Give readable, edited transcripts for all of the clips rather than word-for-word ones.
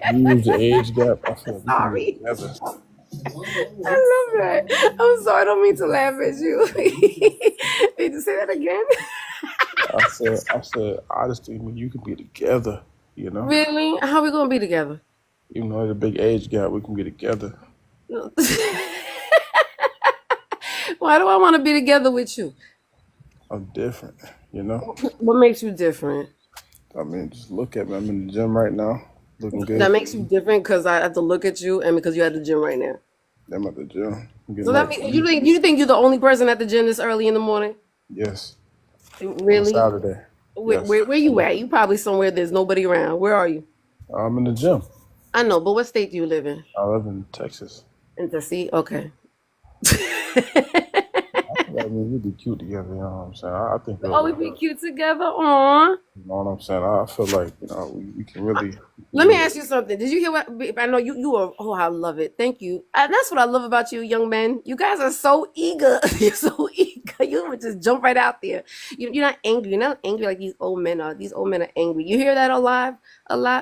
Use the age gap. I feel like we can be Sorry. together. I love that. I'm sorry. I don't mean to laugh at you. Did you say that again? I said, honestly, you can be together. You know, Really? How we gonna be together? even though there's a big age gap, we can be together. Why do I want to be together with you? I'm different. You know, What makes you different? I mean, just look at me. I'm in the gym right now, looking That good. makes you different because I have to look at you and because you're at the gym right now. I'm at the gym. I'm So getting that up. means you think you're the only person at the gym this early in the morning? Yes, on Really? Saturday. Where, Yes, where you at? You probably somewhere there's nobody around. Where are you? I'm in the gym. I know, but what state do you live in? I live in Texas. In Tennessee? Okay. I mean, we'd be cute together. You know what I'm saying? I think Oh, we be cute together. Aw. you know what I'm saying. I feel like we can really. Let me ask you something. Did you hear what I know you are? Oh, I love it. Thank you. That's what I love about you, young men. You guys are so eager. You're so eager. You would just jump right out there. You're not angry. You're not angry like these old men are. These old men are angry. You hear that a lot,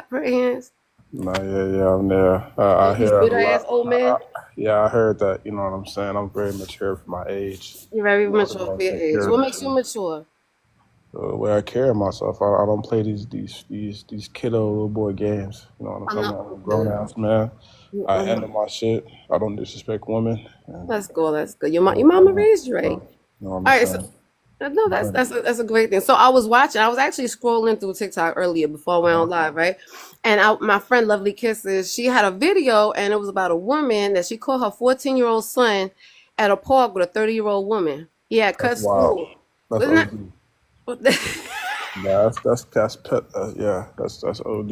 for hands. No, yeah, I'm there. I These hear a bitter ass lot. old men. Yeah, I heard that. You know what I'm saying? I'm very mature for my age. You're very You know, mature I for your take age. care What of makes you mature? the way I carry myself. I don't play these kiddo little boy games. You know what I'm I'm saying? not. I'm a grown ass man. I Mhm. handle my shit. I don't disrespect women. And That's good. That's good. Your mama you raised you right. know what I'm All right. So saying? no, that's a great thing. So I was watching. I was actually scrolling through TikTok earlier before I went on live, right? And my friend Lovely Kisses, she had a video, and it was about a woman that she caught her 14-year-old son at a park with a 30-year-old woman. He had That's cut wild. school. That's Wasn't OD. that? Yeah, that's pet. Yeah, that's OD.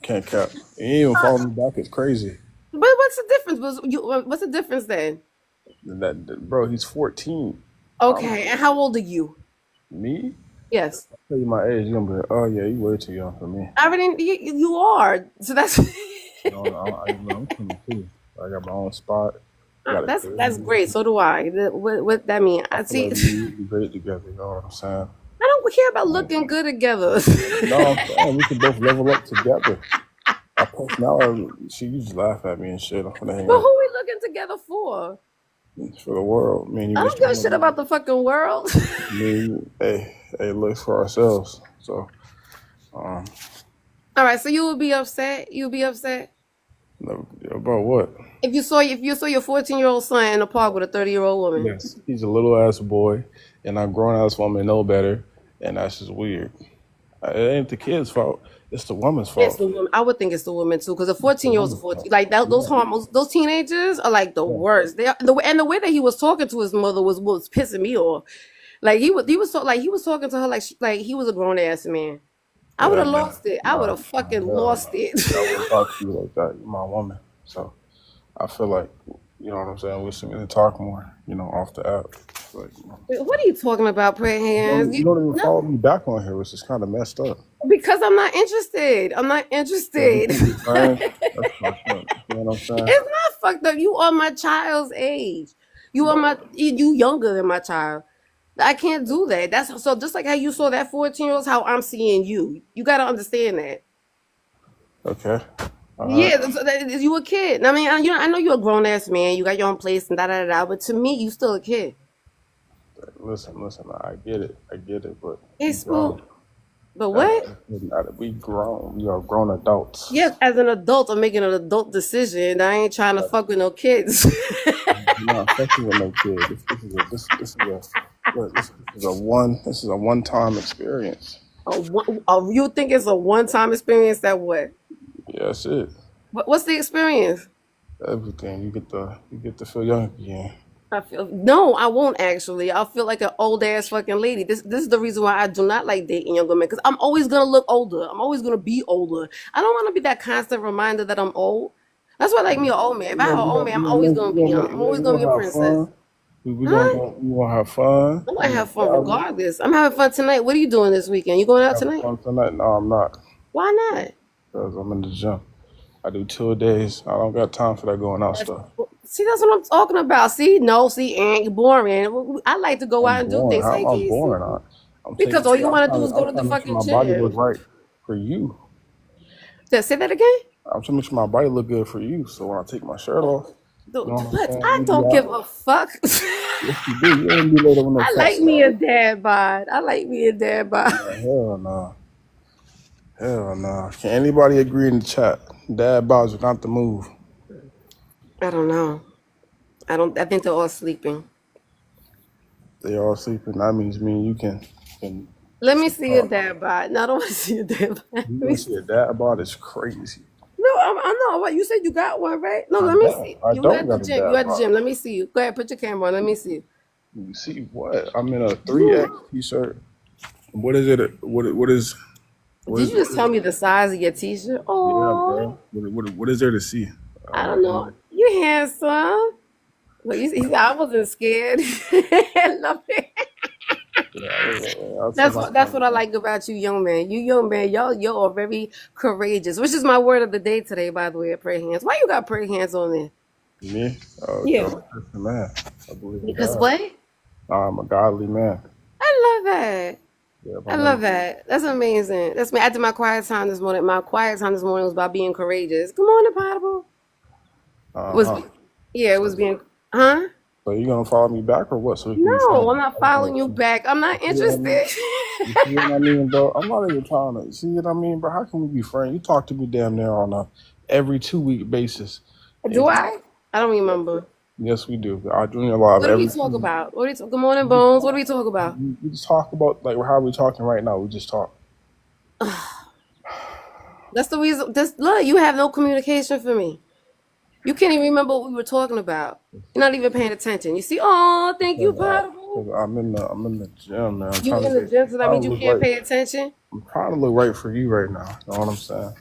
Can't cap. He ain't even follow me back. It's crazy. But what's the difference? What's the difference then? Bro, he's 14. I'm Okay, and how old are you? me. Yes, Tell you my age, you're gonna be like, oh yeah, you way too young for me. I already. You are. So that's. I'm 22. I got my own spot. Got a That's crib. great. So do I. What that mean? I I feel see. like we'd be great together. You know what I'm saying? I don't care about Um, looking good together. no, I'm saying we can both level up together. Our personality. She used to laugh at me and shit. I'm gonna hang But up who we looking together for? for the world. Me and you I was don't give a talking shit about. about the fucking world. Hey, look for ourselves. So, um, All right, so you would be upset. You would be upset about what? if you saw your 14-year-old son in the park with a 30-year-old woman. Yes, he's a little ass boy, and a grown ass woman know better, and that's just weird. It ain't the kid's fault. It's the woman's It's fault. the woman. I would think it's the woman too, because a It's the 14-year-old's a woman's 14. fault. Like that, those Yeah, hormones, those teenagers are like the yeah, worst. And the way that he was talking to his mother was pissing me off. Like he was talking to her like he was a grown ass man. I would yeah. have lost it. I would Nah, have fucking hell lost no. it. I wouldn't talk to you like that. You're my woman. So I feel like, you know what I'm saying. We should really talk more. Off the app. Like, What are you talking about, Pray Hands? you don't even No, follow me back on here, which is kind of messed up. because I'm not interested. I'm not Yeah, we interested. can be friends. That's fucked up. You know what I'm saying? It's not fucked up. You are my child's age. You younger than my child. I can't do that. That's so just like how you saw that 14-year-old, how I'm seeing you. You gotta understand that. Okay. All right. Yeah, you a kid. I mean, I know you're a grown ass man. You got your own place and da da da. But to me, you still a kid. Listen. I get it. But we It's grown. well, but what? We grown. We are grown adults. Yes, as an adult, I'm making an adult decision. I ain't trying to fuck with no kids. You're not fucking with no kid. This is a one time experience. You think it's a one-time experience? That what? Yeah, that's it. What's the experience? Everything you get to feel young again. No, I won't actually. I'll feel like an old ass fucking lady. This is the reason why I do not like dating younger men because I'm always gonna look older. I'm always gonna be older. I don't want to be that constant reminder that I'm old. That's why I like me an old man. If I have an old man, I'm always gonna be young. I'm always We gonna be a gonna have princess. fun. Huh? We gonna have fun. I'm We gonna gonna have fun travel. regardless. I'm having fun tonight. What are you doing this weekend? You going out Having tonight? fun tonight? No, I'm not. Why not? Because I'm in the gym. I do 2 days. I don't got time for that going out stuff. See, that's what I'm talking about. See, no, see, and you're boring. I like to go I'm out and do boring. things How like am I easy. boring? I'm Because taking all care. you want to do is go I'm to the trying to make sure fucking my body gym. looks right for you. Say that again. I'm trying to make sure my body look good for you. So when I take my shirt off, you know what I'm What? saying? I You be don't give out. a fuck. Yes, you do. You ain't be later with no I fat like me stuff. a dad bod. I like me a dad bod. Nah, hell no. Hell no. Can anybody agree in the chat? Dad bods are not the move. I don't know. I don't. I think they're all sleeping. They all sleeping. That means me and you can Let me see a talk. dad bod. No, I don't want to see a dad bod. Let You me gonna see see. a dad bod is crazy. No, I know. What you said? You got one, right? No, I let me don't. see. I You don't at the got a gym. You dad at the bod. gym. Let me see you. Go ahead. Put your camera on. Let me see you. You see what? I'm in a You. 3X t-shirt. What is it? What is what Did is you just tell me the size of your t-shirt? yeah, Oh, bro. What is there to see? I don't know. You handsome. But you said I wasn't scared. I love it. I'll take my That's time. what I like about you, young man. You young man, y'all are very courageous. Which is my word of the day today, by the way. Prayer hands. Why you got prayer hands on there? Me? Yeah. I'm a Christian man. I believe in Because God. what? I'm a godly man. I love that. Yeah, I love that. That's amazing. That's me. I did my quiet time this morning. My quiet time this morning was about being courageous. Good morning, Potable. Was Uh-huh. yeah, it was being huh? So you gonna follow me back or what? So we can be No, friends. I'm not following you back. I'm not You see what I mean? interested. You see what I mean, bro? I'm not even trying to see what I mean, bro. How can we be friends? You talk to me damn near on a every 2 week basis. Do And I? I don't remember. yes, we do. I do a live What do we every talk 2 weeks. about? Good morning, Bones. What do we talk about? We just talk about like how we talking right now. We just talk. That's the reason. Look, you have no communication for me. You can't even remember what we were talking about. You're not even paying attention. You see? Oh, thank you, Potable. Cause I'm in the gym, man. You in the gym, so that Trying means to you look can't right. pay attention. I'm trying to look right for you right now. You know what I'm saying?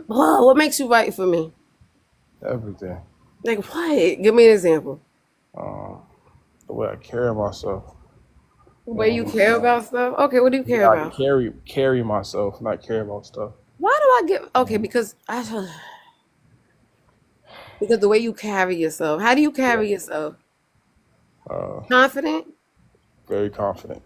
What makes you right for me? Everything. Like what? Give me an example. The way I carry myself. The way you care about stuff. Okay, what do you care I about? carry myself, not care about stuff. Why do I get okay? Because the way you carry yourself. How do you carry yourself? Uh, Confident. very confident.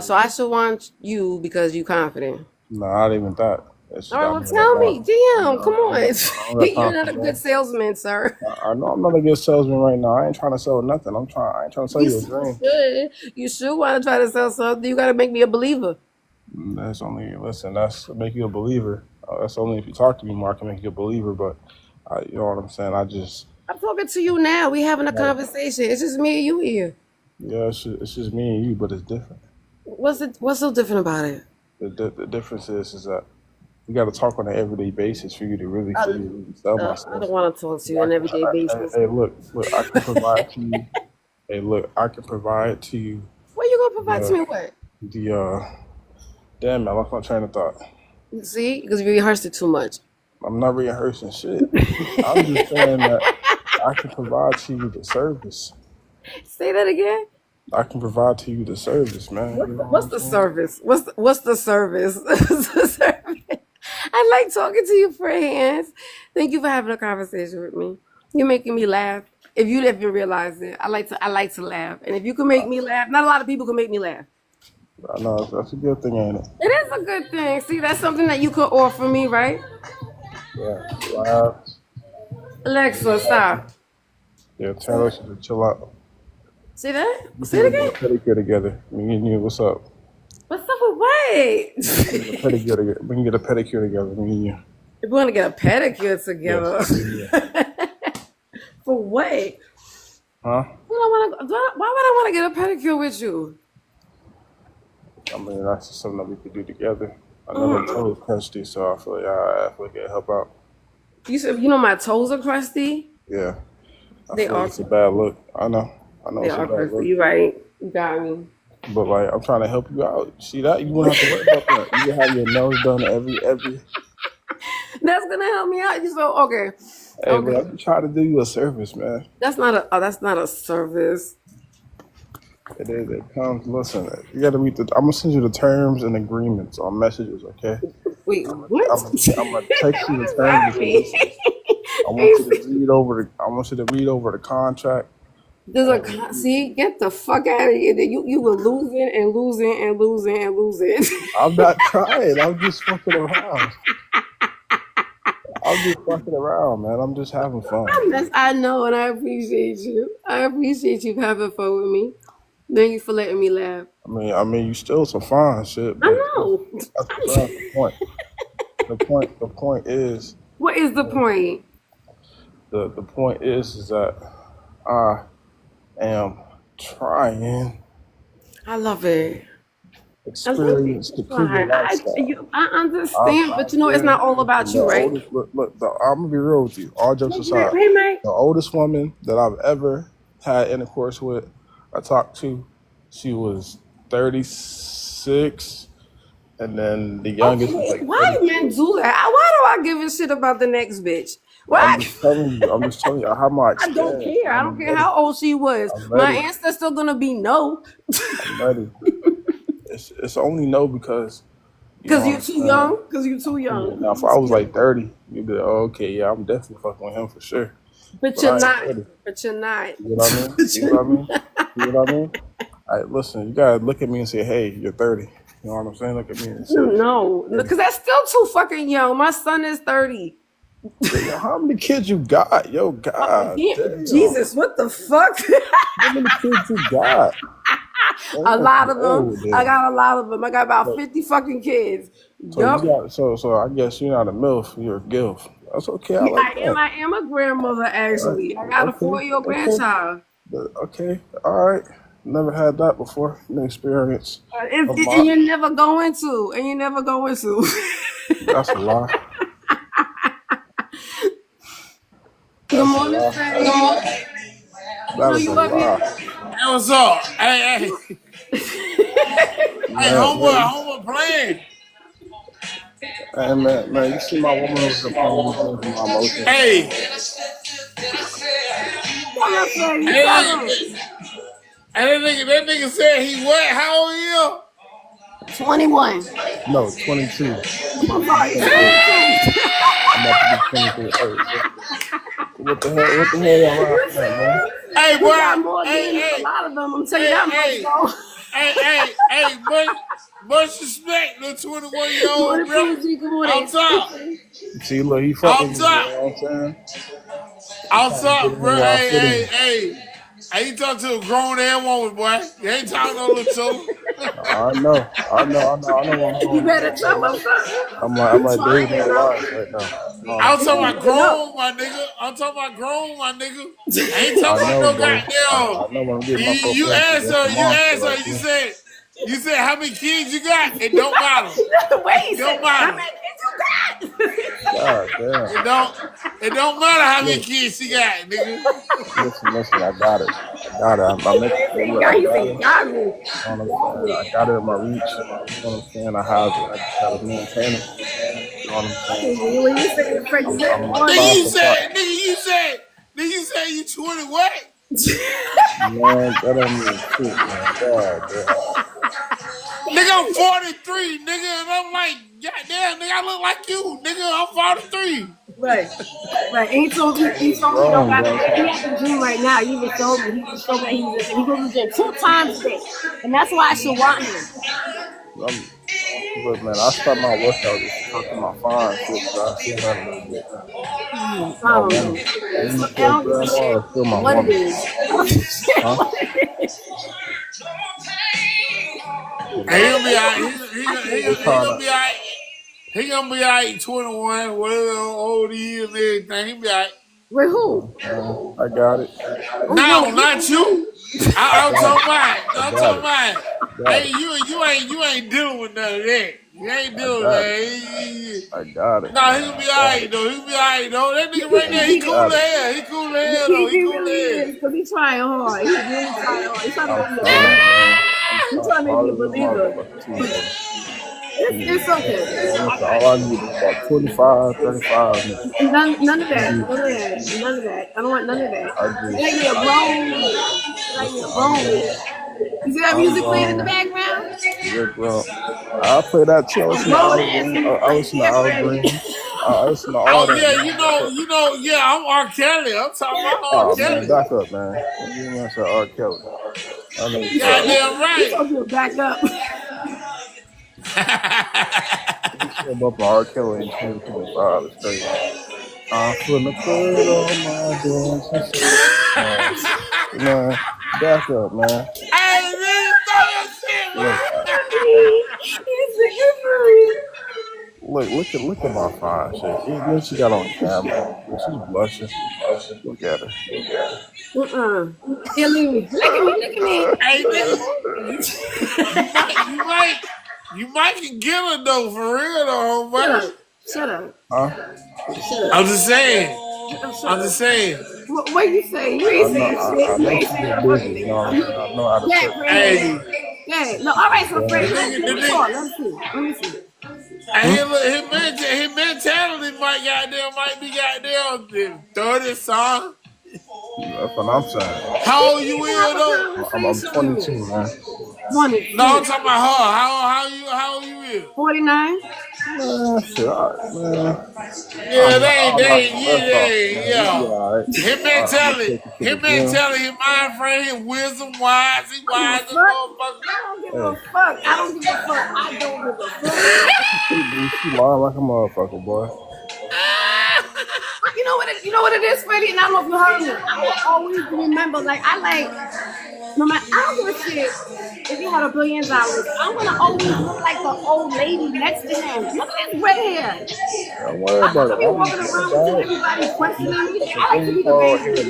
So I should want you because you confident. No, not even that. It's just All right, that well, tell me, damn, come on. I don't got You're time not for a good that. salesman, sir. I know I'm not a good salesman right now. I ain't trying to sell nothing. I ain't trying to sell You you a dream. should. You should want to try to sell something. You got to make me a believer. That's make you a believer. That's only if you talk to me more, I can make you a believer. But you know what I'm saying? I'm talking to you now. We having a conversation. It's just me and you here. Yeah, it's just me and you, but it's different. What's so different about it? The difference is that we got to talk on an everyday basis for you to really sell I myself. don't want to talk to you on an everyday basis. Hey, look, I can provide to you. Hey, look, I can provide to you What you gonna provide to me with? damn, I lost my train of thought. See, because you rehearsed it too much. I'm not rehearsing shit. I'm just saying that I can provide to you the service. Say that again. I can provide to you the service, man. You know What's what the I'm saying? service? What's the service? What's the service? I like talking to you, friends. Thank you for having a conversation with me. You're making me laugh. If you didn't even realize it, I like to laugh. And if you can make me laugh, not a lot of people can make me laugh. I know that's a good thing, ain't it? It is a good thing. See, that's something that you could offer me, right? Yeah. Laugh. Alexa, stop. Yeah, tell us to chill out. See that? We Say it can get a again. pedicure together. Me and you, what's up? What's up with what? Pedicure together. We can get a pedicure together. Me and you. We want to get a pedicure together. Yes. For what? Huh? Why would I want to get a pedicure with you? I mean, that's just something that we could do together. I know my toes crusty, so I feel like I help out. You said my toes are crusty. Yeah. They are. It's a bad look. I know They it's a are bad crusty. look. You right. You got me. But like, I'm trying to help you out. See that? You won't have to worry about that. You can have your nose done every. That's gonna help me out. So okay. Hey, look, I'm trying to do you a service, man. That's not a service. It is. It comes. Listen, you got to read the. I'm gonna send you the terms and agreements on messages, okay? Wait, what? I'm gonna text you the terms and conditions. I want you to read over the contract. See, get the fuck out of here. You were losing and losing and losing and losing. I'm not trying. I'm just fucking around. I'm just fucking around, man. I'm just having fun. I know, and I appreciate you. I appreciate you having fun with me. Thank you for letting me laugh. I mean, you still some fine shit, I but know. that's besides the point. The point is What is the point? the point is that I am trying I love it. I love it. experience the prison I, lifestyle. I I'm understand, but out you know it's here. not all about Listen, the you, right? oldest. Look, I'm gonna be real with you. All jokes aside, Hey, Mike. the oldest woman that I've ever had intercourse with, I talked to, she was 36, and then the youngest was Okay, like why 30. do men do that? Why do I give a shit about the next bitch? I'm Why? just telling you. I'm just telling you. I have my I don't experience. care. I don't care ready. how old she was. I'm My ready. answer's still gonna be no. I'm ready. It's only no because you know Cause what you're I'm too saying. young. Cause you're too young. Now, if I was like 30, you'd be like, oh, okay, yeah, I'm definitely fucking with him for sure. But But you're I ain't not. 30. But you're not. You know what I mean? You know what I mean? You know what I mean? Listen, you gotta look at me and say, hey, you're 30. You know what I'm saying? Look at me and say, No, because that's still too fucking young. My son is 30. yo, how many kids you got? Yo, God damn. Jesus, what the fuck? How many kids you got? A lot of them. Oh, I damn. got a lot of them. I got about So, 50 fucking kids. so you Yup. got so I guess you're not a MILF, you're a GILF. That's okay. I Yeah, like that. I am a grandmother All right. actually. I got a Okay. 4-year-old Okay. grandchild. Okay. All right. Never had that before. No experience of my. And you're never going to. And you're never going to. That's a lie. Good That's a morning, lie. Faye. You That know is you a love you. lie. Hey, what's up? Hey, Man, homeboy playing. man, you see my woman over here playing these games with my emotions. Hey, Tell her, Faye. that Tell her. nigga, that nigga said he what? How old are 21. No, 22. I'm I'm about to be sorry, 23. 22. I'm about to be 23. Hey, what the hell? What the hell y'all You laughing at, man? see? you? Hey, He boy. got more Hey, game than a hey, lot of them. I'm telling you hey, that much, hey, though. much respect to 21-year-old, Morning, bro. PG. Good morning. I'm top. See, look, he fuck I'm with me. You top. know what I'm saying? He I'm trying to get top, in bro. where I fit in. Hey. I ain't talking to a grown ass woman, boy. You ain't talking to no little children. I know where I'm You going with better this right tell now. him something. I'm You like David trying, and though. Goliath right now. You know what I'm I'm talking saying? about grown, my nigga. I ain't I talking about know, no bro. goddamn. I know when I'm getting my You fulfillment. asked That's her, the monster right you said how many kids you got? It don't matter. That's the way he It said, don't how matter. many kids you there. God damn. It don't matter how many Look, kids she got, nigga. listen. I got it. I make it. got? Look, I You got say, it. got me. You know what I'm saying? I got it in my reach. You know what I'm saying? I have it. I just gotta maintain it. You know what I'm saying? When you say the French, you I'm a Nigga, prime for you said you 20 what? man. That don't mean shit, man. God damn. Nigga, I'm 43, nigga, and I'm like, goddamn, nigga, I look like you, nigga, I'm 43. Right. Right. And he You told me he don't grown, got bro. he at the gym right now. He just told me. He just told me that he was he goes to the gym 2 times a day. And that's why I should want him. I'm, look, man. I start my workout just to talk to my fine shit, so I feel that a little bit. I My don't know. woman. Are you I still don't give a grandma shit or still my what it woman? is. I don't give a shit Huh? what it is. And he gonna be I alright, They he trying gonna to. be alright, 21, whatever old he is and everything, he be alright. With who? I got it. No, not you. I I'm got it. talking about. I I'm got talking it. about. I got Hey, it. you ain't dealing with none of that. You ain't I dealing with got it. that. I got it, No, he man. gonna be I got it. alright though. He gonna be alright though. That nigga right there, he I cool got as it. hell. He cool as hell though. He He cool as really hell. is because he's trying hard. He's really trying hard. He's trying to I'm make me a trying, believer. man. I'm He's trying trying to make me a harder than a believer. motherfucker too, bro. It's okay. Man, listen, all I need is about 25, 35 minutes. None of I that. just, None of that. None of that. I don't want none of that. I I like just, me a I grown man. I like me listen. a grown man. You see that I'm music playing in the grown. background? You're grown. I play that too. I A listen to grown Al ass Green. man I right listen to there, Al Freddie. Green. I listen to all Oh that, yeah, man. yeah, I'm R. Kelly. I'm talking about R. Oh man, Kelly. back up, man. You man said R. Kelly. I know you tried. Goddamn He right. told you to back up. You still up on R. Kelly in 2025. It's crazy. I'm finna put on my dancing shoes. Man, back up, man. Hey, nigga, stop that shit, Look, look at my fine shit. Then she got on camera. She's blushing. Look at her. Yeah, look at me. Hey, nigga, you might can get her though, for real though, homeboy. Shut up. Huh? I'm just saying. What you say? You ain't saying shit. I know she get busy. You know what I'm saying? I know how to set. Hey, No, all right, so Fred, let me see. His mentality might be goddamn 30 son. That's what I'm saying. How old you is though? I'm 22, man. 20. No, I'm talking about her. How old you is? 49. Man, shit, all right, man. Yeah, Yeah. His mentality, his mind frame, his wisdom wise, he wise as motherfucker. I don't give a fuck. She lying like a motherfucker, boy. You know what it is, Freddie? And I don't know if you heard me. I will always remember, no matter, I don't give a shit if you had $1 billion. I'm gonna always look like the old lady next to him. Look at his red hair. Don't worry about it. I'm walking around with everybody questioning me. I like to be the baby.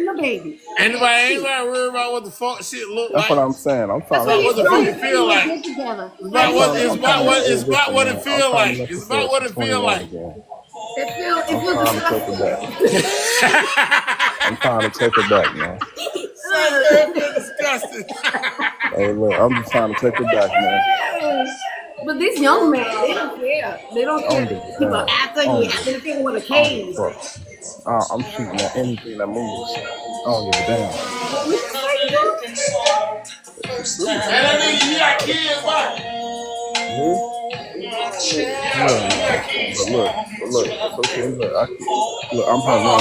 The baby. Anybody worry about what the fuck shit look That's like. what I'm saying. I'm trying to. What the fuck it feel like. It's about what it feel like. It's about what it feel like. It feels I'm trying to take it back, man. Disgusting. Hey, look, I'm just trying to take it back, man. But these young men, they don't care. People after you, after people with a cage. I'm shooting at anything that moves. I don't give a damn. And that nigga, you got kids, what? But look, it's okay. Look, I'm her man.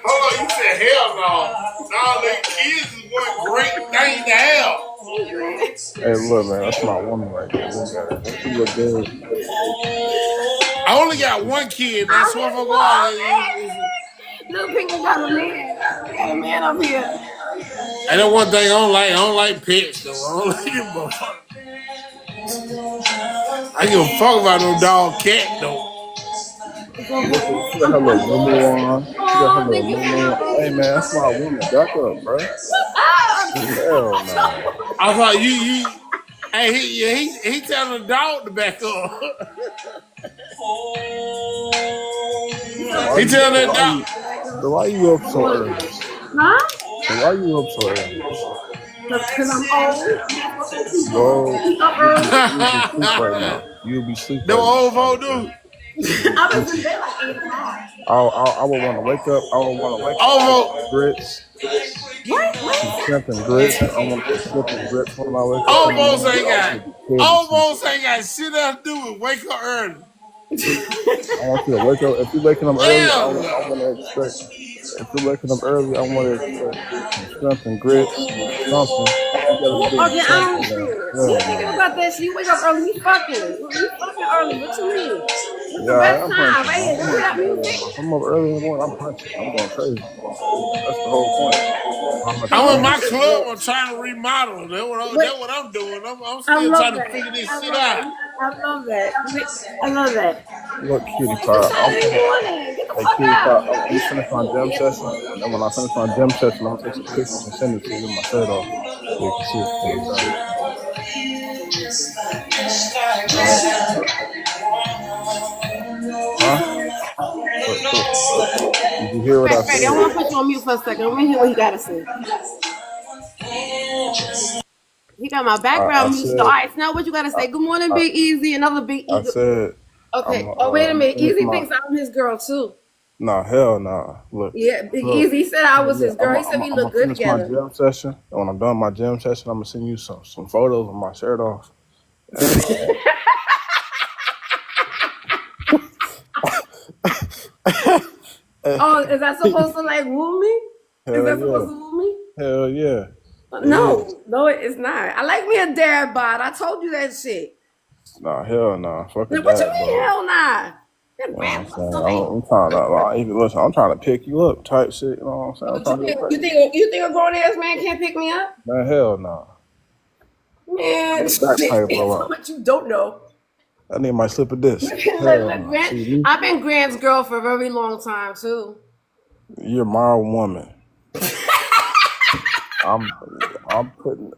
Hold on, you said hell no. Nah, the kids is one great thing to have. Hey, look, man, that's my woman right there. Look at her. She look good. I only got one kid. That's what I'm going. Little PinkNija got a man up here. And that one thing I don't like pets though. I don't like them motherfuckers. I give a fuck about no dog cat though. She got her little moo on. Hey, man, that's my woman. Back up, bro. Hell no. I thought you. Hey, he telling the dog to back up. He telling that dog. So why you up so early? Huh? So why you up so early? Because I'm Bro, old. you'll be sleeping. No old folk do. I was in bed like 8 o'clock. I would want to wake up. Grits. What? Shrimp and grits. I want to shrimp and grits when I wake up. Almost ain't got shit else to do with wake up early. I want you to wake up. If you're waking up early, I want to expect. If you're waking up early, I want to expect shrimp and grits, something. Okay, I'm thinking about that shit. You wake up early, you fucking early. What you mean? It's the best time, right here. Don't got music. I'm up early in the morning. I'm punching. I'm going crazy. That's the whole point. I'm in my club. I'm trying to remodel. That's what I'm doing. I'm still trying to figure this shit out. I love that. Look, cutie pie. I'm finish my gym session. And then when I finish my gym session, I'm gonna take some pictures and send it to you with my shirt off. So you can see it. Huh? Did you hear what I said? I want to put you on mute for a second. I want to hear what he got to say. He got my background music. All right, now what you got to say? Good morning, Big Easy. Another Big Easy. I said. Okay. Wait a minute. Easy thinks I'm his girl too. Nah, hell nah. Look. Yeah, Big Easy. He said I was his girl. He said we look good together. My gym session. And when I'm done my gym session, I'm gonna send you some photos with my shirt off. Oh, is that supposed to like woo me? Is that supposed to woo me? Hell yeah. No, it's not. I like me a dad bod. I told you that shit. Nah, hell nah. Fuck What that, you mean, hell nah? That You know what I'm grandma saying? so angry. I'm trying to like, even listen. I'm trying to pick you up, type shit. You know what I'm saying? I'm But trying to get back. you think a grown ass man can't pick me up? Man, hell no. Man, Back probably blow it's up. what you don't know. That nigga might slip a disc. Hell Look, no. See me? I've been Grant's girl for a very long time too. You're my woman.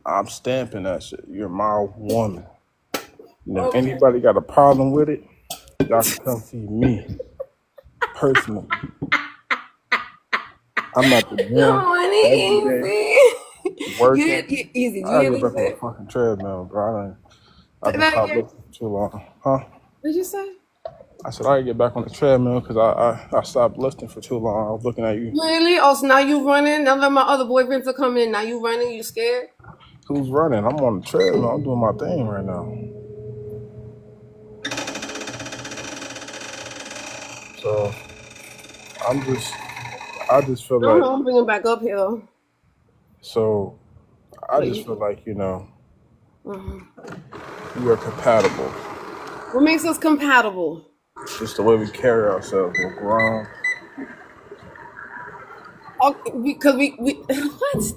I'm stamping that shit. You're my woman. And if anybody got a problem with it, y'all can come see me personally. I'm at the gym every day working. Easy. Do I you gotta hear get what you back on the say? fucking treadmill, bro. I've Say been that stopped again. lifting for too long. Huh? What did you say? I said I gotta get back on the treadmill because I stopped lifting for too long. I was looking at you. Really? Oh, so now you running? Now that my other boyfriends are coming in, now you running? You scared? Who's running? I'm on the treadmill. I'm doing my thing right now. So I just feel I don't like, know. I'm bringing back up here. so I just feel like, you know, we are compatible. What makes us compatible? Just the way we carry ourselves. We're grown. Okay, because we what?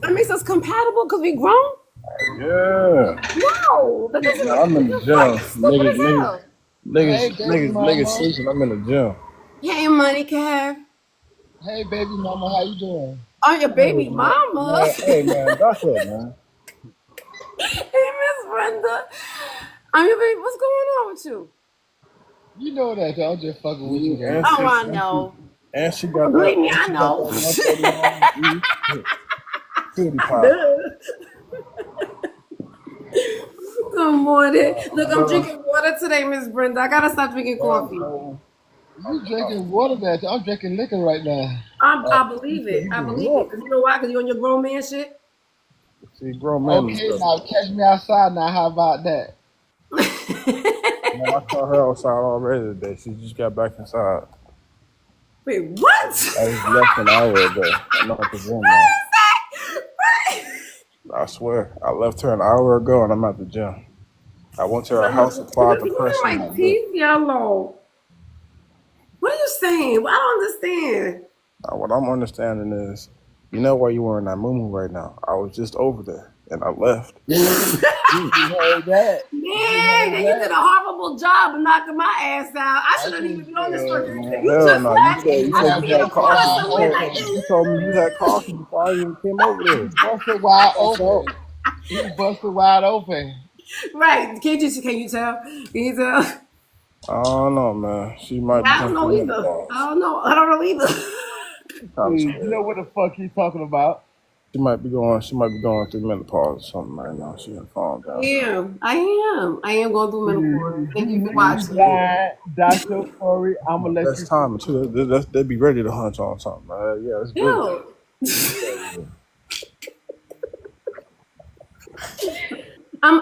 That makes us compatible because we grown? Yeah. No, that doesn't Man, make I'm in the the fuck. gym. It's stupid as hell. Hey, baby Niggas mama. sleeping. I'm in the gym. Hey, money, Kev. Hey, baby mama. How you doing? Oh, your baby mama. Hey man, that's it, man. Hey, Miss Brenda. I'm your baby. What's going on with you? You know that. I'm just fucking with you, baby. Oh, I know. And she got Believe me, that. I She got know. that 131 cutie pie. Good morning. Look, I'm drinking water today, Miss Brenda. I gotta stop drinking coffee. You drinking water that? I'm drinking liquor right now. I believe it. I believe it. Cause you know why? Cause you on your grown man shit. See, grown man and Okay, stuff. now catch me outside now. How about that? Man, I saw her outside already today. She just got back inside. Wait, what? I just left an hour ago. I'm at the gym now. I swear, I left her an hour ago and I'm at the gym. I went to her house, applied the You pressure. got my teeth yellow. What are you saying? I don't understand. What I'm understanding is, you know why you were in that moo right now? I was just over there and I left. You heard that? Man, you did a horrible job of knocking my ass out. I shouldn't even be on this fucking. You Hell just no, left. you I said should you be in had a corner coffee. somewhere like this. You told me you had coffee before I even came over there. Busted wide open. He busted wide open. Right? Can you tell? Can you tell? I don't know, man. She might be I don't going know through either. menopause. I don't know either. I'm Dude, scared. you know what the fuck he's talking about? She might be going through menopause or something right now. She can calm down. I am going through menopause. Thank you for watching. Dr. Corey, I'm gonna let That's you. time too. They'd be ready to hunt on something. Yeah, it's good. Ew. I'm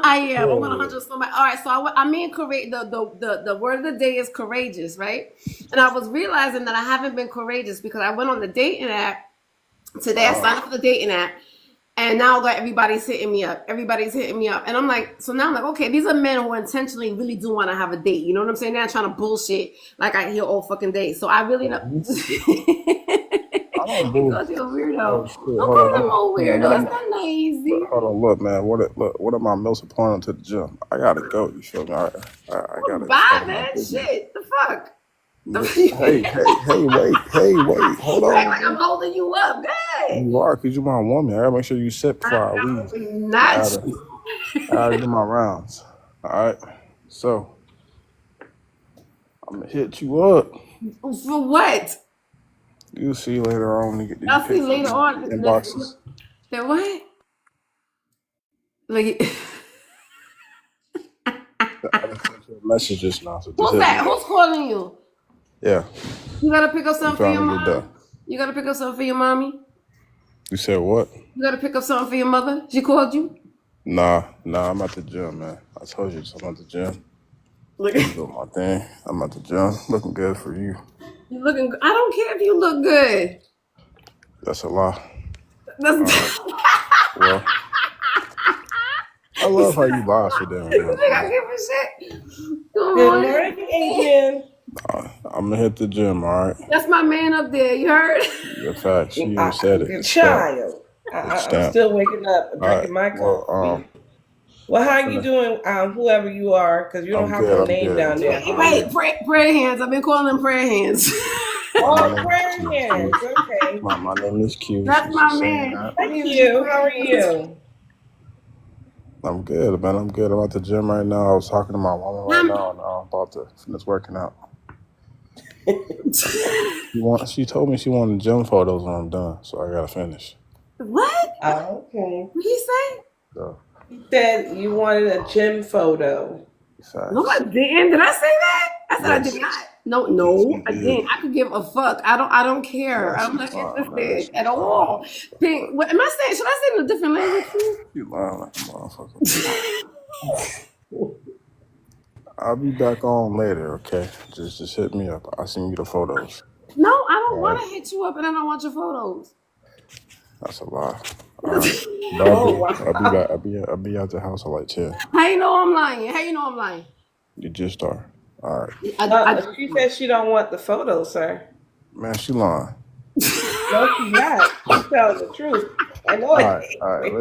gonna hunt on somebody. All right, so I mean, the word of the day is courageous, right? And I was realizing that I haven't been courageous because I went on the dating app today. I signed up for the dating app, and now everybody's hitting me up. Everybody's hitting me up, and I'm like, so now I'm like, okay, these are men who intentionally really do want to have a date. You know what I'm saying? They're not trying to bullshit like I hear all fucking day. So I really don't. I don't Because you're a weirdo. Oh, shit. Don't Hold call on. them a weirdo. It's not easy. Hold on, look, man. What am I most important to the gym? I gotta go. You feel me? I gotta. Bye, man. Shit. The fuck? Hey, wait. Hold on. Like I'm holding you up. Hey. You are, because you're my woman. I gotta make sure you sit before I leave. Not. I gotta do my rounds. All right. So I'm gonna hit you up. For what? You'll see later on when you get these I'll see pictures later on. inboxes. That what? Like. I just sent you a message just now. So Who's that? Who's calling you? Yeah. You gotta pick up something for your trying to get mom. done. You gotta pick up something for your mommy. You said what? You gotta pick up something for your mother. She called you. Nah, I'm at the gym, man. I told you I'm at the gym. Look, Doing my thing. I'm at the gym. Looking good for you. you looking. I don't care if you look good. That's a lie. That's. Well, I love how you lie so damn You much. think I give a shit? Good Good morning. morning, Adrian. I'm gonna hit the gym. All right. That's my man up there. You heard? The facts. You even said it. Good It's stamped. child. It's I'm stamped. still waking up, All drinking right. my Well, coffee. Well, how you doing, whoever you are? Because you don't I'm have good. no I'm name good. down there. Wait, prayer hands. I've been calling them prayer hands. Oh, prayer hands. Okay. My name is Q. That's She's my just saying man. that. Thank you. How are you? I'm good, man. I'm good. I'm at the gym right now. I was talking to my mama right now, and I'm about to finish working out. She told me she wanted gym photos when I'm done, so I gotta finish. What? Oh, okay. What did he say? So, You said you wanted a gym photo. facts. No, I didn't. Did I say that? I said I Yes. did not. No, you I did. didn't. I could give a fuck. I don't care. That's I'm not fine, man. interested That's at all. Pink, what am I saying? Should I say it in a different language? You lying like a motherfucker. I'll be back on later, okay? Just hit me up. I'll send you the photos. No, I don't All want right. to hit you up, and I don't want your photos. That's a lie. All right. But Oh, I'll be wow. back. I'll be at the house at like 10. How you know I'm lying? How you know I'm lying? You just are. All right. She said she don't want the photo, sir. Man, she lying. No, she's not. She's telling the truth. I know All it. right.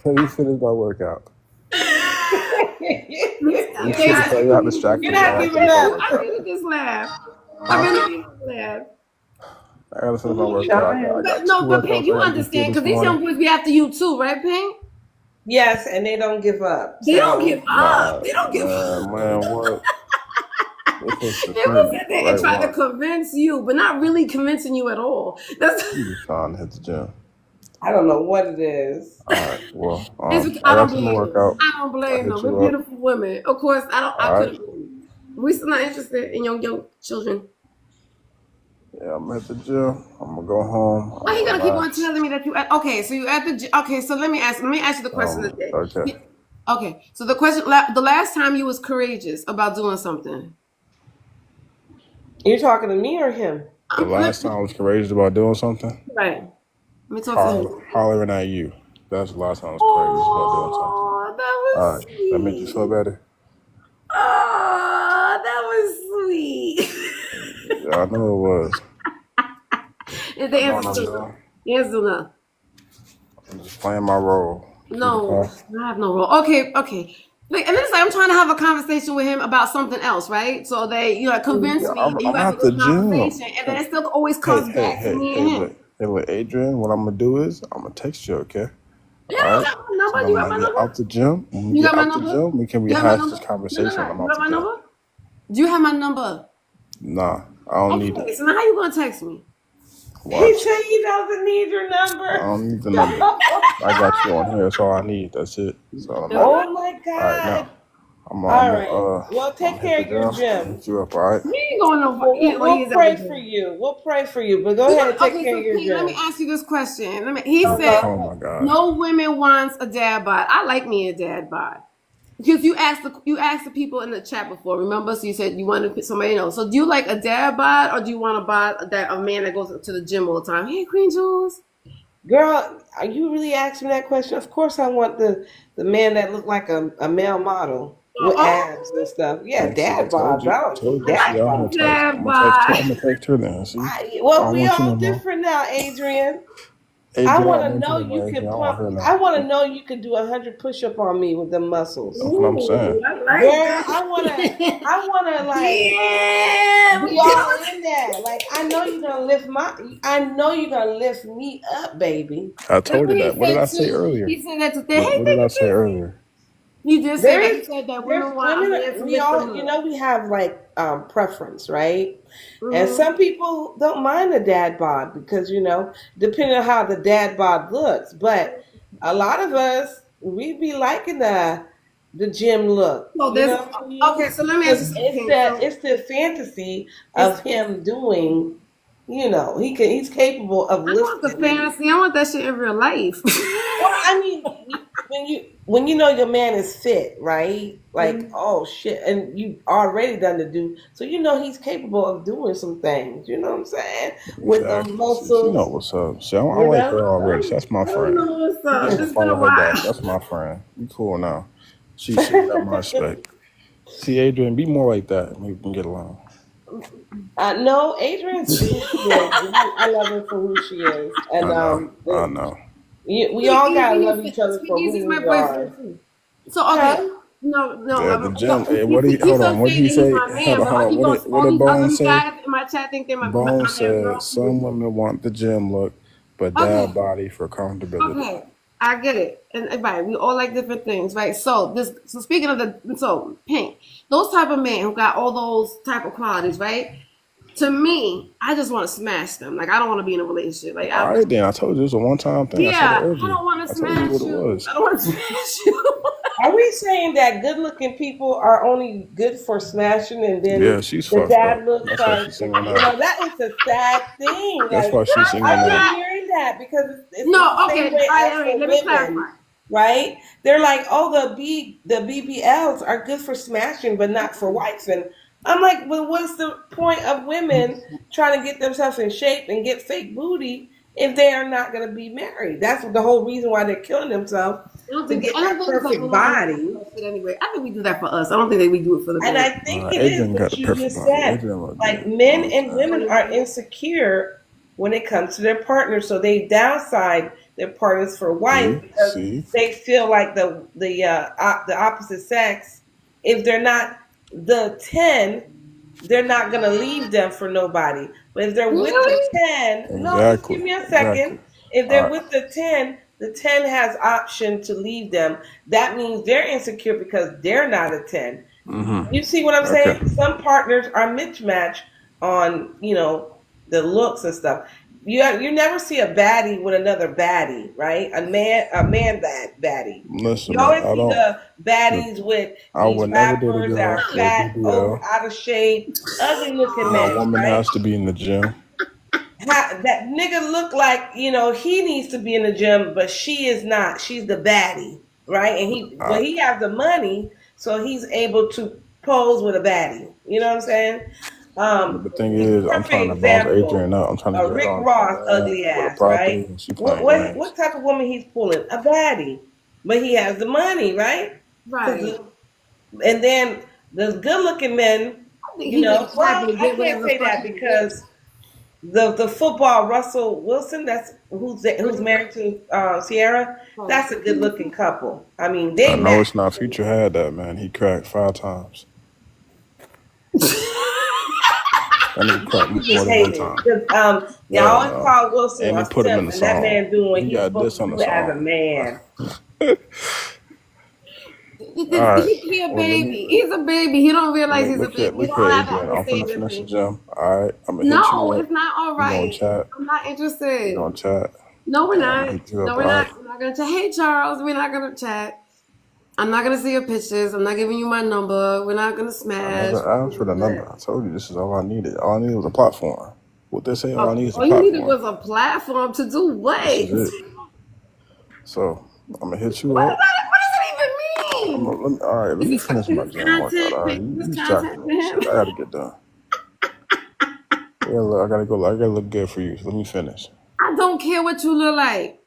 Let me finish my workout. You got distracted. You're not giving up. I really just laugh. I really just laugh. I gotta finish my workout. I got No, two but workouts Pink, you I have to do understand this because these young morning. boys be after you too, right, Pink? Yes, and they don't give up. They don't So give up. They don't give up. Man, what? This is the They will thing, sit there right? and try to One. convince you, but not really convincing you at all. That's You just trying to hit the gym. I don't know what it is. All right. Well, it's, I I don't got some blame them. workout. I don't blame hit them. you We're up. beautiful women. Of course, I All right. couldn't. We still not interested in young children. Yeah, I'm at the gym. I'm gonna go home. Why you gonna keep on Relax. telling me that you at? Okay, so you at the gym. Okay, so let me ask you the question today. Okay. Okay, so the question, the last time you was courageous about doing something. You talking to me or him? The last time I was courageous about doing something, Right. Let me talk to him. hollering at you. That's the last time I was courageous about doing something. Oh, that All was right. sweet. That make you feel better? Oh, that was sweet. Yeah, I know it was. The You know what answer I'm still doing? The answer no. I'm just playing my role. No, I have no role. Okay. Like, and then it's like I'm trying to have a conversation with him about something else, right? So they, convince Yeah, me, I'm and you have a at the good gym. conversation, and then it still always comes back to me and him. Look, Adrian, what I'm gonna do is I'm gonna text you, okay? Yeah, All you right. got my number. So You when got my I get number. out the gym, when we You get got my out the number. gym, we can You have my rehash number. this conversation. No. I'm You out got the my gym. number. Do you have my number? Nah, I don't need Okay, it. so now how you gonna text me? He Watch. said he doesn't need your I number. don't need the number. I got you on here. That's all I need. That's it. That's all I'm Oh my All right, God. now I'm All right. Well, take I'm care hit of the your gym. gym. Hit you up, all right? We ain't going no. We'll pray for you. We'll pray for you. But go ahead and take Okay, care so of your Pete, let me gym. ask you this question. He Oh said, my God. no women wants a dad bod. I like me a dad bod. Because you asked the people in the chat before, remember? So you said you wanted to put somebody else. So do you like a dad bod, or do you want a bod that a man that goes to the gym all the time? Hey, Queen Jules. Girl, are you really asking me that question? Of course I want the man that looked like a male model with abs and stuff. Yeah, See, I dad told bods. you. I don't Told think you. dad See, I'm bods. Dad bod. gonna text her then. See? I Well, don't we want you all no more. different now, Adrian. Adrian, I I want don't to want you know no more, you Adrian. can I pump. want her I now. want to know you can do 100 push-up on me with the muscles. That's what I'm saying. I like Girl, that. I wanna like Yeah. be all in there. Like I know you're gonna lift me up, baby. I told you that. What did I say earlier? He said that today. What did I say earlier? You just said that. He said that women want a man to We lift all, them you up. know, we have like preference, right? And Mhm. some people don't mind the dad bod because depending on how the dad bod looks, but a lot of us we be liking the gym look. So You there's know what I mean? okay. So let me ask you 'Cause something. it's the fantasy of him doing. He's capable of I want the lifting. fantasy. I want that shit in real life. Well, I mean, when you know your man is fit, right? Like, oh shit, and you already done the do, so he's capable of doing some things. You know what I'm saying? With the Exactly. She muscles, know what's up. See, I you like know. her already. That's my I don't friend. know what's You up. can It's been a follow her back. while. That's my friend. You cool now. She got my respect. See, Adrian, be more like that. Maybe we can get along. No, Adrian's who she is. I love her for who she is, I and know. I know. we all gotta love Speak each other for who Easy's my we are. boyfriend too. So okay, Huh? no, Yeah, the gym. so Hey, what he? he's Hold gonna on. What say did he that he's say? my man, Hold on. but Hold all on. he What goes, did all these Bone other say? guys in my chat think they're my Bone man, said girl. some women want the gym look, but Okay, dad body for comfortability. okay, I get it, and right, we all like different things, right? So speaking of Pink, those type of men who got all those type of qualities, right? To me, I just want to smash them. Like I don't want to be in a relationship. Like All right, then. I told you it was a one-time thing. I said it yeah, I earlier. don't want to I told you smash what it you. was. I don't want to smash you. Are we saying that good-looking people are only good for smashing, and then Yeah, she's the fucked up. bad looks That's why are? she's singing That is a sad thing. That's Like why she's singing I'm that. not hearing that because it's No, the okay, same way as all right, for let me women, clarify. right? They're like, oh, the BBLs are good for smashing, but not for wives. And I'm like, well, what's the point of women trying to get themselves in shape and get fake booty if they are not going to be married? That's the whole reason why they're killing themselves to get I don't that think it's like perfect body. anyway. I think we do that for us. I don't think that we do it for the And man. I think it is Adrian got what the you perfect just body. said. Adrian look Like good. men and women are insecure when it comes to their partner, so they downside their partners for wife because See? they feel like the opposite sex, if they're not the 10, they're not gonna leave them for nobody. But if they're with the Really? 10, no, just give Exactly. me a second. Exactly. If All they're right. with the 10 has option to leave them. That means they're insecure because they're not a 10. Mm-hmm. You see what I'm Okay. saying? Some partners are mismatched on, the looks and stuff. You never see a baddie with another baddie, right? A man baddie. Listen, You man, always I see don't. the baddies with I these would never date a rappers that girl are with a fat, over BBL. out of shape, ugly looking My men, woman right? has to be in the gym. That nigga look like he needs to be in the gym, but she is not. She's the baddie, right? But he has the money, so he's able to pose with a baddie. You know what I'm saying? But the thing is, I'm Perfect trying to bounce example. Adrian out. I'm trying to get her Rick on Ross, land ugly with a ass, property, right? and she What playing what games. what type of woman he's pulling? A baddie, but he has the money, right? Right. And then the good-looking men, I think he just well, happy to I get can't whatever say fuck that he can get. because the football Russell Wilson, that's who's married to Sierra. That's a good-looking couple. I mean, I they know match. it's not. Future had that, man. He cracked 5 times. That nigga cracked You more just than one hate it time. because y'all Hell always no. call Wilson And he a put him in simp, the and that song. man doing what He he's got supposed this to on the do as a song. man. All right. He a Well, baby. He's a baby. He don't realize he's a look here, baby. He look here, don't have to Adrian. I'm understand finna finish the everything. gym. All right. I'm gonna hit No, you up. it's not all We gonna right. chat. I'm not We interested. gonna chat. No, we're I'm not. gonna hit you No, up. we're All not. right. We're not gonna chat. Hey, Charles, we're not gonna chat. I'm not gonna see your pictures. I'm not giving you my number. We're not gonna I smash. never asked for the number. I told you this is all I needed. All I needed was a platform. What they say, all I need is a All you needed platform. was a platform to do what? This is it. So I'm gonna hit you up. What does it even mean? All right, let me finish my This gym workout. All right, content, you this distracted content me. for Shit, him. I gotta get done. Yeah, look, I gotta go. I gotta look good for you. So let me finish. I don't care what you look like.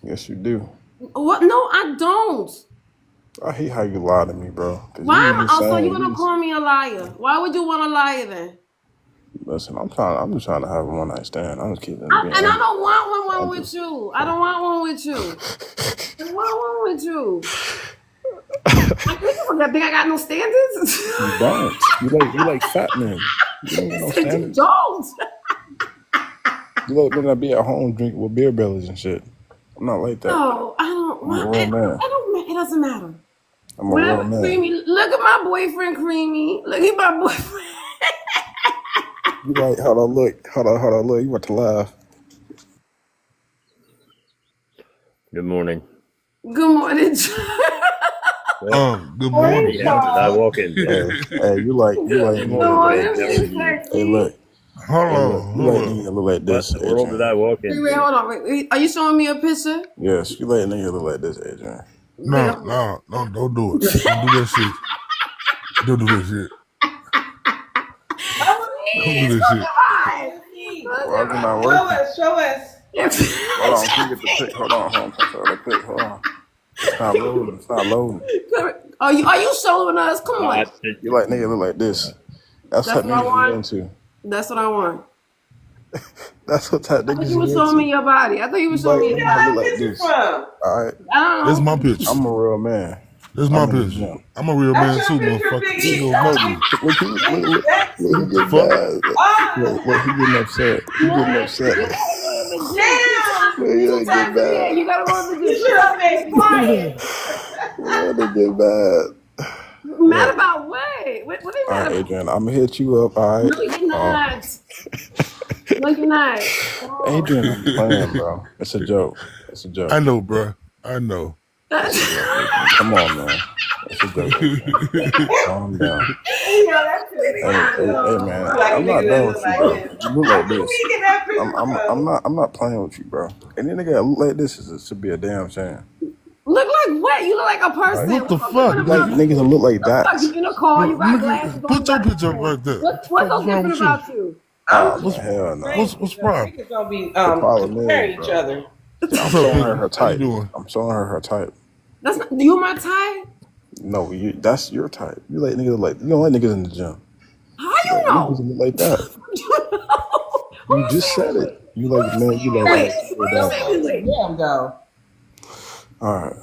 Yes, you do. What? No, I don't. I hate how you lie to me, bro. Cause Why you am I? be Oh, so saying, you're gonna call me a liar? Why would you want to lie then? listen, I'm just trying to have a one night stand. I'm just keeping it being And I honest. don't want one I with just, you. I don't want one with you. I don't want one with you. I think I got no standards. you don't. You like fat men. You don't got no You standards. don't. You like men that be at home drinking with beer bellies and shit. I'm not like that. No, I don't. I'm a real man. It doesn't matter. I'm a real man. Creamy, look at my boyfriend, Creamy. Look at my boyfriend. You like, hold on, look. You want to laugh. Good morning. Good morning. Good morning. How did I walk in? Hey, you like Good me. morning, Hey, look. Hold Hey, on. look. You like niggas that look like What this, in the world did Adrian. I walk in? Wait, hold on. Wait, are you showing me a picture? Yes, you like niggas that look like this, Adrian. No, don't do it. Don't do that shit. Don't do that shit. Don't do that shit. Why is it not working? Show us. Hold on, can you get the pic? Hold on. Hold on. It's not loading. Are you showing us? Come on. You like nigga look like this. That's That's what what I niggas want. you into. That's what I want. That's what type I niggas thought you you were showing me into. your body. I thought you were You showing like me. niggas that look like Picture this. from. All right, I don't This know. my picture. I'm a real man. This I'm my in the picture. gym. I'm a real That's man your too, picture, motherfucker. You Biggie. don't know me. Look, he getting Fuck. mad. Ah, Look, he getting upset. He getting upset. You gotta go to the gym. damn. Look, he Two getting times a year, mad. you gotta go to the You gym. should have been quiet. Look, they get mad. Mad Look. about what? What are you All mad right, about? Adrian, I'm gonna hit you up. All right. No, you're not. No, you're not. Oh. Adrian, I'm playing, bro. It's a joke. It's a joke. I know, bro. I know. It's a joke, Adrian. Come on, man. It's a joke, Adrian. Calm down. You know, that's it. Hey, man. Like I'm a not nigga done that with look you, like bro. this. You look like Where this. you get that picture from? I'm not playing with you, bro. Any nigga that look like this should be a damn shame. Look like what? You look like a person. What the fuck? You like niggas that look like that. You in a car, you got glasses on. Put your picture up right there. What's Fuck so is wrong different with you? about you? Oh, hell no. What's the problem? Niggas gonna be problem is, comparing each bro. other. I'm What's up, showing her baby? her How you type. doing? I'm showing her her type. That's not you my type. No, that's your type. You like niggas like you don't like niggas in the gym. How You you like niggas know? that look like that. Who You just said it. You like man. You like Wait, niggas who that you look say like we with? Damn, though. all right.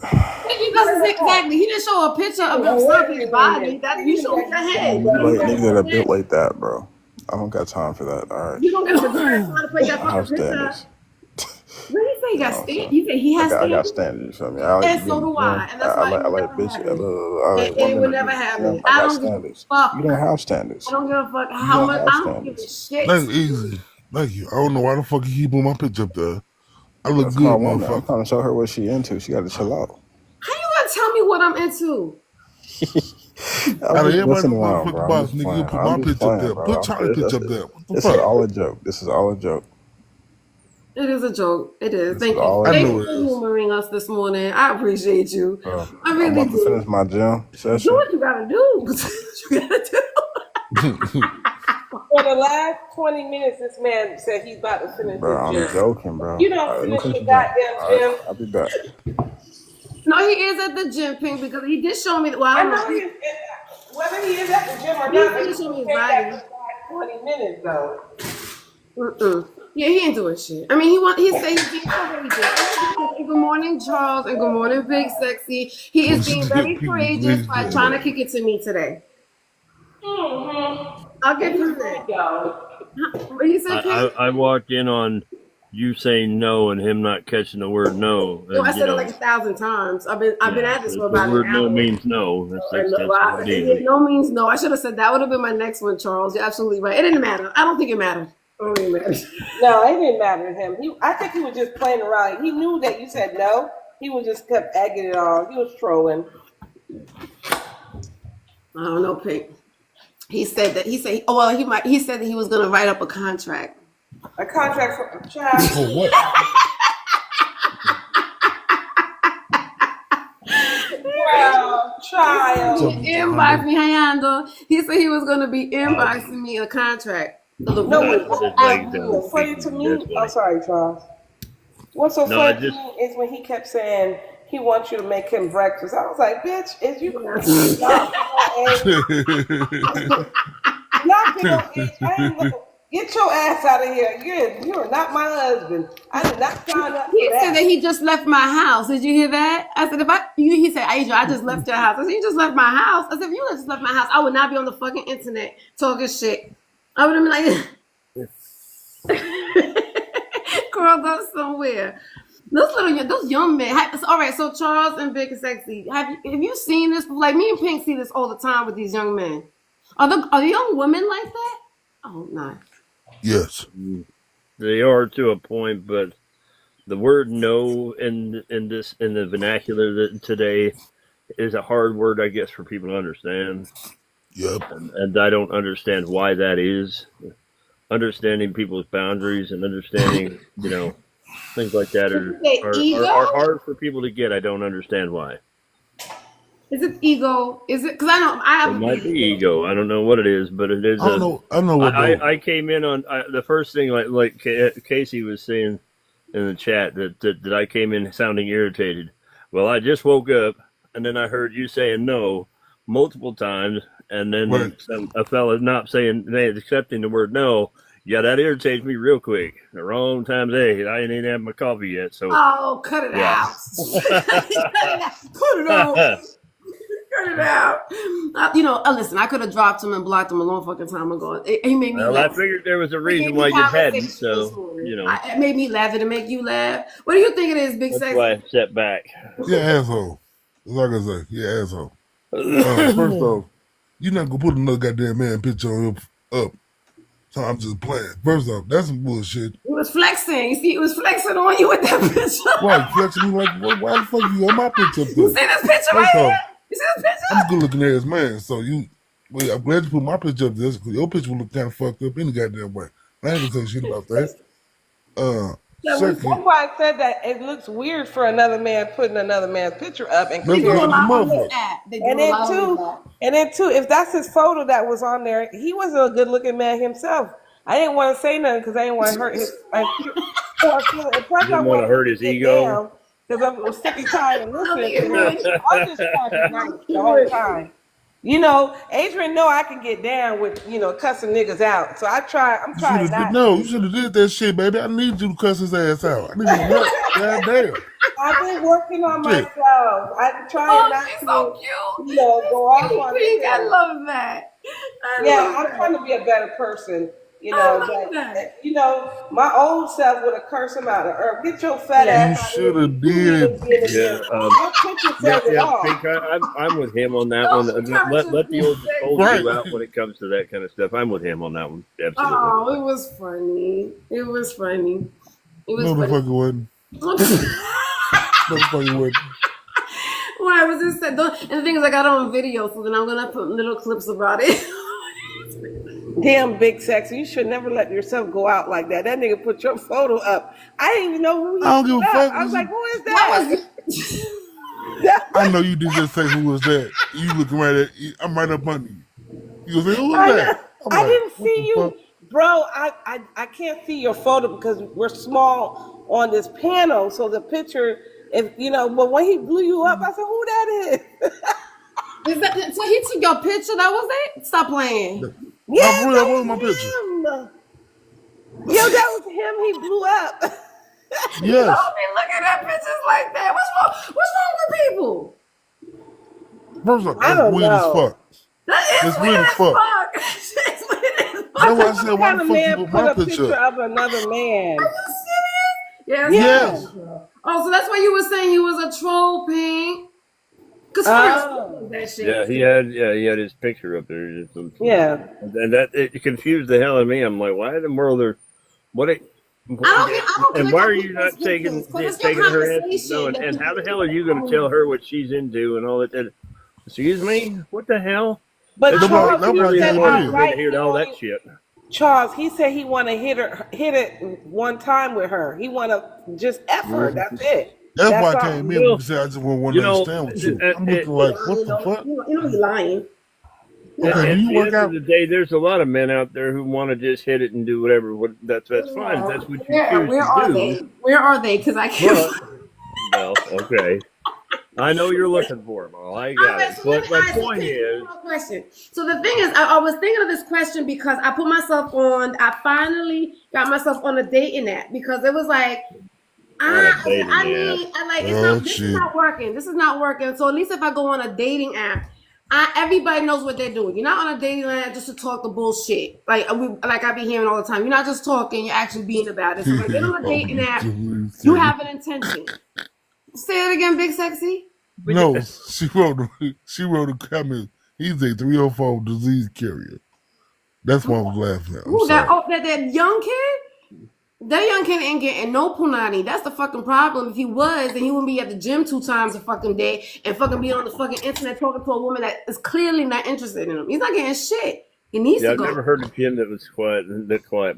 He doesn't exactly. He didn't show a picture of his body. That you showed your head. You like niggas that are built like that, bro. I don't got time for that. All right. You don't get the time to put that I have fucking picture. standards. What did he say? He got No, stand. so He said he I has got standards. standards. You feel me? I like And to be so in the do gym. I. And that's why I it like never bitch. I happened. like It women would that never be in the happen. gym. I I got don't give a standards. fuck. You don't have standards. I don't give a fuck You how don't much. have I don't give a standards. shit. That's easy. Thank you. I don't know why the fuck you keep putting my picture up there. I look That's my good, woman. I'm motherfucker. trying to show her what she into. She got to chill out. How you gonna tell me what I'm into? Out of I'm just everybody messing in the around, motherfucking bro. I'm box, just nigga, you playing. put my I'm just picture up playing, there. bro. Put Charlie's picture up there. What the This is fuck? all a joke. This is all a joke. It is a joke. It is. This Thank is all you. a I Thank know you joke. it for is. humoring us this morning. I appreciate you. Bro, I I'm really about to do. finish my gym Do session. what you gotta do. What you gotta do. For the last 20 minutes, this man said he's about to finish Bro, his I'm gym. joking, bro. You All don't right, let me finish finish your the gym. goddamn All gym. right, I'll be back. No, he is at the gym, Pink, because he did show me. Well, I I don't know know. whether he is at the gym or He not, did but show me he his came back body. for the last 20 minutes, though. Yeah, he ain't doing shit. I mean, he said he's being courageous. Good morning, Charles, and good morning, Big Sexy. He is being very courageous by trying to kick it to me today. I'll give him that. What you say, Pink? I walked in on you saying no and him not catching the word no. No, And, I said it like 1,000 times. I've been at this for about the word an hour. no means no. That's Well, what it is. no means no. I should have said that would have been my next one, Charles. You're absolutely right. It didn't matter. I don't think it mattered. I don't think it mattered. No, it didn't matter to him. I think he was just playing around. He knew that you said no. He was just kept egging it on. He was trolling. I don't know, Pink. He said that he said that he was gonna write up a contract. A contract for a child. Oh, what? Well, child. He inboxed me, hey, Ando. He said he was gonna be inboxing me a contract. No, what's funny to me? I'm sorry, Charles. What's so funny to me is when he kept saying he wants you to make him breakfast. I was like, bitch, is you y'all big old age. I ain't looking. Get your ass out of here. You are not my husband. I did not sign up for He that. said that he just left my house. Did you hear that? I said, he said, Angel, I just left your house. I said, you just left my house? I said, if you just left my house, I would not be on the fucking internet talking shit. I would have been like, curled up somewhere. Those young men. All right, so Charles and Big and Sexy, have you seen this? Like me and Pink see this all the time with these young men. Are the young women like that? Oh, no. Yes. They are to a point, but the word no in the vernacular today is a hard word, I guess, for people to understand. Yep. And I don't understand why that is. Understanding people's boundaries and understanding, things like that are hard for people to get. I don't understand why. Is it ego? Is it? Because I have It might be ego. I don't know what it is, but it is. I know what I came in on the first thing, like Casey was saying in the chat that I came in sounding irritated. Well, I just woke up. and then I heard you saying no multiple times, and then Right. a fella not saying, accepting the word no. Yeah, that irritates me real quick. The wrong times, hey, I ain't even had my coffee yet. So, Oh, cut it yeah. out. Cut it out. Cut it out. Listen, I could have dropped him and blocked him a long fucking time ago. He made me Well, I laugh. figured there was a reason why you hadn't, so, It made me laugh. Did it make you laugh? What do you think it is, Big that's Sex? why I stepped back. Yeah, asshole. That's all I can say. Yeah, asshole. First off, you're not gonna put another goddamn man picture on up. So I'm just playing. First off, that's some bullshit. He was flexing. You see, he was flexing on you with that picture. Why flexing me like? Why the fuck you on my picture up there? You see this picture right here? You see this picture? I'm a good looking ass man, so I'm glad you put my picture up there because your picture will look kind of fucked up any goddamn way. I ain't gonna say shit about that. That's why I said that it looks weird for another man putting another man's picture up and comparing. And then too, if that's his photo that was on there, he wasn't a good looking man himself. I didn't want to say nothing because I didn't want to hurt his. Didn't want to hurt his ego. Because I was sick and tired of listening to him. I was just talking nice the whole time. Adrian know I can get down with, cussing niggas out. So I'm trying not. No, you should have did that shit, baby. I need you to cuss his ass out. I need you to work. Goddamn. I've been working on myself. I'm trying not to, go off on Pink, I love that. I'm trying to be a better person. My old self would have cursed him out of earth. Get your fat ass. You should have did. Pink, I'm with him on that one. Let the old you out when it comes to that kind of stuff. I'm with him on that one. Absolutely. Oh, it was funny. It was funny. No, the fuck it wasn't. No, the fuck it wasn't. Why was this? And the thing is, I got it on video, so then I'm gonna put little clips about it. Damn, Big Sexy, you should never let yourself go out like that. That nigga put your photo up. I didn't even know who he was. I don't give a fuck. I was like, who is that? I know you did just say who was that. You looking right at I'm right up under you. You gonna say who was that? I didn't see you. Fuck? Bro, I can't see your photo because we're small on this panel. So the picture, but when he blew you up, I said, who that is? So he took your picture? That was it? Stop playing. Yeah, that was my picture. Yo, that was him. He blew up. Yes. Look at that pictures like that. What's wrong with people? First of all, that's weird as fuck. That is weird as fuck. It's weird as fuck. That's why I said, why the fuck you put my picture of another man? Are you serious? Yes. Oh, so that's why you were saying he was a troll, Pink. That shit. Yeah, he had his picture up there. And that it confused the hell out of me. I'm like, why in the world are and why are you not taking her ass? No, and how the hell are you going to tell her what she's into and all that? Excuse me, what the hell? But Charles, hear all that shit. Charles, he said he want to hit it one time with her. He want to just F her. That's it. That's why I came in because I just want to understand with you. I'm looking like, what the fuck? You're lying. Okay, at the end of the day, there's a lot of men out there who want to just hit it and do whatever. That's fine. That's what you choose to do. Where are they? Because I can't. Well, okay. I know you're looking for them. All I got it. But my point is. So the thing is, I was thinking of this question because I put myself on. I finally got myself on a dating app because it was like. This is not working. This is not working. So at least if I go on a dating app, everybody knows what they're doing. You're not on a dating app just to talk the bullshit. Like I be hearing all the time. You're not just talking. You're actually being about it. So when you get on a dating app, you have an intention. Say it again, Big Sexy. No, she wrote a comment. He's a 304 disease carrier. That's why I was laughing at. Ooh, that young kid? That young kid ain't getting no punani. That's the fucking problem. If he was, then he wouldn't be at the gym 2 times a fucking day and fucking be on the fucking internet talking to a woman that is clearly not interested in him. He's not getting shit. He needs to go. I've never heard of Jim that was quiet,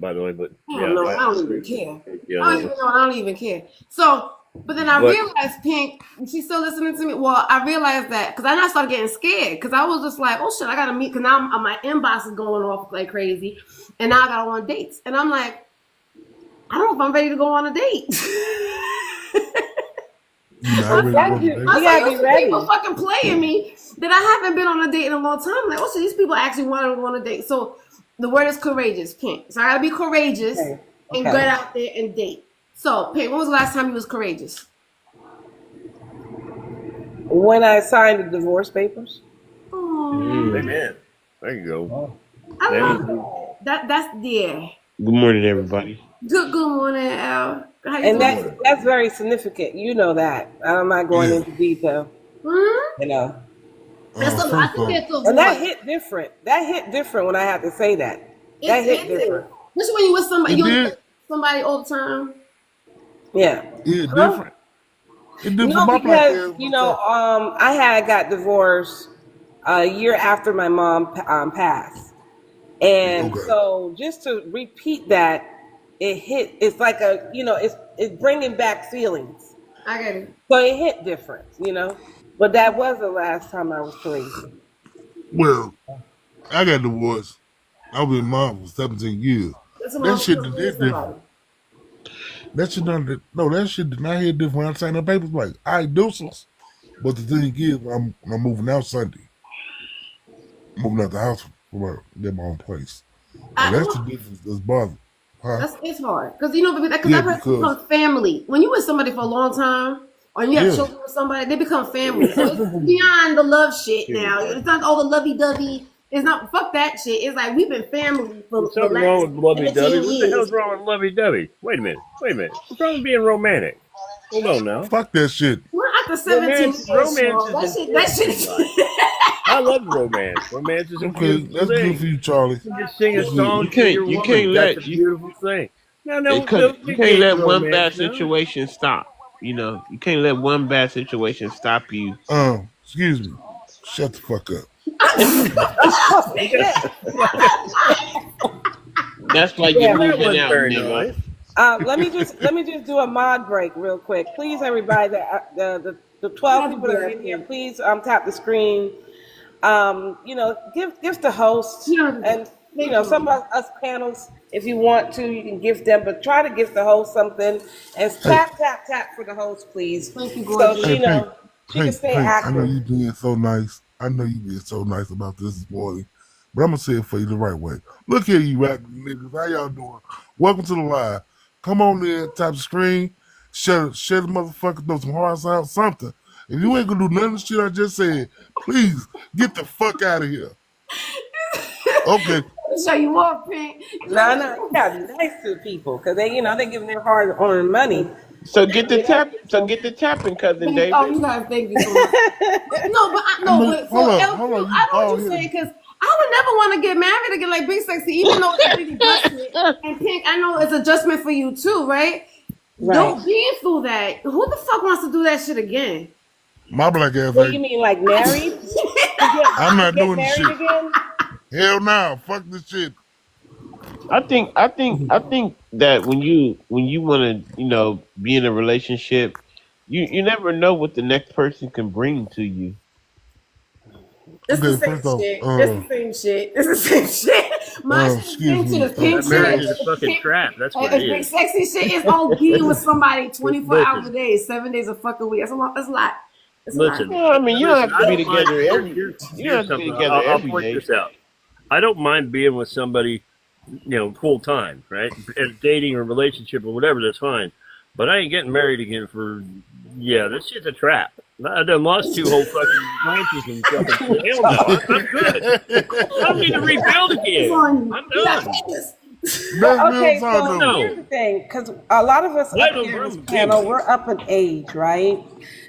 by the way. But I don't even care. I don't even care. So, but then I realized, Pink, she's still listening to me. Well, I realized that because I started getting scared because I was just like, oh shit, I gotta meet. Because now my inbox is going off like crazy, and now I gotta go on dates, and I'm like. I don't know if I'm ready to go on a date. You not ready to go to You date? gotta be ready. People fucking playing me that I haven't been on a date in a long time. I'm like, oh, so these people actually want to go on a date. So the word is courageous, Pink. So I gotta be courageous and get out there and date. So, Pink, when was the last time you was courageous? When I signed the divorce papers. Oh, Amen. There you go. I love that. That's yeah. Good morning, everybody. Good morning, Al. How you And doing? that's very significant. You know that. I'm not going into detail. Hmm? You know. That's first I think off, that's a And that voice. hit different. That hit different when I had to say that. That hit different. Especially when you with somebody, It you did. with somebody all the time. Yeah. Yeah, different. It different. No, My black because ass you was know, up. I got divorced a year after my mom passed, and Okay. so just to repeat that, it hit. It's like it's bringing back feelings. I get it. So it hit different, you know. But that was the last time I was crazy. Well, I got divorced. I was with mom for 17 years. That's a That long shit time to did somebody. different. That shit done. No, that shit did not hit different. I signed the papers like, I deuces. But the thing is, I'm moving out Sunday. Moving out the house for get my own place. And that's the difference that's bothering. Huh? It's hard because you know because Yeah, that person because becomes family. When you with somebody for a long time, or you have yeah, children with somebody, they become family. So it's beyond the love shit now. It's not all the lovey dovey. It's not fuck that shit. It's like we've been family for There's the something last wrong with lovey-dovey. 17 What the years. hell's wrong with lovey-dovey? Wait a minute. What's wrong with being romantic? Hold on now. fuck that shit. We're after 17 years. Romance is That shit. I love romance. Romance is a Okay, beautiful that's thing. good for you, Charlie. You just sing a song to your You woman. can't That's a let you beautiful thing. No, because you can't let one bad romance now. situation stop. You know, you can't let one bad situation stop you. Excuse me. Shut the fuck up. That's why Yeah. you're That moving wasn't out, very nigga. nice. Let me just do a mod break real quick, please, everybody. The 12 people that are in here, please tap the screen. Give the host and some of us panels, if you want to, you can gift them, but try to gift the host something and tap for the host, please. Thank you, So gorgeous. she she can stay I know active. you being so nice. I know you being so nice about this morning. But I'm gonna say it for you the right way. Look here, you rap niggas. How y'all doing? Welcome to the live. Come on in, tap the screen, share the motherfucker, throw some hearts out, something. If you ain't gonna do none of the shit I just said, please get the fuck out of here. Okay. Show you off, Pink. No, you gotta be nice to people because they giving their hard-earned money. So get the tapping, cousin David. Oh, you guys, thank you so much. But Hold on. I know what you're saying because I would never want to get married again, like Big Sexy, even though it's really busted. And Pink, I know it's adjustment for you too, right? Don't being through that. Who the fuck wants to do that shit again? My black ass What do you mean, like married? I'm not doing this married shit. again? Hell no. Fuck this shit. I think that when you want to be in a relationship, you never know what the next person can bring to you. It's the same first off, shit. It's the same shit. It's the same shit. My excuse me. Pink That marriage shit. is a fucking trap. That's what it Big is. Sexy shit is all being with somebody 24 Listen. hours a day, 7 days a fucking week. That's a lot. That's a lot. It's a Listen. lot. Well, I mean, you don't have to be I don't together mind- every. here's You don't have to be something. together I'll every point day. this out. I don't mind being with somebody, full time, right? And dating or relationship or whatever, that's fine. But I ain't getting married again this shit's a trap. I done lost 2 whole fucking branches and fucking shit. Hell no, I'm good. I don't need to rebuild again. I'm done. Okay, so here's the thing, because a lot of us up here in this panel, we're up in age, right?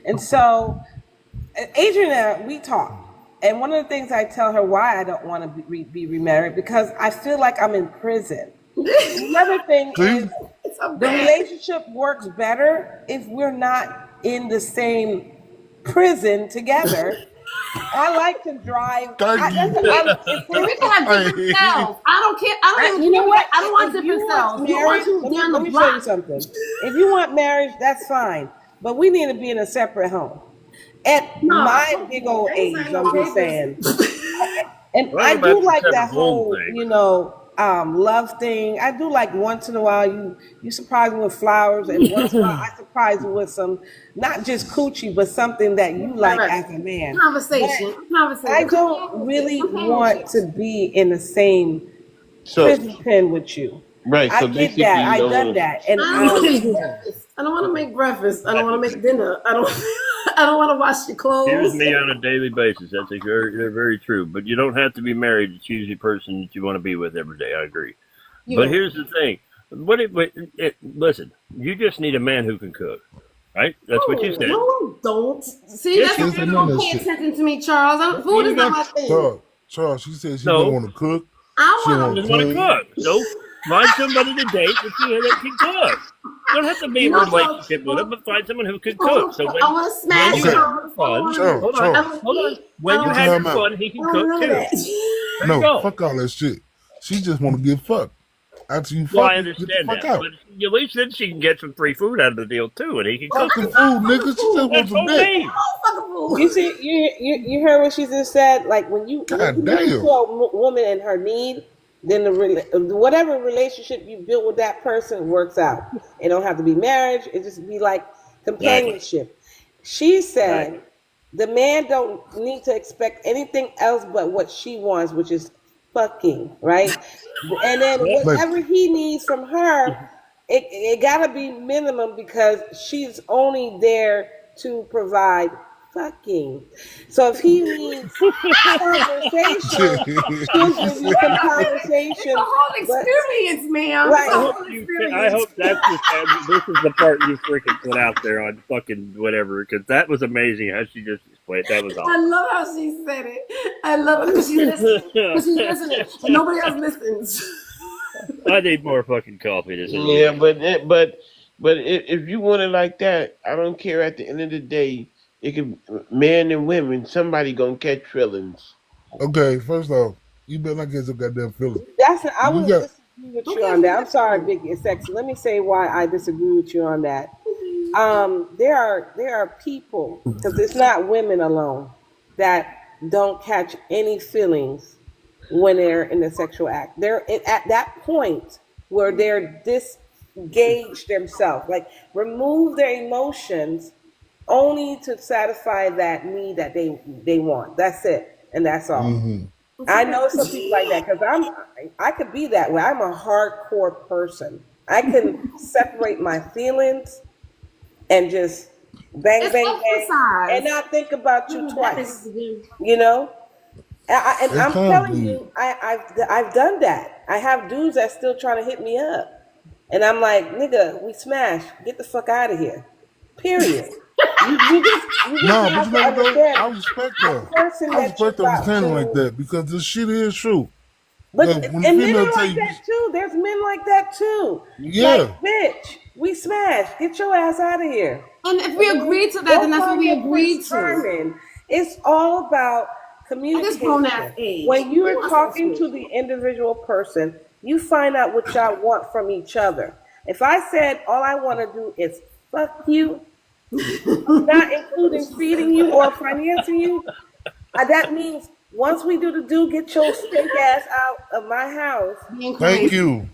And so, Adrian and I, we talk. And one of the things I tell her why I don't want to be remarried, because I feel like I'm in prison. Another thing is the relationship works better if we're not in the same prison together. I like to drive. We can have different cells. I don't care. I don't even You know what? I don't want different cells. You want to down let the me show you block. something. If you want marriage, that's fine. But we need to be in a separate home. At my big old age, I'm just saying. And I do like that whole, love thing. I do like once in a while you surprise me with flowers, and once in a while I surprise you with some, not just coochie, but something that you Right, like right. as a man. But I Conversation. don't really want Companionship. to be in the same So prison pen with you. right. I So get basically, that. you I don't done want that, and I don't want to make breakfast. I don't want to make breakfast. I don't want to make dinner. I don't. I don't want to wash your Here's clothes. me on a daily basis. That's they're very true. But you don't have to be married to choose the person that you want to be with every day. I agree. You But know. here's the thing. Listen, you just need a man who can cook. Right? That's what you said. No, don't. See, Yes, that's you why She you said none don't of that pay shit. attention to me, Charles. Food is not my thing. Charles, she said she No. don't want to cook. I She don't want want Just to want to clean. cook. So find somebody to date that can cook. You don't have to be in a no, relationship with them, but find someone who can I cook. So want to smash when you Okay. have Charles. your I want fun, to. Charles, hold on, I Charles, hold on. want to eat. I When don't you want have time your out. fun, he can I don't cook want none too. of that. There you No, go. fuck all that shit. She just want to get fucked. After you Well, fuck, I you get the understand fuck that, out. but at least then she can get some free food out of the deal too, and he can cook. Fuck the food, nigga. She just want That's some dick. okay. Fucking food. you see, you heard what she just said. Like when you God listen damn. to a woman and her need, then whatever relationship you build with that person works out. It don't have to be marriage. It just be like companionship. She said the man don't need to expect anything else but what she wants, which is fucking, right? And then Like, whatever he needs from her, it gotta be minimum because she's only there to provide fucking. So if he needs conversation, she'll give you some It's conversation. the whole But experience, ma'am. It's right, the I whole hope experience. that's this is the part you freaking put out there on fucking whatever, because that was amazing how she just explained. That was I awesome. love how she said it. I love it because she's listening. Because she's listening. And nobody else listens. I need more fucking coffee. This is yeah, but if you want it like that, I don't care. At the end of the day, it can men and women. Somebody gonna catch feelings. okay, first off, you better not get some goddamn feelings. I You would got disagree with you on that. I'm sorry, Big and Sexy. Let me say why I disagree with you on that. There are people, because it's not women alone, that don't catch any feelings when they're in the sexual act. At that point where they're disengaged themselves, like remove their emotions only to satisfy that need that they want. That's it, and that's all. mm-hmm. I know some people like that because I could be that way. I'm a hardcore person. I can separate my feelings and just bang, It's bang, bang, exercise. and not think about you That twice. is You know, and That's I'm kind of telling deep. you, I've done that. I have dudes that still trying to hit me up, and I'm like, nigga, we smashed. Get the fuck out of here. Period. You just No, but have you to know what though? understand I respect the her. person I that you're respect her for about standing like to. that because this shit is true. But When the and men female are tell like you, that too. There's men like that too. yeah, Like, bitch, we smashed. Get your ass out of here. And if we agree to that, Go then that's what find we your agreed Prince to. Charming. It's all about At this grown ass communication. age. When you Who are wants talking that to shit? the individual person, you find out what y'all want from each other. If I said all I want to do is fuck you, not including feeding you or financing you, that means once we do the do, get your stink ass out of my house. Being thank crazy. you.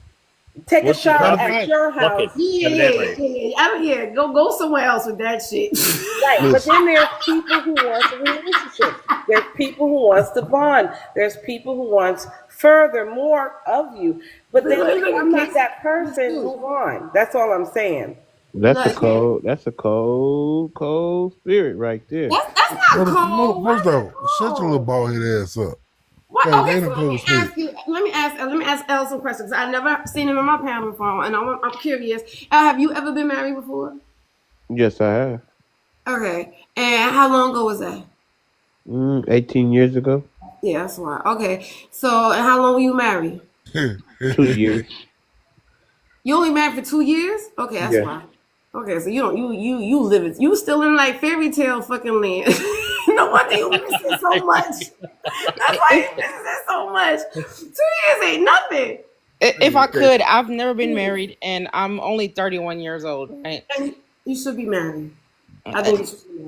Take a What's the shower Matter of at fact, your fuck it. house. Evidently. I don't hear. Go somewhere else with that shit. Right, but listen, then there's people who wants a relationship. There's people who wants to bond. There's people who wants further more of you. But then Look, you I'm not. take that person, move on. That's all I'm saying. That's a Look, cold. That's a cold spirit right there. that's not cold. Why first is that off, shut your little cold? bald head ass up. What? Hey, Okay, ain't so a cold spirit. let me ask Elle some questions. I've never seen him in my panel before, and I'm curious. Have you ever been married before? Yes, I have. Okay, and how long ago was that? 18 years ago. Yeah, that's why. Okay, so and how long were you married? 2 years. You only married for 2 years? Okay, that's Yeah. why. Okay, so you don't you live it. You still in like fairy tale fucking land. No wonder you miss it so much. That's why you miss it so much. 2 years ain't nothing. If I could, I've never been married, and I'm only 31 years old. Right? And you should be married. I think you should be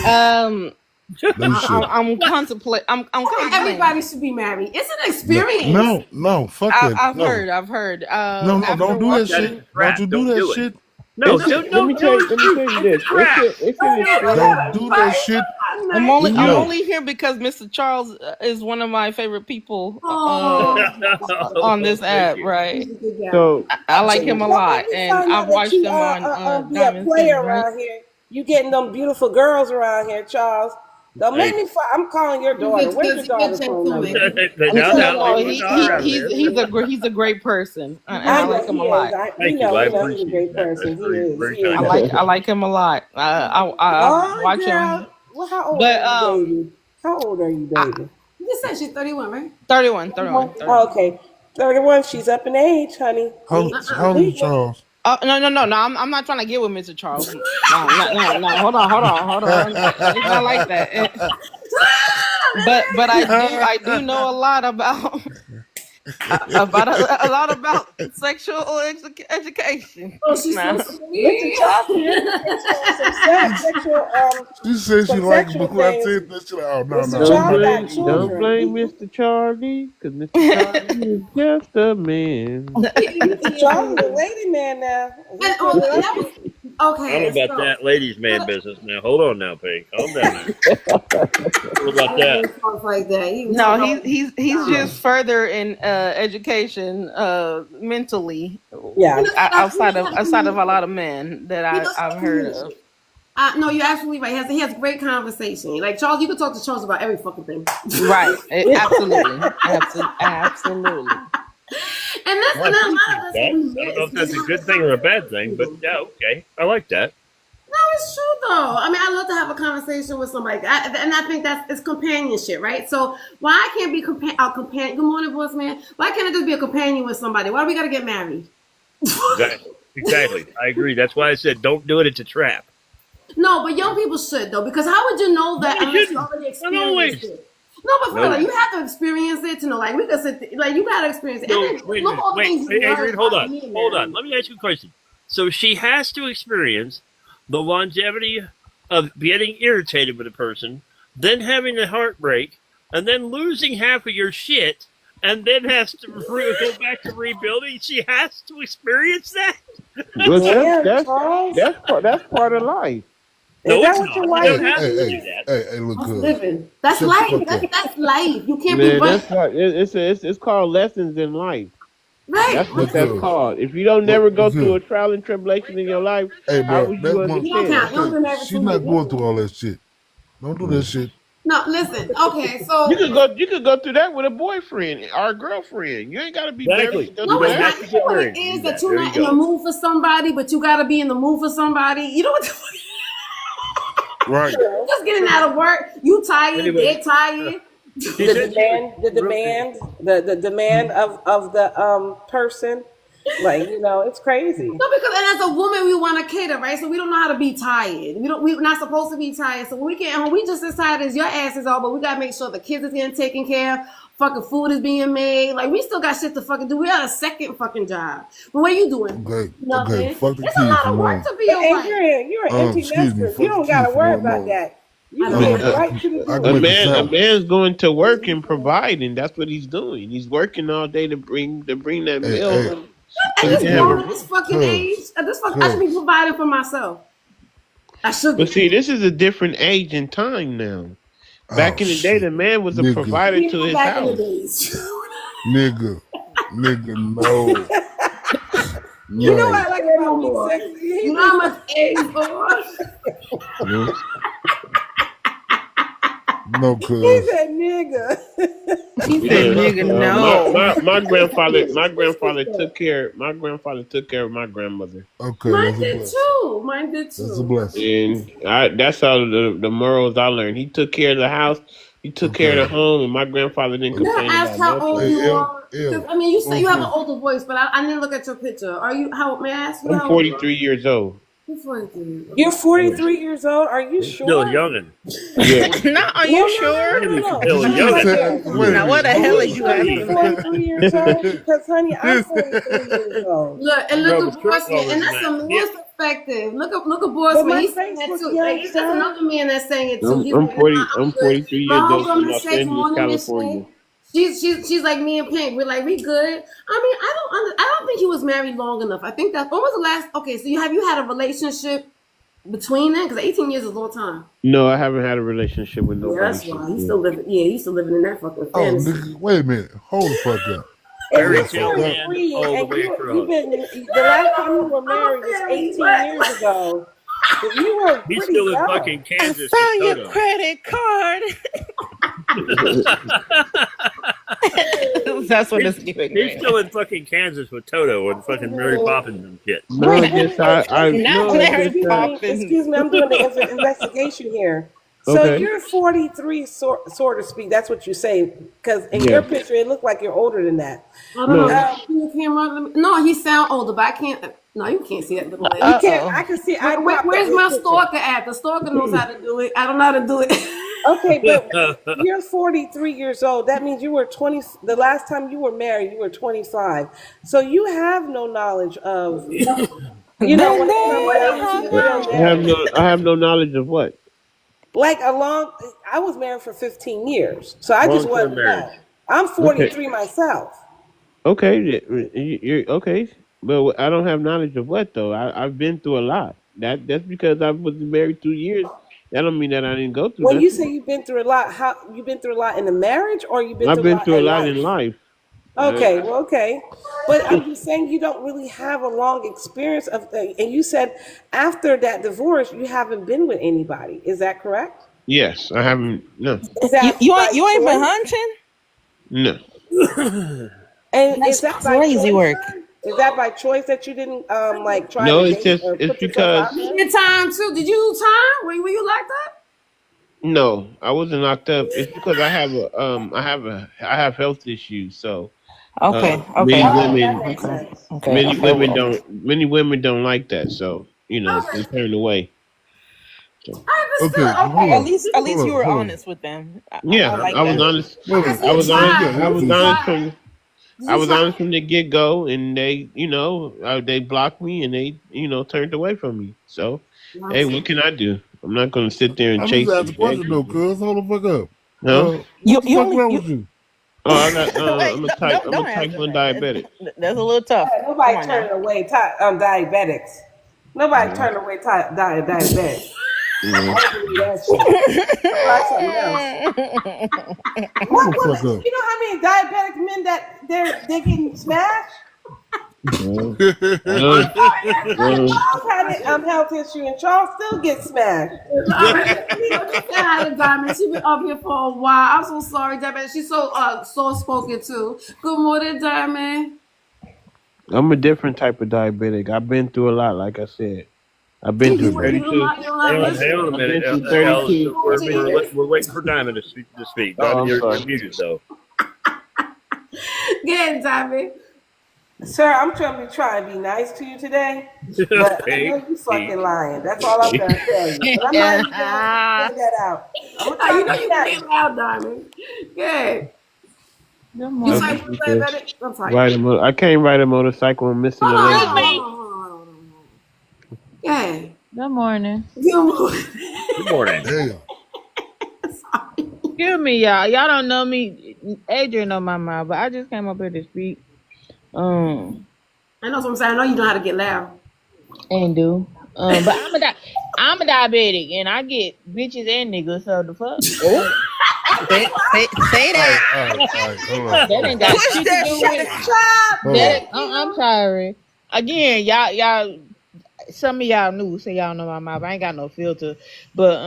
married. They should. I'm contemplating. I'm contemplating. Everybody should be married. It's an experience. No, fuck that. I've No. heard. No, After don't do that watching- shit. Don't you do that shit. No, Let me tell you this. It's Don't do that shit. I'm only No. here because Mr. Charles is one of my favorite people Oh. on this app, right? so I like him a lot, Let me and find out I've that watched you him on be a Diamond player City, right? around here. You getting them beautiful girls around here, Charles. Don't make me. I'm calling your daughter. Where's your daughter's phone number? He's a great person, and I like him a lot. Thank you. I appreciate he's a great that. person. That's very, very He is. kind. I like him a lot. I watch him. Well, how old But, are you, baby? How old are you, baby? You just said she's 31, right? 31. Oh, okay. 31. She's up in age, honey. How old is Charles? No. I'm not trying to get with Mr. Charles. No. Hold on. It's not like that. But I do know a lot about a lot about sexual education. Oh, she's Nah. so sweet. She said she liked sexual me when I things. said that shit. Oh, no. don't blame Mr. Charlie, because Mr. Charlie is just a man. Charles is a lady man now. That was, I okay. don't know about that ladies' man business now. Hold on now, Pink. Calm down. What about that? Stuff like that. No, he's just further in education mentally. Yeah. Outside of a lot of men that I've heard of. No, you're absolutely right. He has great conversation. Like Charles, you can talk to Charles about every fucking thing. Right. Absolutely. Absolutely. And that's Well, I and a lot of us. appreciate that. I don't know if that's a good thing or a bad thing, but yeah, okay. I like that. No, it's true though. I mean, I love to have a conversation with somebody, and I think it's companionship, right? So why I can't be a companion? Good morning, boss man. Why can't I just be a companion with somebody? Why do we gotta get married? Exactly. I agree. That's why I said don't do it. It's a trap. No, but young people should though, because how would you know that No, unless you shouldn't. already Not always. experienced it? No, but for real, you have to experience it to know. Like we could sit, like you gotta experience it. No, And then wait a look minute. all the Wait, things you Adrian, learn hold about on. being Hold married. on. Let me ask you a question. So she has to experience the longevity of getting irritated with a person, then having a heartbreak, and then losing half of your shit, and then has to go back to rebuilding. She has to experience that. Well, Charles. that's part of life. No, Is that it's what not. your You wife don't have to do that. Hey, look That's good. living. That's Shut the life. fuck up. That's life. You can't Man, be that's what, it's called lessons in life. right. That's what that's Look, called. If you don't never go look, through a look. trial and tribulation in your life, Hey, how bro, would that you You don't count. understand? You don't been married for She's 2 not years. going through all that shit. Don't do that shit. No, listen. Okay, so You could go through that with a boyfriend or a girlfriend. You ain't gotta be Exactly. married. to go no, through it's You not. have that. to You know get what married it to is do that that. you're There not you in the go. mood for somebody, but you gotta be in the mood for somebody. You know what? Right. Just getting out of work. You tired. Anyway. They're tired. The demand of the person, like it's crazy. No, because and as a woman, we want to cater, right? So we don't know how to be tired. We're not supposed to be tired. So when we get home, we just as tired as your ass is all, but we gotta make sure the kids is getting taken care of. Fucking food is being made. Like we still got shit to fucking do. We got a second fucking job. But what are you doing? Okay. Nothing. Okay. Fuck the It's kids. a lot of Come work on. to be a wife. Adrian, you're an empty excuse me, nester. fuck You don't the gotta kids worry for one about more. that. You I go know. right to the I door. can- A man's going to work and providing. That's what he's doing. He's working all day to bring that Hey, meal. hey. At So this you can have point, a- at this fucking Cuz. age, I should be providing for myself. I should be. But see, this is a different age and time now. Back in the day, the man was a Nigga. provider to his Back in the house. days. Nigga, no. You know No. what I like about me sexy? You know how much eggs for? No, He cuz. said nigga. He said, "Nigga, no." My grandfather took care of my grandmother, Okay, Mine that's a did blessing. too. Mine did too. That's a blessing. and that's how the morals I learned. He took care of the house, he took care of the home, and my grandfather didn't Can I complain ask about how old nothing. you are? Ew. 'Cause, I mean, you say you have an Okay. older voice, but I didn't look at your picture. Are you? How? May I ask you? I'm how 43 years old. You're 43. You're 43 years old. Are you sure? Still youngin'. Yeah. No, are you sure? Oh, Still He youngin'. said, wait a Now, what the minute. hell are Are you you asking? 43 years old? Because honey, I'm 43 years old. Look, and No, look the at boss truck man, and that's always some mad. that's perspective. Look at boss But man. my He's saying that Facebook too. young Like, there's son. another man that's saying it too. He's I'm like, 40. nah, I'm I'm good. 43 My years old homegirl from Miss Los Sex Angeles, more than Miss California. Shay. She's like me and Pink. We're like, we good. I mean, I don't think he was married long enough. I think that when was the last? Okay, so have you had a relationship between them? Because 18 years is a long time. No, I haven't had a relationship with Yeah, nobody that's why since he's then. still living. Yeah, he's still living in that fucking Oh, fantasy. nigga, wait a minute. Hold the fuck up. If Fairy you're tale land 43 all the and way you've been the last time you were married was 18 years ago, if you were He's pretty still in young. fucking I Kansas with found your Toto. credit card. That's what it's giving. He's still in fucking Kansas with Toto and fucking Mary Poppins and shit. No, I just I Not no, I Mary just Poppins. Excuse me, I'm doing the investigation here. So Okay. you're 43, so to speak. That's what you say, because in Yeah. your picture it looked like you're older than that. I don't know. No. Can you camera? No, he sound older, but I can't. No, you can't see that little lady. You can't. I can see. Where's my stalker at? The stalker knows how to do it. I don't know how to do it. Okay, but you're 43 years old. That means you were 20. The last time you were married, you were 25. So you have no knowledge of, you know, when I have no knowledge of what. like I was married for 15 years, so I just Long-term wasn't marriage. know. I'm 43 myself. Okay, you're okay, but I don't have knowledge of what though. I've been through a lot. That's because I was married 2 years. That don't mean that I didn't go through. When you nothing. say you've been through a lot, how you've been through a lot in the marriage, or you've been I've through been through a in lot life? in life. Okay, well, okay, but I'm just saying you don't really have a long experience of, and you said after that divorce you haven't been with anybody. Is that correct? Yes, I haven't. No, Is that You by ain't been choice? hunting? no, And That's is that by crazy choice, work. sir? Is that by choice that you didn't like try no. to It's date just or it's put yourself out because there? Your time too. Did you do time? Were you locked up? no, I wasn't locked up. It's because I have health issues. So Okay, many okay, Oh, that women makes sense. okay. many women don't like that. So they turn away. So, Okay, hold At on. least Hold you on, were hold on. honest with them. I yeah, like I was that. honest. Wait a minute. I was You honest. got I was health honest issues. from the get go, and they they blocked me and they turned away from me. So hey, what can I do? I'm not going to sit there and I'm just chase asking a it. question though, cuz. Hold the fuck up. No. What the You fuck only wrong with you? Oh, I got. wait. I'm a Don't type answer 1 that. diabetic. That's a little tough. Yeah, Come nobody on turned now. away diabetics. Nobody turned away diabetics. Yeah. I don't believe that shit. Try something else. Hold the fuck up. You know how many diabetic men that they're getting smashed? Well, Charles had an health issue, and Charles still gets smashed. Hi to Diamond. She's been up here for a while. I'm so sorry, Diamond. She's so soft spoken too. Good morning, Diamond. I'm a different type of diabetic. I've been through a lot. Like I said, I've been through You 32. don't have Hang on a I've minute. been through Al, 32. we're waiting for Diamond to speak. Oh, I'm Diamond, sorry. you're muted though. Good, Diamond. Sir, I'm trying to be nice to you today, but I know you fucking lying. That's all I'm gonna tell you. But I'm not even gonna figure that out. I'm gonna You try know to be you nice. can loud, Diamond. Good. Good You morning. say Okay, what's okay. diabetic? I'm sorry. I can't ride a motorcycle. I'm missing a leg. Hold on. Yeah. Good morning. Good morning. Damn. Excuse me, y'all. Y'all don't know me. Adrian know my mouth, but I just came up here to speak. I know what I'm saying. I know you know how to get loud. And do. But I'm a diabetic, and I get bitches and niggas. So the fuck. Say that. All right, hold on. That ain't got shit to do with it. Hold on. I'm sorry. Again, y'all. Some of y'all new, so y'all know my mouth. I ain't got no filter, but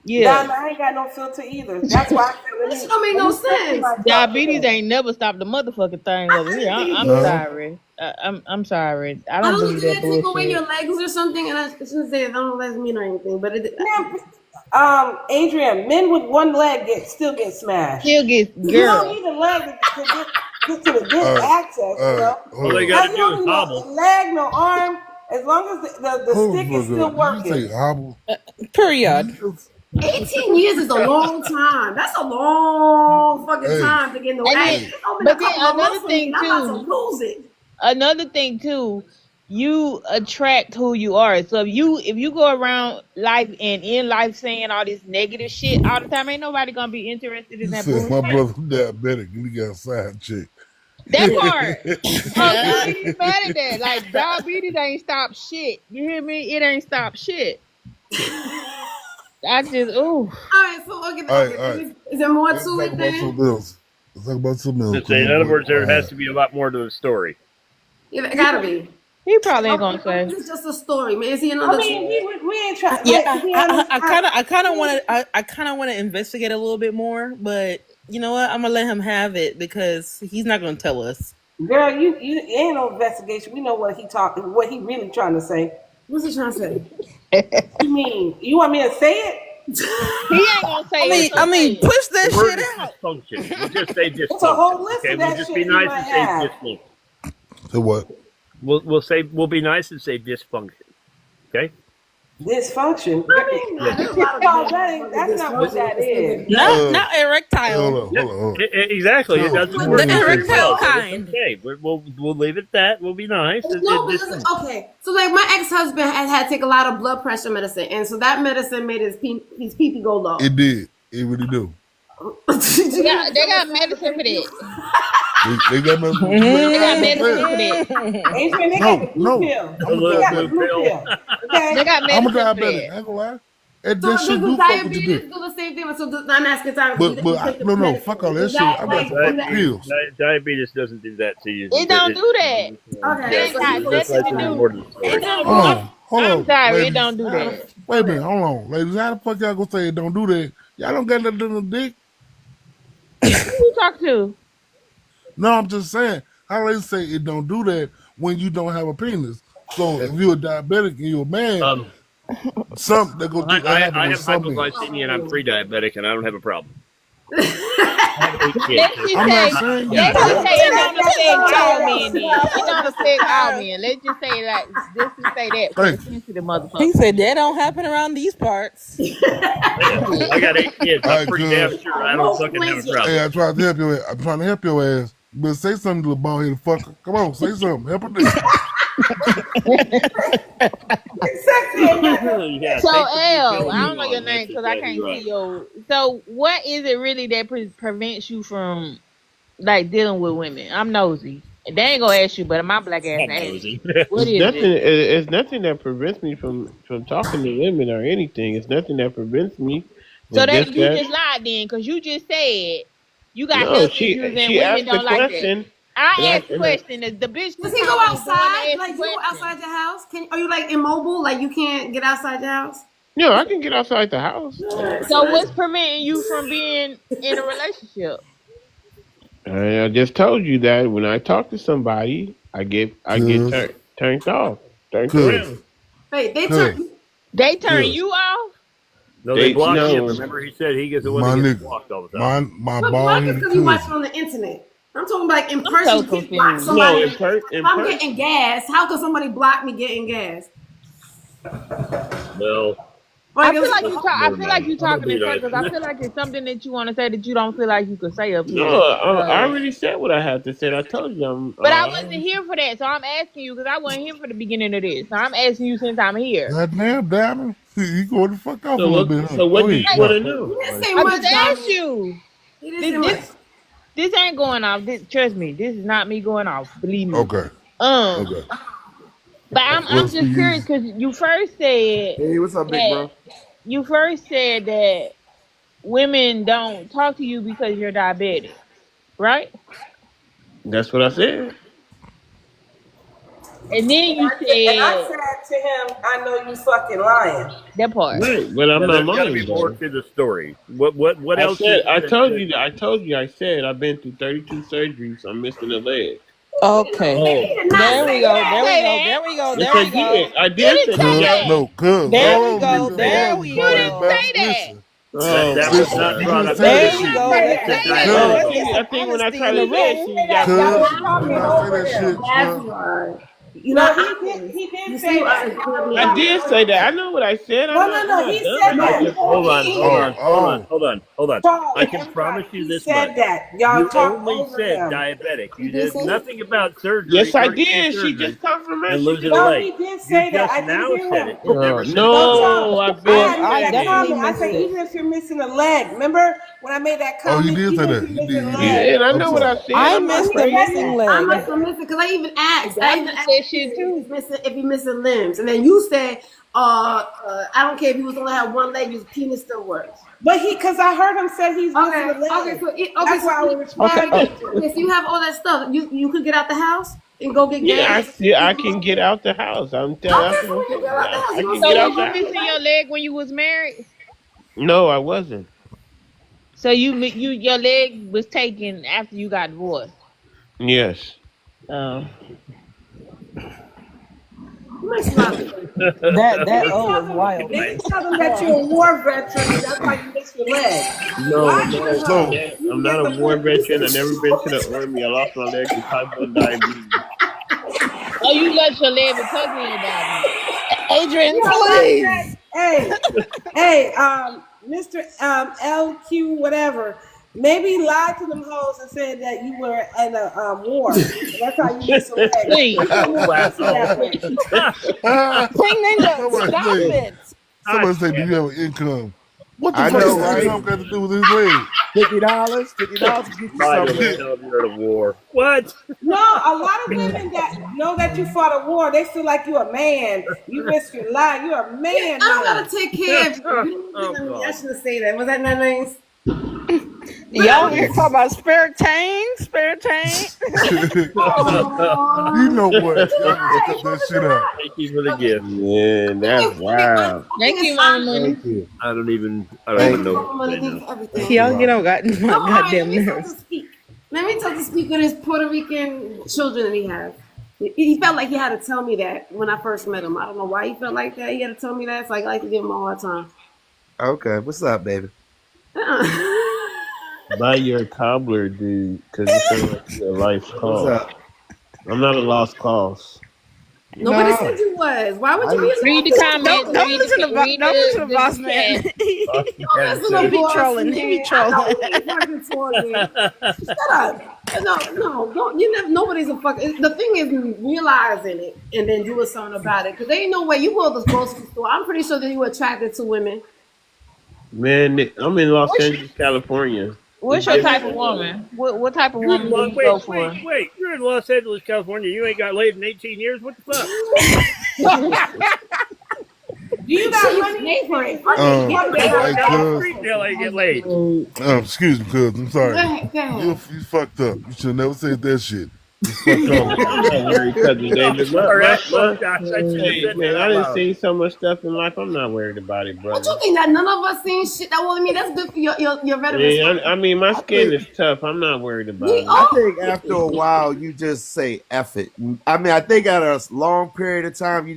yeah. Nah, I ain't got no filter either. That's why I feel This don't make no sense. Diabetes ain't never stopped the motherfucking thing over here. I'm No. sorry. I'm sorry. I I don't don't believe think that they take away your bullshit. legs or something, and I shouldn't say it. I don't know if that's mean or anything, but it. Adrian, men with one leg still get smashed. Still get You girl. don't need a leg to get to the good access, you know. All they You got to do don't is need no hobble. leg, no arm, as long as the Hold stick the is fuck still up. Did you working. say hobble? Period. 18 years is a long time. That's a long fucking Hey. time to get no And action. then- It's only but a then couple of another months for me, thing, and I'm about too. to lose it. Another thing too, you attract who you are. So if you go around life and in life saying all this negative shit all the time, ain't nobody gonna be interested He in that said my bullshit. brother diabetic and he got a side chick. That part. I'm not even mad at that. Like diabetes ain't stop shit. You hear me? It ain't stop shit. I just All right, so All right. is there more Let's to talk it about then? something else. Let's talk about something else. So in other words, there has to be a lot more to the story. Yeah, it gotta be. he probably ain't gonna say. This is just a story, man. Is he I another? mean, we ain't trying. Yeah, to be honest, I kind of want to. I kind of want to investigate a little bit more, but you know what? I'm gonna let him have it because he's not gonna tell us. girl, you ain't no investigation. We know what he really trying to say. What's he trying to say? You mean you want me to say it? He ain't gonna say it. I mean, So say it. push that The word shit is out. dysfunction. We'll just say It's a whole dysfunction. list Okay, of we'll that just shit be you nice might and say have. dysfunction. So what? We'll be nice and say dysfunction. Okay. Dysfunction. I mean, Yes. there's a lot of That's not what that is. Not erectile. Hold on. Exactly. It doesn't work The very erectile well. But it's kind. okay. We'll leave it at that. We'll be nice. No, because, okay. So like my ex-husband had to take a lot of blood pressure medicine, and so that medicine made his pee go low. It did. It really do. They got medicine for that. They got nothing. They got medicine for that. Adrian, they got the blue No. pill. I'm a They got the diabetic. blue pill. Okay. They got I'm a medicine for diabetic. I that. ain't gonna lie. That So shit does do fuck with your diabetes dick. do the same thing? So I'm asking time. But no, fuck all that shit. I got some fucking pills. Diabetes doesn't do that to you. It don't do that. Okay. It ain't got nothing to do. It don't do Hold that. on. I'm sorry, ladies. it don't do that. Wait a minute, hold on. Ladies, how the fuck y'all gonna say it don't do that? Y'all don't got nothing on the dick? Who you talk to? No, I'm just saying. How they say it don't do that when you don't have a penis? So if you're a diabetic and you're a man, something that go do that I have something. hypoglycemia and I'm pre-diabetic and I don't have a problem. Let's just say I'm not saying you it don't. don't affect all men then. It don't affect all men. Let's just say that. Let's just say that for the Thank you. sensitive motherfucker. He said that don't happen around these parts. I got 8 kids. All I'm right, pretty good. damn sure I don't fucking have a problem. Hey, I'm trying to help your ass. But say something, little bald headed fucker. Come on, say something. Help a nigga. Yeah, So take the L, pill I don't know you your want. name because I can't see your. So what is it really that prevents you from like dealing with women? I'm nosy. They ain't gonna ask you, but my black ass I'm ask nosy. you. What is Nothing. it? It's nothing that prevents me from talking to women or anything. It's nothing that prevents me. So It's that just you that. just lied then, because you just said you got No, health issues and she women asked the don't like that. question. I asked the question. The bitch Does he go outside? Like, you go outside your house? Are you like immobile? Like you can't get outside your house? No, I can get outside the house. So what's preventing you from being in a relationship? I just told you that when I talk to somebody, I get turned off, turned around. Wait, they turn you off? No, they block no. him. Remember, he said he gets the one My that gets nigga. blocked all the time. My Look, bald block is headed because you watch it cousin. on the internet. I'm talking about like in person. so You can't block confused. somebody. No, If I'm getting gas, how can somebody block me getting gas? Well, I feel like you talk. I Never feel like mind. you talking in I'm gonna be circles. I feel like it's something that you want to say that you don't feel like you could say up here. No, I already said what I had to say. I told you. But I wasn't here for that, so I'm asking you because I wasn't here for the beginning of this. So I'm asking you since I'm here. Goddamn, Diamond. You going the fuck off a So little what? bit. Huh? So what Go do ahead. you want to know? He didn't say I much. just asked Diamond. you. He didn't say much. This ain't going off. Trust me, this is not me going off. Believe me. Okay. Okay. But I'm Let's just be curious easy. because you first said Hey, what's up, big bro? you first said that women don't talk to you because you're diabetic, right? That's what I said. And then you And I said said to him, I know you fucking lying. that part. Right, but I'm not there's got to lying. be more Though. to the story. What I else? said. I told you. I said I've been through 32 surgeries. I'm missing a leg. Okay. He did not There we say go. that. There we Say go. that. There we go. Yes, There I we go. did. I You did didn't say say that. that. No, cuz. There Hold we on, go. nigga. There Hold we on, You didn't go. say that. Listen. That was not You brought didn't up. say There that we shit. go. Let's Say just that. say, Cuz. let's get I some think when I honesty try in to the say it room. to you, y'all Cuz. got You did not say that shit, Yes, cuz. you are. You're No, not he honest. did You say still that. are gonna be I honest. did say that. I know what I said. No, no, no. He said I that. just Hold on. Charles, I can everybody, promise you he this said much. that. Y'all You talk only over said him. diabetic. You You did did say that? nothing about surgery. Yes, I emergency did. She surgery, just confirmed. and She losing just. a No, leg. he did You say that. just I didn't now hear said him. it. You never said No, No, Charles, I've I been had I made that saying. definitely comment. I missed said, it. even if you're missing a leg, remember when I made that Oh, you comment? did say Even if that. you're You missing a did. Yeah, leg. and I I'm know what I sorry. said. I I'm not missed the He said crazy. missing that. I leg. must have missed it because I even asked. I even Diamond asked said you shit too. if you missing limbs, and then you said, I don't care if you was only have one leg, your penis still works. But because I heard him say he's missing a Okay, leg. okay, That's why I was Okay. responding to it. okay, so you have all that stuff. You could get out the house and go get Yeah, gas. I can get out the house. I'm telling. Okay, That's so what I'm when you get saying. out the Yeah, house, I you don't can see get So out was the you nobody. house. missing your leg when you was married? No, I wasn't. So your leg was taken after you got divorced. Yes. Oh. You might smile. That They O tell was them, wild. they tell them that you're a war veteran and that's why you miss your leg. No, Lie to So, her. You I'm can not get a some war veteran. I've never been to pussy. the army. I lost my leg to type 1 diabetes. Oh, you lost your leg because of your diabetes. Adrian, Yeah, like that. please. Hey, Mr. LQ, whatever. Maybe lied to them hoes and said that you were in a war. And that's how you miss a leg. Please. You get more pussy that Wow. way. PinkNija, somebody stop say, it. God do damn you it. have an income? What the I fuck know, is right? income got to do with his leg? $50, $50 to get you Lie to something. them and tell them you're at a war. What? No, a lot of women that know that you fought a war, they feel like you're a man. You risk your life. You're a Yeah, man I now. gotta take care of you. You Oh don't think I God. shouldn't say that. Was that not nice? Y'all over here talking about spare tank. You know Aww. what? Y'all need to Right, cut that shit out. Thank you for the okay. gift. Man, that's wild. I Thank think you, it's honest. MommyMoney. Thank you. I don't even Thank know you, what Mama to Money. say Thank now. you for everything. Y'all get on my No, all right, let goddamn me talk nerves. to speak. Let me talk to speak of his Puerto Rican children that he has. He felt like he had to tell me that when I first met him. I don't know why he felt like that. He had to tell me that. So I like to give him a hard time. Okay, what's up, baby? Buy your cobbler, dude, because it sounds like you're a life What's cause. up? I'm not a lost cause. Nobody No, said you was. Why would I you be didn't. Read the a comments. Don't Read listen to read don't listen to the boss man. chat. Boss Don't man listen He to said be boss trolling. He be man. I know trolling. he ain't fucking talking. Shut up. No, don't. You never. Nobody's a fucking. The thing is realizing it and then doing something about it. Because there ain't no way you go to the grocery store. I'm pretty sure that you were attracted to women. Man, I'm in Los Angeles, California. What's It's your different type of out there. woman? What type of you're in woman do Los you go wait, for? You're in Los Angeles, California. You ain't got laid in 18 years. What the fuck? Do you got money? Pay for it. I Hey, walk down the cuz, street in LA and get laid. excuse me, cuz, I'm Go sorry. ahead. Go You ahead. fucked up. You should never said that shit. You fucked up. I'm not worried, cousin Oh, David. sorry. Oh gosh, I shouldn't have Hey, said that man, I out done loud. seen so much stuff in life. I'm not worried about it, What brother. you think that none of us seen shit? That well, I mean, that's good for your veterans. Yeah, I mean, my I skin think is tough. I'm not worried about We it. I all. think after a while you just say F it. I mean, I think at a long period of time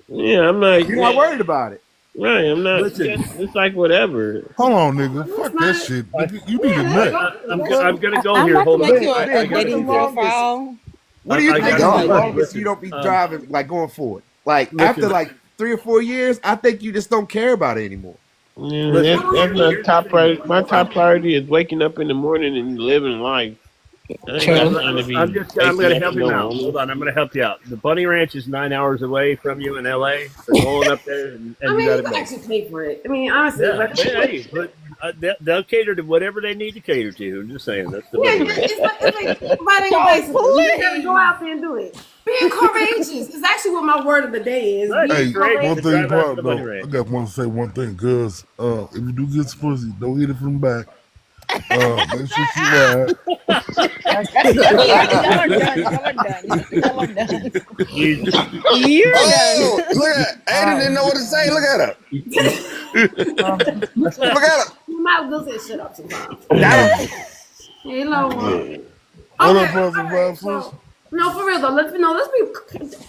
Yeah, I'm not. you're not worried about it. Right, I'm not. Listen, It's like whatever. Hold on, nigga. It's Fuck that not. shit. I, Nigga, you need a nut. I'm gonna go I'm here. about to Hold on. make you I a gotta dating go here. profile. what do you I think gotta is the go longest here. you Listen, don't be driving, like going forward? Like after listen, like 3 or 4 years, I think you just don't care about it anymore. Yeah, listen. that's my Here's the top thing. priority. My top priority is waking up in the morning and living life. I ain't got True. time to I'm be just. I'm waking gonna up help in him no out. Hold morning. on. I'm gonna help you out. The Bunny Ranch is 9 hours away from you in LA. So go on up there and I you mean, gotta you can go. actually pay for it. I mean, honestly, Yeah, like, hey, but they'll cater to whatever they need to cater to. I'm just saying that's the yeah, Bunny Ranch. it's like providing a Charles, bicycle. You just gotta go please. out there and do it. Being courageous is actually what my word of the day is. Right, Being be Hey, courageous one and courageous. thing drive out to about the Bunny though, I Ranch. got one to say one thing, cuz if you do get some pussy, don't hit it from the back. Make sure she ride. Y'all are done. Y'all are done. Y'all are done. Jesus. You're done. Oh, look at Aiden didn't know what to say. Look at her. Look at her. You might as well say shut up sometimes. I Hey, Lord. What Okay, up, all brother? right. Vibe, please? So, no, for real though. Let's be.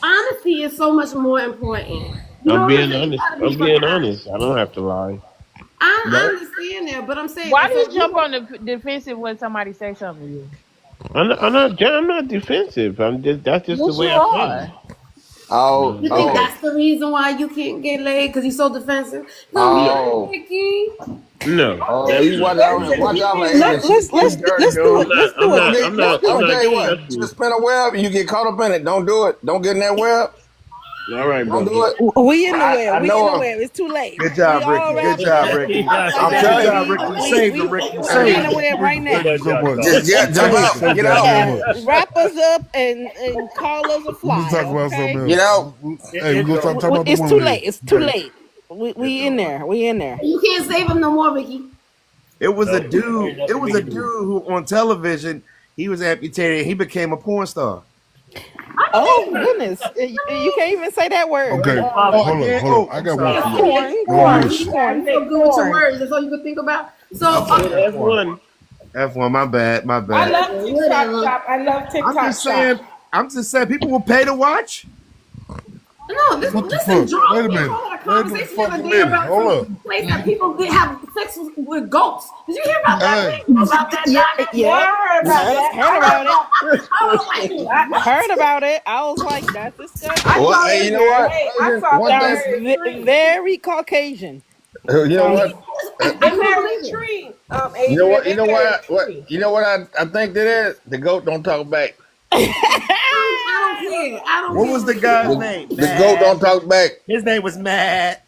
Honesty is so much more important. You know I'm what being I'm saying? You honest. gotta be I'm being fucking honest. honest. I don't have to lie. I No. understand that, but I'm saying Why that do you so jump you. on the defensive when somebody say something to you? I'm not defensive. I'm just that's just the Yes, you way I feel. are. You think that's the reason why you can't get laid? Because you're so defensive? No, Ricky. No. You watch out for Asian. Let's do it. I'm not You just spin a web and you get caught up in it. Don't do it. Don't get in that web. All right, Don't bro. do it. We in the web. I We in know the him. web. It's too late. Good job, We all Ricky. wrapped Good job, up. Ricky. I'm telling you. Ricky. You saved him, Ricky. You We saved in the him. web right now. Thank you so much. Just jump out. Get out. Yeah, wrap us up and call us a fly. Let's talk about something else. Get out. Hey, we're gonna stop talking about the It's women. too late. It's too late. We in there. We in there. You can't save him no more, Ricky. It was a dude. It was a dude who on television he was amputated. He became a porn star. Oh goodness! You can't even say that word. Okay, hold on. I got one for you. Corn. You so good with your words. That's all you can think about. So F1. F1, my bad. I love TikTok shop. I love TikTok shop. I'm just saying, people will pay to watch. no, What the listen, fuck? John. Wait a We minute. had a Wait a conversation the other fucking day minute. about Hold some place that people have sex with goats. Did you hear about that? Hey. About that? Yeah, I heard about that. heard about it. I heard about it. I was like, that's disgusting. Well, hey, you know what? I saw One that. thing- Very Caucasian. You know what? They married a tree. You know what? You know what? You know what? I think that is the goat don't talk back. I don't care. I don't What care. was the guy's name? The goat don't talk back. His name was Matt.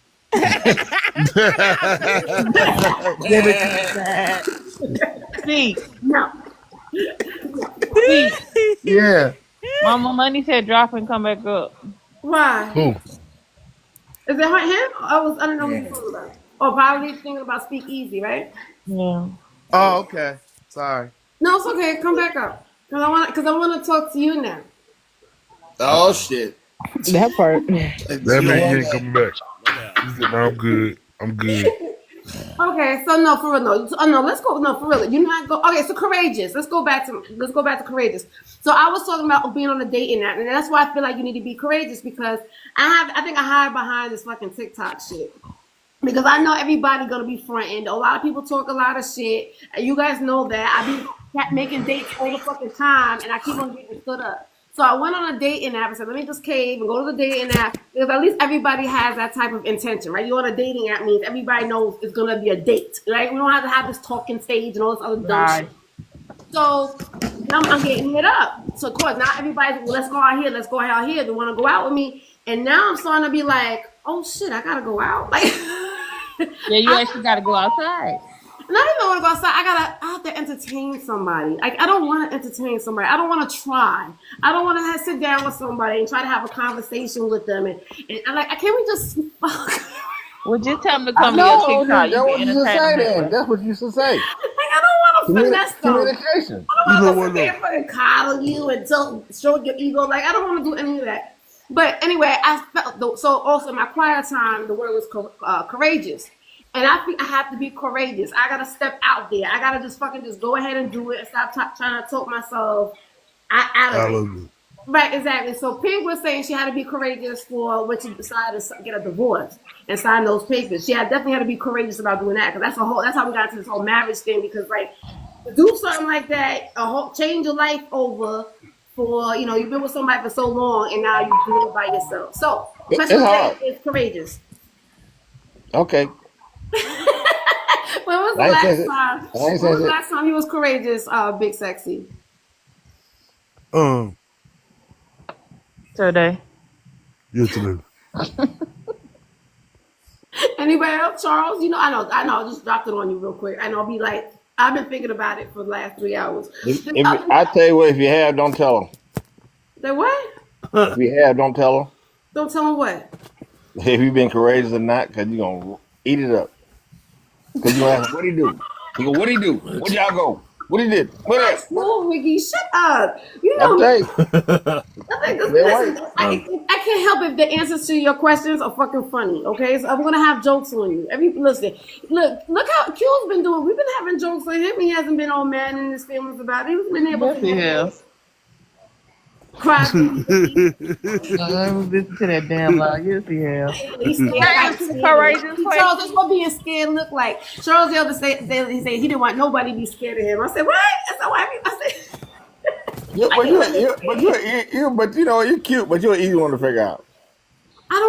See, No. see. Yeah. Mama Money said drop and come back up. Why? Who? Is it him? I don't know what you're talking about. Oh, probably thinking about SpeakEasy, right? Yeah. Oh, okay. Sorry. No, it's okay. Come back up. Cause I want to talk to you now. Oh shit! That part. That man he ain't coming back. He said, no, I'm good. I'm good. Okay, so no, for real, no. No, let's go. No, for real, you're not go. Okay, so courageous. Let's go back to courageous. So I was talking about being on a dating app, and that's why I feel like you need to be courageous because I think I hide behind this fucking TikTok shit. Because I know everybody gonna be fronting. A lot of people talk a lot of shit. And you guys know that. I be making dates all the fucking time, and I keep on getting stood up. So I went on a dating app and said, let me just cave and go to the dating app because at least everybody has that type of intention, right? You on a dating app means everybody knows it's gonna be a date, right? We don't have to have this talking stage and all this other dumb shit. So now I'm getting hit up. So of course, not everybody's, well, let's go out here, They want to go out with me. And now I'm starting to be like, oh shit, I gotta go out. Like, Yeah, you actually got to go outside. not even want to go outside. I have to entertain somebody. Like, I don't want to entertain somebody. I don't want to try. I don't want to sit down with somebody and try to have a conversation with them. And I'm like, can't we just fuck? Well, just tell them to come to No, your TikTok. that's what you should say then. That's what you should say. Like, I don't want to finesse them. Communication. I don't You know want what, to sit there and fucking coddle you and show your ego. Like, I don't want to do any of that. But anyway, I felt so. Also, in my quiet time, the word was courageous, and I think I have to be courageous. I gotta step out there. I gotta just go ahead and do it and stop trying to talk myself out of it. Right, exactly. So Pink was saying she had to be courageous for when she decided to get a divorce and sign those papers. She definitely had to be courageous about doing that because that's how we got to this whole marriage thing. Because like to do something like that, change your life over. For you've been with somebody for so long and now you're doing it by yourself. So question is courageous. Okay. When was the last time he was courageous, Big Sexy? Today. Yesterday. Anybody else, Charles? I know, I just dropped it on you real quick. I know, be like, I've been thinking about it for the last 3 hours. I tell you what, if you have, don't tell them. That what? If you have, don't tell them. Don't tell them what? If you've been courageous or not, because you're going to eat it up. Because you're going to ask, what'd he do? You go, what'd he do? Where'd y'all go? What he did? What else? No, Ricky, shut up. You know, I can't help if the answers to your questions are fucking funny. Okay, so I'm gonna have jokes on you. Listen, look how Q's been doing. We've been having jokes on him. He hasn't been all mad in his feelings about it. He's been able to cry. Listen to that damn lie. Yes, he has. He's scared. Charles, that's what being scared look like. Charles the other day he said he didn't want nobody to be scared of him. I said, what? That's not what I said. But you're cute, but you're an easy one to figure out.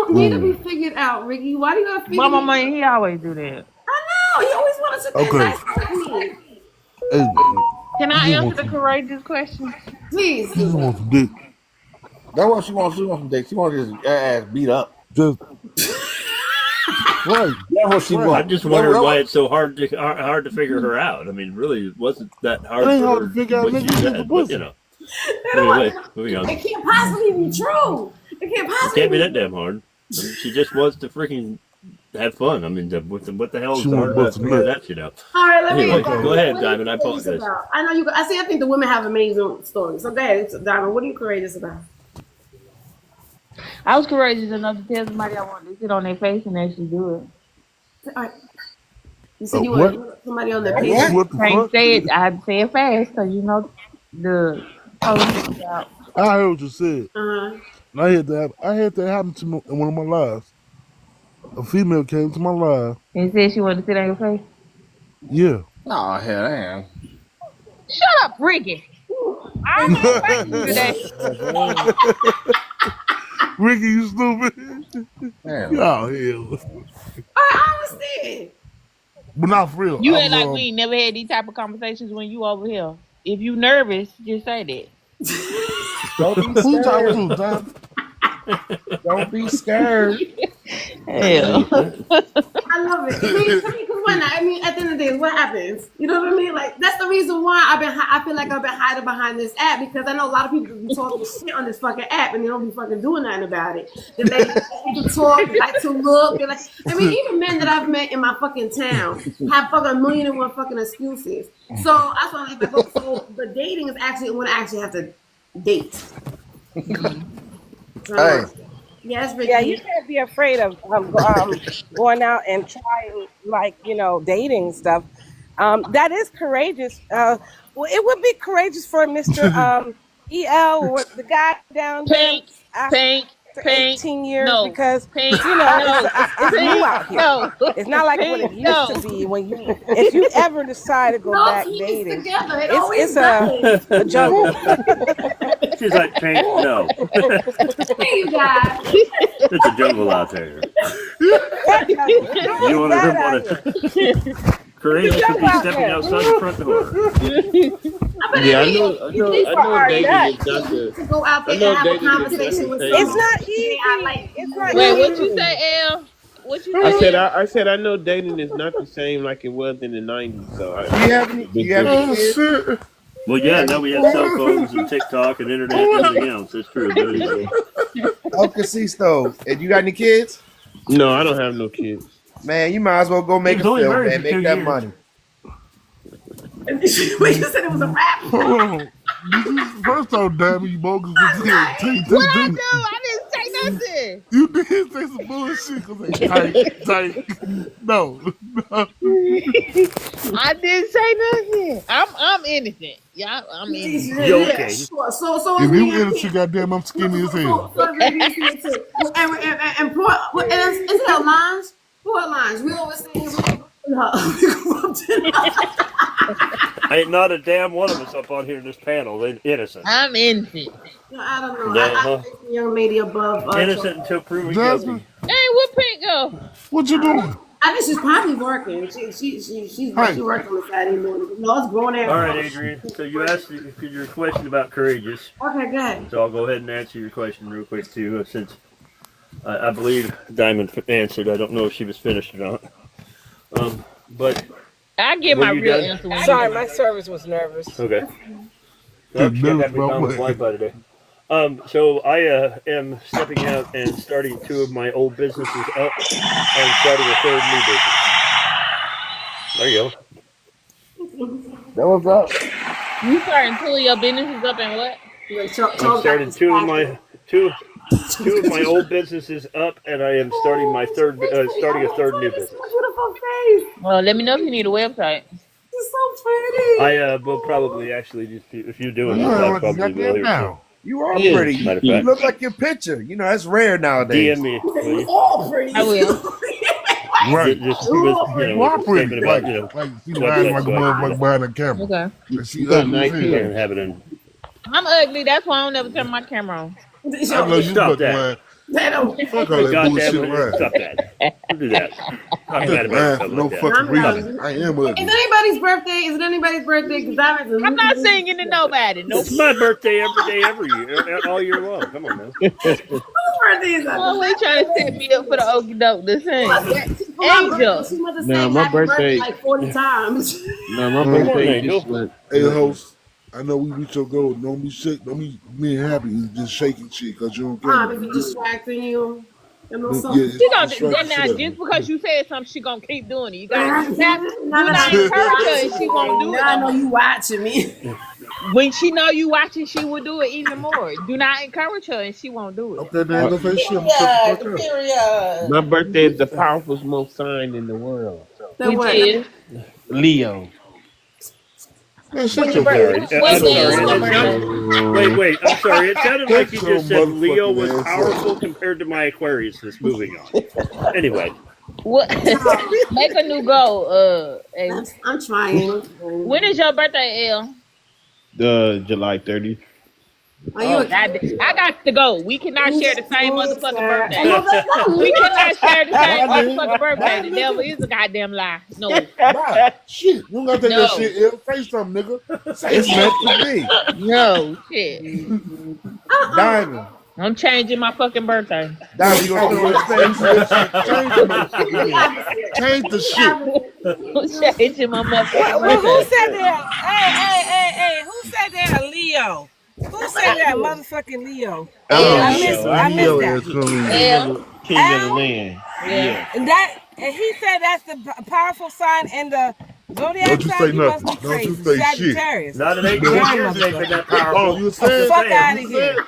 don't need to be figured out, Ricky. Why do you gotta figure Mama me money, he always do that. I know. He always wanted to be Okay. nice to me. Hey, Can I you answer want the some, courageous question? Please you do want that. some dick? That's what she wants. She wants some dick. She wants his ass beat up. Just right. That's what she Right. I'm wants. just wondering why it's so hard to figure her out. I mean, really, it wasn't that hard It ain't for hard her to figure out what niggas she get the said, but pussy. Anyway, moving on. It can't possibly be true. It can't It possibly can't be be that damn hard. I mean, she just wants to freaking have fun. I mean, what the hell is She hard wants to to figure nut. that shit out? All right, let me Anyway, Okay. go ahead, what are you Diamond. I courageous apologize. about? I know you. I think the women have amazing stories. So, go ahead, Diamond. What are you courageous about? I was courageous enough to tell somebody I wanted to sit on their face and actually do it. All right. You said you What? wanted somebody on their What? page. What the Can't fuck? say it. I had to say it fast because you know the police is out. I heard what you said. Uh-huh. And I had that happen to me in one of my lives. A female came to my live. And said she wanted to sit on your face. Yeah. Oh hell, damn. Shut up, Ricky. I don't know about you today. Ricky, you stupid. Damn. Y'all hell. I understand. But not for real. You I act like was, we ain't never had these type of conversations when you over here. If you nervous, just say that. Don't be who you talking scared. to, Tom? Don't be scared. Hell. I love it. Because why not? I mean, at the end of the day, what happens? You know what I mean? Like that's the reason why I feel like I've been hiding behind this app because I know a lot of people be talking shit on this fucking app and they don't be fucking doing nothing about it. They like to talk, they like to look. They like, I mean, even men that I've met in my fucking town have fucking a million and one fucking excuses. So that's why I'm like, so the dating is actually when I actually have to date. Hey. Yes, Ricky. Yeah, you can't be afraid of going out and trying, like, dating stuff. That is courageous. Well, it would be courageous for Mr. EL or the guy down there Pink, after 18 years no, because, Pink, it's Pink, new out here. no, It's not like what it Pink, used no. to be when if you ever decide to go No, back keep it dating. together. It It's always a jungle. She's like, Pink, no. Hey, you guys. It's a jungle out there. You want to courageous to be stepping outside the front door. Yeah, I know dating is not To the. go out I there know and have a dating is not conversation with the someone. It's not easy. I like It's not Wait, easy. what you say, L? What you I say? said I know dating is not the same like it was in the '90s. So Do you have any kids? shit. Well, yeah, now we have cell phones and TikTok and internet and everything else. That's true. But anyway. Oh, Casisto. And you got any kids? no, I don't have no kids. Man, you might as well go make a He's only film, married man. for 2 Make that years. money. We just said it was a rap. Hold on. First off, damn it, you bogus. What I do? I didn't say nothing. You did say some bullshit. Cause tight. No. I didn't say nothing. I'm innocent. Yeah, I'm innocent. You okay? Sure. So If we you have innocent, kids. goddamn, I'm skinny as hell. And is it our lines? Who are lines? We always say Ain't not a damn one of us up on here in this panel. They're innocent. I'm innocent. I don't know. Yeah, I think the young lady above. Innocent until proven Jasmine, guilty. Hey, where Pink go? what you doing? I think she's probably working. She's Hey. she works on the Saturday morning. No, it's grown ass. All right, Adrian. So you asked your question about courageous. Okay, good. So I'll go ahead and answer your question real quick too, since I believe Diamond answered. I don't know if she was finished or not. But I give Were my you real done? answer. When Sorry, you my service was nervous. okay. Good She news, had me my down with boy. Wi-Fi today. So I am stepping out and starting 2 of my old businesses up and starting a 3rd new business. There you go. That was up. You starting 2 of your businesses up and what? I'm starting 2 of my old businesses up, and I am starting my starting a 3rd new business. Beautiful face. Well, let me know if you need a website. She's so pretty. I will probably actually just if you do it, You I like probably will goddamn here now. You are Yeah. pretty. Matter of You fact. look like your picture. You know, that's rare too. nowadays. DM me. Will you? All pretty. I will. Right. Just with, You are with pretty. statement about Like she website lying like a so I motherfucker behind the camera. Okay. And she You got ugly as nice hell. can have it in. I'm ugly. That's why I don't ever turn my camera on. I know you Stop fucking that. lying. They don't. Fuck all that Goddamn bullshit it. around. Stop that. Don't do that. Talk I'm bad just about lying yourself for no like that. fucking No. reason. I am Is ugly. it anybody's birthday? Is it anybody's birthday? Because I'm not singing to nobody. Nope. It's my birthday every day, every year, all year long. Come on now. whose birthday is that? Always trying to set me up for the okie doke to sing. For my birthday, Angel. she must have No, sang my happy birthday birthday. like 40 times. No, my Come on, birthday Angel. just went. Hey, host. I know we reach your goal. Don't be sick. Don't be being happy. It's just shaking shit because you don't get Mom, it. if you're distracting you. You know Yeah, something. She gonna distract the now shit out just of because you said something, she gonna keep doing it. You No, gotta do not no. encourage her, and she won't do it. Now I know you watching me. When she know you watching, she will do it even more. Do not encourage her, and she won't do it. Okay, man. Go face shit. Period. Period. My birthday is the powerful most sign in the world. So Then what? Which is Leo. Man, shut I'm your sorry. butt. I'm What sorry. is It your sounded, wait. I'm sorry. It sounded like you Shut your just said Leo was motherfucking ass up. powerful compared to my Aquarius. Moving on. Anyway, what? Make a new goal. I'm trying. When is your birthday, El? July 30th. Are you a I got to go. We cannot share the same motherfucking birthday. No, We cannot share the same Bye, motherfucking birthday. The devil is a goddamn lie. No. Bye. Shit. You don't got to take No. that shit ill. Face something, nigga. Say It's meant to be. No shit. Diamond. I'm changing my fucking birthday. Diamond, you gonna put on his face? Change the shit. I'm changing my motherfucking Well, who birthday. said that? Hey, who said that? A Leo. Who said that? Motherfucking Leo. I missed Leo that. King of the land. Yeah. And he said that's the powerful sign in the zodiac Don't you sign. say You must nothing. be Don't you crazy. say shit. Sagittarius. not in 18 No. years they've been that powerful. Oh, you said? Fuck out of You here. said?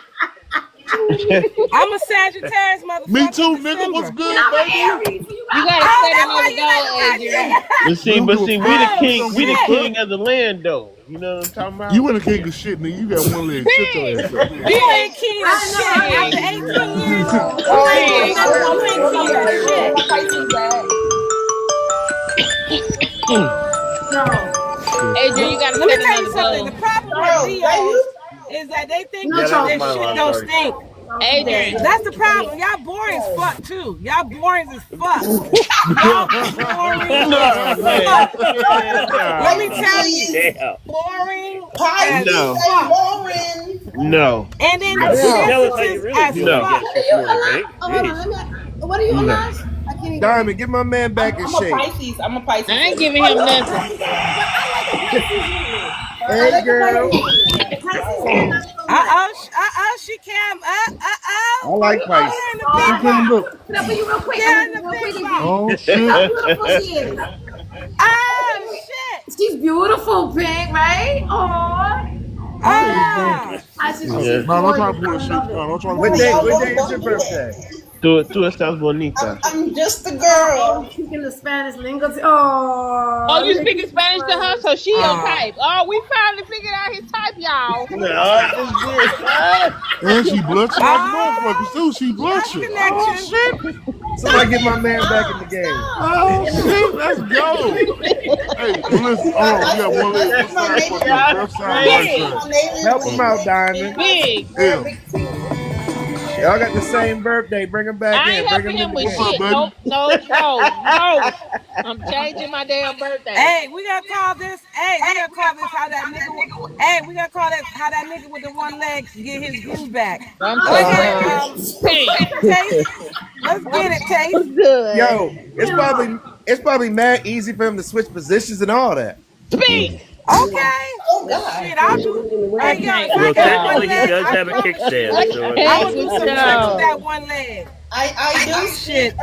I'm a Sagittarius, motherfucker. Me too, nigga. What's good, baby? You gotta set another goal, Adrian. But see, we the king of the land, though. You know what I'm talking about? You ain't a king of shit, nigga. You got one leg. Shut your ass up. You ain't king of shit. After 18 years, you ain't king of shit. Adrian, you gotta Let me set tell you another something. goal. The problem with Leos is that they think that their shit don't stink. Adrian. That's the problem. Y'all boring as fuck too. Y'all boring as fuck. Y'all boring as fuck. Let me tell you, Damn. boring as No. fuck. No. And then Tell us how you sensitive really as feel No. fuck. against this morning, Hank. Oh, hold on. Jeez. What are you on, No. Ash? I can't even. Diamond, get my man back in shape. I'm a Pisces. I ain't giving him nothing. Hey, girl. She can. I like Pisces. Put up for you real quick. Yeah, in the Real big quick box. Oh, How shit. beautiful she is. Oh shit. She's beautiful, Pink, right? Aww. No, don't try to pull shit. No, don't try to What pull day shit. is your birthday? Tú estás bonita. I'm just a girl. Speaking the Spanish lingo. Oh. Oh, you speaking Spanish to her, so she your type. Oh, we finally figured out his type, y'all. And she blushing like a motherfucker, too. She blushing. Oh, shit. Somebody get my man back in the game. Oh, shit. Let's go. Hey, listen. Hold on. We got one leg. Left side, left side, right side. Help him out, Diamond. Big. Yeah. Y'all got the same birthday. Bring him back I in. ain't Bring helping him him in with the game. shit. No. I'm changing my damn birthday. Hey, we gonna call this. Hey, we gonna call this how that nigga. Hey, we gonna call this how that nigga with the one leg get his groove back. I'm Go ahead, Taste. Let's get it, Taste. good. Yo, it's probably mad easy for him to switch positions and all that. Speak. Okay. Oh God. Shit, I'll do. Hey, yo, if I Well, got one technically, he leg, does I have a promise kickstand. you, So I'm gonna do some tricks No. with that one leg. I do Shit.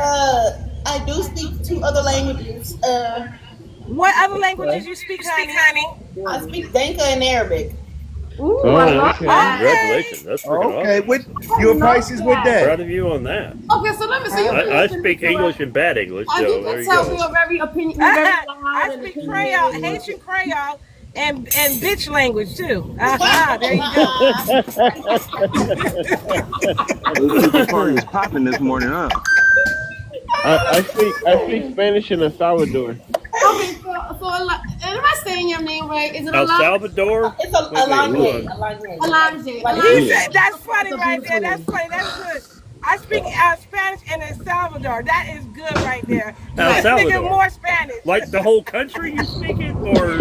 I do speak two other languages. What other languages you speak, honey? I speak Dinka and Arabic. Ooh, Oh, I love okay. that. Congratulations. That's freaking Okay, awesome. what you a Pisces with that? Proud of you on that. Okay, so let me see. I speak English and bad English, Oh, so you there can you tell go. me you're very opinion. You're very loud I and speak opinionated. Creole, Haitian Creole, and bitch language too. There you go. Those people party is popping this morning, huh? I speak Spanish in El Salvador. Okay, so am I saying your name right? Is it El Alonso? Salvador? It's a Wait, hold Alonso. on. Alonso. He said that's funny right there. That's funny. That's good. I speak Salvador. That is good right there. El Let's think Salvador. more Spanish. Like the whole country you speak it, or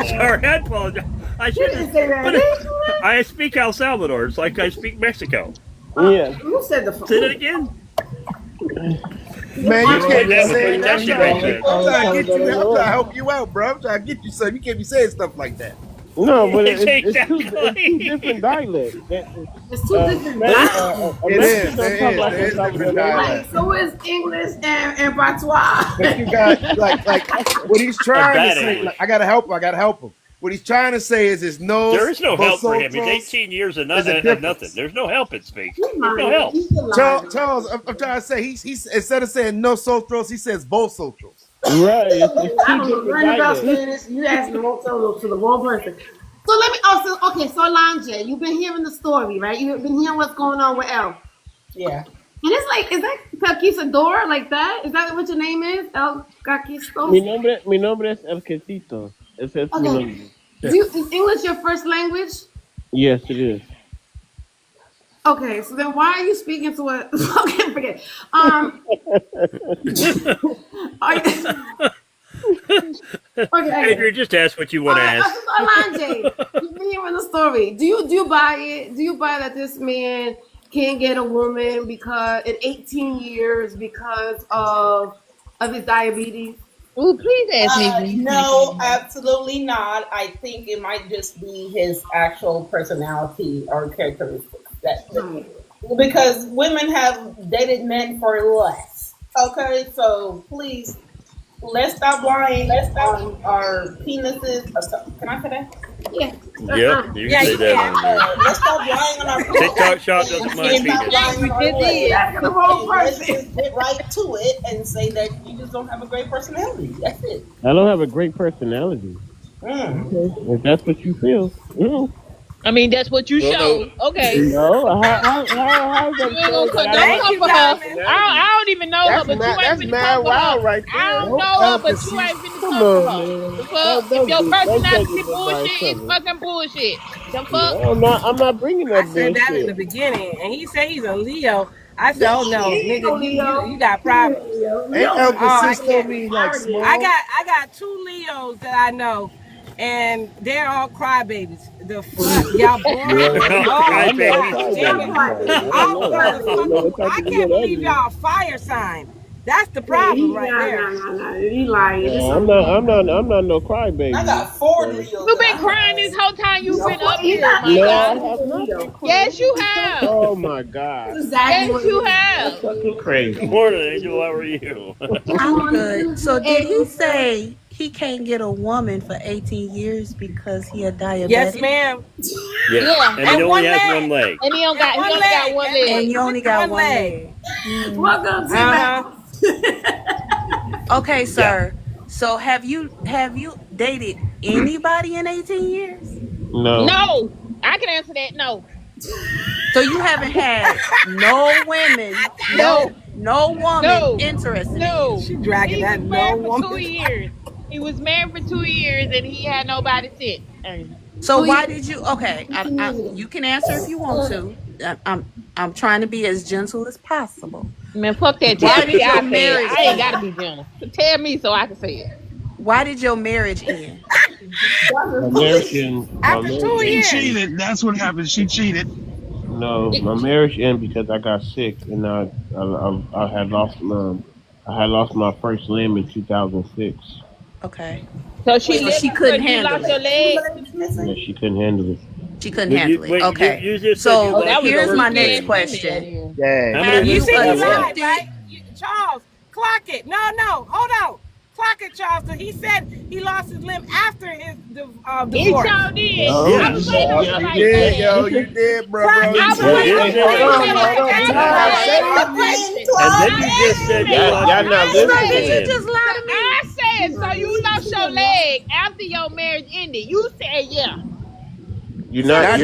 sorry, I apologize. I shouldn't say that. I speak El Salvador. It's like I speak Mexico. Yeah. Who said the phone? Say that again. Man, you can't be saying that. That makes sense. I'm trying to help you out, bro. I'm trying to get you something. You can't be saying stuff like that. No, but it's Exactly. two different dialects. It's two different It is. There is different dialects. So is English and patois. But you got like what he's trying to bad say. English. Like, I gotta help him. What he's trying to say is his nose. There is no help for him. He's vosotros. 18 years and There's a nothing. difference. There's no help in speech. There's no help. Charles, I'm trying to say he's instead of saying nosotros, he says vosotros. Right. It's I two don't know different nothing about dialects. Spanish. You asked the wrong to the wrong person. So let me. Okay. So Lanje, you've been hearing the story, right? You've been hearing what's going on with El. Yeah. And it's like, is that Conquistador like that? Is that what your name is? El Conquistador? Mi nombre es El Quesito. Ese es mi nombre. Is English your first language? Yes, it is. Okay, so then why are you speaking to a? Okay, forget. Okay. Adrian, just ask what you want to ask. Alanje, you've been hearing the story. Do you buy it? Do you buy that this man can't get a woman because in 18 years because of his diabetes? Ooh, please ask me. No, absolutely not. I think it might just be his actual personality or characteristics. Because women have dated men for less. Okay, so please, let's stop lying on our penises. Can I say that? Yeah. Yeah, you can say that. Let's stop lying on our TikTok shop doesn't mind penis. That's the wrong person. Let's just get right to it and say that you just don't have a great personality. That's it. I don't have a great personality. Okay. If that's what you feel. I mean, that's what you show. Okay. No, how is that? You ain't gonna don't come for her. I don't even know her, but you ain't finna come for her. Right there. I don't know her, but you ain't finna come for her. The fuck? If your personality bullshit, it's fucking bullshit. The fuck? I'm not bringing that I said that in the bullshit. beginning, and he said he's a Leo. I said, oh no, nigga, you got problems. Ain't El Consisto mean like small? I got two Leos that I know, and they're all crybabies. The fuck, y'all boring? I can't believe y'all fire sign. That's the problem right there. He lying. I'm not no crybaby. I got 4 Leos. You been crying this whole time you've been up here. No, I have not been crying. Yes, you have. Oh my God. Yes, you have. That's fucking crazy. Morning, Angel. How are you? I'm good. So did he say he can't get a woman for 18 years because he a diabetic? Yes, ma'am. Yeah. And he only has one leg. And he only got one leg. And you only got one leg. Welcome to Okay, sir. So have you dated anybody in 18 years? No. No. I can answer that. No. So you haven't had no women, no woman interested. No. She dragging that no woman. 2 years. He was married for 2 years and he had nobody since. So why did you? Okay, you can answer if you want to. I'm trying to be as gentle as possible. Man, fuck that. Why Tell did me your I say it. marriage I ain't gotta be gentle. Tell me so I can say it. Why did your marriage end? After 2 years. She cheated. That's what happened. She cheated. No, my marriage ended because I got sick and I had lost my first limb in 2006. Okay. So she couldn't handle it. Your leg. Yeah, she couldn't handle it. She couldn't handle it. Okay. So here's my next question. Yeah. You see, he lied, right? Charles, clock it. No, hold on. Clock it, Charles. So he said he lost his limb after his divorce. He sure did. Oh, I was waiting on you like you did, that. yo. You did, bro. I was waiting on you like that. And then you just said y'all not listening. You just lied to me. I said, so you lost your leg after your marriage ended. You said, yeah. You're not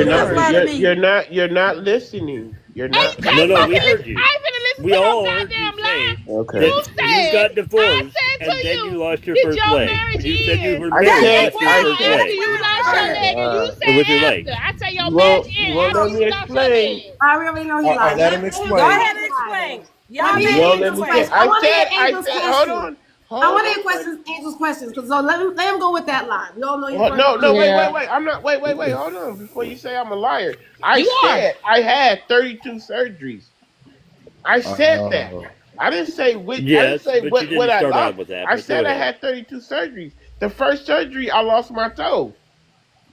listening. You're not. No, we heard you. I ain't finna listen We to all no heard goddamn you lie. Okay. You got divorced and then you lost your Did first your leg. marriage You said you end? were I married said, after your I first said, After leg. you lost your leg, and you Or with your said leg. after. I say your you marriage won't, you end won't after let you me lost your explain. leg. I already know he lied. Let him Go explain. ahead ahead and and explain. explain. Let Y'all me let You hear him won't Angel's let me explain. get. question. I want to hear I Angel's said, hold question. on, I hold want to hear on. Angel's questions. Because so let him go with that line. We all know your Oh, first no, line. no, Yeah, wait. I'm not. Wait. Hold on. Before you say I'm a liar, I you are. said I had 32 surgeries. I said that. Oh. I didn't say which. I didn't Yes, say but you what didn't I start lost. out with that. I But go said I ahead. had 32 surgeries. The first surgery, I lost my toe.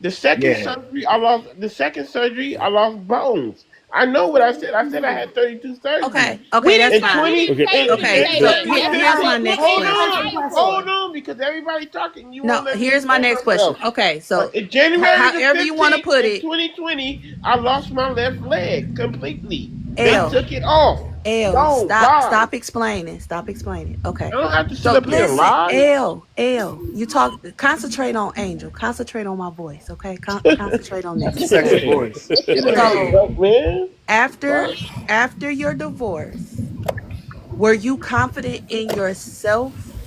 The second Yeah. surgery, I lost. The second surgery, I lost bones. I know what I said. I said I had 32 surgeries. We Okay, didn't that's In say fine. We 20, didn't say you didn't Okay, say So nothing. in That's here's not 15, my what we next hold said. You question. on, lied for hold it. on, because everybody talking, you No, won't let me here's my explain next question. myself. Okay, so In January the however you want to 15th, put in it, 2020, I lost my left leg completely. They L, took it off. Gone, stop gone. explaining. Stop explaining. Okay. I don't have to sit So up here and listen, lie. you concentrate on Angel, concentrate on my voice, okay? Concentrate on That's a this, sexy okay? voice. It ain't no So joke, man. after Fuck. after your divorce, were you confident in yourself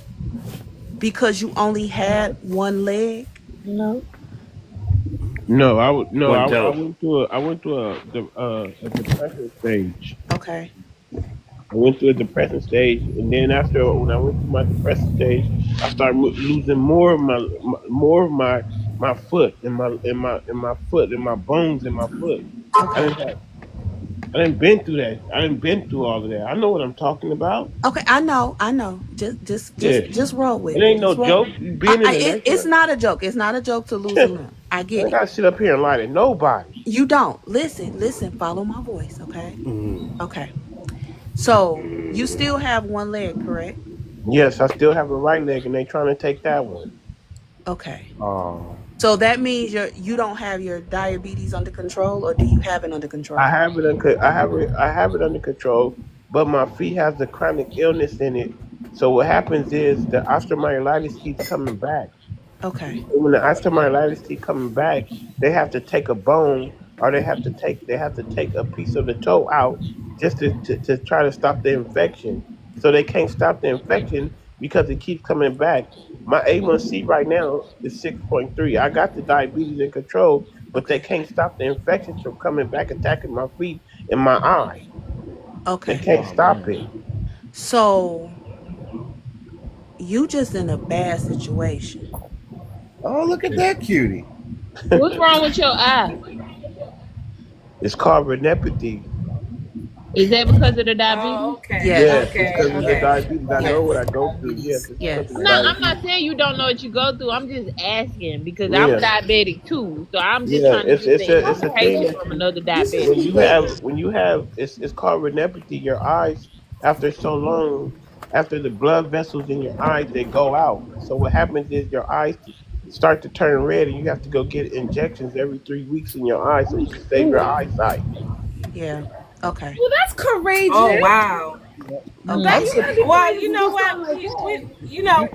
because you only had one leg? No. No, I would no. One I toe. went through a depression stage. Okay. I went through a depression stage, and then after when I went through my depression stage, I started losing more of my foot and my foot and my bones in my foot. I Okay. didn't have. I didn't been through that. I didn't been through all of that. I know what I'm talking about. Okay, I know, I know. Yeah, Just roll it with it. ain't no Just roll. joke. Being in the It's nursing, not a joke. It's not a joke to lose a limb. I I get ain't it. gotta sit up here and lie to nobody. You don't listen. Follow my voice, okay? Okay. So you still have one leg, correct? Yes, I still have a right leg, and they trying to take that one. Okay. Oh. So that means you don't have your diabetes under control, or do you have it under I control? have it. I have it under control, but my feet has the chronic illness in it. So what happens is the osteomyelitis keeps coming back. Okay. When the osteomyelitis keep coming back, they have to take a bone or they have to take a piece of the toe out just to try to stop the infection. So they can't stop the infection because it keeps coming back. My A1C right now is 6.3. I got the diabetes in control, but they Okay. can't stop the infections from coming back attacking my feet and my eye. They Okay. can't Oh stop man. it. So you just in a bad situation. Oh, look at that cutie. What's wrong with your eye? It's called retinopathy. Is that because of the Oh, diabetes? okay, Yes. Yes, it's okay, because of the Yes. okay. diabetes. I know what Yes. I go through. Yes, it's because of Yes. the I'm not diabetes. saying you don't know what you go through. I'm just asking because I'm Yeah. diabetic too. So I'm just Yeah, trying to get the it's a thing implications that from you another diabetic. when you have it's called retinopathy. Your eyes after so long, after the blood vessels in your eyes they go out. So what happens is your eyes start to turn red, and you have to go get injections every 3 weeks in your eyes so to save your Ooh. eyesight. Yeah. Okay. Well, that's Oh courageous. wow. Okay. That Mm. you gotta be Well, courageous you to know do what? something like that.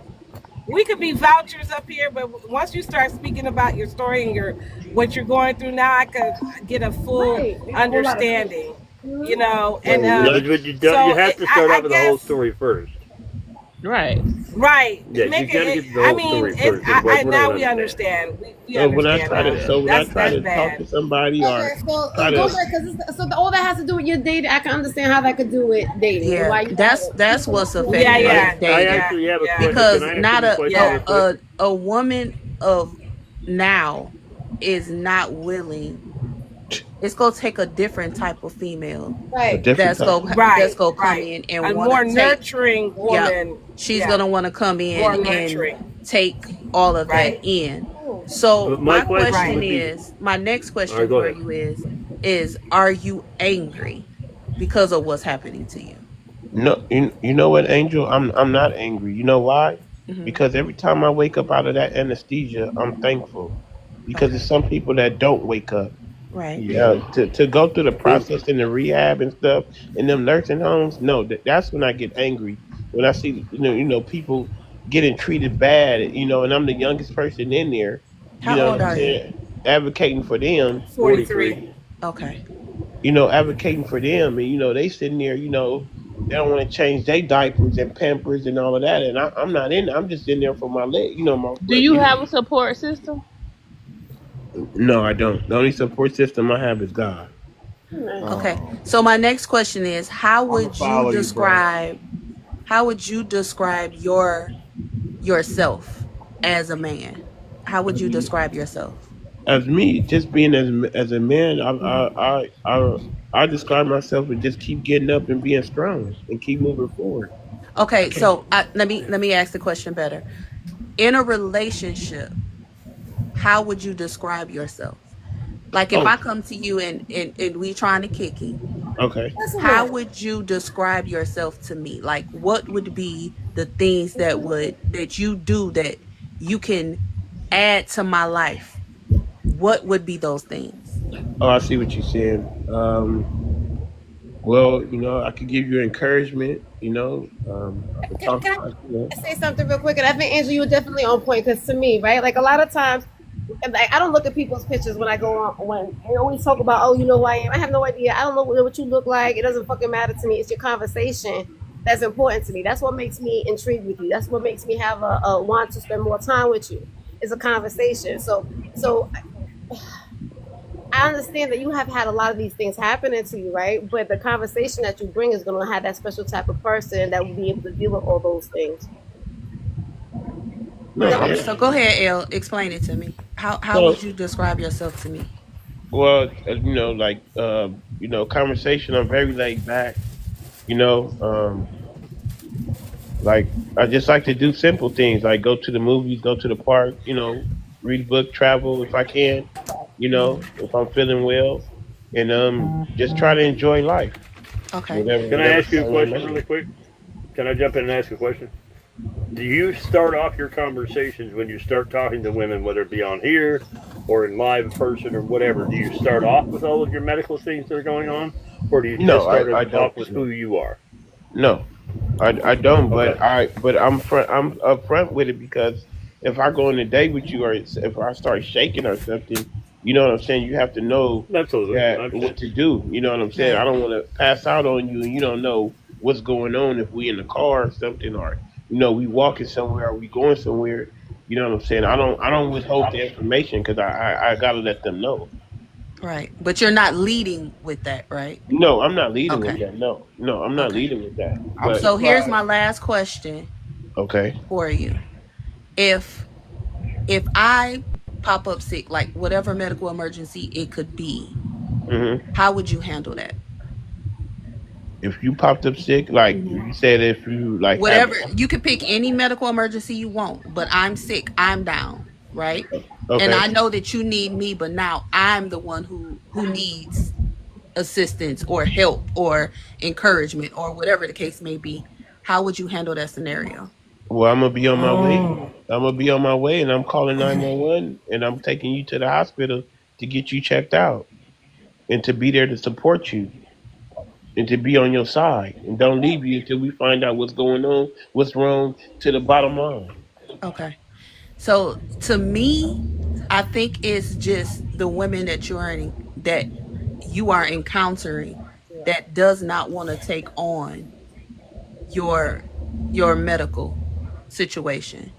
We could be vouchers up here, but once you start speaking about your story and your what you're going through now, I could get a full Right. Make a whole lot of sense. understanding. You Mhm. know, and So No, but you don't. You so have to start I out with the whole guess story first. Right. right. Yeah, you Make got to it. get the I whole mean, story first. Otherwise, I we're not now going we to understand. understand. We so when I understand try now. to so when I try That's to talk bad. to somebody or Okay, so try go to back because all that has to do with your dating. I can understand how that could do with dating and Yeah. why you have That's it. that's what's Yeah, affecting I your yeah, I dating. yeah, actually have a yeah, question. Can Because I ask not him a question real yeah. quick? a woman of now is not willing. It's gonna take a different type of female a Right. different type. that's Right, gonna come right. in and A want to more take. nurturing Yeah, woman. she's Yeah, gonna want to come more in and nurturing. take all of that Right, in. So But my my question question right. would be, is, my next all right, question go for ahead. you is are you angry because of what's happening to you? No, you know what, Angel? I'm not angry. You know why? Hmm. Because every time I wake up out of that anesthesia, I'm thankful. Because there's Okay. some people that don't wake up. Right. Yeah. To go through the True. process in the rehab and stuff in them nursing homes, no, that's when I get angry. When I see people getting treated bad, and I'm the youngest person in there, you How know old what I'm are you? saying, advocating for them, 43. 43. Okay. advocating for them, and they sitting there, They don't want to change their diapers and Pampers and all of that, and I'm not in. I'm just in there for my leg, my. Do you have a support system? No, I don't. The only support system I have is God. Okay. So my next question is, how I'm gonna would you follow you, bro. describe yourself as a man? How would you describe yourself? As me, just being as a man, I describe myself and just keep getting up and being strong and keep moving forward. Okay, so let me ask the question better. In a relationship, how would you describe yourself? Like if Oh, I come to you and we trying to kick it, okay. how would you describe yourself to me? Like what would be the things that you do that you can add to my life? What would be those things? Oh, I see what you're saying. Well, I could give you encouragement. Can I say something real quick? And I think, Angel, you were definitely on point because to me, right? Like a lot of times, like, I don't look at people's pictures when I go on. When they always talk about, oh, you know who I am. I have no idea. I don't know what you look like. It doesn't fucking matter to me. It's your conversation that's important to me. That's what makes me intrigued with you. That's what makes me have a want to spend more time with you. It's a conversation. So I understand that you have had a lot of these things happening to you, right? But the conversation that you bring is going to have that special type of person that will be able to deal with all those things. So go ahead, Elle. Explain it to me. How So, would you describe yourself to me? well, conversation. I'm very laid back. You know, like I just like to do simple things, like go to the movies, go to the park. Read a book, travel if I can. If I'm feeling well, and just try to enjoy life. Okay. Can I ask you a question really quick? Can I jump in and ask a question? Do you start off your conversations when you start talking to women, whether it be on here or in live person or whatever? Do you start off with all of your medical things that are going on, or do you just start off with who you are? No, I don't. Okay. But I'm upfront with it, because if I go on a date with you, or if I start shaking or something, you know what I'm saying? You have to know what to do. You know what I'm saying? I don't want to pass out on you and you don't know what's going on if we in the car or something, or we walking somewhere, or we going somewhere. You know what I'm saying? I don't withhold the information, because I gotta let them know. Right, but you're not leading with that, right? No, I'm not leading with that. No, I'm not leading with that. But, so here's my last question. Okay. For you, if I pop up sick, like whatever medical emergency it could be, how would you handle that? If you popped up sick, like you said, if you like whatever, you could pick any medical emergency you want, but I'm sick, I'm down, right? Okay. And I know that you need me, but now I'm the one who needs assistance or help or encouragement or whatever the case may be. How would you handle that scenario? Well, I'm gonna be on my way. I'm gonna be on my way, and I'm calling 911, and I'm taking you to the hospital to get you checked out, and to be there to support you, and to be on your side, and don't leave you until we find out what's going on, what's wrong, to the bottom line. Okay. So to me, I think it's just the women that you are encountering that does not want to take on your medical situation.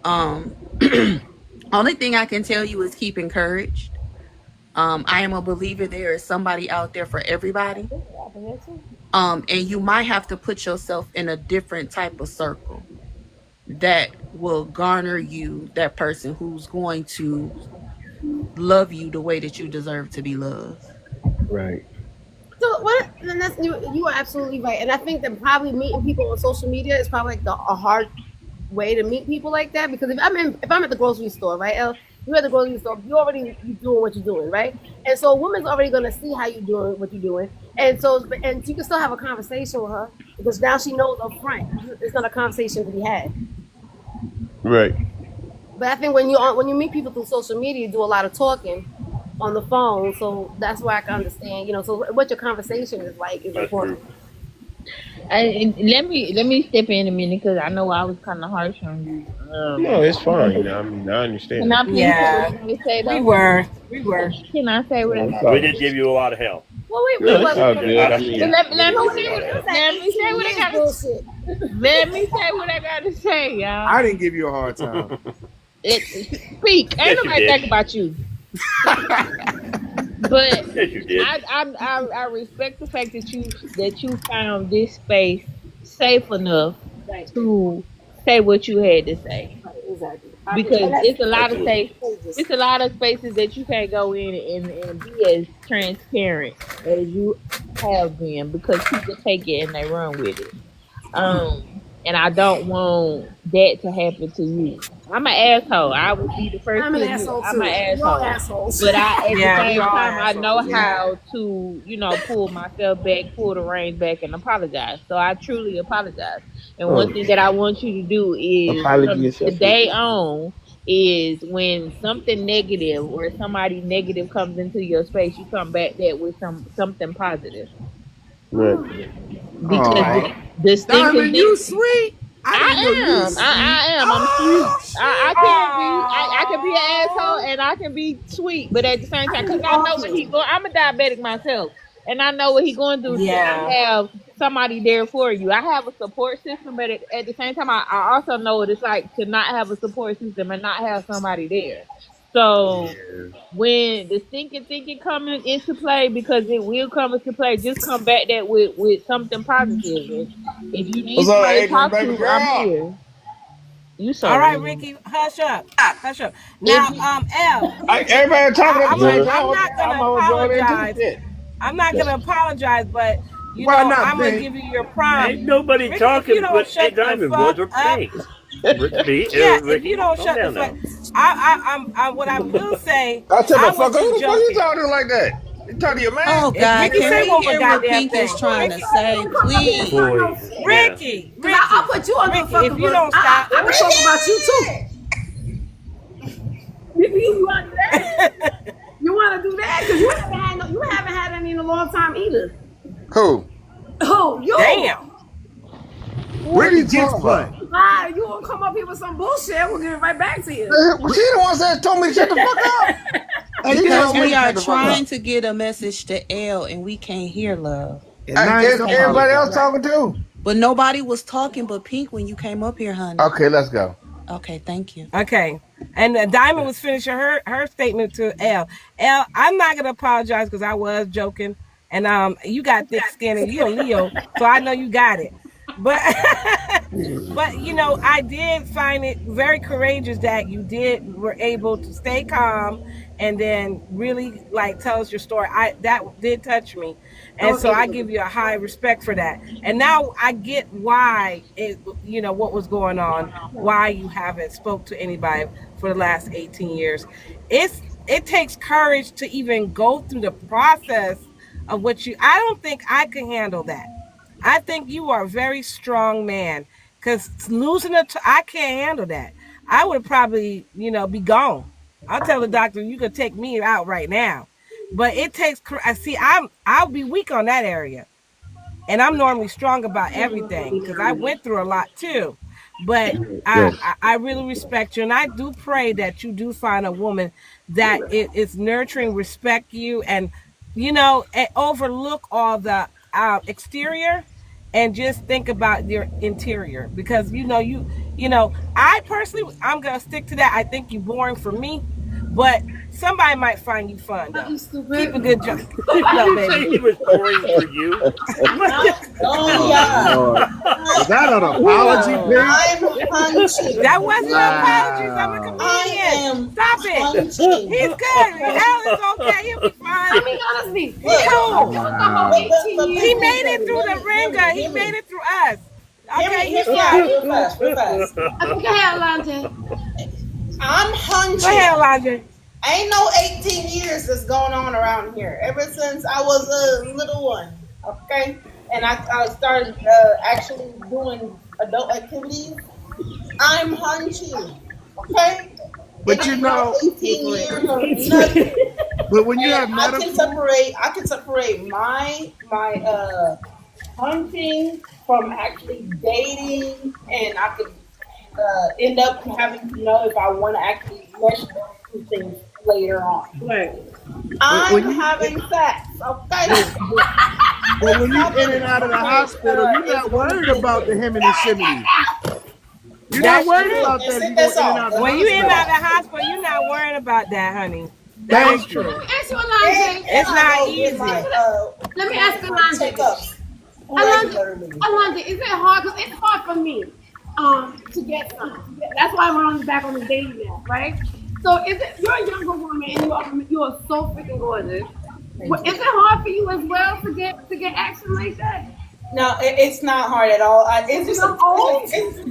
Only thing I can tell you is keep encouraged. I am a believer there is somebody out there for everybody. And you might have to put yourself in a different type of circle that will garner you that person who's going to love you the way that you deserve to be loved. Right. So you are absolutely right, and I think that probably meeting people on social media is probably like a hard way to meet people like that, because if I'm at the grocery store, right, Elle, you're at the grocery store, you doing what you're doing, right? And so a woman's already gonna see how you're doing what you're doing, and you can still have a conversation with her, because now she knows up front it's not a conversation to be had. Right. But I think when you meet people through social media, you do a lot of talking on the phone, so that's why I can understand. So what your conversation is like is important. Let me step in a minute, because I know I was kind of harsh on you. No, it's fine. I understand. Can I please say what I say, though? We were. Can I say what I say? We did give you a lot of help. Well, we No, it's wasn't. all good. I mean, But let me say what I 18 years gotta. bullshit. Let me say what I gotta say, y'all. I didn't give you a hard time. Speak. Ain't Yes, you nobody did. think about you. But Yes, you did. I respect the fact that you found this space safe enough to say what you had to say. Exactly. Because it's a lot of Absolutely. it's a lot of spaces that you can't go in and be as transparent as you have been because people take it and they run with it. And I don't want that to happen to you. I'm an asshole. I will be the first I'm to an admit asshole I'm too. an We're all asshole. assholes. But at the Yeah, we same all time, I know assholes. Yeah. how to, pull myself back, pull the reins back, and apologize. So I truly apologize. And one thing that I want you to do is apology from is today on is when something negative or somebody negative comes into your space, you come back that with something positive. right. Because Oh, the stinking Diamond, you thing. sweet. I didn't know you was sweet. I am. I'm Oh, sweet. I can be. I can be an asshole Aww. and I can be sweet, but at the same time, because I'm I know what he awful. going. I'm a diabetic myself, and I know what he going through to not Yeah. have somebody there for you. I have a support system, but at the same time, I also know what it's like to not have a support system and not have somebody there. So when the stinking thinking coming into play, because it will come into play, just come back that with something positive. And if you What's need up, somebody to Adrian, talk baby to, I'm girl? here. You so All right, lame. Ricky, hush up. Hush up. If Now, you L, Everybody talking at the same Good. time. I'm not I'm gonna gonna join in too. apologize. Shit. I'm not gonna apologize, but why not, I'm gonna Pink? give you your prompt. Ain't nobody Ricky, if you talking don't but shut the Diamond was fuck or up, Pink. Ricky, if you don't calm shut the down fuck, now. what I will say, I tell the I was fuck, who just the fuck you joking. talking to like that? You talking to your man? Oh God, Ricky, can say we one more hear what goddamn Pink is thing. trying to Ricky, say, Come up here and please? start no Boys, shit. yeah. Ricky, Cause I'll put you on the Ricky, if fucker, you but don't stop, I can talk about you too. You want to do that? You want to do that? Cause you haven't had any in a long time either. Who? Oh, you. damn. What are Ricky you gets talking butt. about? Ah, you won't come up here with some bullshit. We'll give it right back to you. Well, she the one that told me to shut the fuck up. She Because told me we to are shut the fuck trying up. to get a message to L and we can't hear love. And now he's Thank you. Everybody apologizing. else talking too. But nobody was talking but Pink when you came up here, honey. Okay, let's go. Okay, thank you. Okay. And Diamond was finishing her statement to L. L, I'm not gonna apologize because I was joking. And you got thick skin and you a Leo, so I know you got it. But but I did find it very courageous that you were able to stay calm and then really like tell us your story. That did touch me. And so I give you a high respect for that. And now I get why what was going on, why you haven't spoke to anybody for the last 18 years. It takes courage to even go through the process of I don't think I can handle that. I think you are a very strong man because I can't handle that. I would probably, be gone. I'll tell the doctor you could take me out right now. But it takes. I'll be weak on that area, and I'm normally strong about everything because I went through a lot too. But I really respect you, and I do pray that you do find a woman that is nurturing, respect you, and and overlook all the exterior and just think about your interior because I personally I'm gonna stick to that. I think you're boring for me, but somebody might find you fun though. You stupid. Keep a good job. You didn't say he was boring for you. Is that an apology, Pink? I'm punchy. That wasn't an apology. I'm a comedian. Stop it. He's good. Al is okay. He'll be fine. I mean, honestly, He made it through the ringer. He made it through us. Okay, he's Real fine. fast, real fast. Go ahead, Alante. I'm hungry. Go ahead, Elijah. Ain't no 18 years that's going on around here. Ever since I was a little one, okay? And I started actually doing adult activities. I'm hunchy, okay? But It ain't no 18 years or nothing. But when you have I medical, can separate my hunting from actually dating, and I could end up having to know if I want to actually mesh those two things later on. Right. I'm when you having sex, okay? but when you in and out of the hospital, you're not worried about the him and the shimmy. You're not That's worried true. about that. You going in and out of the When you in and out hospital. of the hospital, you're not worrying about that, honey. That is Thank you. true. Let me ask you, Alonzo. It's not easy. Let me ask Alonzo. Alonzo, is it hard? Because it's hard for me to get some. That's why I'm on the back on the dating app, right? So is it, you're a younger woman and you are so freaking gorgeous. Is it hard for you as well to get action like that? No, it's not hard at all. It's just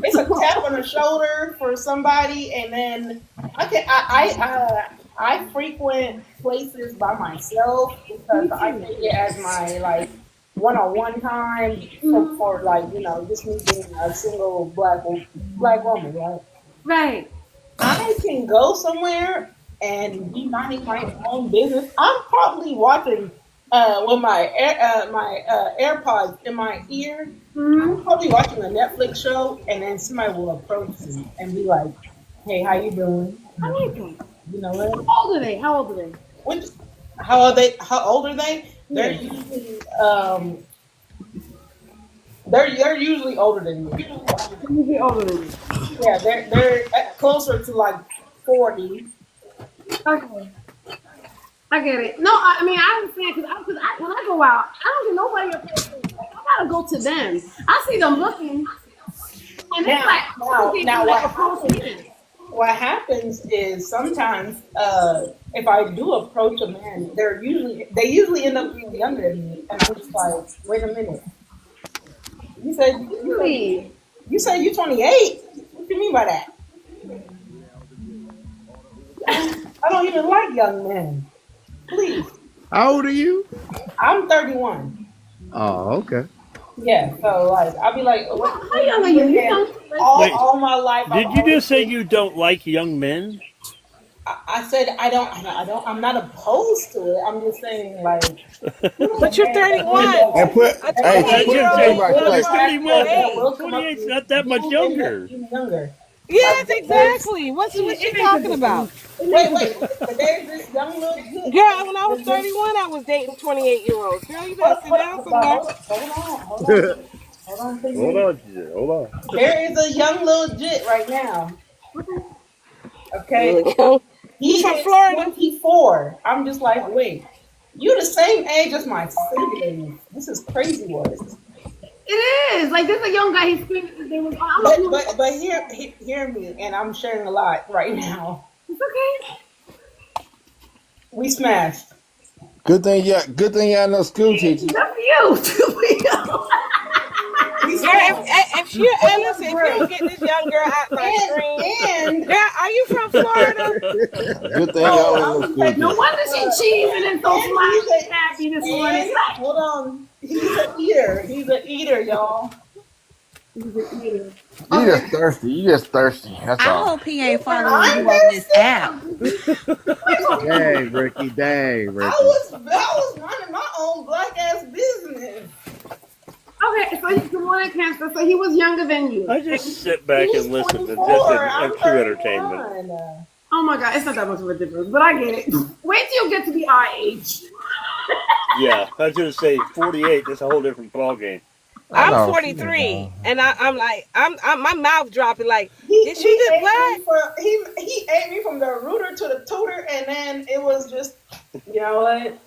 it's a tap on the shoulder for somebody, and then I frequent places by myself because I take it as my like one-on-one time for like just me being a single black woman, right? Right. I can go somewhere and be minding my own business. I'm probably watching with my AirPods in my ear. I'm probably watching a Netflix show, and then somebody will approach me and be like, "Hey, how you doing?" I like that. You know what? How old are they? How old are they? How old are they? They're usually they're usually older than me. Usually older than you. Yeah, they're closer to like 40. Okay. I get it. No, I mean I understand because when I go out, I don't get nobody approaching. Like, I gotta go to them. I see them looking, and it's like what happens is sometimes if I do approach a man, they usually end up being younger than me, and I'm just like, wait a minute. You said you're 28. What do you mean by that? I don't even like young men. Please. How old are you? I'm 31. Oh, okay. Yeah, so like I'll be like, how young are you? All my life. Did you just say you don't like young men? I said I'm not opposed to it. I'm just saying like. But you're 31. And put, hey, put everybody straight. 28's not that much younger. Yes, exactly. What's she talking about? Wait. But there's this young little kid. Girl, when I was 31, I was dating 28-year-olds. Girl, you better sit down somewhere. Hold on. There is a young little jit right now. Okay. He's from Florida. 24. I'm just like, wait, you the same age as my siblings. This is crazy work. It is like this is a young guy. He's screaming. They was. But hear me, and I'm sharing a lot right now. It's okay. We smashed. Good thing y'all know school teachers. Good for you. If you don't get this young girl out my screen, girl, are you from Florida? Good thing y'all know school teachers. No wonder she cheesing and so smiling happy this morning. Hold on. He's an eater, y'all. He's an eater. You just thirsty. That's all. I hope he ain't following you on this app. Dang, Ricky. I was running my own black ass business. Okay, so he's the one in cancer. So he was younger than you. I just sit back and listen to this true entertainment. Oh my God, it's not that much of a difference, but I get it. Wait till you get to be our age. Yeah, I was going to say 48. That's a whole different ballgame. I'm 43, and I'm like, I'm my mouth dropping like, is she this black? He ate me from the rooter to the tutor, and then it was just, you know what?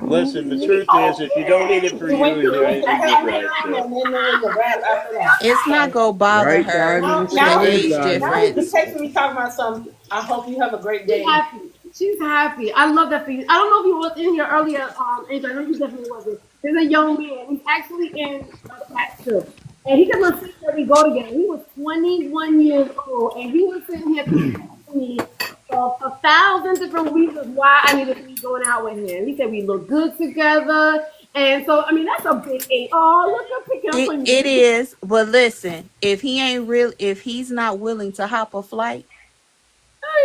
Listen, the truth is, if you don't eat it for you, you're anything but right. It's not gonna bother her. Now Age he's difference. texting me talking about something. I hope you have a great day. She's happy. I love that for you. I don't know if you was in your earlier age. I know you definitely wasn't. There's a young man. He's actually in a tattoo. And he could see where we go together. He was 21 years old, and he was sitting here telling me of 1,000 different reasons why I needed to be going out with him. He said we look good together. And so, I mean, that's a big age. Oh, look at picking up on you. It is, but listen, if he's not willing to hop a flight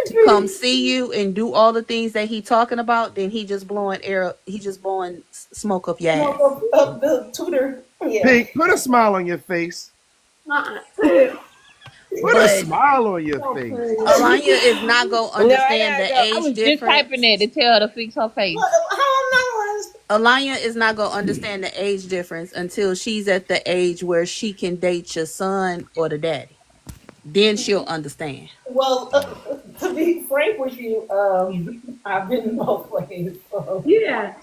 to come see you and do all the things that he talking about, then he just blowing smoke up your ass. Up the tutor. Yeah. Pink, put a smile on your face. Put a But smile on your So face. pretty. Alanya is not gonna No, I understand gotta the go. I age was just typing difference. it to tell her to fix her face. Alanya is not gonna understand the age difference until she's at the age where she can date your son or the daddy. Then she'll understand. Well, to be frank with you, I've been both ways. So. Yeah.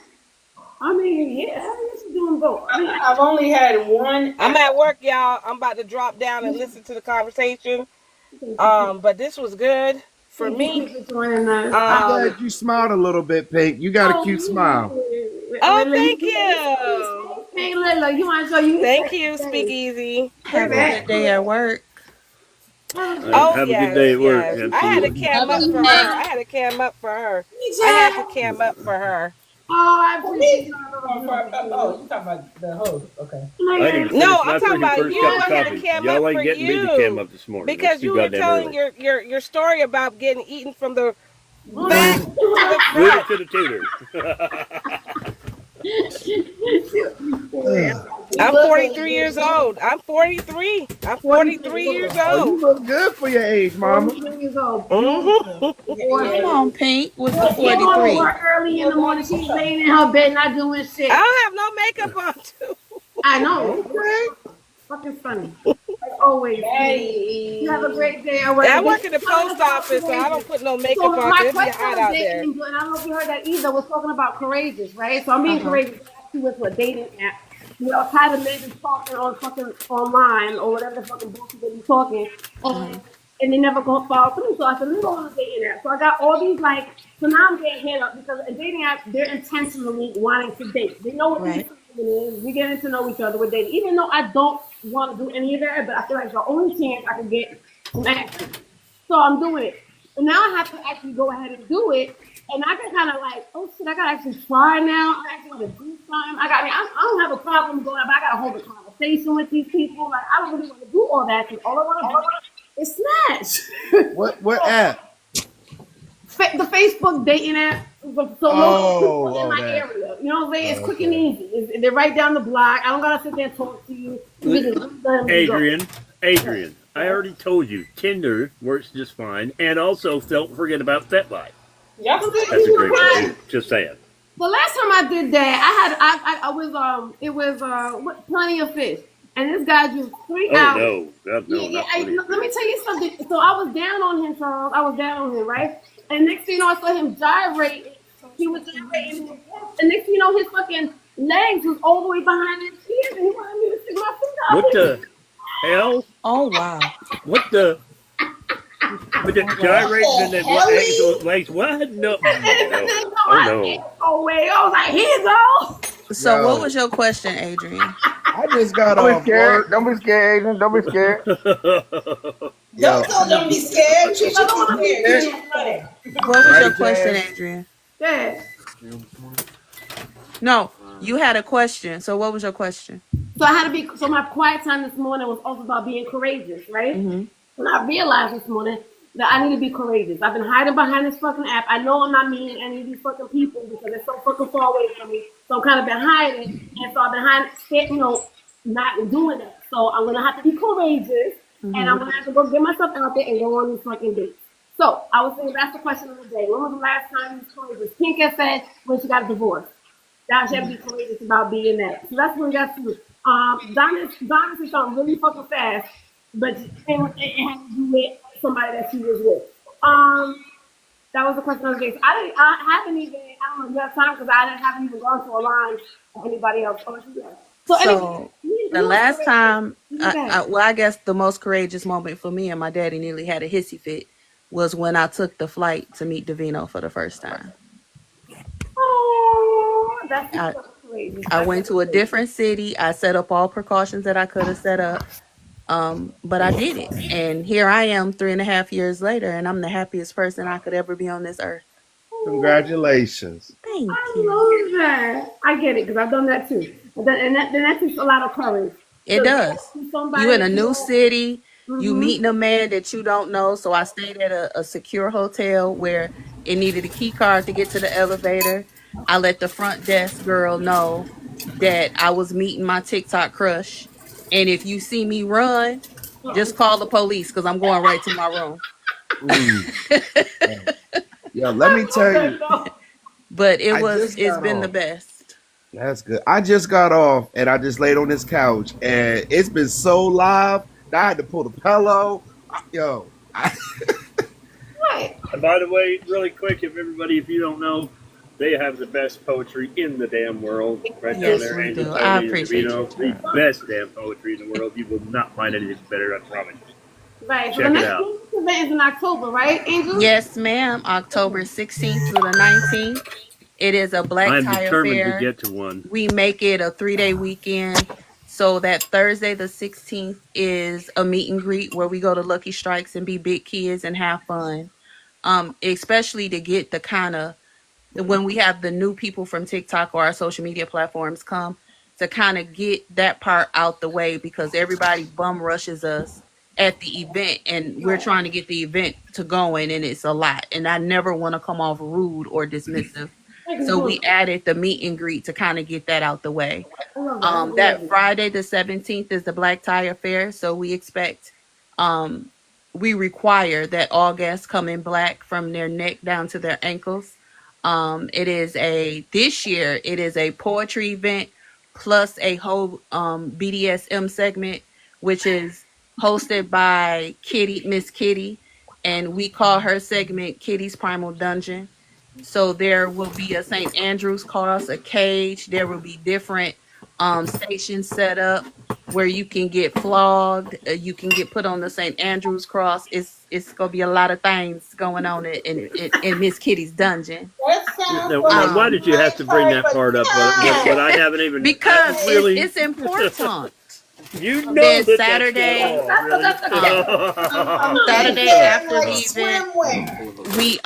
I mean, yeah, I should doing both. I mean, I've only had one. I'm at work, y'all. I'm about to drop down and listen to the conversation. But this was good for thank you me. for joining us. I'm glad you smiled a little bit, Pink. You got a cute smile. Oh, thank you. Hey, Lila, you want to show you? Thank you, SpeakEasy. Have a good day at work. Oh, Have a yes, good day at work. yes. I had to Absolutely. cam up for her. I had to cam up for her. I had to cam up for her. Oh, I appreciate Oh, you talking about the host? Okay. I didn't finish No, my I'm talking freaking about first you. cup I of had to coffee. cam Y'all up ain't for getting me to cam you up this morning. because It's too you were goddamn telling early. your story about getting eaten from the back to the Rooter front. to the tutor. I'm 43 years old. I'm 43. I'm 43 years Oh, you old. look good for your age, Mama. 43 years old. Mhm. Come on, Pink, with the She going to 43. work early in the morning. She's laying in her bed, not doing shit. I don't have no makeup on, too. I know. Okay. Fucking funny. Like always. Hey. You have a great day. I I work at the post office, so I don't put no So makeup on. my It'd be question hot was out there. dating, and I don't know if you heard that either, was talking about courageous, right? So I'm being courageous. I actually went to a dating app. You know, tired of men talking on fucking online or whatever the fucking bullshit they be talking. And they never go follow through. So I said, let me go on a dating app. So I got all these like, so now I'm getting hit up because a dating app, they're intentionally wanting to date. They know what Right. it is. We're getting to know each other with dating. Even though I don't want to do any of that, but I feel like it's the only chance I can get some action. So I'm doing it. But now I have to actually go ahead and do it. And I can kind of like, oh shit, I gotta actually try now. I actually want to do something. I don't have a problem going up, but I gotta hold a conversation with these people. Like I don't really want to do all that because all I want to do is snatch. What app? The Facebook dating app. So most people in my that. area. You know what I'm saying? It's quick and easy. They're right down the block. I don't gotta sit there and talk to you. You just let them go. Adrian, I already told you, Tinder works just fine, and also don't forget about FetLife. Y'all That's a great one too. Just saying. The last time I did that, I was Plenty of Fish, and this guy just 3 Oh hours. no, God, no, not funny. Let me tell you something. So I was down on him, Charles. I was down on him, right? And next thing you know, I saw him gyrating. He was gyrating, and next thing you know, his fucking legs was all the way behind his ears, and he wanted me to stick my finger up. What the hell? Oh, wow. What the? With the gyrating and then legs? What? No. Oh no. Oh wait, I was like, here you go. So, Yo. what was your question, Adrian? I just got Don't off be scared. work. Don't be scared, Adrian. Don't be scared. Yo. Don't be scared. You should be scared. What was your Right, question, Jazz? Adrian? Yeah. No, you had a question. So, what was your question? So I had to be. So my quiet time this morning was also about being courageous, right? Mm-hmm. And I realized this morning that I need to be courageous. I've been hiding behind this fucking app. I know I'm not meeting any of these fucking people because they're so fucking far away from me. So I'm kind of been hiding, and so I've been hiding, not doing that. So I'm gonna have to be courageous, and I'm gonna have to go get myself out there and go on these fucking dates. So I was thinking that's the question of the day. When was the last time you was courageous? Pink has said when she got a divorce. That she had to be courageous about being that. So that's what we got to do. Donna said something really fucking fast, but it had to do with somebody that she was with. That was the question of the day. So I haven't even, I don't know if you have time because I haven't even gone to a line or anybody else. So anyway, the last time, I guess the most courageous moment for me and my daddy nearly had a hissy fit was when I took the flight to meet Devino for the first time. Oh, that's so courageous. I went to a different city. I set up all precautions that I could have set up. But I did it. And here I am 3.5 years later, and I'm the happiest person I could ever be on this earth. Congratulations. Thank I you. love that. I get it because I've done that too. And that takes a lot of courage. It does. You in a new city, you meeting a man that you don't know. So I stayed at a secure hotel where it needed a key card to get to the elevator. I let the front desk girl know that I was meeting my TikTok crush. And if you see me run, Just call the police because I'm going right to my room. Ooh. Yo, let me tell you. But I it's just got been the off. best. That's good. I just got off and I just laid on this couch and it's been so live that I had to pull the pillow. Yo, And by the way, really quick, if you don't know, they have the best poetry in the damn world. Right down Yes, there, we do. I AngelToni and appreciate you. Devino. The best damn poetry in the world. You will not find anything better, I promise you. Right. So Check the it next out. event is in October, right, Angel? Yes, ma'am. October 16th through the 19th. It is a black I am tire determined to fair. get to one. We make it a 3-day weekend. So that Thursday, the 16th, is a meet and greet where we go to Lucky Strikes and be big kids and have fun. Especially to get the kind of when we have the new people from TikTok or our social media platforms come to kind of get that part out the way because everybody bum rushes us at the event and we're trying to get the event to going and it's a lot. And I never want to come off rude or dismissive. So we added the meet and greet to kind of get that out the way. That Friday the 17th is the Black Tire Fair. So we expect we require that all guests come in black from their neck down to their ankles. This year it is a poetry event plus a whole BDSM segment, which is hosted by Miss Kitty, and we call her segment Kitty's Primal Dungeon. So there will be a St. Andrew's cross, a cage. There will be different stations set up where you can get flogged. You can get put on the St. Andrew's cross. It's gonna be a lot of things going on in Miss Kitty's dungeon. Now, why did you have to bring that part up? But I haven't even Because really. it's important. You know Then that Saturday, that's Saturday after the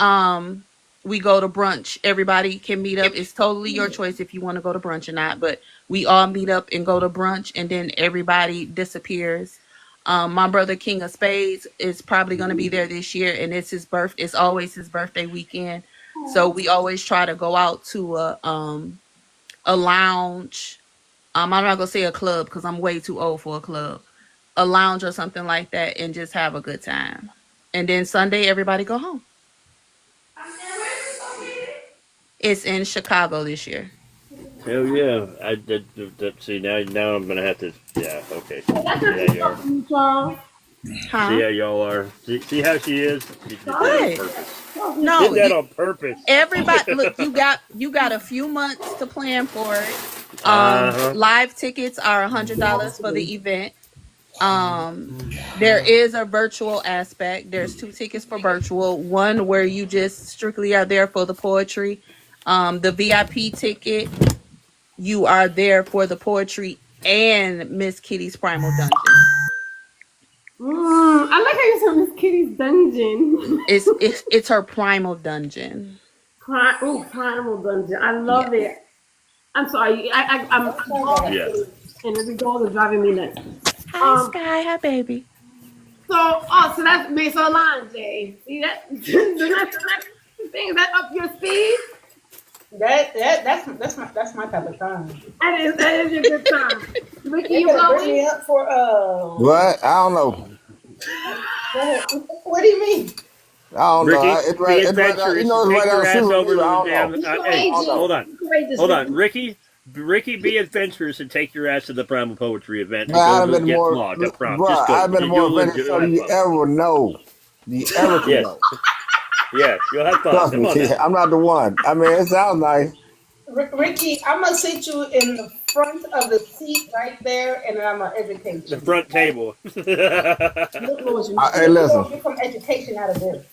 event, we go to brunch. Everybody can meet up. It's totally your choice if you want to go to brunch or not. But we all meet up and go to brunch, and then everybody disappears. My brother King of Spades is probably going to be there this year, and it's his birth. It's always his birthday weekend, so we always try to go out to a lounge. I'm not gonna say a club because I'm way too old for a club. A lounge or something like that, and just have a good time. And then Sunday, everybody go home. It's in Chicago this year. Hell yeah! See now I'm gonna have to. Yeah, okay. See how y'all are. See how she is. She did that on purpose. No, did that on purpose. Everybody, look, you got a few months to plan for it. Live tickets are $100 for the event. There is a virtual aspect. There's 2 tickets for virtual. One where you just strictly are there for the poetry. The VIP ticket, you are there for the poetry and Miss Kitty's Primal Dungeon. I like how you said Miss Kitty's dungeon. It's her primal dungeon. Primal dungeon. I love it. I'm sorry. I'm and the dogs are driving me nuts. Hi, Sky. Hi, baby. So that's made so Jay. See that? That's thing. Is that up your speed? That's my type of time. That is your good time. Ricky, you bring me up for What? I don't know. What do you mean? I don't Ricky, know. It's right down the street. Hold on. Ricky, be adventurous and take your ass to the Primal Poetry event. I've been more, I've been more adventurous than you ever know. You ever can know. Yeah, you'll have fun. Trust me, I'm not the one. I mean, it sounds nice. Ricky, I'm gonna sit you in the front of the seat right there, and then I'm gonna educate you. The front table. Hey, listen. Get some education out of this.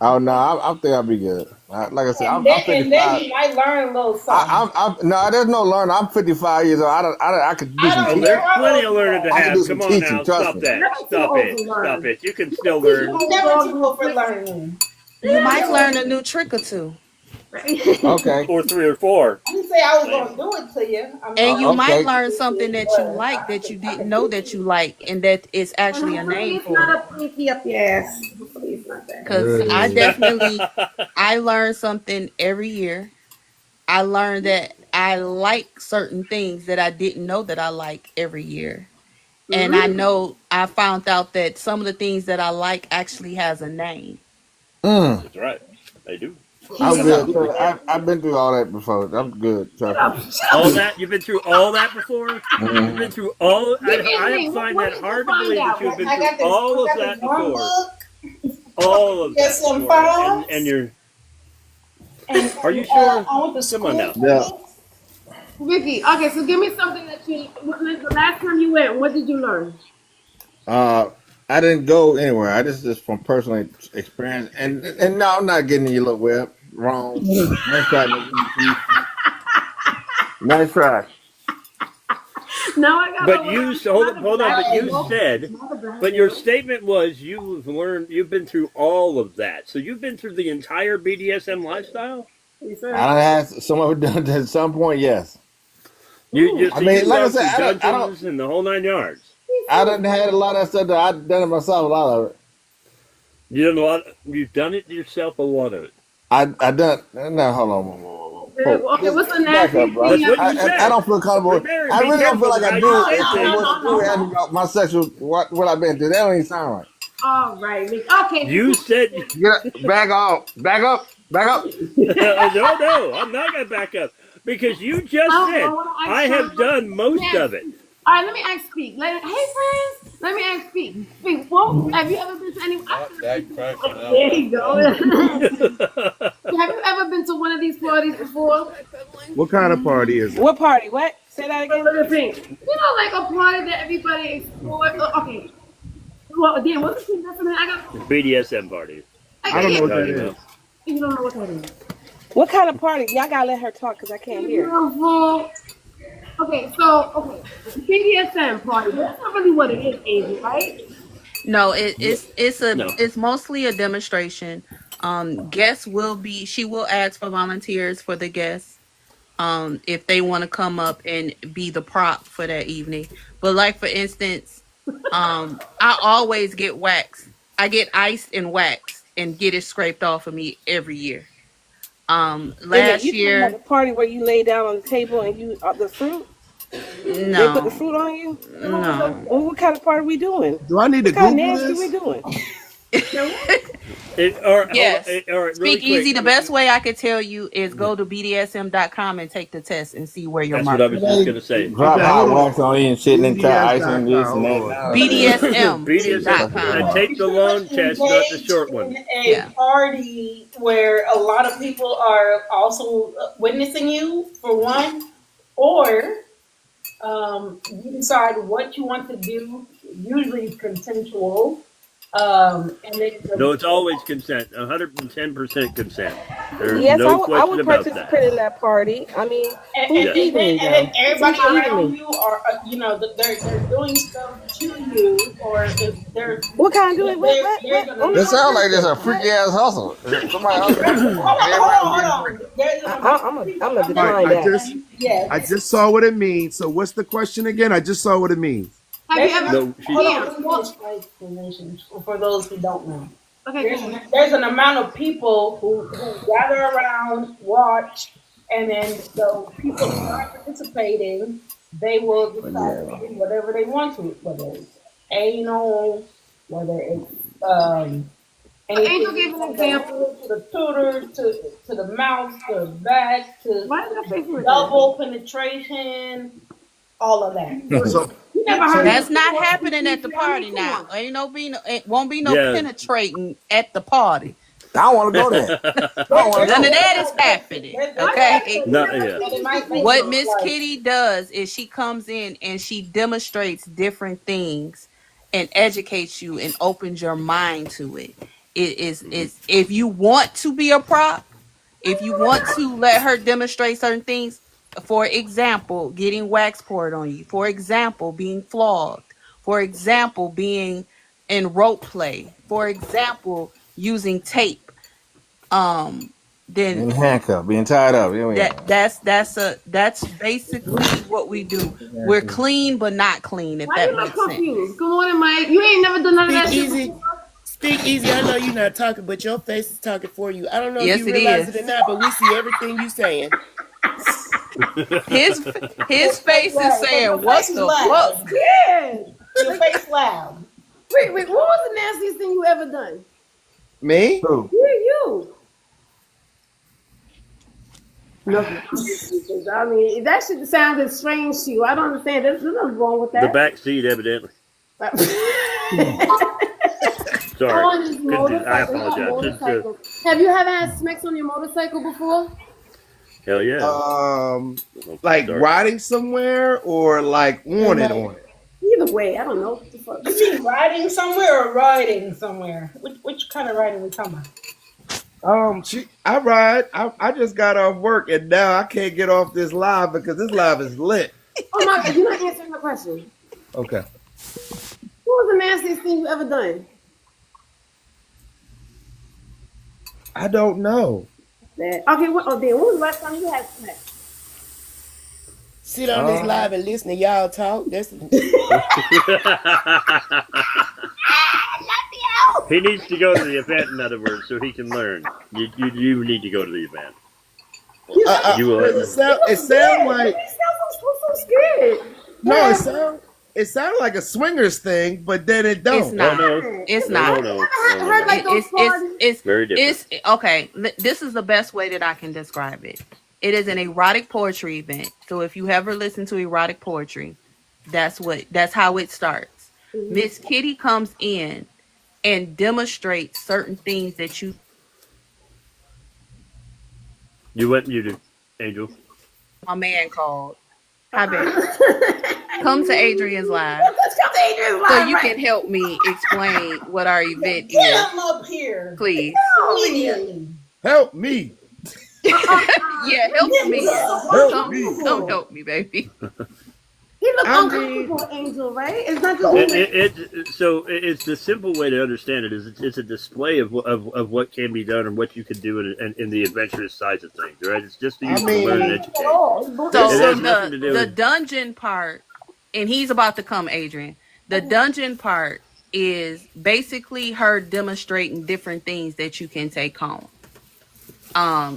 Oh no, I think I'll be good. Like I said, I'm 55. And then you might learn a little something. No, there's no learning. I'm 55 years old. I could do some teaching. There's plenty of learning to have. Come on teaching, now, trust stop it. You can still learn. I'm never too old for learning. You might learn a new trick or 2. Okay. Or 3 or 4. I didn't say I was going to do it to you. And you might learn something that you like that you didn't know that you like, and that is actually a name for it. Not a pinky up your ass. Please not that. Because I learn something every year. I learned that I like certain things that I didn't know that I like every year. And I know I found out that some of the things that I like actually has a name. That's right. I do. I'm good. Absolutely. I've been through all that before. I'm good. Trust me. All that you've been through all that before. You've been through all. I find What that did you hard to find believe out? that you have been I through got this. all I of got that this one before. book. All of Get that some before. phones. And you're. And Are you sure? I went to Come on school. now. Yeah. Vicky, okay, so give me something that you. The last time you went, what did you learn? I didn't go anywhere. I just from personal experience. And no, I'm not getting your little web wrong. Nice try, nigga. Nice try. No, I got But my you hold on. But you said, but your statement was you've been through all of that. So you've been through the entire BDSM lifestyle. I don't have some of it done at some point. Yes. You I mean, you've like I gone said, through I don't. dungeons and the whole 9 yards. I done had a lot of stuff that I've done it myself. A lot of it. You done a lot. You've done it yourself. A lot of it. I done. No, hold on. Whoa. Okay, what's the Back nastiest up, bro. thing you I don't feel comfortable. Remember, I be really don't feel careful like I how do you it say until things. you ask me about my sexual what I've been through. That don't even sound right. All right, Vicky. Okay. You said Back off. Back up. Back up. no, I'm not gonna back up because you just said I have done most of it. All right, let me ask Speak. Hey, friends, let me ask Speak. Speak, well, have you ever been to any? There you go. Have you ever been to one of these parties before? What kind of party is it? What party? What? Say that again. Look at Pink. You know, like a party that everybody explores. Okay. Well, Dan, what's the definition? I got. BDSM party. I don't know what that is. You don't know what that is. What kind of party? Y'all gotta let her talk because I can't hear. Beautiful. Okay, so BDSM party. That's not really what it is, Amy, right? No, it's mostly a demonstration. Guests she will ask for volunteers for the guests. If they want to come up and be the prop for that evening. But like for instance, I always get waxed. I get iced and waxed and get it scraped off of me every year. Last you year, the party where you lay down on the table and you the fruit. no, They put the fruit on you. no. Well, what kind of party are we doing? Do I need to what kind of Google nasty this? we doing? Yes. Really SpeakEasy. quick. The best way I could tell you is go to BDSM.com and take the test and see where your That's mark what I was just gonna say. Drop hot wax on you and shit and then try icing this and that. BDSM.com. And take the long test, not the short one. A party where a lot of people are also witnessing you, for one, or you decide what you want to do. Usually it's consensual. And then No, it's always consent. 110% consent. There's Yes, no I question would about participate that. in that party. I mean, and who's then evening everybody Who's around evening? you are, they're doing stuff to you, or if they're What kind of doing? What? That sounds like there's a freaky ass hustle. Somebody hustle. Hold on. I'm gonna Right, decline that. I just saw what it means. So what's the question again? I just saw what it means. Have you ever? No, Hold on, let me finish my explanation for those who don't know. Okay. There's an amount of people who gather around, watch, and then the people who are participating, they will decide to do whatever they want to, whether it's anal, whether it's Angel gave an example. to the tutor, to the mouth, to the back, to Why is that face like double penetration, all of that. So, That's not happening at the party now. It won't be no penetrating at the party. I don't want to go there. None of that is happening. Okay. Yeah. What Miss Kitty does is she comes in and she demonstrates different things and educates you and opens your mind to it. It's if you want to be a prop, if you want to let her demonstrate certain things, for example, getting wax poured on you, for example, being flogged, for example, being in rope play, for example, using tape, then being handcuffed, being tied up. that's basically what we do. We're clean but not clean, if Why that you look makes sense. confused? Good morning, Mike. You ain't never done none of that shit Speak easy. before? Speak easy. I know you're not talking, but your face is talking for you. I don't know Yes, if you it realize is. it or not, but we see everything you saying. His face is saying, "What the fuck?" Yeah. Your face loud. Wait, what was the nastiest thing you ever done? Me? Yeah, you. Nothing. I mean, that shit sounded strange to you. I don't understand. There's nothing wrong with The that. back seat, evidently. Sorry. On his Couldn't do- I motorcycle. apologize. Motorcycle. Have you ever had sex on your motorcycle before? Hell yeah. Like Sorry. riding somewhere or like on it. Either way, I don't know. What the fuck? You mean riding somewhere or riding somewhere? Which kind of riding we talking about? I ride. I just got off work and now I can't get off this live because this live is lit. Oh my God, you're not answering my question. Okay. What was the nastiest thing you ever done? I don't know. Okay, when was the last time you had sex? Sit on this live and listen to y'all talk. That's He needs to go to the event, in other words, so he can learn. You need to go to the event. You will. It sound like so scared. no. It sounds like a swingers thing, but then it don't. It's not. It's not. No. It's very different. It's okay. This is the best way that I can describe it. It is an erotic poetry event. So if you ever listen to erotic poetry, that's how it starts. Miss Kitty comes in and demonstrates certain things that you went muted, Angel. My man called. Hi, baby. Come to Adrian's live. Let's come to Adrian's live. So you can help me explain what our event Get is. him up here. Please. Immediately. Help me. Yeah, help me. Come help me, baby. He looked uncomfortable, Angel, right? It's not just So it's the simple way to understand it is it's a display of what can be done and what you can do in the adventurous sides of things, right? It's just to use to learn and educate. So the dungeon part, and he's about to come, Adrian. The dungeon part is basically her demonstrating different things that you can take home.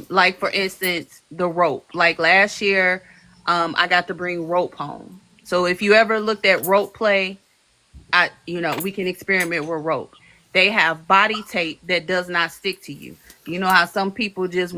Like for instance, the rope. Like last year, I got to bring rope home. So if you ever looked at rope play, we can experiment with rope. They have body tape that does not stick to you. You know how some people just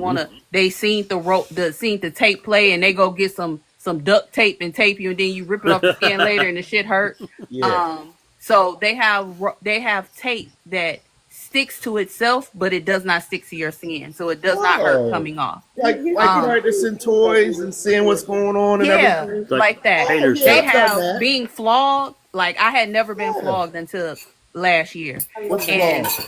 they seen the tape play and they go get some duct tape and tape you and then you rip it off the skin later and the shit hurt. Yeah. So they have tape that sticks to itself, but it does not stick to your skin, so it does not hurt coming off. Like practicing toys and seeing what's going on and everything. Like that. Painters. They Yeah, I've done have that. being flogged. Like I had never been flogged until last year. What's and flog?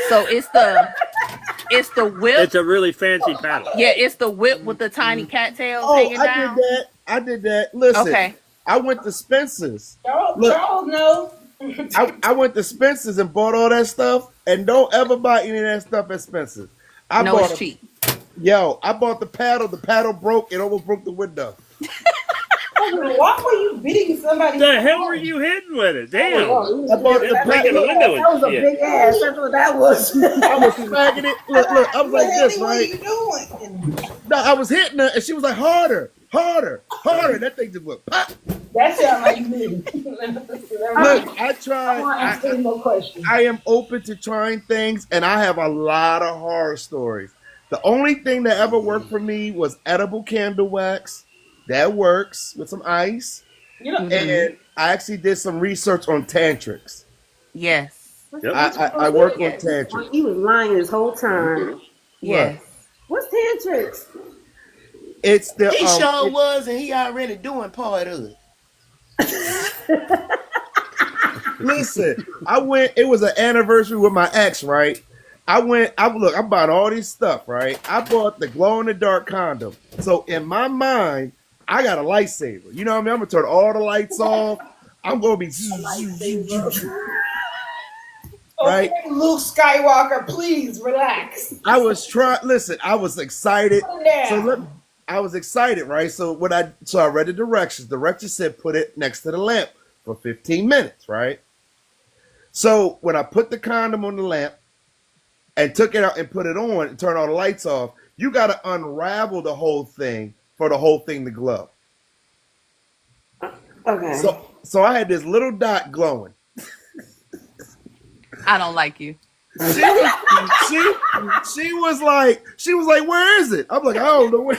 so it's the whip. It's a really fancy paddle. Yeah, it's the whip with the tiny cattails Oh, hanging down. I did that. Listen, Okay. I went to Spencer's. Charles knows. I went to Spencer's and bought all that stuff, and don't ever buy any of that stuff at Spencer's. No, it's cheap. Yo, I bought the paddle. The paddle broke. It almost broke the window. Why were you beating somebody? The hell were you hitting with it? Damn. I bought the breaking the window. That was a big ass. That's what that was. I was smacking it. Look, I was like this, What are right? you doing? No, I was hitting her, and she was like, harder. That thing just went pop. That sounds like me. Look, I tried. I am open to trying things, and I have a lot of horror stories. The only thing that ever worked for me was edible candle wax. That works with some ice. And I actually did some research on tantrics. Yes. I work on tantrics. He was lying this whole time. Yes. What's tantrics? It's the he sure was, and he already doing part of it. Listen, it was an anniversary with my ex, right? I bought all this stuff, right? I bought the glow-in-the-dark condom. So in my mind, I got a lightsaber. You know what I mean? I'm going to turn all the lights off. I'm going to be... Right? Okay, Luke Skywalker, please relax. I was excited. Yeah. I was excited, right? So I read the directions. The directions said put it next to the lamp for 15 minutes, right? So when I put the condom on the lamp and took it out and put it on and turned all the lights off, you got to unravel the whole thing for the whole thing to glow. Okay. So I had this little dot glowing. I don't like you. She was like, where is it? I'm like, I don't know where.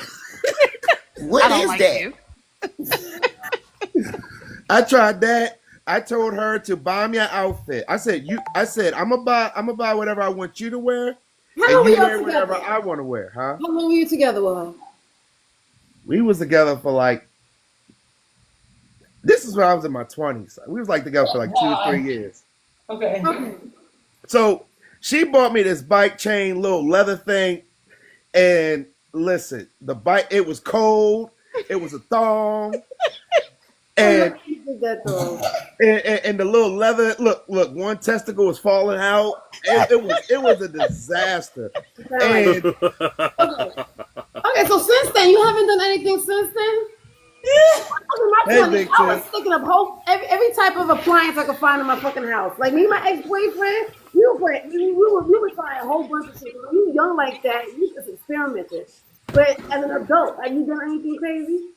What I don't is like that? you. I tried that. I told her to buy me an outfit. I said, I'm gonna buy whatever I want you to wear, How and long were you y'all wear whatever together? I want to wear, huh? How long were you together with her? We was together for like, this is when I was in my 20s. We was like together for like 2 or 3 years. Okay. So she bought me this bike chain, little leather thing, and listen, the bike, it was cold, it was a thong, and the little leather, look, one testicle was falling out. It was a disaster. And Okay, so since then, you haven't done anything since then? Hey, Big I was Tim. thinking of every type of appliance I could find in my fucking house. Like me and my ex-boyfriend, we were trying a whole bunch of shit. When you were young like that, you just experimented. But as an adult, have you done anything crazy?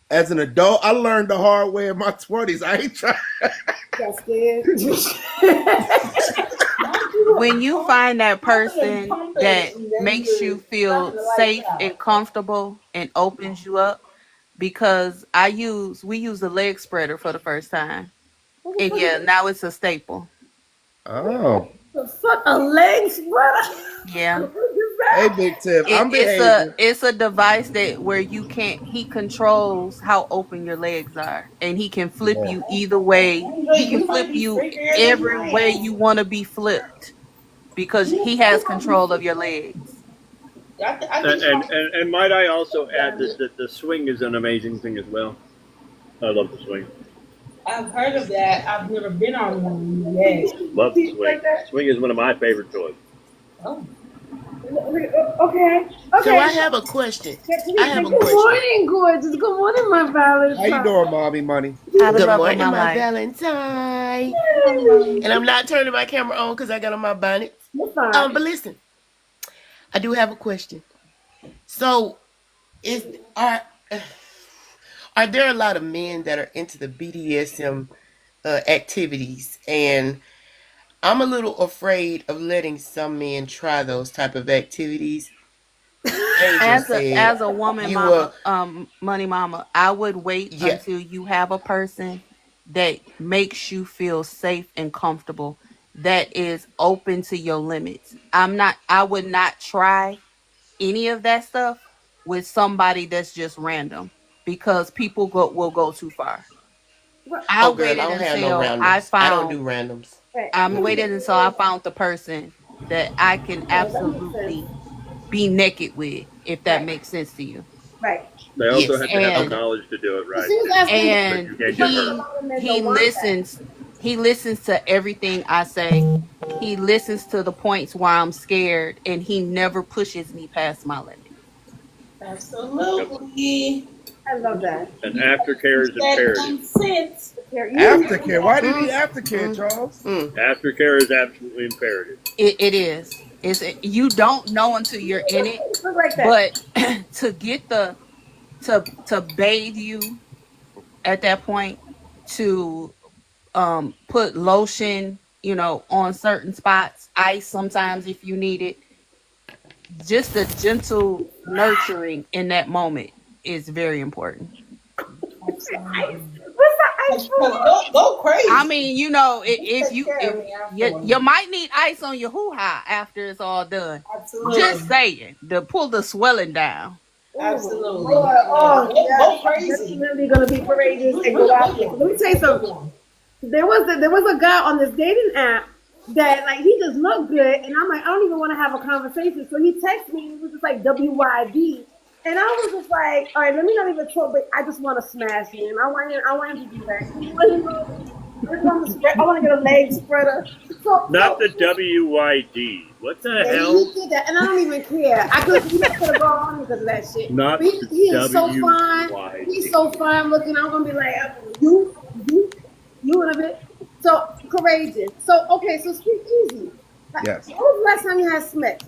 As an adult, I learned the hard way in my 20s. I ain't trying. Got scared. When you find that person that makes you feel safe and comfortable and opens you up, because we use a leg spreader for the first time, and yeah, now it's a staple. Oh. The fuck, a leg spreader? Yeah. Hey, Big Tim, I'm behaving. It's a device where he controls how open your legs are, and he can flip you either way. He can flip you every way you want to be flipped because he has control of your legs. And might I also add that the swing is an amazing thing as well. I love the swing. I've heard of that. I've never been on one yet. Love the swing. Swing is one of my favorite toys. Oh. Okay. So I have a question. Good morning, gorgeous. Good morning, my Valentine. How you doing, Mommy-Money? Good morning, my Valentine. And I'm not turning my camera on because I got on my bonnet. But listen, I do have a question. So, are there a lot of men that are into the BDSM activities? And I'm a little afraid of letting some men try those type of activities. As a woman, money mama, I would wait until you have a person that makes you feel safe and comfortable, that is open to your limits. I would not try any of that stuff with somebody that's just random, because people will go too far. I don't have no randoms. I don't do randoms. I'm waiting until I found the person that I can absolutely be naked with, if that makes sense to you. Right. They also have to have the knowledge to do it right. And he listens to everything I say. He listens to the points where I'm scared, and he never pushes me past my limit. Absolutely. I love that. And aftercare is imperative. Aftercare? Why do you need aftercare, Charles? Aftercare is absolutely imperative. It is. You don't know until you're in it. But to get to bathe you at that point, to put lotion, on certain spots, ice sometimes if you need it. Just the gentle nurturing in that moment is very important. What's the ice for? Go crazy. I mean, if you might need ice on your hoo-ha after it's all done. Absolutely. Just saying, to pull the swelling down. Absolutely. Go crazy. Definitely gonna be courageous and go out there. Let me tell you something. There was a guy on this dating app that he just looked good, and I'm like, I don't even want to have a conversation. So he texted me, and it was just like WYD. And I was just like, all right, let me not even talk, but I just want to smash him. I want him to do that. I want to get a leg spreader. Not the WYD. What the hell? He did that, and I don't even care. I could have gone on because of that shit. Not he is so fine. He's so fine looking. I'm gonna be like, you in a bit. So courageous. So okay. So SpeakEasy. Yes. When was the last time you had sex?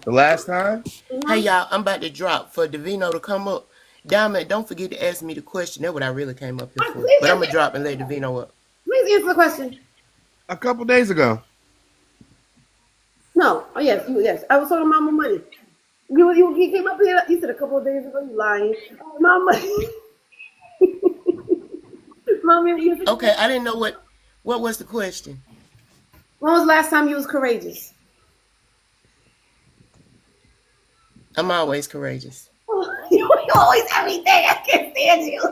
The last time? Hey y'all, I'm about to drop for Devino to come up. Diamond, don't forget to ask me the question. That's what I really came up here for. But I'm gonna drop and let Devino up. Please answer the question. A couple days ago. No. Oh yes, yes. I was talking Mama Money. You came up here. You said a couple of days ago. You lying. Mama. Mama, Okay, I didn't know what was the question. When was the last time you was courageous? I'm always courageous. You always everything. I can't stand you.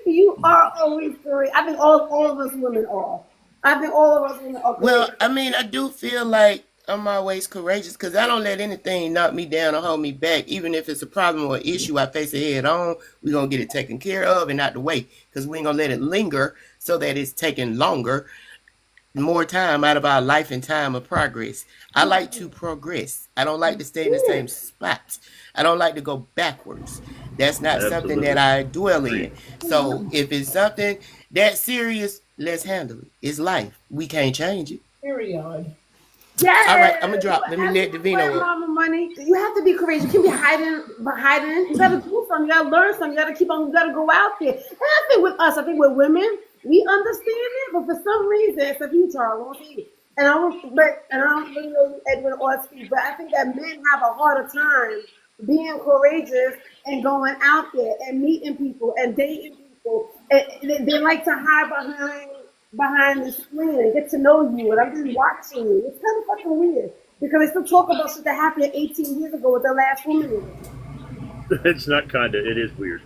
You are always courageous. I think all of us women are. I think all of us women are courageous. Well, I mean, I do feel like I'm always courageous because I don't let anything knock me down or hold me back. Even if it's a problem or issue, I face it head on. We're going to get it taken care of and out the way because we ain't going to let it linger so that it's taking longer, more time out of our life and time of progress. I like to progress. I don't like to stay in the same spot. I don't like to go backwards. That's not something that I dwell in. So if it's something that serious, let's handle it. It's life. We can't change it. Period. Yes. All right, I'm gonna drop. Let me let Devino up. Mama Money. You have to be courageous. You can't be hiding. You gotta do something. You gotta learn something. You gotta keep on. You gotta go out there. And I think with us, I think with women, we understand it, but for some reason, except you, Charles, I won't see it. And I don't really know Edwin or Steve, but I think that men have a harder time being courageous and going out there and meeting people and dating people. And they like to hide behind the screen and get to know you, and I'm just watching you. It's kind of fucking weird because they still talk about shit that happened 18 years ago with their last woman. It's not kinda. It is weird.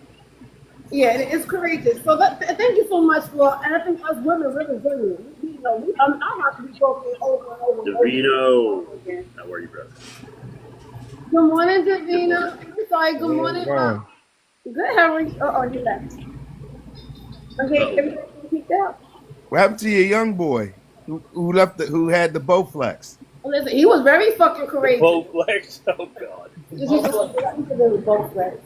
Yeah, it's courageous. So thank you so much for, and I think us women, we're resilient. I'm have to be broken over and over. Devino, how are you, brother? Good morning, Devino. I'm sorry. Good morning. Good. How are you? Oh, you left. Okay, everything kicked out. What happened to your young boy who had the Bowflex? Listen, he was very fucking courageous. Bowflex? Oh God. Bowflex.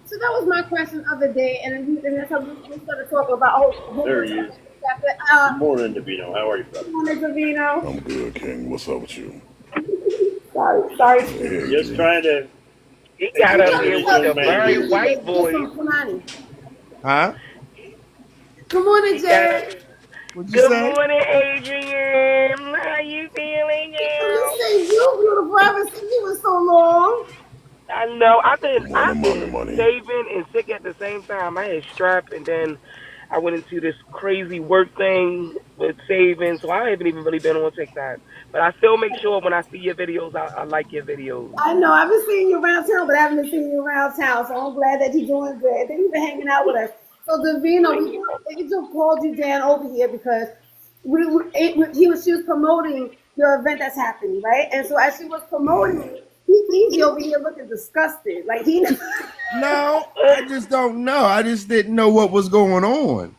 So that was my question of the day, and that's how we started talking about. There he is. Good morning, Devino. How are you, brother? Good morning, Devino. I'm good, King. What's up with you? Sorry. Just trying to. He got up here with a very white voice. Huh? Good morning, Jay. Good morning, Adrian. How you feeling? Listen, you beautiful. I haven't seen you in so long. I know. I've been saving and sick at the same time. I had strep, and then I went into this crazy work thing with saving, so I haven't even really been on TikTok. But I still make sure when I see your videos, I like your videos. I know. I've been seeing you around town, but I haven't been seeing you around town, so I'm glad that you're doing good. Then you've been hanging out with us. So, Devino, Angel called you down over here because she was promoting your event that's happening, right? And so as she was promoting it, he's over here looking disgusted. Like he. No, I just don't know. I just didn't know what was going on.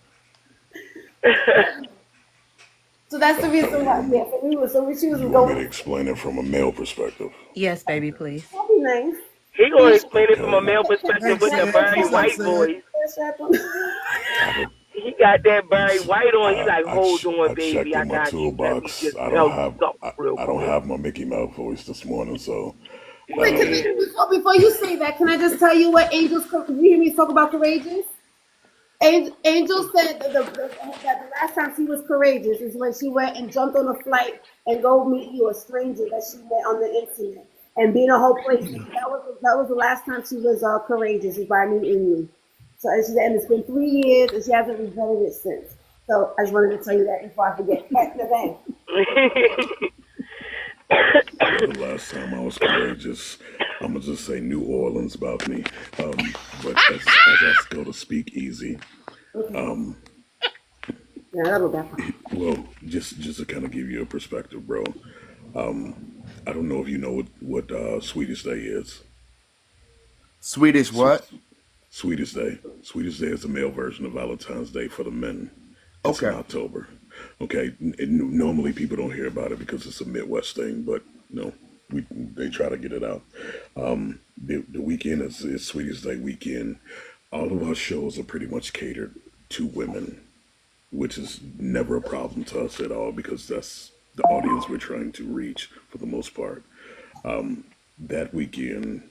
So that's the reason why. Yeah, she was You going. want me to explain it from a male perspective? Yes, baby, please. That'd be nice. He gonna explain it from a male perspective with the very white voice. He got that Barry White on. He's like, hold on, baby, I got you. I don't have my Mickey Mouse voice this morning, so. Wait, before you say that, can I just tell you what Angel's? You hear me talk about courageous? Angel said that the last time she was courageous is when she went and jumped on a flight and go meet you, a stranger that she met on the internet, and being a whole place. That was the last time she was courageous, is by meeting you. So and it's been 3 years, and she hasn't regretted it since. So I just wanted to tell you that before I forget. The last time I was courageous, I'm gonna just say New Orleans about me. But as I go to SpeakEasy, well, just to kind of give you a perspective, bro. I don't know if you know what Swedish Day is. Swedish what? Swedish Day. Swedish Day is the male version of Valentine's Day for the men. It's in October. Okay, normally people don't hear about it because it's a Midwest thing, but they try to get it out. The weekend is Swedish Day weekend. All of our shows are pretty much catered to women, which is never a problem to us at all because that's the audience we're trying to reach for the most part. That weekend,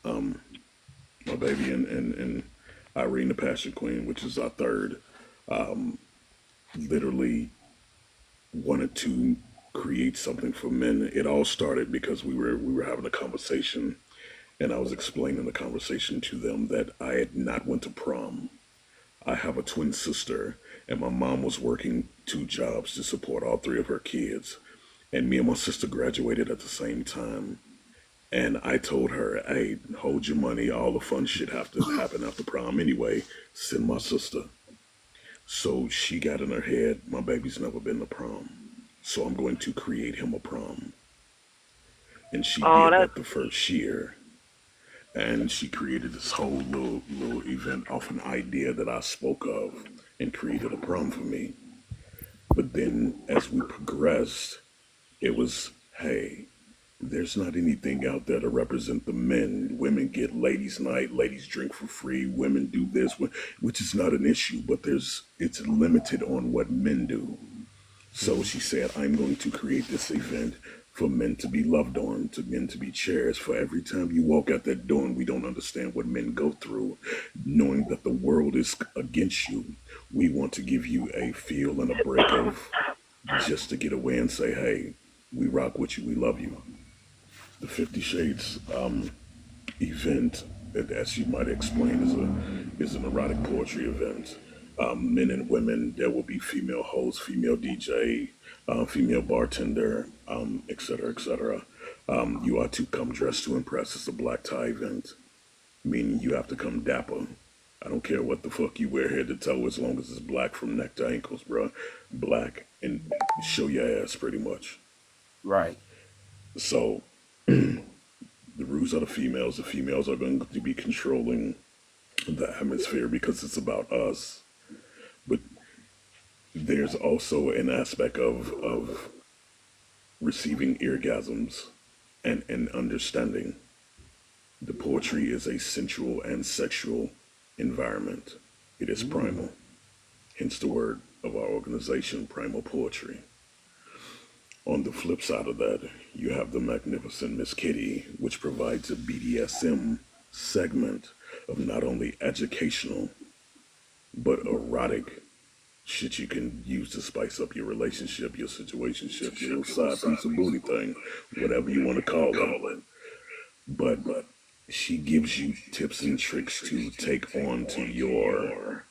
Um, my baby and Irene, the Passion Queen, which is our third, literally wanted to create something for men. It all started because we were having a conversation, and I was explaining the conversation to them that I had not went to prom. I have a twin sister, and my mom was working 2 jobs to support all 3 of her kids. And me and my sister graduated at the same time. And I told her, hey, hold your money. All the fun shit have to happen after prom anyway. Send my sister. So she got in her head, my baby's never been to prom. So I'm going to create him a prom. And she did that the first year. And she created this whole little event off an idea that I spoke of and created a prom for me. But then as we progressed, it was, hey, there's not anything out there to represent the men. Women get ladies' night, ladies drink for free, women do this, which is not an issue, but it's limited on what men do. So she said, I'm going to create this event for men to be loved on, to men to be cherished. For every time you walk out that door and we don't understand what men go through, knowing that the world is against you, we want to give you a feel and a break of just to get away and say, hey, we rock with you, we love you. The 50 Shades event, as you might explain, is an erotic poetry event. Men and women, there will be female hosts, female DJ, female bartender, et cetera, et cetera. You are to come dressed to impress. It's a black tie event, meaning you have to come dapper. I don't care what the fuck you wear head to toe, as long as it's black from neck to ankles, bro. Black, and show your ass, pretty much. Right. So, the rules are the females. The females are going to be controlling the atmosphere because it's about us. But there's also an aspect of receiving orgasms and understanding. The poetry is a sensual and sexual environment. It is primal. Hence the word of our organization, Primal Poetry. On the flip side of that, you have the magnificent Miss Kitty, which provides a BDSM segment of not only educational, but erotic shit you can use to spice up your relationship, your situationship, your little side piece of booty thing, whatever you want to call it. But she gives you tips and tricks to take on to your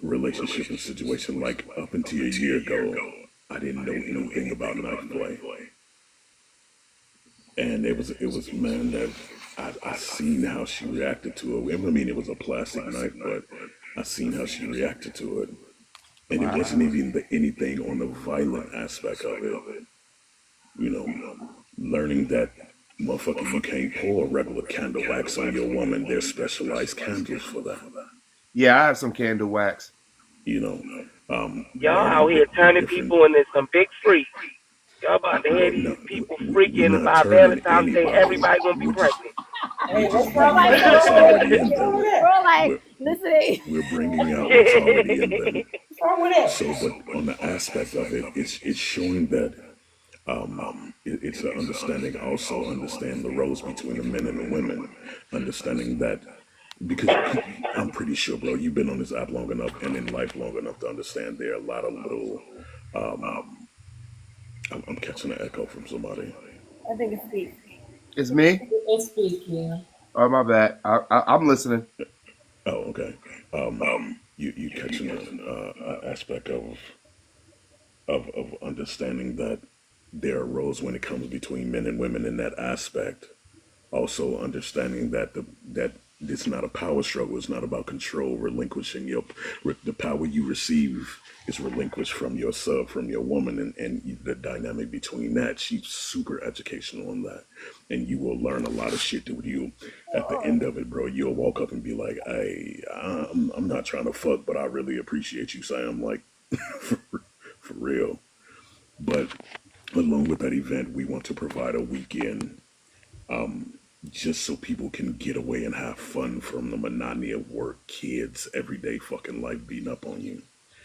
relationship and situation. Like up until a year ago, I didn't know anything about knife play. And it was man, that I seen how she reacted to it. I mean, it was a plastic knife, but I seen how she reacted to it. And it wasn't even anything on the violent aspect of it. You know, learning that, motherfucker, you can't pour regular candle wax on your woman. There's specialized candles for that. Yeah, I have some candle wax. You know, Y'all out here turning people into some big freaks. Y'all about to hear these people freaking about Valentine's Day. Everybody gonna be pregnant. Hey, what's wrong with Bro, like, listen. We're bringing out what's already in them. What's wrong with it? So, but on the aspect of it, it's showing that it's an understanding. Also, understand the roles between the men and the women. Understanding that, because I'm pretty sure, bro, you've been on this app long enough and in life long enough to understand there are a lot of little. I'm catching an echo from somebody. I think it's Speak. It's me? It's Speak, yeah. Oh, my bad. I'm listening. Oh, okay. You catching an aspect of understanding that there are roles when it comes between men and women in that aspect. Also understanding that that it's not a power struggle. It's not about control, relinquishing the power you receive is relinquished from your sub, from your woman, and the dynamic between that. She's super educational on that, and you will learn a lot of shit that you, at the end of it, bro, you'll walk up and be like, hey, I'm not trying to fuck, but I really appreciate you saying, like, for real. But along with that event, we want to provide a weekend just so people can get away and have fun from the monotony of work, kids, everyday fucking life beating up on you.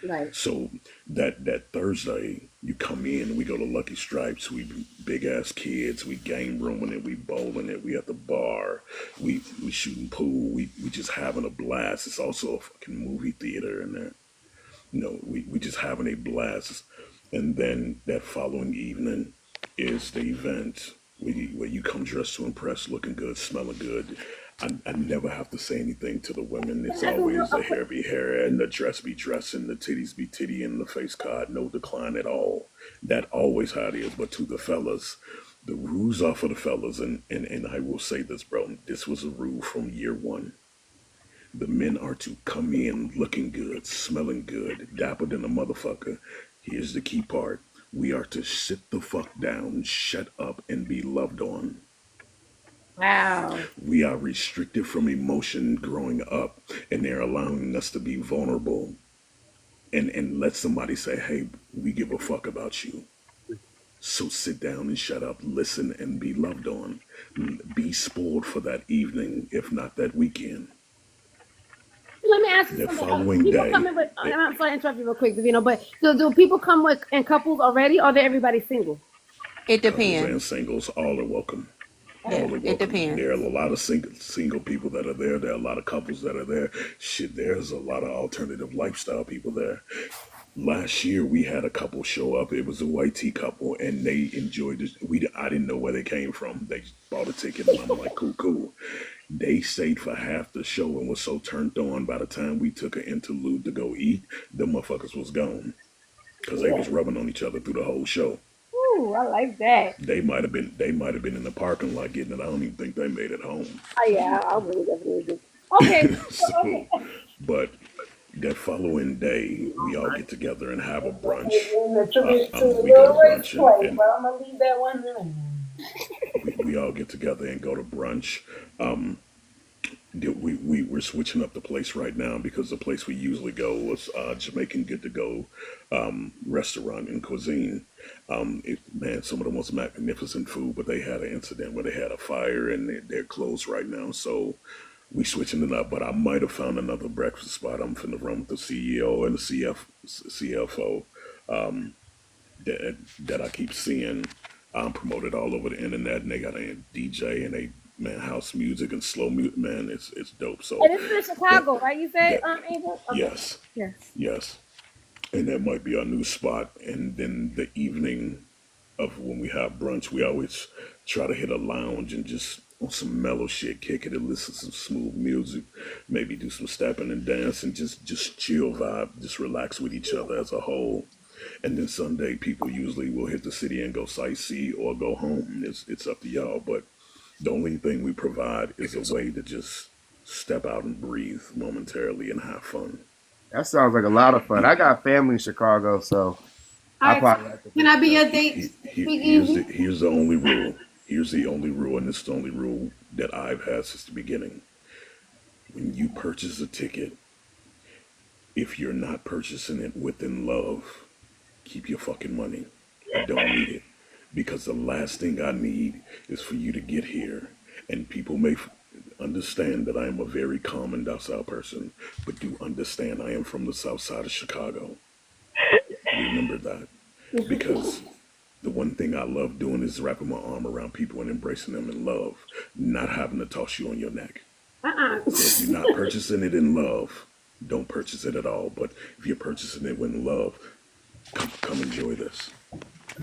Right. So that Thursday, you come in, we go to Lucky Stripes, we big ass kids, we game rooming it, we bowling it, we at the bar, we shooting pool, we just having a blast. It's also a fucking movie theater in there. We just having a blast. And then that following evening is the event where you come dressed to impress, looking good, smelling good. I never have to say anything to the women. It's always the hair be hair and the dress be dressing, the titties be titty and the face card, no decline at all. That always how it is. But to the fellas, the rules are for the fellas, and I will say this, bro. This was a rule from year one. The men are to come in looking good, smelling good, dapper than a motherfucker. Here's the key part. We are to sit the fuck down, shut up, and be loved on. Wow. We are restricted from emotion growing up, and they're allowing us to be vulnerable and let somebody say, hey, we give a fuck about you. So sit down and shut up, listen, and be loved on. Be spoiled for that evening, if not that weekend. Let me ask you The something. following People day, come in with, I'm sorry to interrupt you real quick, Devino, but do people come with in couples already, or are everybody single? It couples depends. and singles, all are welcome. All Yeah, are it welcome. depends. There are a lot of single people that are there. There are a lot of couples that are there. Shit, there's a lot of alternative lifestyle people there. Last year we had a couple show up. It was a white tea couple, and they enjoyed it. I didn't know where they came from. They bought a ticket, and I'm like, cool. They stayed for half the show and was so turned on. By the time we took an interlude to go eat, the motherfuckers was gone because they was rubbing on each other through the whole show. Ooh, I like that. They might have been in the parking lot getting it. I don't even think they made it home. Oh yeah, I really definitely do. Okay. So, but that following day, we all get together and have a brunch. We go to brunch, and I'm gonna leave that one in. we all get together and go to brunch. We're switching up the place right now because the place we usually go was Jamaican Good to Go restaurant and cuisine. Man, some of the most magnificent food, but they had an incident where they had a fire and they're closed right now. So we switching it up, but I might have found another breakfast spot. I'm finna run with the CEO and the CFO that I keep seeing promoted all over the internet, and they got a DJ and they house music and slow music. Man, it's dope. So And it's in Chicago, right? You said, Angel? Okay. yes, Yes. yes, and that might be our new spot. And then the evening of when we have brunch, we always try to hit a lounge and just on some mellow shit, kick it and listen to some smooth music, maybe do some stepping and dance and just chill vibe, just relax with each other as a whole. And then Sunday, people usually will hit the city and go sightsee or go home. It's up to y'all, but the only thing we provide is a way to just step out and breathe momentarily and have fun. That sounds like a lot of fun. I got family in Chicago, so I probably have to. Can I be your date? Here's the only rule. Here's the only rule, and it's the only rule that I've had since the beginning. When you purchase a ticket, if you're not purchasing it within love, keep your fucking money. I don't need it. Because the last thing I need is for you to get here. And people may understand that I am a very calm and docile person, but do understand I am from the south side of Chicago. Remember that. Because the one thing I love doing is wrapping my arm around people and embracing them in love, not having to toss you on your neck. So if you're not purchasing it in love, don't purchase it at all. But if you're purchasing it in love, come enjoy this.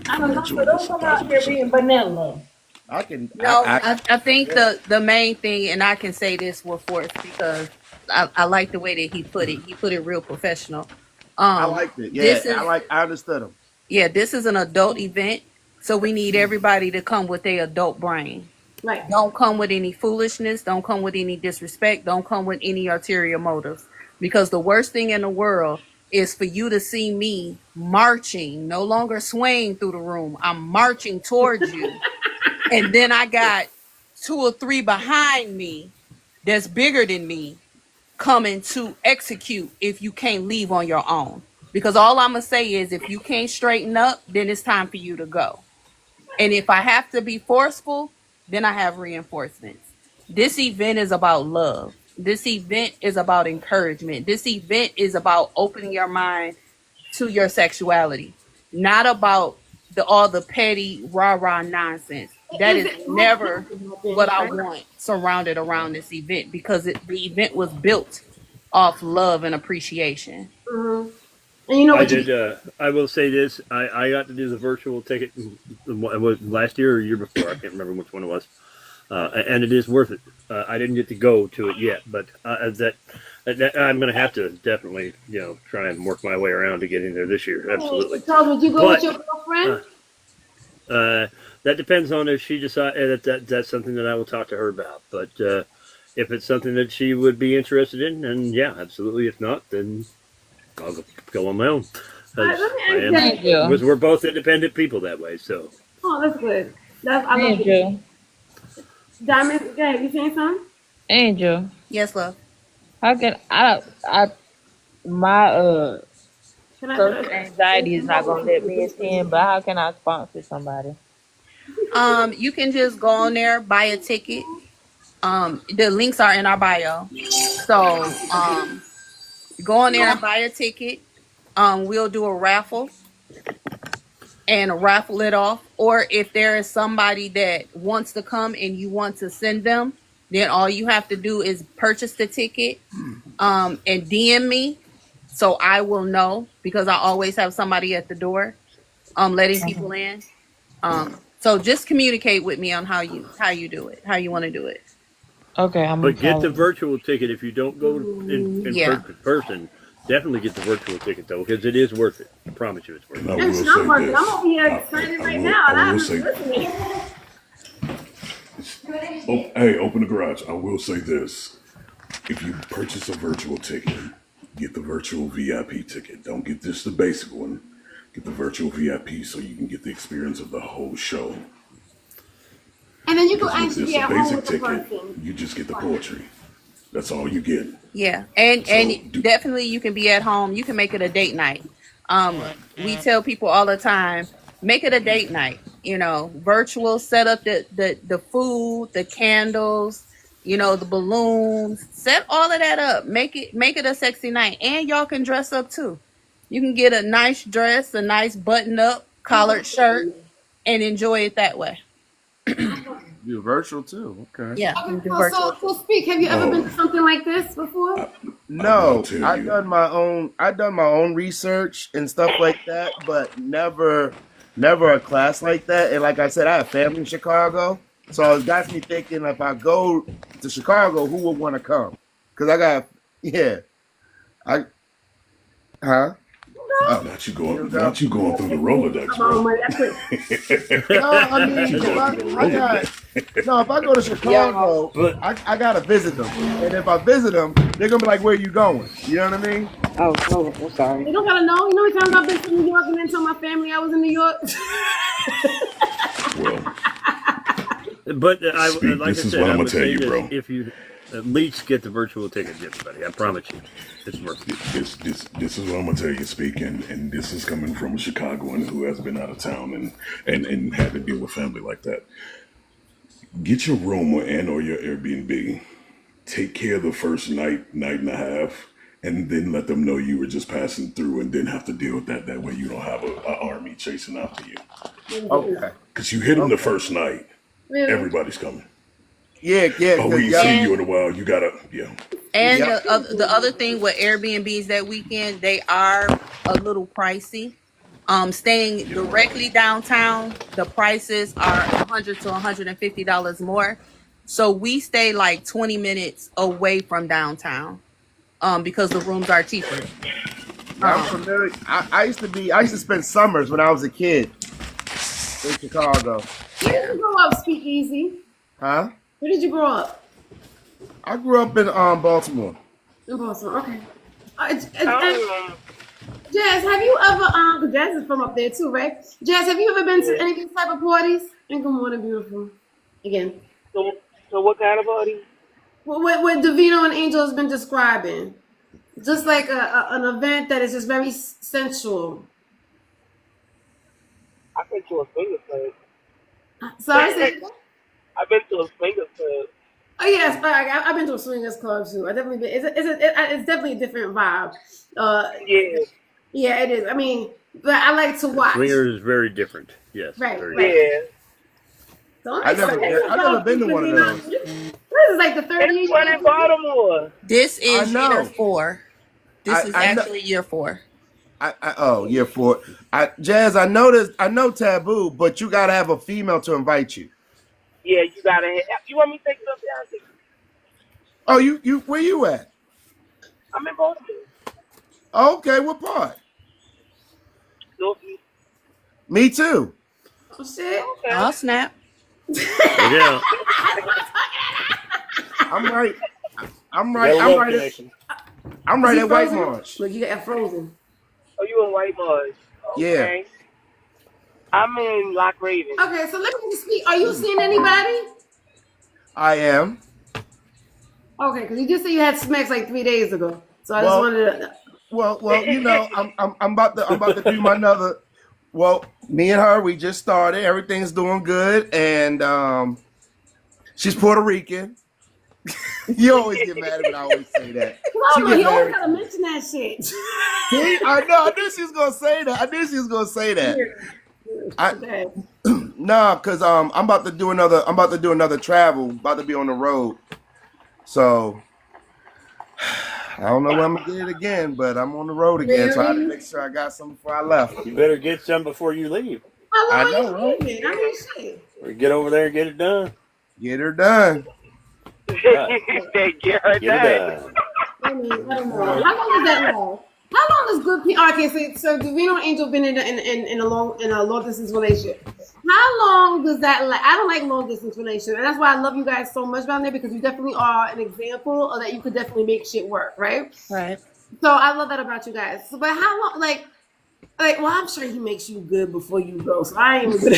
I don't know, but don't come out here being vanilla. I can. No, I think the main thing, and I can say this with force because I like the way that he put it. He put it real professional. I liked it. Yeah, I understood him. Yeah, this is an adult event, so we need everybody to come with their adult brain. Right. Don't come with any foolishness. Don't come with any disrespect. Don't come with any ulterior motives. Because the worst thing in the world is for you to see me marching, no longer swaying through the room. I'm marching towards you. And then I got 2 or 3 behind me that's bigger than me coming to execute if you can't leave on your own. Because all I'm going to say is if you can't straighten up, then it's time for you to go. And if I have to be forceful, then I have reinforcements. This event is about love. This event is about encouragement. This event is about opening your mind to your sexuality, not about all the petty rah-rah nonsense. That is never what I want surrounded around this event, because the event was built off love and appreciation. Mm-hmm. And you know what I will say this: I got to do the virtual ticket last year or year before. I can't remember which one it was, and it is worth it. I didn't get to go to it yet, but that I'm going to have to definitely try and work my way around to get in there this year. Absolutely. Charles, would you go with your girlfriend? That depends on if she decides that's something that I will talk to her about. But if it's something that she would be interested in, then yeah, absolutely. If not, then I'll go on my own. Because we're both independent people that way. So. Oh, that's good. I love it. Diamond, go ahead. You saying something? Angel. Yes, love. How can my social anxiety is not gonna let me attend, but how can I sponsor somebody? You can just go on there, buy a ticket. The links are in our bio. So go on there and buy a ticket. We'll do a raffle and raffle it off. Or if there is somebody that wants to come and you want to send them, then all you have to do is purchase the ticket and DM me, so I will know, because I always have somebody at the door letting people in. So just communicate with me on how you do it, how you want to do it. Okay, but get the virtual ticket if you don't go in person. Definitely get the virtual ticket though, because it is worth it. I promise you, it's worth it. I'm over here excited right now, and I'm listening. Hey, open the garage. I will say this: if you purchase a virtual ticket, get the virtual VIP ticket. Don't get just the basic one. Get the virtual VIP so you can get the experience of the whole show. And then you go Because actually with get this home basic with the ticket, person. you just get the poetry. That's all you get. Yeah, and definitely you can be at home. You can make it a date night. We tell people all the time, make it a date night. Virtual, set up the food, the candles, the balloons, set all of that up. Make it a sexy night, and y'all can dress up too. You can get a nice dress, a nice button up collared shirt, and enjoy it that way. Do virtual too. Okay. Yeah. So speak. Have you ever been to something like this before? No, I've done my own research and stuff like that, but never a class like that. And like I said, I have family in Chicago, so it got me thinking, if I go to Chicago, who would want to come? Because Not you going through the Rolodex, bro. If I go to Chicago, I gotta visit them, and if I visit them, they're gonna be like, "Where are you going?" You know what I mean? Oh, I'm sorry. You don't gotta know. You know how many times I've been to New York and then told my family I was in New York. But this is what I'm gonna tell you, bro. If you at least get the virtual ticket, everybody, I promise you, it's worth it. This is what I'm gonna tell you, speaking, and this is coming from a Chicagoan who has been out of town and had to deal with family like that. Get your room or your Airbnb. Take care of the first night and a half, and then let them know you were just passing through, and then have to deal with that. That way, you don't have an army chasing after you. Okay. Because you hit them the first night, everybody's coming. Yeah. Oh, we ain't seen you in a while. You gotta, And the other thing with Airbnbs that weekend, they are a little pricey. Staying directly downtown, the prices are $100 to $150 more. So we stay like 20 minutes away from downtown, because the rooms are cheaper. I'm familiar. I used to spend summers when I was a kid in Chicago. Where did you grow up, SpeakEasy? Huh? Where did you grow up? I grew up in Baltimore. In Baltimore, okay. Jazz, have you ever, Jazz is from up there too, right? Jazz, have you ever been to any of these type of parties? And good morning, beautiful. Again. So what kind of party? What Devino and Angel has been describing. Just like an event that is just very sensual. I've been to a swinger club. Sorry? I've been to a swinger club. Oh yes, but I've been to a swingers club too. I definitely been. It's definitely a different vibe. Yeah. Yeah, it is. I mean, but I like to watch. Swinger is very different. Yes. Right, Very right. different. So I'm I never been to one of those. This is like the third year. One in Baltimore. This I is year know. 4. This is I know. actually year 4. Year 4. Jazz, I know Taboo, but you gotta have a female to invite you. Yeah, you gotta have. You want me to take it up there? Oh, you where you at? I'm in Baltimore. Okay, what part? Northeast. Me too. Oh shit. Okay. Oh, snap. Yeah. I'm right. I'm Got right. a I'm love right. connection. I'm right at White Marsh. Look, you got frozen. Oh, you in White Marsh? Okay. Yeah. I'm in Lock Raven. Okay, so let me just speak. Are you seeing anybody? I am. Okay, because you just said you had smacks like 3 days ago. So I just wanted to. Well, you know, I'm about to do my another. Well, me and her, we just started. Everything's doing good, and she's Puerto Rican. You always get mad when I always say that. No, you always gotta mention that shit. See, I know. I knew she was gonna say that. Nah, cause I'm about to do another travel. About to be on the road, so I don't know when I'm gonna get it again. But I'm on the road again, so I had to make sure I got some before I left. You better get some before you leave. How long I know, you right? leaving? I mean, shit. Or get over there and get it done. Get her done. Get her done. I mean, I don't know. How long is that long? How long is good? Okay, so Devino and Angel been in a long distance relationship. How long does that like? I don't like long distance relationship, and that's why I love you guys so much down there because you definitely are an example of that you could definitely make shit work, right? Right. So I love that about you guys. So, but how long? Like, well, I'm sure he makes you good before you go. So I ain't good.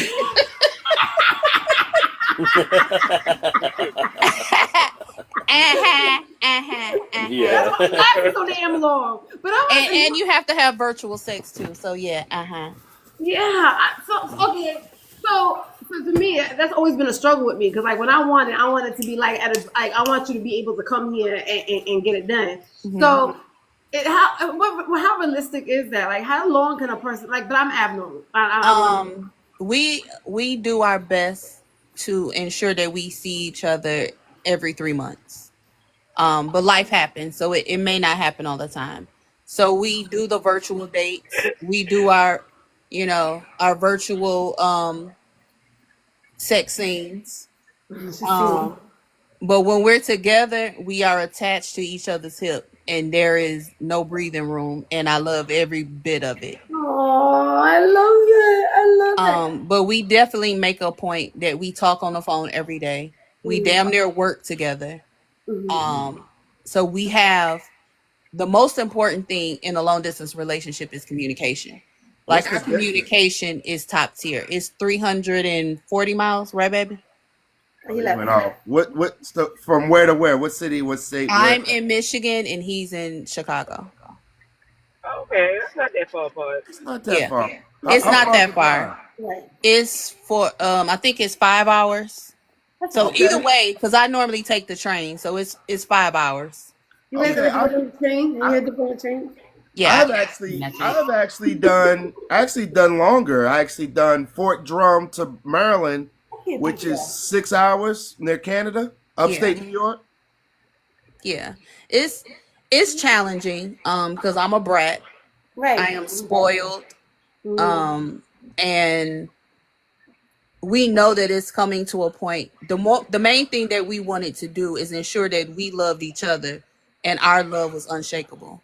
Yeah. That's so damn long. But and you have to have virtual sex too. So yeah. Yeah. So to me, that's always been a struggle with me because like when I want it to be like I want you to be able to come here and get it done. Mm-hmm. So. How realistic is that? Like, how long can a person like? But I'm abnormal. We do our best to ensure that we see each other every 3 months. But life happens, so it may not happen all the time. So we do the virtual dates. We do our virtual sex scenes. But when we're together, we are attached to each other's hip, and there is no breathing room. And I love every bit of it. Oh, I love that. But we definitely make a point that we talk on the phone every day. We damn near work together. So we have the most important thing in a long distance relationship is communication. Like our communication is top tier. It's 340 miles, right, baby? He went off. What from where to where? What city? What state? I'm in Michigan and he's in Chicago. Okay, that's not that far apart. It's not that far. It's not that far. Right. It's for I think it's 5 hours. So either way, because I normally take the train, so it's 5 hours. You guys ever go on the train? You had to go on the train? Yeah, I've actually done longer. I actually done Fort Drum to Maryland, which is 6 hours near Canada, upstate New York. Yeah, it's challenging because I'm a brat. Right. I am spoiled. And we know that it's coming to a point. The main thing that we wanted to do is ensure that we loved each other and our love was unshakable.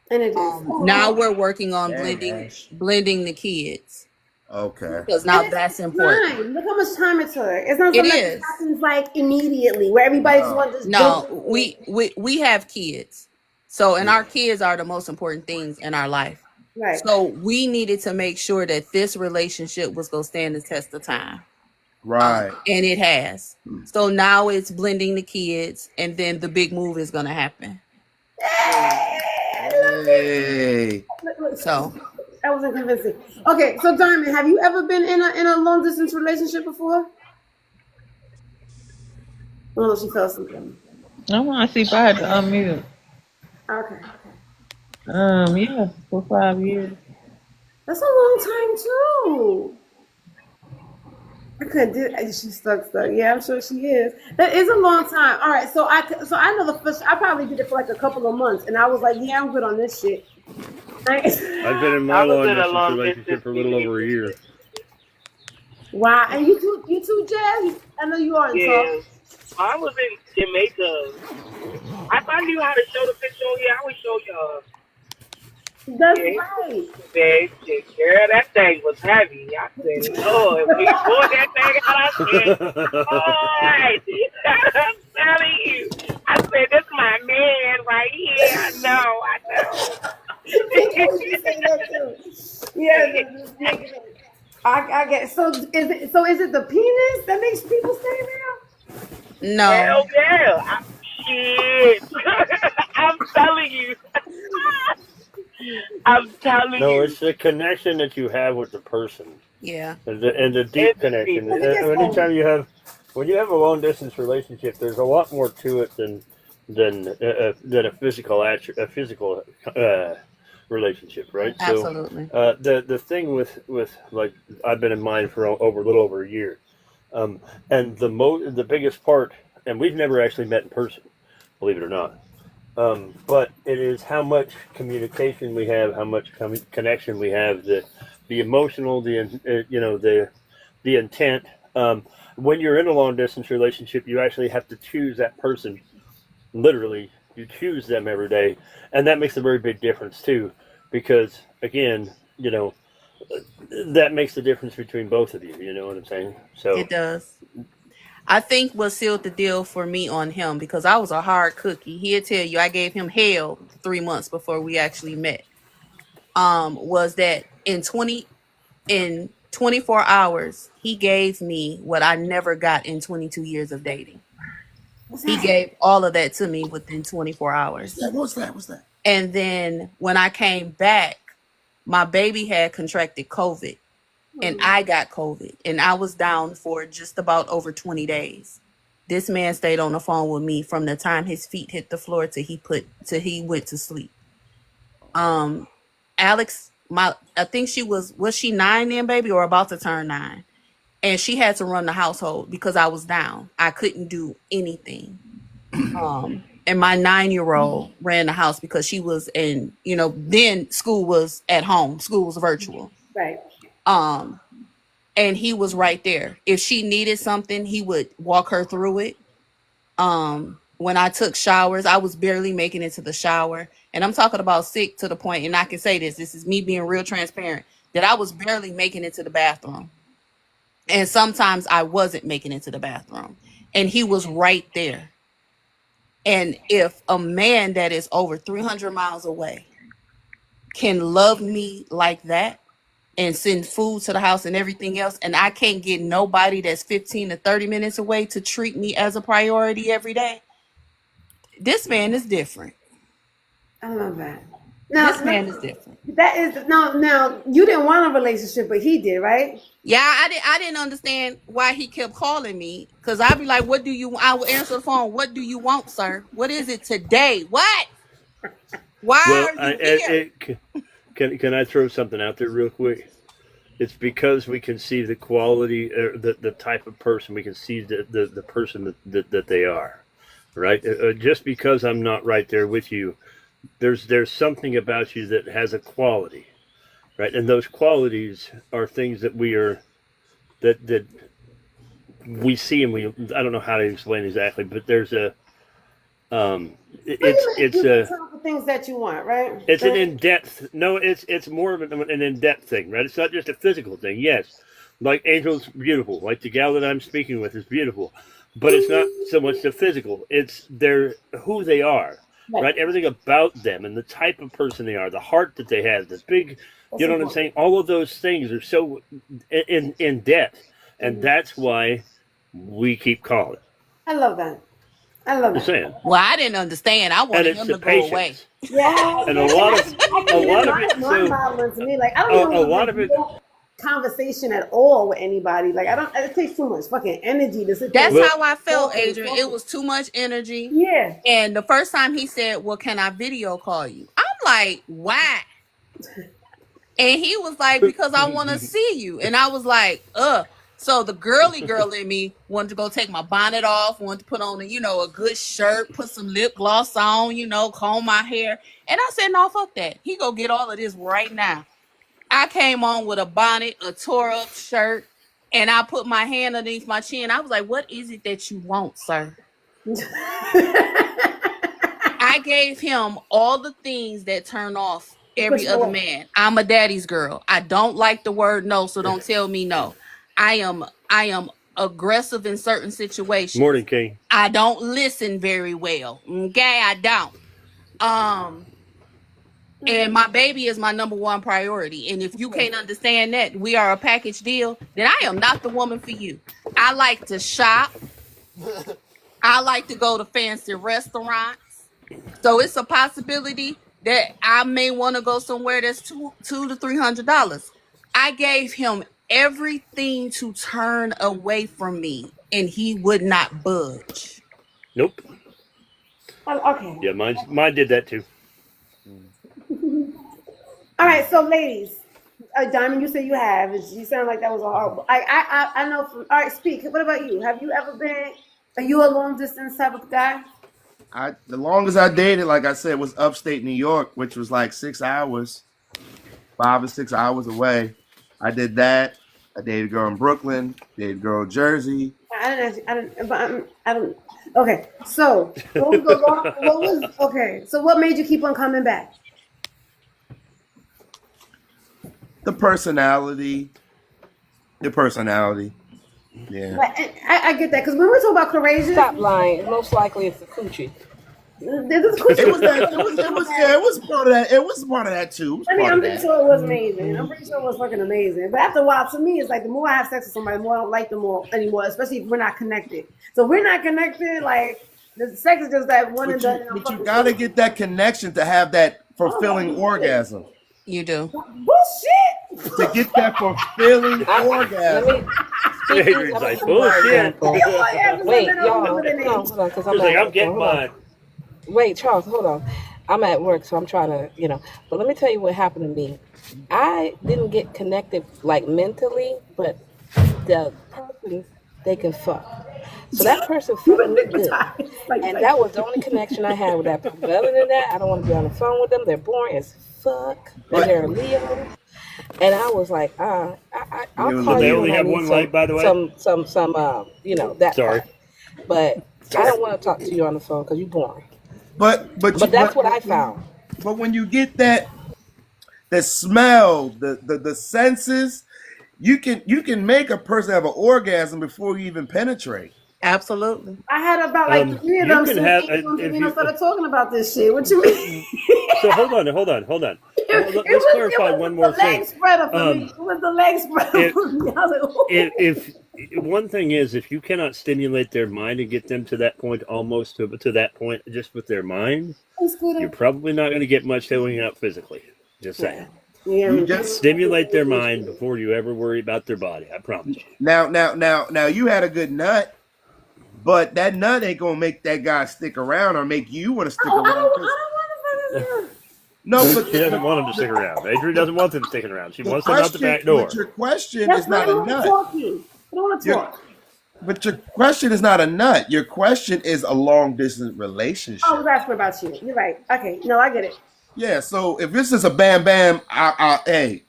And it is. Now we're working on blending the kids. Okay. Because now that's important. Time. Look how much time it took. It's not something that happens like immediately where everybody just wants to No, we have kids. So and our kids are the most important things in our life. Right. So we needed to make sure that this relationship was going to stand the test of time. Right. And it has. So now it's blending the kids and then the big move is going to happen. Hey. So that wasn't convincing. Okay, so Diamond, have you ever been in a long distance relationship before? Oh, she fell asleep. I want to see if I had to unmute. Okay. Yeah, for 5 years. That's a long time too. I couldn't do. She's stuck. Yeah, I'm sure she is. That is a long time. All right, so I know the first. I probably did it for like a couple of months, and I was like, yeah, I'm good on this shit. I've been in my I was long in a distance long relationship distance for a little over a year. Wow, and you too, Jazz. I know you are in talk. Yeah. I was in Jamaica. If I knew how to show the picture on here, I would show y'all. That's Yeah, right. girl, that thing was heavy. I said, Lord, when you pulled that thing out, I said, Lord, I'm telling you. I said, this my man right here. I know. Pink always be saying that too. Yeah, I get. So is it the penis that makes people stay there? No. Hell yeah. Shit. I'm telling you. I'm telling No, you. it's the connection that you have with the person. Yeah. And the deep connection. When you have a long distance relationship, there's a lot more to it than a physical relationship, right? Absolutely. So the thing with like I've been in mine for a little over a year, and the biggest part, and we've never actually met in person, believe it or not. But it is how much communication we have, how much connection we have, the emotional, the intent. When you're in a long distance relationship, you actually have to choose that person. Literally, you choose them every day, and that makes a very big difference too, because again, that makes the difference between both of you. You know what I'm saying? So It does. I think what sealed the deal for me on him, because I was a hard cookie. He'll tell you I gave him hell 3 months before we actually met. Was that in 24 hours, he gave me what I never got in 22 years of dating. He gave all of that to me within 24 hours. What's that? And then when I came back, my baby had contracted COVID and I got COVID and I was down for just about over 20 days. This man stayed on the phone with me from the time his feet hit the floor till he went to sleep. Alex, I think was she 9 then, baby, or about to turn 9? And she had to run the household because I was down. I couldn't do anything. And my 9-year-old ran the house because she was then school was at home. School was virtual. Right. And he was right there. If she needed something, he would walk her through it. When I took showers, I was barely making it to the shower. And I'm talking about sick to the point, and I can say this is me being real transparent, that I was barely making it to the bathroom. And sometimes I wasn't making it to the bathroom. And he was right there. And if a man that is over 300 miles away can love me like that and send food to the house and everything else, and I can't get nobody that's 15 to 30 minutes away to treat me as a priority every day, this man is different. I love that. This man is different. That is now you didn't want a relationship, but he did, right? Yeah, I didn't understand why he kept calling me, because I'd be like, what do you I would answer the phone, what do you want, sir? What is it today? What? Why are you here? Can I throw something out there real quick? It's because we can see the quality, the type of person, we can see the person that they are, right? Just because I'm not right there with you, there's something about you that has a quality, right? And those qualities are things that that we see, and I don't know how to explain exactly, but there's things that you want, right? It's an in-depth. No, it's more of an in-depth thing, right? It's not just a physical thing. Yes, like Angel's beautiful. Like the gal that I'm speaking with is beautiful, but it's not so much the physical. It's who they are, right? Everything about them and the type of person they are, the heart that they have, the big, you know what I'm saying? All of those things are so in depth, and that's why we keep calling. I love that. I love it. Saying. Well, I didn't understand. I wanted him to go away. Yeah, and a lot of it. Mind-boggling to me. Like I don't even want to conversation at all with anybody. Like it takes too much fucking energy to sit there. That's how I felt, Adrian. It was too much energy. Yeah. And the first time he said, well, can I video call you? I'm like, why? And he was like, because I want to see you. And I was like, So the girly girl in me wanted to go take my bonnet off, wanted to put on a good shirt, put some lip gloss on, comb my hair. And I said, no, fuck that. He go get all of this right now. I came on with a bonnet, a tore up shirt, and I put my hand underneath my chin. I was like, what is it that you want, sir? I gave him all the things that turn off every other man. I'm a daddy's girl. I don't like the word no, so don't tell me no. I am aggressive in certain situations. Morning, King. I don't listen very well. Okay, I don't. And my baby is my number one priority. And if you can't understand that we are a package deal, then I am not the woman for you. I like to shop. I like to go to fancy restaurants. So it's a possibility that I may want to go somewhere that's $200 to $300. I gave him everything to turn away from me, and he would not budge. Nope. Okay. Yeah, mine did that too. All right, so ladies, Diamond, you said you have. You sound like that was a horrible. I know. All right, speak. What about you? Have you ever been? Are you a long distance type of guy? The longest I dated, like I said, was upstate New York, which was like 6 hours, 5 or 6 hours away. I did that. I dated a girl in Brooklyn, dated a girl in Jersey. I don't. Okay, so So what made you keep on coming back? The personality. Yeah. But I get that because when we talk about courageous, Stop lying. Most likely it's the Cuchi. It was part of that. It was part of that too. I'm pretty sure it was amazing. I'm pretty sure it was fucking amazing. But after a while, to me, it's like the more I have sex with somebody, the more I don't like them more anymore. Especially if we're not connected. So if we're not connected, like the sex is just that one and done. But you gotta get that connection to have that fulfilling orgasm. You do. Bullshit. To get that fulfilling orgasm. Adrian's like, bullshit. Wait, y'all, hold on, because I'm getting mine. Wait, Charles, hold on. I'm at work, so I'm trying to, But let me tell you what happened to me. I didn't get connected, like, mentally, but the person, they can fuck. So that person fucked me good. And that was the only connection I had with that person. But other than that, I don't want to be on the phone with them. They're boring as fuck. And they're a Leo. And I was like, I'll call they you only when have I need one light, by the way. Some, that Sorry. part. But I don't want to talk to you on the phone because you're boring. But that's what I found. But when you get that smell, the senses, you can make a person have an orgasm before you even penetrate. Absolutely. I had about like 3 of them since Devino started talking about this shit. What you mean? So hold on. Let's clarify one more thing. It was the leg spreader for me. I was like, if one thing is, if you cannot stimulate their mind and get them to that point, almost to that point, just with their mind, you're probably not going to get much going out physically. Just saying. Yeah. You just stimulate their mind before you ever worry about their body. I promise you. Now you had a good nut, but that nut ain't gonna make that guy stick around or make you want to stick around. I don't want to. No, but she doesn't want him to stick around. Adrian doesn't want them sticking around. She wants them out the back door. But your question is not a nut. I don't want to talk. But your question is not a nut. Your question is a long distance relationship. I was asking about you. You're right. Okay, no, I get it. Yeah, so if this is a bam bam, hey,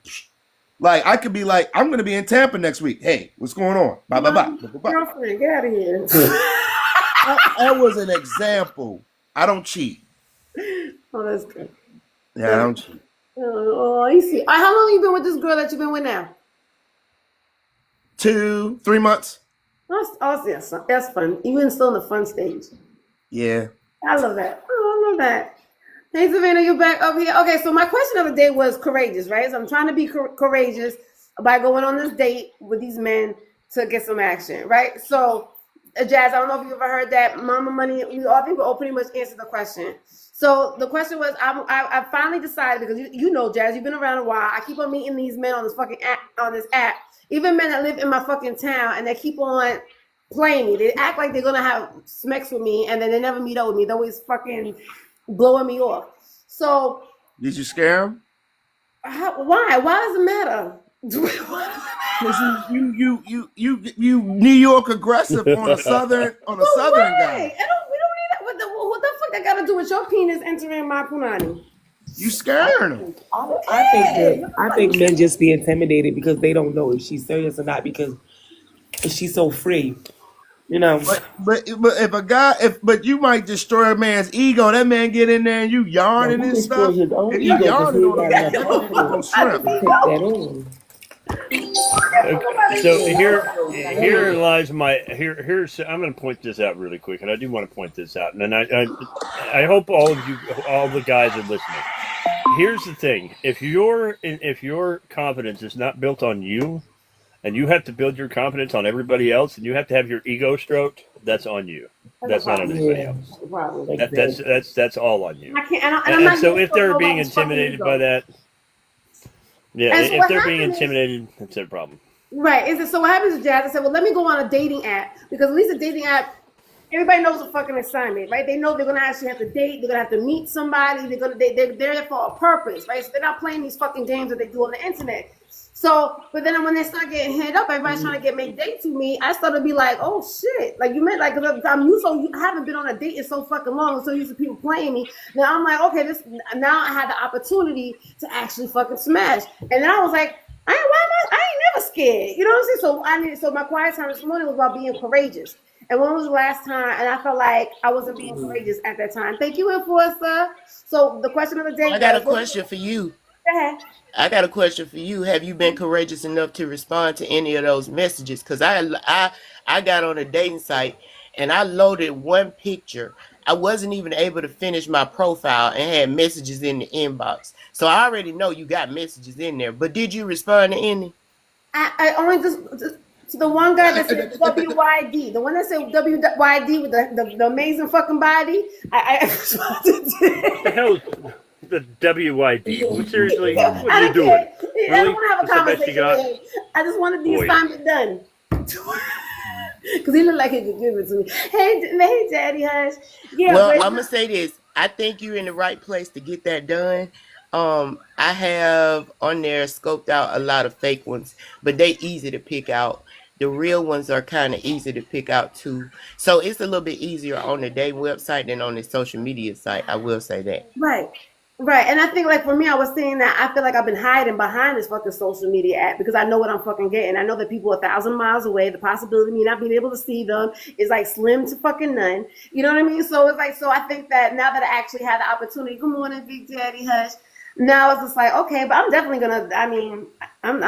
like I could be like, I'm gonna be in Tampa next week. Hey, what's going on? Bye. Girlfriend, get out of here. That was an example. I don't cheat. Oh, that's good. Yeah, I don't cheat. Oh, you see. How long you been with this girl that you've been with now? 2-3 months. That's fun. Even still in the fun stage. Yeah. I love that. Oh, I love that. Hey, Savannah, you back up here? Okay, so my question of the day was courageous, right? So I'm trying to be courageous by going on this date with these men to get some action, right? So, Jazz, I don't know if you ever heard that. MommyMoney, we all think we all pretty much answered the question. So the question was, I finally decided, because you know, Jazz, you've been around a while. I keep on meeting these men on this fucking app, even men that live in my fucking town, and they keep on playing me. They act like they're gonna have sex with me, and then they never meet up with me. They're always fucking blowing me off. So Did you scare him? Why? Why does it matter? Because you New York aggressive on a southern Why? guy. We don't need that. What the fuck that got to do with your penis entering my punani? You scaring him. I think men just be intimidated because they don't know if she's serious or not because she's so free. You know. But if a guy but you might destroy a man's ego. That man get in there and you yarning and stuff. His own If you ego because yarning he on him, got that enough man go shrimp. to take that in. So here lies my here's I'm going to point this out really quick, and I do want to point this out, and I hope all the guys are listening. Here's the thing: if your confidence is not built on you, and you have to build your confidence on everybody else, and you have to have your ego stroked, that's on you. That's not on anybody else. That's all on you. I can't. And so if they're being intimidated by that. Yeah, And so if they're being intimidated, that's their problem. Right. So what happens is, Jazz, I said, well, let me go on a dating app, because at least a dating app, everybody knows a fucking assignment, right? They know they're gonna actually have to date, they're gonna have to meet somebody, they're there for a purpose, right? So they're not playing these fucking games that they do on the internet. So, but then when they start getting hit up, everybody's trying to make dates with me. I started to be like, oh shit, like you meant like, I haven't been on a date in so fucking long, I'm so used to people playing me. Now I'm like, okay, now I had the opportunity to actually fucking smash, and then I was like, I ain't never scared, you know what I'm saying? So my quiet time this morning was about being courageous. And when was the last time? And I felt like I wasn't being courageous at that time. Thank you, Enforcer. So the question of the day. I got a question for you. Go ahead. I got a question for you. Have you been courageous enough to respond to any of those messages? Because I got on a dating site and I loaded one picture. I wasn't even able to finish my profile and had messages in the inbox. So I already know you got messages in there. But did you respond to any? I only just to the one guy that said WYD, the one that said WYD with the amazing fucking body. I responded to. What the hell is the WYD? Seriously, what I are you don't doing? care. Really? I don't want to have a That's the best you conversation got? with him. I just wanted the Boy. assignment done. Because he looked like he could give it to me. Hey, Daddy Hush. Yeah, Well, but I'm gonna say this. I think you're in the right place to get that done. I have on there scoped out a lot of fake ones, but they easy to pick out. The real ones are kind of easy to pick out too. So it's a little bit easier on the dating website than on the social media site. I will say that. Right. And I think, like, for me, I was saying that I feel like I've been hiding behind this fucking social media app because I know what I'm fucking getting. I know that people are 1,000 miles away. The possibility of me not being able to see them is like slim to fucking none. You know what I mean? So it's like, so I think that now that I actually had the opportunity, good morning, Big Daddy Hush. Now it's just like, okay, but I'm definitely gonna. I mean, I'm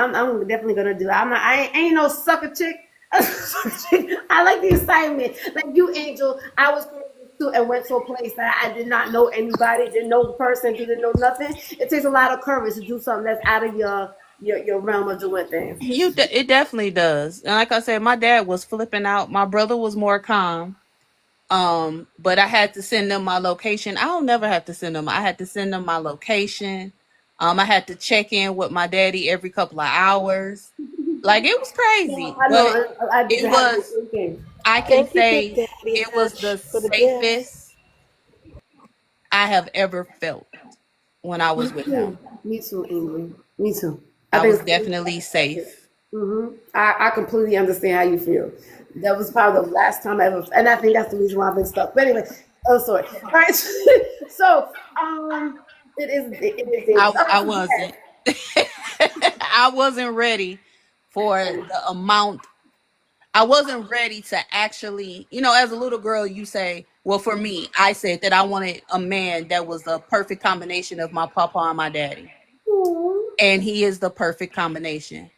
definitely gonna do it. I ain't no sucker chick. I like the excitement, like you, Angel. I was to and went to a place that I did not know anybody, didn't know the person, didn't know nothing. It takes a lot of courage to do something that's out of your realm of doing things. It definitely does. And like I said, my dad was flipping out. My brother was more calm. But I had to send them my location. I don't never have to send them. I had to send them my location. I had to check in with my daddy every couple of hours. Like, it was crazy. I know. But it was, I can say it was the safest I have ever felt when I was with him. Me too, England. Me too. I was definitely safe. Mm-hmm. I completely understand how you feel. That was probably the last time I ever, and I think that's the reason why I've been stuck. But anyway, sorry. All right. So, it is. I wasn't. I wasn't ready for the amount. I wasn't ready to actually, as a little girl, you say, well, for me, I said that I wanted a man that was a perfect combination of my papa and my daddy. And he is the perfect combination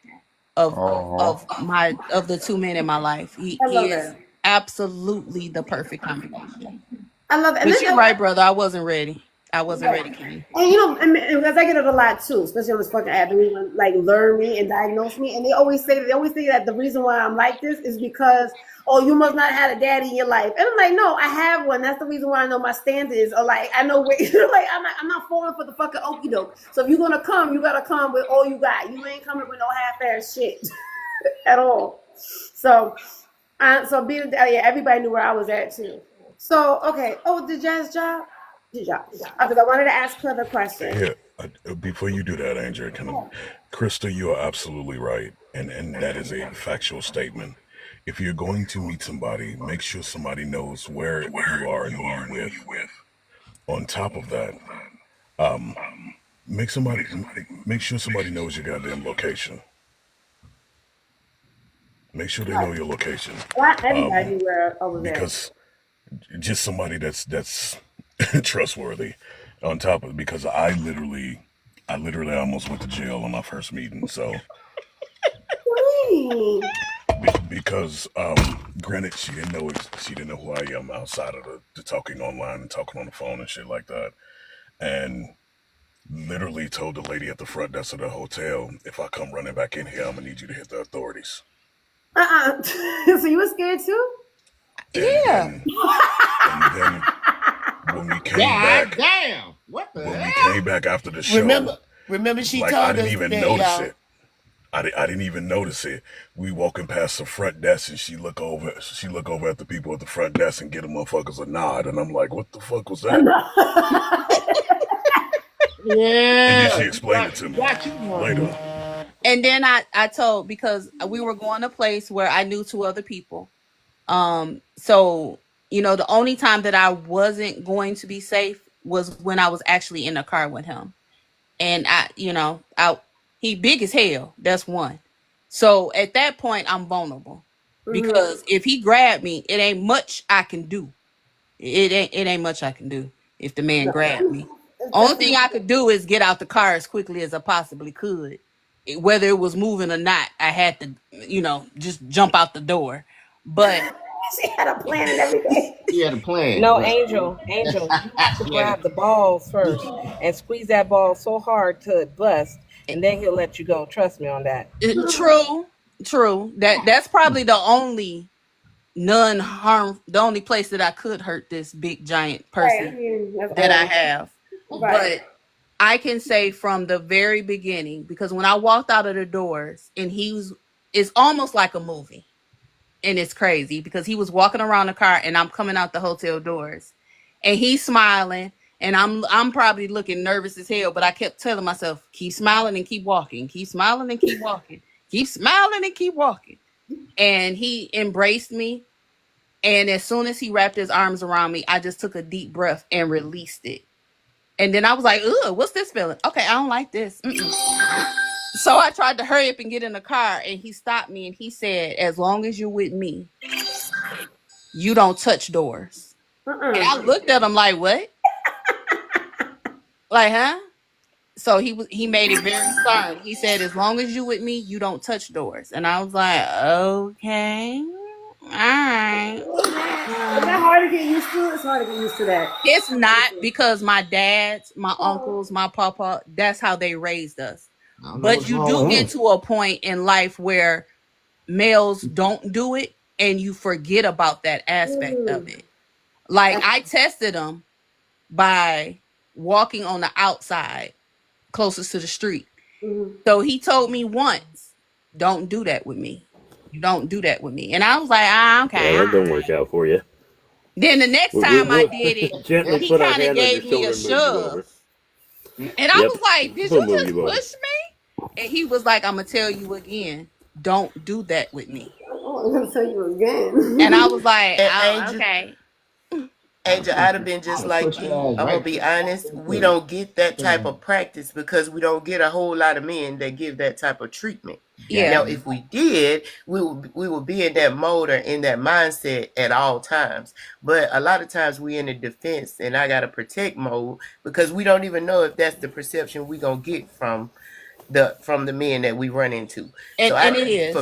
of the two men in my life. He is absolutely the perfect combination. I love it. But you're right, brother. I wasn't ready. I wasn't ready, Kenny. And because I get it a lot too, especially on this fucking app, and like learn me and diagnose me, and they always say that the reason why I'm like this is because, oh, you must not have had a daddy in your life, and I'm like, no, I have one. That's the reason why I know my standards are like, I know where, like I'm not falling for the fucking okie doke. So if you're gonna come, you gotta come with all you got. You ain't coming with no half-ass shit at all. So everybody knew where I was at too. So okay, the Jazz job. Because I wanted to ask further questions. Here, before you do that, Angel, Krista, you are absolutely right, and that is a factual statement. If you're going to meet somebody, make sure somebody knows where you are and who you're with. On top of that, um, make sure somebody knows your goddamn location. Make sure they know your location. Not everybody where over there. Because just somebody that's trustworthy. On top of it, because I literally almost went to jail on my first meeting. So because granted, she didn't know who I am outside of the talking online and talking on the phone and shit like that, and literally told the lady at the front desk of the hotel, if I come running back in here, I'm gonna need you to hit the authorities. So you were scared too? Yeah. And then when we came back, damn! What the when hell? we came back after the show, Remember she like told I didn't us even that, notice y'all. it. I didn't even notice it. We walking past the front desk and she look over at the people at the front desk and get the motherfuckers a nod, and I'm like, what the fuck was that? Yeah. And then she explained it to me later. And then I told, because we were going to a place where I knew 2 other people. So, the only time that I wasn't going to be safe was when I was actually in the car with him. And he big as hell. That's one. So at that point, I'm vulnerable because if he grabbed me, it ain't much I can do. It ain't much I can do if the man grabbed me. Only thing I could do is get out the car as quickly as I possibly could. Whether it was moving or not, I had to, just jump out the door. But she had a plan and everything. She had a plan. No, Angel, you have to grab the balls first and squeeze that ball so hard till it busts, and then he'll let you go. Trust me on that. True. That's probably the only the only place that I could hurt this big giant person that I have. Right. But I can say from the very beginning, because when I walked out of the doors and it's almost like a movie. And it's crazy because he was walking around the car and I'm coming out the hotel doors and he's smiling and I'm probably looking nervous as hell, but I kept telling myself, keep smiling and keep walking, keep smiling and keep walking, keep smiling and keep walking. And he embraced me. And as soon as he wrapped his arms around me, I just took a deep breath and released it. And then I was like, ugh, what's this feeling? Okay, I don't like this. So I tried to hurry up and get in the car, and he stopped me and he said, as long as you're with me, you don't touch doors. And I looked at him like, what? Like, huh? So he made it very stern. He said, as long as you with me, you don't touch doors. And I was like, okay. All right. Is that hard to get used to? It's hard to get used to that. It's not, because my dads, my uncles, my papa, that's how they raised us. But you do get to a point in life where males don't do it and you forget about that aspect of it. Like I tested him by walking on the outside closest to the street. So he told me once, don't do that with me. You don't do that with me. And I was like, okay. Yeah, that don't work out for you. Then the next time I did it, gently he put our kind of hand on your gave me a shoulder and move you over. shove. And I was like, did We'll you move just you over. push me? And he was like, I'm going to tell you again, don't do that with me. I'm going to tell you again. And I was like, Angel, okay. Angel, I'd have been just like you. I'm going to be honest. We don't get that type of practice because we don't get a whole lot of men that give that type of treatment. Yeah. Now, if we did, we would be in that mode or in that mindset at all times. But a lot of times we in the defense and I got to protect mode because we don't even know if that's the perception we going to get from the men that we run into. And it is.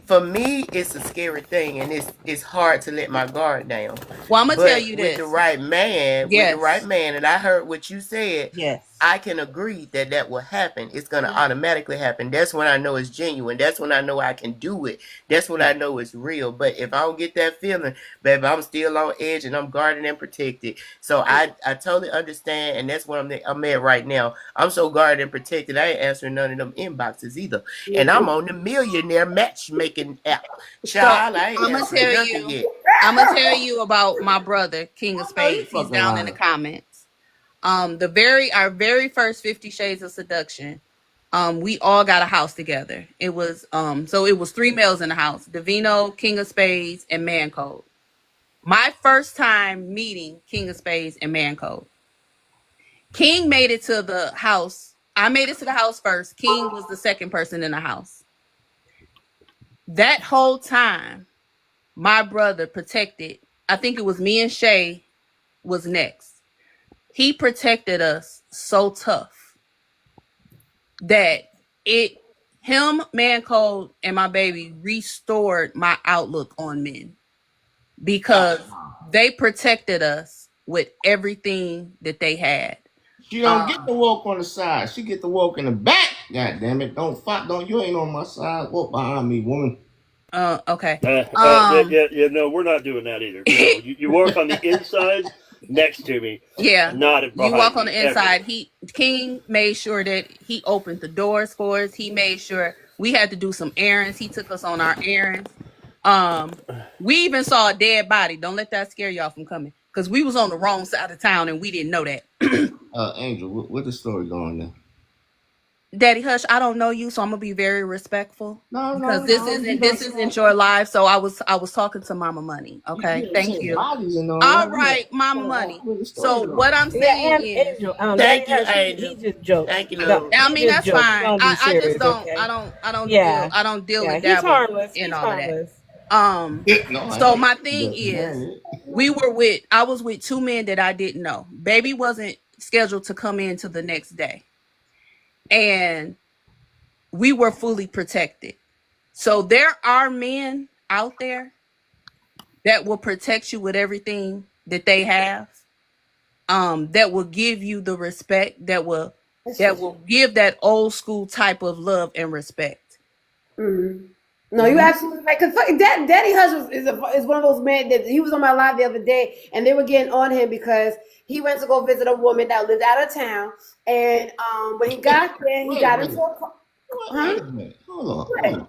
For me, it's a scary thing, and it's hard to let my guard down. Well, I'm gonna tell you with this. the right man, and I heard what you said. Yes, I can agree that will happen. It's gonna automatically happen. That's when I know it's genuine. That's when I know I can do it. That's when I know it's real. But if I don't get that feeling, baby, I'm still on edge and I'm guarded and protected. So I totally understand, and that's what I'm at right now. I'm so guarded and protected. I ain't answering none of them inboxes either, and I'm on the millionaire matchmaking app. Child, I ain't I'm gonna answering nothing yet. I'm gonna tell you about my brother, King of Spades. He's down in the comments. Our very first 50 Shades of Seduction, we all got a house together. It was so it was 3 males in the house: Devino, King of Spades, and Man Code. My first time meeting King of Spades and Man Code. King made it to the house. I made it to the house first. King was the second person in the house. That whole time, my brother protected. I think it was me and Shay was next. He protected us so tough that him, Man Code, and my baby restored my outlook on men because they protected us with everything that they had. She don't get to walk on the side. She get to walk in the back. God damn it! Don't you ain't on my side. Walk behind me, woman. Okay. No, we're not doing that either. No, you walk on the inside next to me. Yeah. Not behind you walk on the me, inside. ever. King made sure that he opened the doors for us. He made sure we had to do some errands. He took us on our errands. We even saw a dead body. Don't let that scare y'all from coming. Because we was on the wrong side of town and we didn't know that. Angel, what the story going there? Daddy, hush, I don't know you, so I'm gonna be very respectful. Because this isn't your live. So I was talking to Mama Money. Okay. Thank you. All right, Mama Money. So what I'm saying is Angel, thank you, Angel. He just joked. Thank you, No, I mean, that's fine. I just don't okay? I don't deal with that and all of that. So my thing is I was with 2 men that I didn't know. Baby wasn't scheduled to come in till the next day. And we were fully protected. So there are men out there that will protect you with everything that they have. That will give you the respect, that will give that old school type of love and respect. Mm-hmm. No, you absolutely right. Because Daddy Hush is one of those men that he was on my live the other day, and they were getting on him because he went to go visit a woman that lived out of town, and when he got there, he got into a car. Wait a minute. Hold on.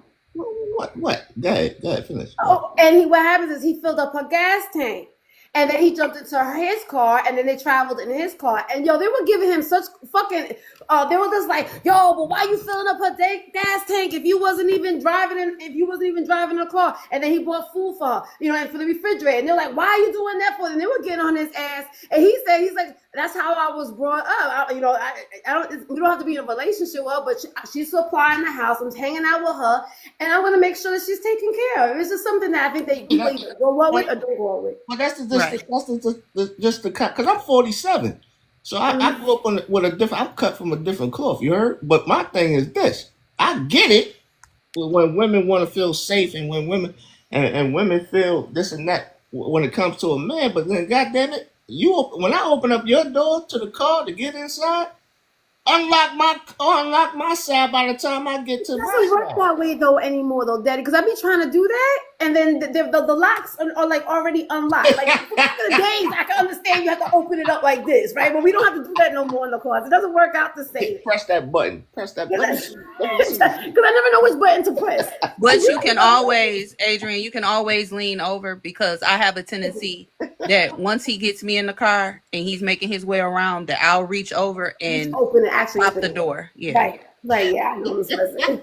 What? Go ahead, finish. Oh, and what happens is he filled up her gas tank. And then he jumped into his car, and then they traveled in his car. And they were giving him such fucking. They were just like, yo, but why you filling up her gas tank if you wasn't even driving the car? And then he bought food for her, and for the refrigerator. And they're like, why are you doing that for? And they were getting on his ass. And he's like, that's how I was brought up. We don't have to be in a relationship with her, but she's supplying the house. I'm hanging out with her, and I'm gonna make sure that she's taken care of. It's just something that I think that people either go on with or don't go on with. Well, that's just the cut. Because I'm 47, so I grew up with a different. I'm cut from a different cloth. You heard? But my thing is this: I get it when women want to feel safe, and when women and women feel this and that when it comes to a man. But then, goddamn it, when I open up your door to the car to get inside, unlock my side by the time I get to It my doesn't work side. that way though anymore though, Daddy. Because I be trying to do that, and then the locks are like already unlocked. Like back in the days, I can understand you have to open it up like this, right? But we don't have to do that no more in the cars. It doesn't work out the same. Press that button. Because I never know which button to press. But you can always, Adrian, lean over, because I have a tendency that once he gets me in the car and he's making his way around, that I'll reach over and open it, actually pop the door. Yeah. Right. Yeah, I know what I'm saying.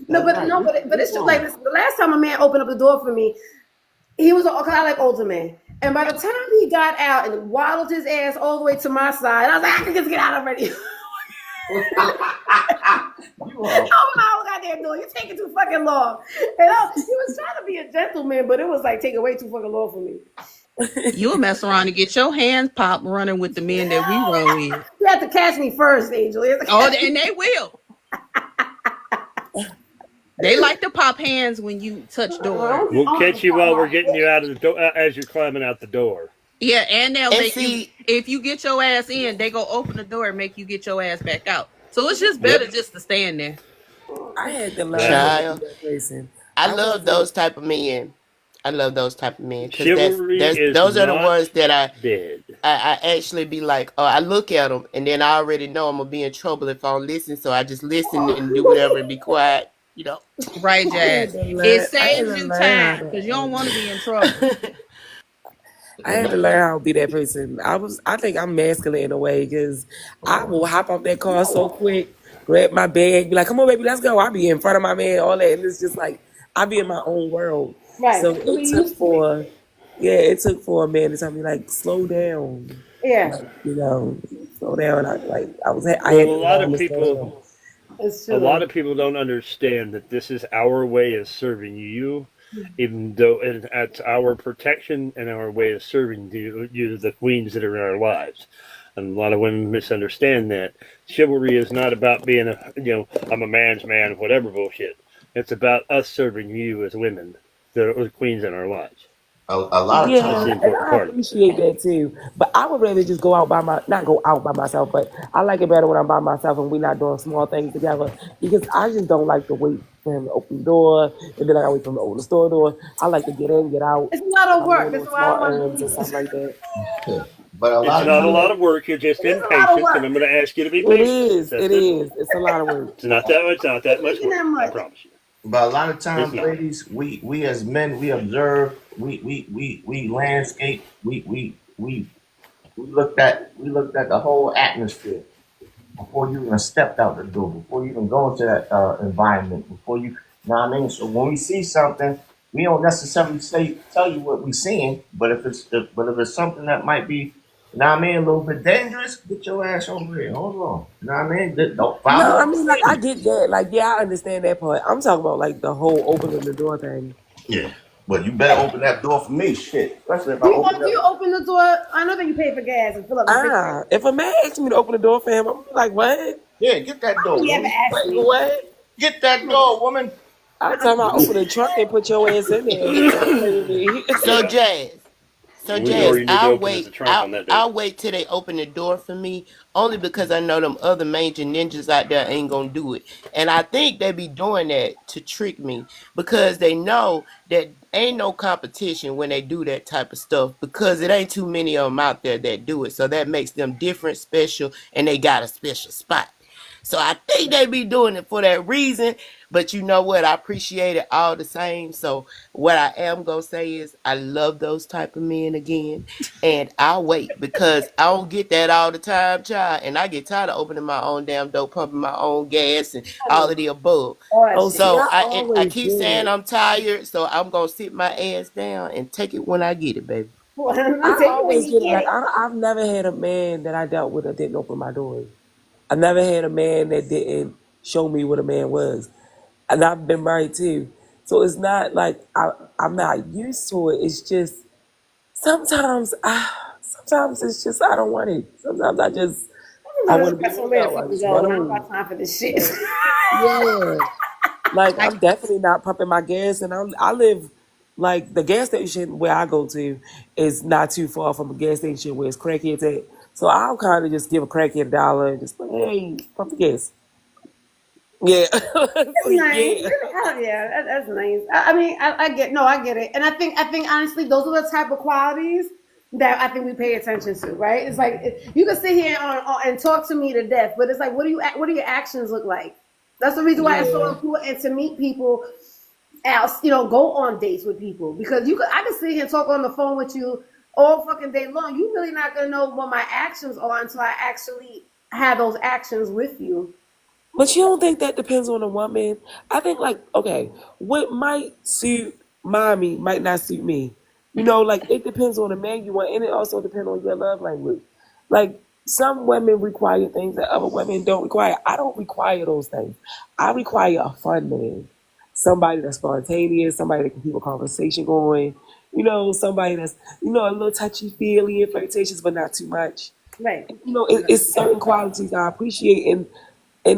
But it's true. Like the last time a man opened up the door for me, he was because I like older men. And by the time he got out and waddled his ass all the way to my side, I was like, I can just get out already. Oh my goddamn door! You're taking too fucking long. And he was trying to be a gentleman, but it was like taking way too fucking long for me. You'll mess around and get your hands popped running with the men that we run with. You have to catch me first, Angel. And they will. They like to pop hands when you touch doors. We'll catch you while we're getting you out of the door as you're climbing out the door. Yeah, and they'll make you. If you get your ass in, they go open the door and make you get your ass back out. So it's just better just to stand there. I had to learn. I love those type of men. Because those are the ones that I actually be like, oh, I look at them and then I already know I'm gonna be in trouble if I don't listen. So I just listen and do whatever and be quiet. Right, Jazz. It saves you time because you don't want to be in trouble. I had to learn how to be that person. I think I'm masculine in a way because I will hop off that car so quick, grab my bag, be like, "Come on, baby, let's go." I'll be in front of my man, all that, and it's just like I be in my own world. Right. So We used to be. it took for a man to tell me like, slow down, Yeah. slow down. I Well, had to learn to slow down. It's a lot true. of people don't understand that this is our way of serving you, even though it's our protection and our way of serving you, the queens that are in our lives. And a lot of women misunderstand that. Chivalry is not about being I'm a man's man, whatever bullshit. It's about us serving you as women, the queens in our lives. A lot of That's Yeah, the times, and important I part of it. appreciate that too. But I would rather just go out not go out by myself, but I like it better when I'm by myself and we're not doing small things together because I just don't like to wait for him to open the door and then I gotta wait for him to open the store door. I like to get in, get out. It's a lot If of I'm work. going There's on a lot small of work. errands or something like that. but a It's lot of not a times, lot of work. You're just It's a lot of impatient, and work. I'm going to ask you to be It patient. is, That's it it. is. It's a lot of work. It's not that much. Not that much Taking work. that I much. promise you. but a lot of It's times, not. ladies, we as men, we observe, we landscape, we looked at the whole atmosphere before you even stepped out the door, before you even go into that environment, before you know what I mean. So when we see something, we don't necessarily tell you what we're seeing, but if it's something that might be, you know what I mean, a little bit dangerous, get your ass over here. Hold on, you know what I mean. Don't No, I follow mean like I me. get that. Like, yeah, I understand that part. I'm talking about like the whole opening the door thing. Yeah, but you better open that door for me, shit. Especially if I Do you, open do you that. open the door? I know that you pay for gas and fill up refrigerator. If a man asks me to open the door for him, I'm gonna be like, what? Yeah, get that How door, many ever woman. asked Wait, me? what? Get that door, woman. I tell him I open the trunk and put your ass in there. Don't play with me. So Yeah. Jazz, And we know you need to open is the trunk on that day. I'll wait till they open the door for me, only because I know them other major ninjas out there ain't gonna do it. And I think they be doing that to trick me because they know that ain't no competition when they do that type of stuff because it ain't too many of them out there that do it. So that makes them different, special, and they got a special spot. So I think they be doing it for that reason. But you know what? I appreciate it all the same. So what I am gonna say is I love those type of men again. And I'll wait because I don't get that all the time, child. And I get tired of opening my own damn door, pumping my own gas and all of the above. Oh, So shit. I keep saying I'm tired, so I'm gonna sit my ass down and take it when I get it, baby. I'm I taking when always you get it. get Like it. I've never had a man that I dealt with that didn't open my doors. I never had a man that didn't show me what a man was. And I've been married too. So it's not like I'm not used to it. It's just sometimes it's just I don't want it. Sometimes I want to be So ready to single. I fucking just go. want I don't home. got time for this shit. Yeah. Like I'm definitely not pumping my gas and I live like the gas station where I go to is not too far from a gas station where it's crackheads at. So I'll kind of just give a crackhead $1 and just hey, pump the gas. Yeah. That's So, nice. yeah. Yeah, that's nice. I mean, I get it, and I think honestly, those are the type of qualities that I think we pay attention to, right? It's like you can sit here and talk to me to death, but it's like, what do your actions look like? That's the reason why it's so Yeah. important to meet people else, go on dates with people because I can sit here and talk on the phone with you all fucking day long. You really not gonna know what my actions are until I actually have those actions with you. But you don't think that depends on a woman? I think like, okay, what might suit mommy might not suit me. Like it depends on the man you want, and it also depends on your love language. Like some women require things that other women don't require. I don't require those things. I require a fun man. Somebody that's spontaneous, somebody that can keep a conversation going, somebody that's, a little touchy feely and flirtatious, but not too much. Right. It's certain qualities I appreciate, and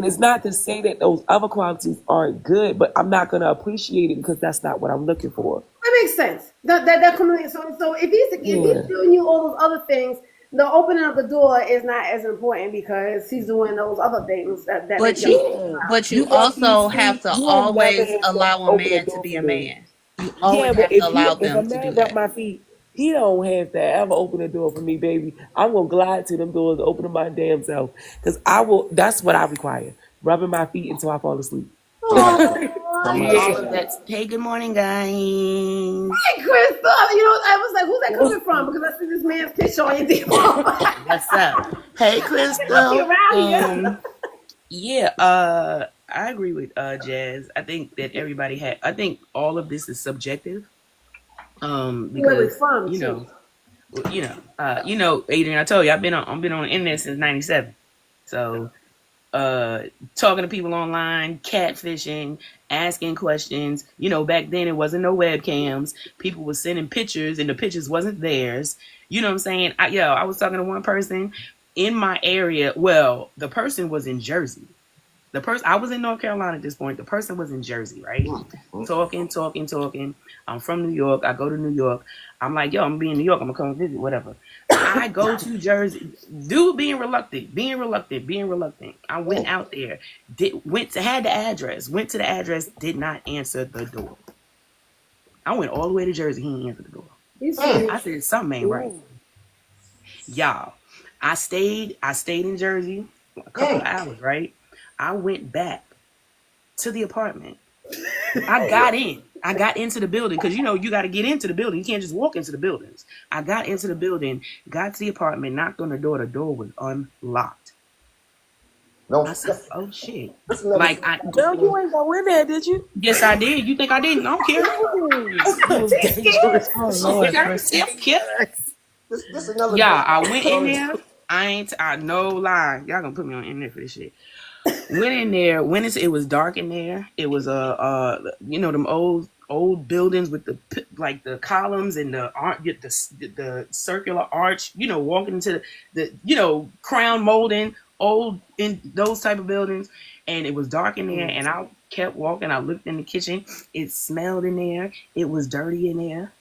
it's not to say that those other qualities aren't good, but I'm not gonna appreciate it because that's not what I'm looking for. That makes sense. That completely. So if he's Yeah. doing you all those other things, the opening of the door is not as important because he's doing those other things that make But him. you Yeah. but you You got these also have feet, to you don't never always have to allow a open the man to door be for a me. man. You Yeah, always but have to allow if a them to do man rub that. my feet, he don't have to ever open the door for me, baby. I'm gonna glide to them doors, open them my damn self. Cause I will that's what I require. Rubbing my feet until I fall asleep. All of that. Hey, good morning, guys. Hey, Crystal. I was like, who's that coming from? Because I see this man's picture on your DM. What's up? Hey, Crystal. Yeah, I agree with Jazz. I think that I think all of this is subjective. Because Adrian, I told you I've been on the internet since '97. So talking to people online, catfishing, asking questions. Back then it wasn't no webcams. People were sending pictures and the pictures wasn't theirs. You know what I'm saying? I was talking to one person in my area. Well, the person was in Jersey. I was in North Carolina at this point. The person was in Jersey, right? Talking. I'm from New York. I go to New York. I'm like, yo, I'm gonna be in New York. I'm gonna come visit, whatever. I go to Jersey. Dude being reluctant. I went out there. Had the address. Went to the address. Did not answer the door. I went all the way to Jersey. He didn't answer the door. I said, something ain't right. Y'all, I stayed in Jersey a couple of hours, right? I went back to the apartment. I got into the building because you got to get into the building. You can't just walk into the buildings. I got into the building, got to the apartment, knocked on the door. The door was unlocked. I said, "Oh shit!" Like, Girl, you ain't go in there, did you? Yes, I did. You think I didn't? I don't care. Yeah, I went in there. I no lie. Y'all gonna put me on internet for this shit. Went in there. It was dark in there. It was them old buildings with the columns and the circular arch. Walking into the crown molding, old in those type of buildings, and it was dark in there. And I kept walking. I looked in the kitchen. It smelled in there. It was dirty in there.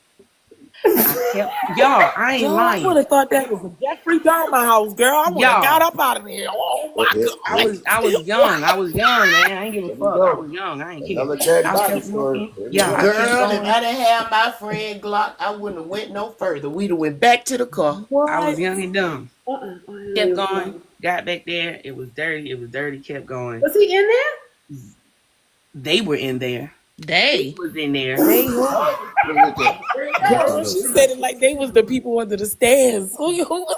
I ain't lying. I would have thought that was a Jeffrey Dahmer house, girl. I would have got up out of there. Oh my God. I was young, man. I ain't give a fuck. I was young. I ain't care. Girl, if I didn't have my friend Glock, I wouldn't have went no further. We'd have went back to the car. I was young and dumb. Kept going. Got back there. It was dirty. Kept going. Was he in there? They were in there. They was in there. Girl, she said it like they was the people under the stairs. Who was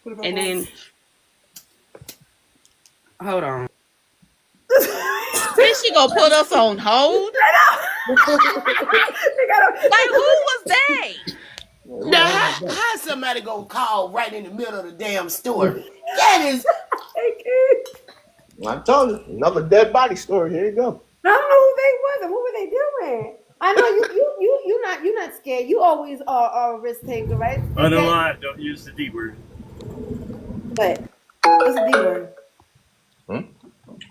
that? And then, hold on. Then she gonna put us on hold? Like, who was they? Now, how somebody gonna call right in the middle of the damn story? That is. I told you, another dead body story. Here you go. I don't know who they was and what were they doing. I know you're not scared. You always are a risk taker, right? I don't lie. Don't use the D word. What? What's the D word?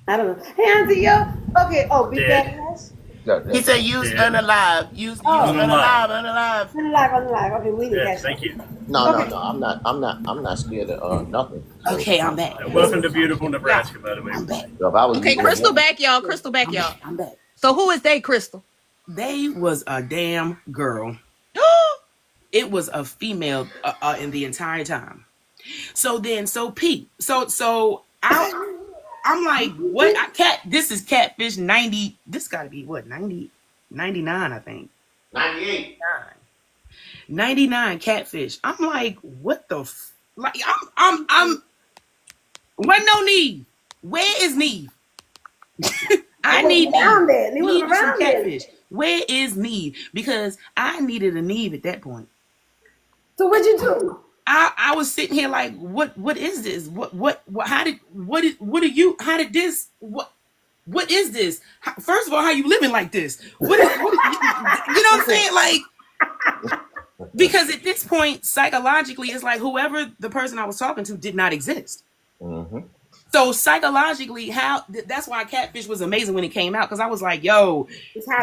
I don't know. Hey, Auntie, yo. Okay. Oh, big backlash. He said use unalive. Use unalive. Unalive. Okay, we didn't catch Thank you. No. I'm not scared of nothing. Okay, I'm back. Welcome to beautiful Nebraska, by the way. I'm back. Okay, Crystal back, y'all. I'm back. So who is they, Crystal? They was a damn girl. It was a female in the entire time. So Pete. So I'm like, what? This is catfish 90. This got to be what? 90, 99, I think. 98. 99 catfish. I'm like, what the? Like, I'm. What no Neve? Where is Neve? I need around there. He was around there. Catfish. Where is Neve? Because I needed a Neve at that point. So what'd you do? I was sitting here like, what is this? What is this? First of all, how you living like this? You know what I'm saying? Like, because at this point, psychologically, it's like whoever the person I was talking to did not exist. Mm-hmm. So psychologically, that's why Catfish was amazing when it came out, because I was like, yo,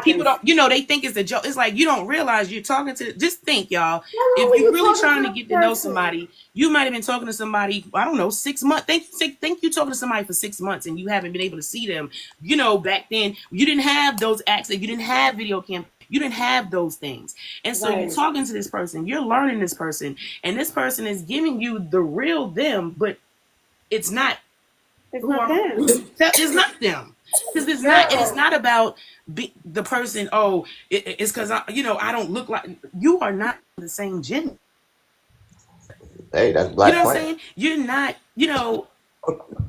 people don't, they think it's a joke. It's like, you don't realize you're talking to, just think, y'all, if you're really trying to get to know somebody, you might have been talking to somebody, I don't know, 6 months. Think you're talking to somebody for 6 months and you haven't been able to see them. Back then, you didn't have those access, you didn't have video cam, you didn't have those things. And so you're talking to this person, you're learning this person, and this person is giving you the real them, but it's not. It's not them. It's not them. Because it's not, and it's not about the person. Oh, it's because I don't look like you are not the same gender. Hey, that's You Black know what I'm Planet. saying? You're not.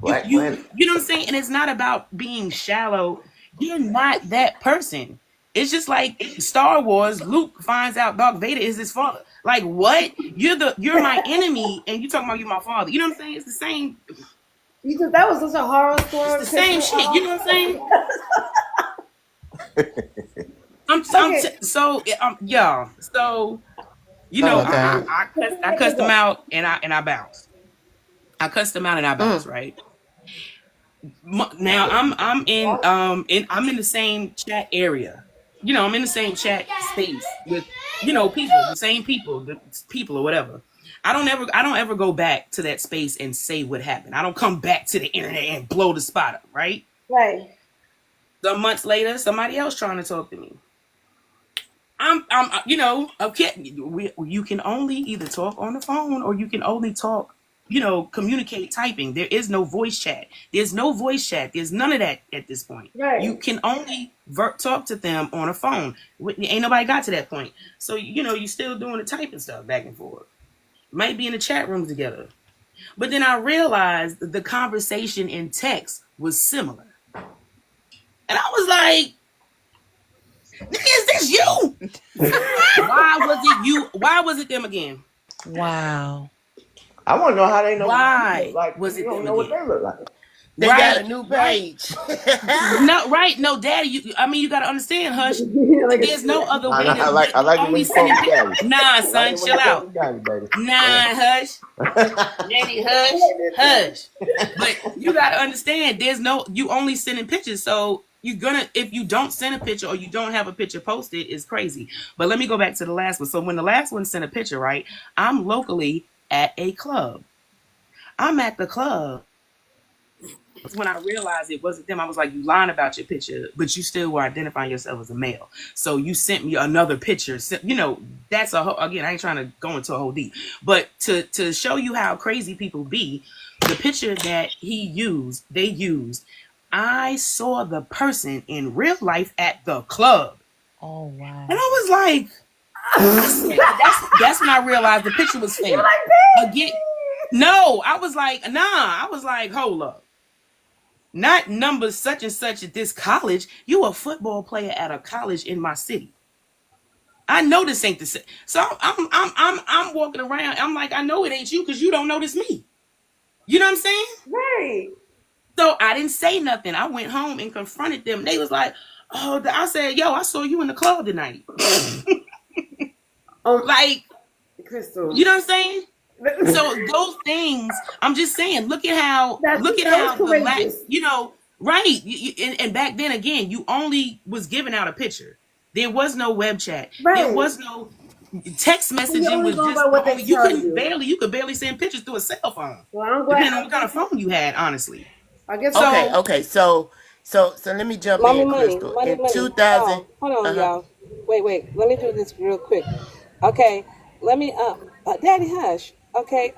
Black Planet. You know what I'm saying? And it's not about being shallow. You're not that person. It's just like Star Wars. Luke finds out Darth Vader is his father. Like what? You're my enemy, and you talking about you my father. You know what I'm saying? It's the same. That was such a horror story. It's the same shit. You know what I'm saying? Y'all. So I cussed them out and I bounced. I cussed them out and I bounced, right? Now I'm in the same chat area. I'm in the same chat space with people, the same people, the people or whatever. I don't ever go back to that space and say what happened. I don't come back to the internet and blow the spot up, right? Right. Some months later, somebody else trying to talk to me. Okay. You can only either talk on the phone or you can only talk, communicate typing. There is no voice chat. There's no voice chat. There's none of that at this point. Right. You can only talk to them on a phone. Ain't nobody got to that point. So, you still doing the typing stuff back and forth. Might be in the chat rooms together. But then I realized the conversation in text was similar. And I was like, is this you? Why was it you? Why was it them again? Wow. I want to know how they know. Why was it? You don't know what they look like. They got a new page. No, Daddy. You got to understand, Hush. There's no other way. I like it when you call me Daddy. Nah, son, chill out. Hush. Daddy, hush. But you got to understand, you only sending pictures, so if you don't send a picture or you don't have a picture posted, it's crazy. But let me go back to the last one. So when the last one sent a picture, right, I'm locally at a club. I'm at the club. When I realized it wasn't them, I was like, you lying about your picture, but you still were identifying yourself as a male. So you sent me another picture. That's again, I ain't trying to go into a whole deep, but to show you how crazy people be, the picture that they used, I saw the person in real life at the club. Oh wow. And I was like, that's when I realized the picture was fake. Again, no, I was like, hold up. Not number such and such at this college. You a football player at a college in my city. I know this ain't the same. So I'm walking around. I'm like, I know it ain't you because you don't notice me. You know what I'm saying? Right. So I didn't say nothing. I went home and confronted them. They was like, oh, I said, yo, I saw you in the club tonight. Like, Crystal. You know what I'm saying? So those things, I'm just saying, look at how right. And back then again, you only was giving out a picture. There was no web chat. Right. There was no text messaging. Was just you could barely send pictures through a cell phone. Well, I'm glad. Depending on what kind of phone you had, honestly. I guess so. Okay. So let me jump in, Crystal. In 2000. Hold on, y'all. Wait. Let me do this real quick. Okay. Let me Daddy Hush. Okay,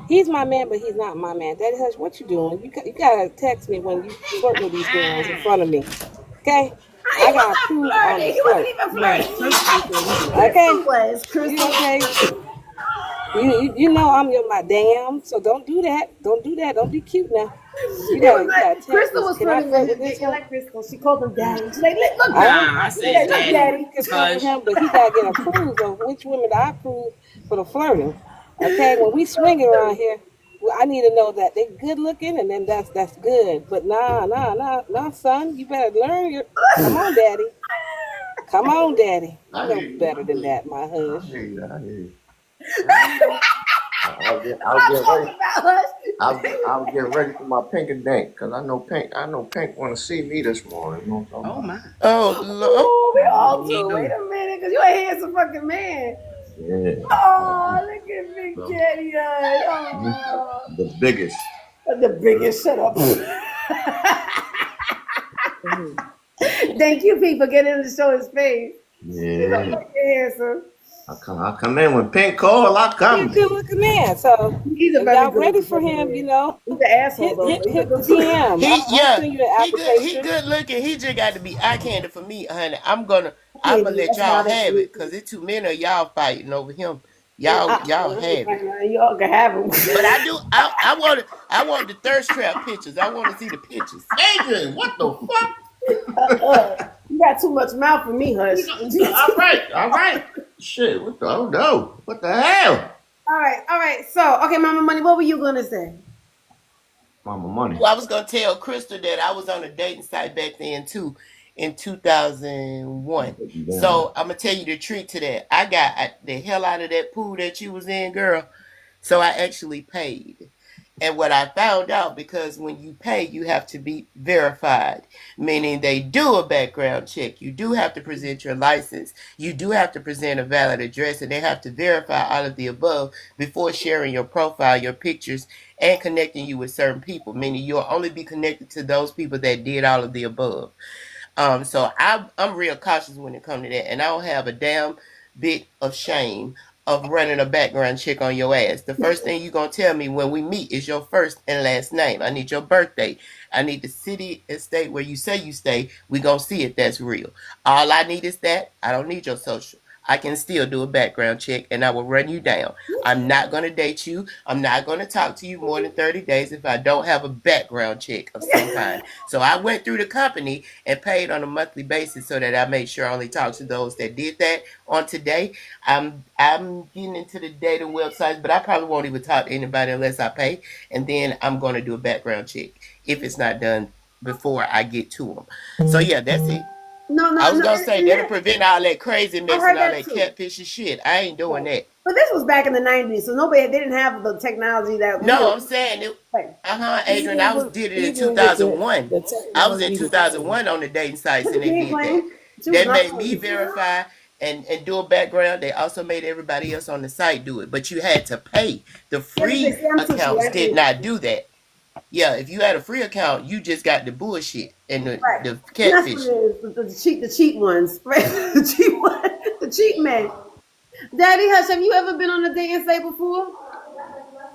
he's my man, but he's not my man. Daddy Hush, what you doing? You gotta text me when you flirt with these girls in front of me. Okay? I got proof on the flirt. Okay? You know I'm your madam, so don't do that. Don't do that. Don't be cute now. You gotta text Crystal was flirting with him. Like Crystal, she called him daddy. She's like, look, I said daddy. You can flirt with him, but he gotta get approved of which women I approve for the flirting. Okay, when we swing around here, I need to know that they good looking, and then that's good. But nah, son, you better learn your. Come on, daddy. Come on, daddy. You know better than that, my hush. I hear you. I'll get ready for my pink and dink because I know Pink want to see me this morning. Oh my! Oh Lord! We all do. Wait a minute, because you a handsome fucking man. Yeah. Oh, look at Big Daddy. Oh. The biggest. The biggest. Shut up. Thank you, Pete, for getting him to show his face. Yeah. You're handsome. I come in when Pink call. I He's a come. good looking man. So He's a if very y'all good ready for looking him, man. you know, He's an asshole hit though, hit but he's a hit the good looking. DM. I'm sending you the He application. good looking. He just got to be eye candy for me, honey. I'm gonna let That's y'all why they have it because it's too many of y'all fighting over him. Y'all have it. y'all can have him. But I do. I want the thirst trap pictures. I want to see the pictures. Adrian, what the fuck? You got too much mouth for me, Hush. All right. Shit, what the? Oh no, what the hell? All right. So, okay, Mama Money, what were you gonna say? Mama Money. Well, I was gonna tell Crystal that I was on a dating site back then too, in 2001. So I'm gonna tell you the trick to that. I got the hell out of that pool that you was in, girl. So I actually paid. And what I found out, because when you pay, you have to be verified, meaning they do a background check. You do have to present your license. You do have to present a valid address, and they have to verify all of the above before sharing your profile, your pictures, and connecting you with certain people, meaning you'll only be connected to those people that did all of the above. So I'm real cautious when it comes to that, and I don't have a damn bit of shame of running a background check on your ass. The first thing you're gonna tell me when we meet is your first and last name. I need your birthday. I need the city and state where you say you stay. We gonna see if that's real. All I need is that. I don't need your social. I can still do a background check and I will run you down. I'm not going to date you. I'm not going to talk to you more than 30 days if I don't have a background check of some kind. So I went through the company and paid on a monthly basis so that I made sure I only talked to those that did that. On today, I'm getting into the dating websites, but I probably won't even talk to anybody unless I pay. And then I'm going to do a background check if it's not done before I get to them. So yeah, that's it. No. I was gonna say that'll prevent all that crazy mess heard and all that that too. catfish and shit. I ain't doing that. But this was back in the 90s, so they didn't have the technology that No, I'm saying it. Adrian, I did it in 2001. I was in 2001 on the dating sites, and they did that. They made me verify and do a background. They also made everybody else on the site do it, but you had to pay. The free accounts did not do that. Yeah, if you had a free account, you just got the bullshit and the catfish. The cheap ones, right? The cheap men. Daddy Hush, have you ever been on a dating site before?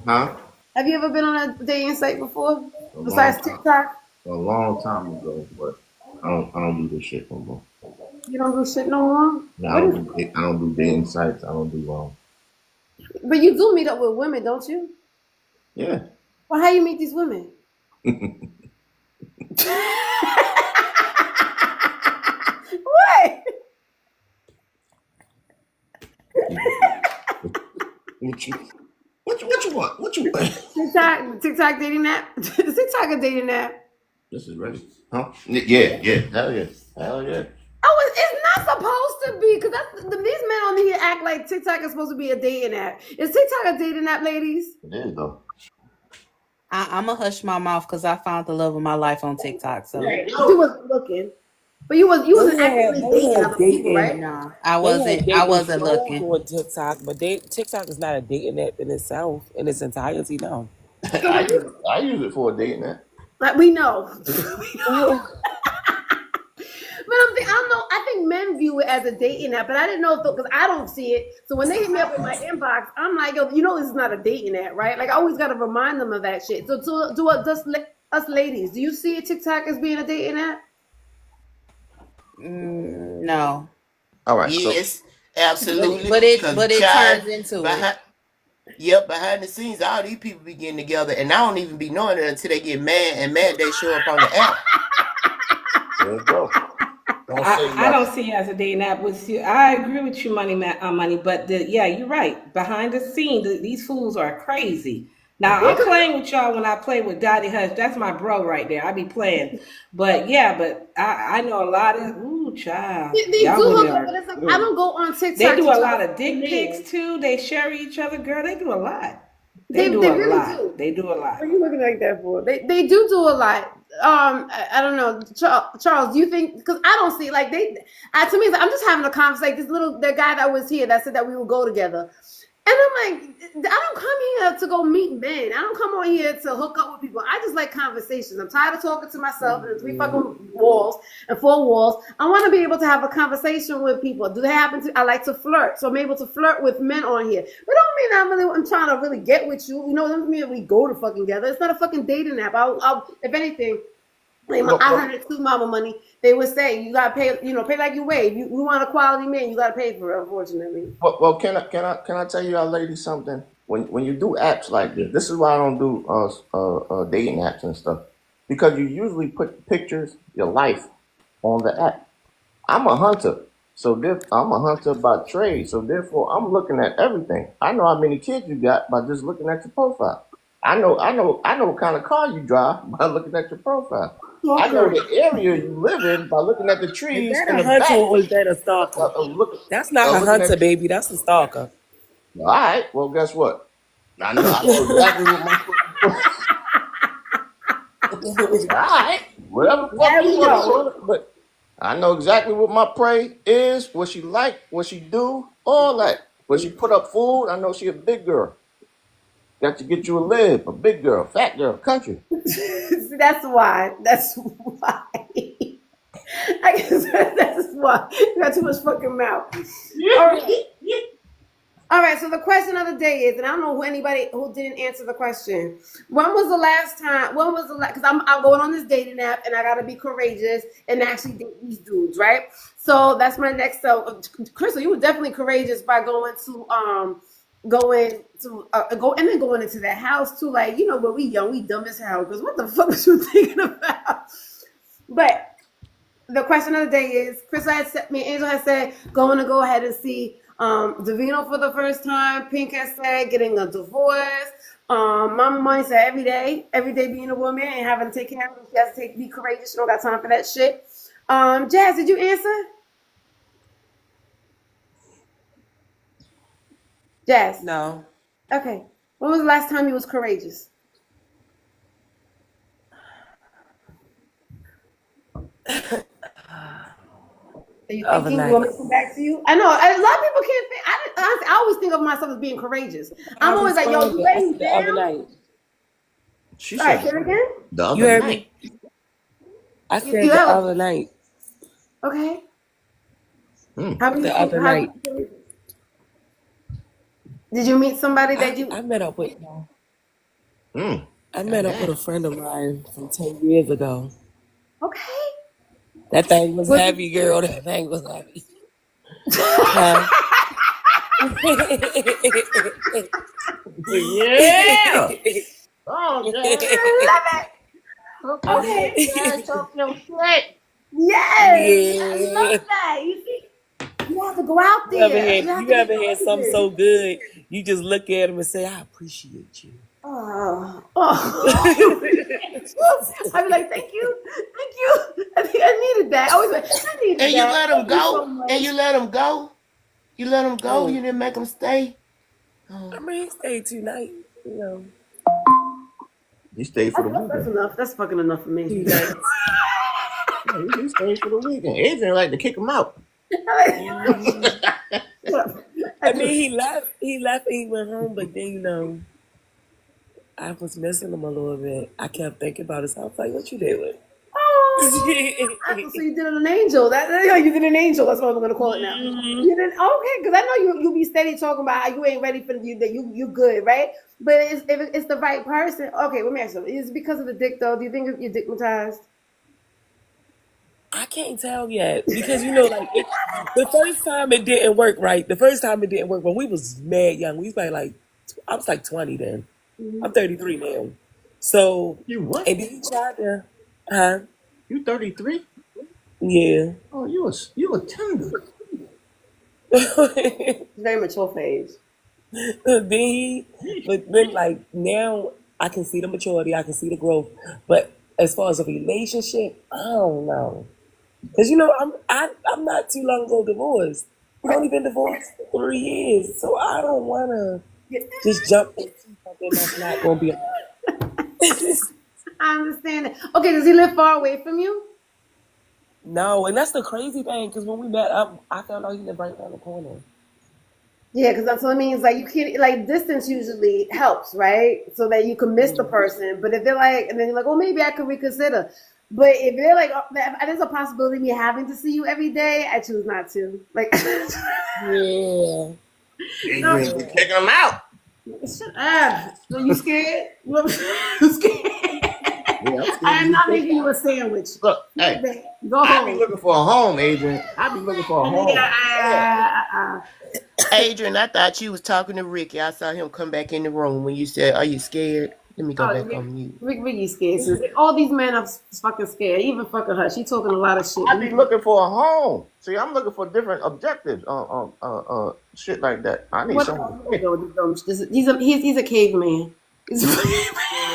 Huh? Have you ever been on a dating site before? Besides TikTok? A long time ago, but I don't do this shit no more. You don't do shit no more? No, I don't do dating sites. I don't do But you do meet up with women, don't you? Yeah. Well, how you meet these women? What? What you want? What you want? TikTok dating app? TikTok a dating app? This is ready. Huh? Yeah. Hell yeah. Oh, it's not supposed to be, because these men on here act like TikTok is supposed to be a dating app. Is TikTok a dating app, ladies? It is though. I'm gonna hush my mouth because I found the love of my life on TikTok. So You wasn't looking, but you wasn't actively dating other people, right? Nah, I wasn't looking on TikTok, but TikTok is not a dating app in itself in its entirety. No, I use it for a dating app. Like we know. But I don't know. I think men view it as a dating app, but I didn't know because I don't see it. So when they hit me up in my inbox, I'm like, yo, this is not a dating app, right? Like I always got to remind them of that shit. So us ladies, do you see TikTok as being a dating app? no. All right. Yes, absolutely. But it turns into it. Yep, behind the scenes, all these people be getting together, and I don't even be knowing it until they get mad, and they show up on the app. There you go. I don't see it as a dating app with you. I agree with you, money. But you're right. Behind the scenes, these fools are crazy. Now I'm playing with y'all when I play with Daddy Hush. That's my bro right there. I be playing, but I know a lot of child. They do hook up, but it's like I don't go on TikTok. They do a lot of dick pics too. They share each other, girl. They do a lot. They do a lot. They do a lot. What are you looking like that for? They do a lot. I don't know, Charles. Do you think? Because I don't see like to me. I'm just having a conversation. The guy that was here that said that we would go together. And I'm like, I don't come here to go meet men. I don't come on here to hook up with people. I just like conversations. I'm tired of talking to myself in 3 fucking walls and 4 walls. I want to be able to have a conversation with people. Do they happen to? I like to flirt, so I'm able to flirt with men on here. But don't mean I'm trying to really get with you. You know, doesn't mean we go to fucking together. It's not a fucking dating app. I'll if anything. I heard it too, Mama Money. They would say you gotta pay, pay like you weigh. If you want a quality man, you gotta pay for it. Unfortunately. Well, can I tell you, ladies, something? When you do apps like this is why I don't do dating apps and stuff, because you usually put pictures, your life, on the app. I'm a hunter, I'm a hunter by trade. So therefore, I'm looking at everything. I know how many kids you got by just looking at your profile. I know what kind of car you drive by looking at your profile. I know the area you live in by looking at the trees Is that in a the hunter back. or is that a stalker? That's not a hunter, baby. That's a stalker. All right. Well, guess what? I know exactly what my. All right. Whatever the fuck you want, but I know exactly what my prey is, what she like, what she do, all that. When she put up food, I know she a big girl. Got to get you a lib, a big girl, fat girl, country. See, that's why. That's why. I guess that's why. You got too much fucking mouth. All right, so the question of the day is, and I don't know anybody who didn't answer the question. When was the last? Because I'm going on this dating app, and I got to be courageous and actually date these dudes, right? So that's my next. So, Crystal, you were definitely courageous by going into that house too. Like, when we young, we dumb as hell. Because what the fuck was you thinking about? But the question of the day is, Crystal had said, Angel has said, go ahead and see Devino for the first time. Pink has said getting a divorce. Mama Money said every day being a woman and having to take care of it. She has to be courageous. She don't got time for that shit. Jazz, did you answer? Jazz? No. Okay. When was the last time you was courageous? Are you thinking? You want me to come back to you? I know a lot of people can't think. I always think of myself as being courageous. I'm always like, yo, you laying the down? other night. She All right, say it again. The other You heard night. me? I said the other night. Okay. The other night. Did you meet somebody that you? I met up with. I met up with a friend of mine from 10 years ago. Okay. That thing was heavy, girl. That thing was heavy. Yeah. Oh, I love it. Okay. Talk your shit. Yes. I love that. You see, you have to go out there. You ever had something so good, you just look at him and say, I appreciate you. Oh. I'd be like, thank you. I think I needed that. I was like, I needed And that. you let him go. And you let him go. You let him go. You didn't make him stay. I mean, he stayed 2 nights. He stayed for the weekend. That's enough. That's fucking enough for me. He stayed for the weekend. Adrian like to kick him out. I mean, he left. He went home, but then I was missing him a little bit. I kept thinking about it. So I was like, "What you doing?" So you did an angel. You did an angel. That's what I'm gonna call it now. You did okay, because I know you be steady talking about how you ain't ready for you good, right? But if it's the right person. Okay, let me ask you. Is it because of the dick though? Do you think you're dickmatized? I can't tell yet because the first time it didn't work. Right, the first time it didn't work when we was mad young. We was probably I was 20 then. I'm 33 now. So you what? And then he tried to, huh? You 33? Yeah. Oh, you a tender. Very mature phase. But then now I can see the maturity, I can see the growth. But as far as a relationship, I don't know. Because I'm not too long ago divorced. I've only been divorced for 3 years. So I don't wanna just jump into something that's not gonna be I understand that. Okay, does he live far away from you? No, and that's the crazy thing, because when we met up, I found out he lived right around the corner. Yeah, because that's what I mean. It's like you can't like distance usually helps, right? So that you can miss the person. But if they're like, and then you're like, well, maybe I could reconsider. But if they're like, there's a possibility of me having to see you every day, I choose not to. Like, Yeah. no, Adrian, be kicking them out. shut up. So you scared? You scared? Yeah, I'm I am scared. not making you a sandwich. Look, hey, Go I be home. looking for a home, Adrian. I be looking for a home. Adrian, I thought you was talking to Ricky. I saw him come back in the room when you said, "Are you scared?" Let me go back on mute. Ricky scared. Sis. All these men are fucking scared. Even fucking her. She talking a lot of shit. I be looking for a home. See, I'm looking for different objectives. Shit like that. I need someone. He's a caveman.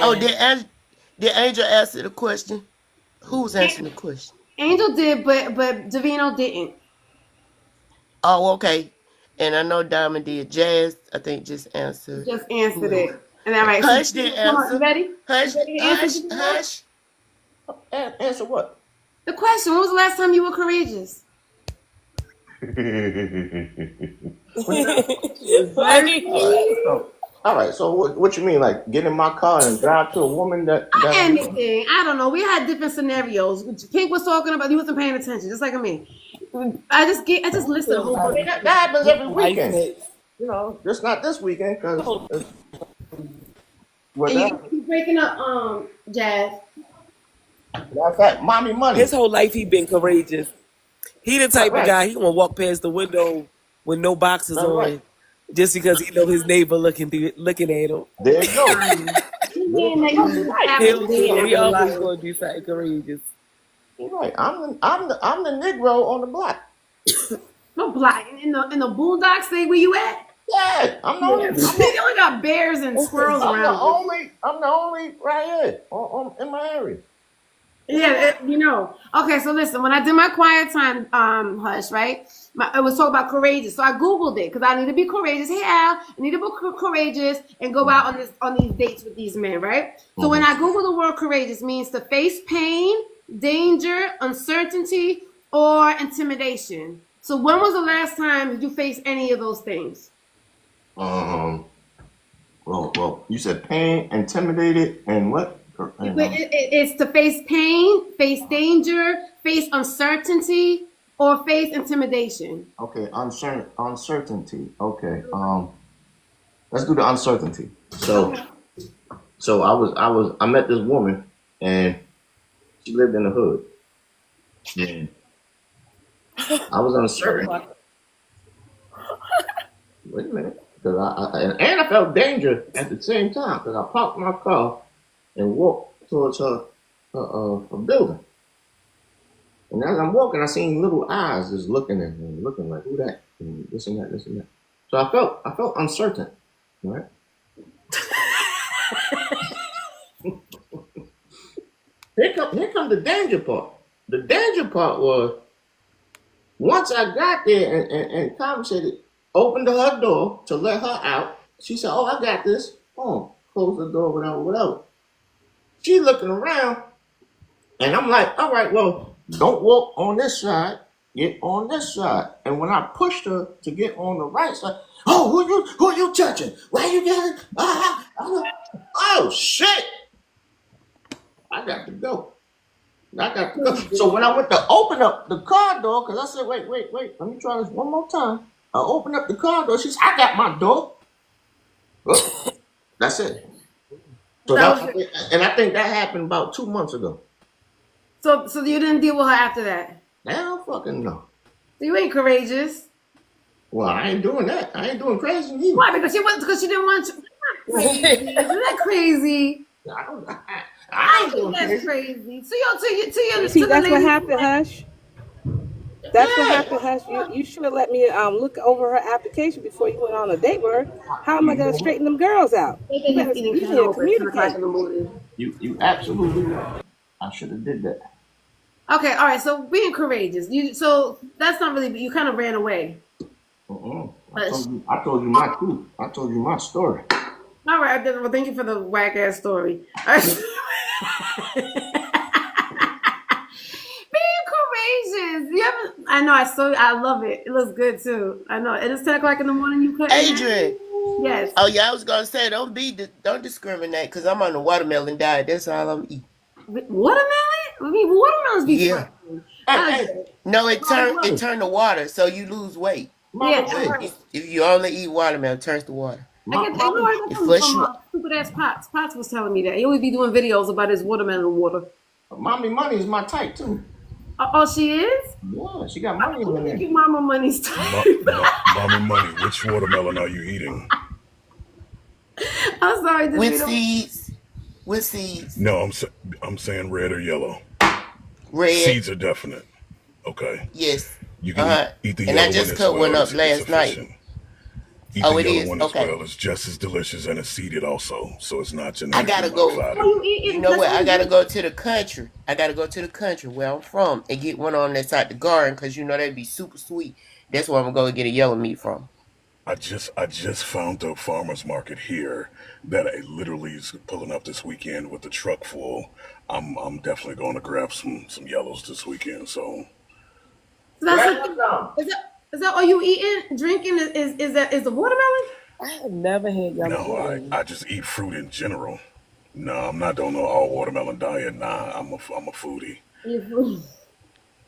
Oh, did Angel answer the question? Who's answering the question? Angel did, but Devino didn't. Oh, okay. And I know Diamond did. Jazz, I think, just answered. Just answered it. And all right, Hush so, did come on, answer. you ready? Hush, You ready to answer hush. Answer what? the question. When was the last time you were courageous? All right. So what you mean? Like get in my car and drive to a woman that Anything. I don't know. We had different scenarios. Pink was talking about. You wasn't paying attention, just like me. I just listened to the whole bunch. That happens every weekend. You know, just not this weekend because. You breaking up, Jazz. Matter of fact, mommy money. His whole life he been courageous. He the type Right. of guy he gonna walk past the window with no boxes on, Right. just because he know his neighbor looking at him. There you go. He always gonna do something courageous. You're right. I'm the Negro on the block. No block in the boondocks. Say where you at? Yeah, I'm the only. They only got bears and squirrels I'm around. the only right here in my area. Yeah, Okay, so listen, when I did my quiet time, Hush, right? It was talking about courageous. So I Googled it because I need to be courageous. Hey, Al, I need to be courageous and go out on these dates with these men, right? So when I Google the word courageous, means to face pain, danger, uncertainty, or intimidation. So when was the last time you faced any of those things? Well, you said pain, intimidated, and what? It's to face pain, face danger, face uncertainty, or face intimidation. Okay, uncertainty. Okay, let's do the uncertainty. So I met this woman, and she lived in the hood, and I was uncertain. Wait a minute, because I felt danger at the same time because I parked my car and walked towards her building. And as I'm walking, I seen little eyes just looking at me, looking like, who that? And this and that, this and that. So I felt uncertain, right? Here come the danger part. The danger part was once I got there and conversated, opened her door to let her out. She said, "Oh, I got this." Oh, close the door, whatever. She looking around, and I'm like, "All right, well, don't walk on this side. Get on this side." And when I pushed her to get on the right side, "Oh, who you touching? Why you getting? Oh shit! I got to go. So when I went to open up the car door, because I said, wait, let me try this one more time. I opened up the car door. She said, "I got my door." That's it. So and I think that happened about 2 months ago. So you didn't deal with her after that? I don't fucking know. So you ain't courageous. Well, I ain't doing that. I ain't doing crazy either. Why? Because she didn't want you. Isn't that crazy? I ain't doing that's crazy. So See, that's what happened, Hush. That's what happened, Hush. You should have let me look over her application before you went on a date with her. How am I going to straighten them girls out? You better communicate. You absolutely right. I should have did that. Okay, all right. So being courageous. So that's not really. You kind of ran away. I told you my truth. I told you my story. All right. Well, thank you for the whack ass story. All right. Being courageous. I I know. I saw. I love it. It looks good too. I know. And it's 10 o'clock in the morning. You could. Adrian. Yes. Oh yeah, I was gonna say don't discriminate because I'm on the watermelon diet. That's all I'm eating. Watermelon? I mean, watermelons be Yeah. fine. No, it turned to water, so you lose weight. Yeah. But if you only eat watermelon, it turns to water. I get that from stupid ass Pots. Pots was telling me that. He always be doing videos about his watermelon water. MommyMoney is my type too. Oh, she is? Yeah, she got money in there. Your mama money's type. MommyMoney, which watermelon are you eating? I'm sorry, Devino. With seeds. No, I'm saying red or yellow. Red. Seeds are definite. Okay. Yes. You can eat the and yellow I just one cut as one well. up last night. Eat the yellow one as well. It's just as delicious and it's seeded also, so it's not genetically I gotta go. modified. You know what? I gotta go to the country. I gotta go to the country where I'm from and get one on that's out the garden because you know that'd be super sweet. That's where I'm gonna get a yellow meat from. I just found a farmer's market here that I literally is pulling up this weekend with the truck full. I'm definitely going to grab some yellows this weekend. So Is that all you eating? Drinking is the watermelon? I have never had yellow. no, I just eat fruit in general. No, I'm not doing no all watermelon diet. Nah, I'm a foodie.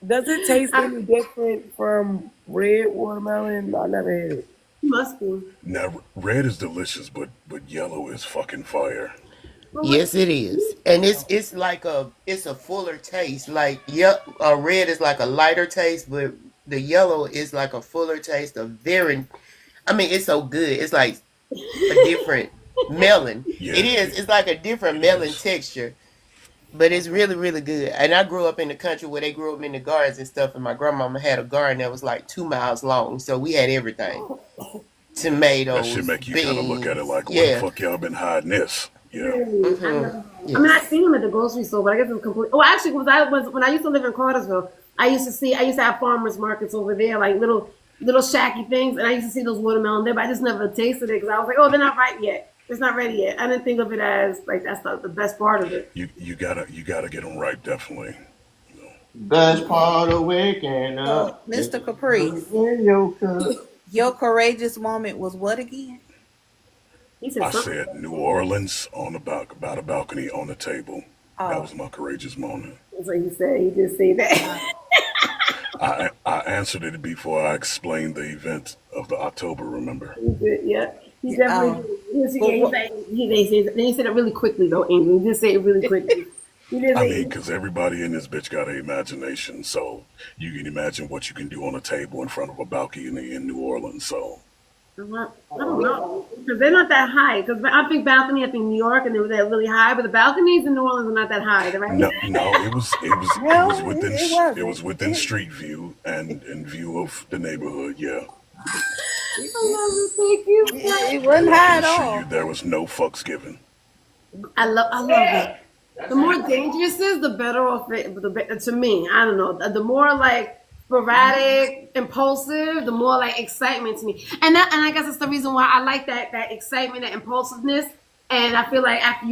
Does it taste any different from red watermelon? I never had it. Must be. Now red is delicious, but yellow is fucking fire. Yes, it is, and it's like it's a fuller taste. Like red is like a lighter taste, but the yellow is like a fuller taste. It's so good. It's like a different melon. Yeah. It is. It's like a different melon texture, but it's really really good. And I grew up in the country where they grew up in the gardens and stuff. And my grandmama had a garden that was like 2 miles long, so we had everything. Tomatoes, That should make you beans. kind of look at it like, where the fuck y'all been hiding this? Yeah. I mean, I seen them at the grocery store, but I guess it's complete. Oh, actually, when I used to live in Cartersville, I used to have farmers markets over there, like little shacky things, and I used to see those watermelon there, but I just never tasted it because I was like, oh, they're not ripe yet. It's not ready yet. I didn't think of it as like that's the best part of it. You gotta get them ripe, definitely. Best part of waking up. Mr. Caprice, your courageous moment was what again? I said New Orleans on about a balcony on the table. That was my courageous moment. That's what he said. He just said that. I answered it before I explained the event of the October. Remember? He did, yeah. He definitely did. He said it really quickly though, Angel. He did say it really quickly. I mean, because everybody in this bitch got an imagination, so you can imagine what you can do on a table in front of a balcony in New Orleans. So I don't know, because they're not that high. Because I think balcony, I think New York, and they're really high, but the balconies in New Orleans are not that high. Right? No, it was within street view and view of the neighborhood. Yeah. Thank you. It wasn't high at all. There was no fucks given. I love it. The more dangerous it is, the better off it. To me, I don't know. The more like sporadic, impulsive, the more like excitement to me. And I guess that's the reason why I like that excitement, that impulsiveness. And I feel like after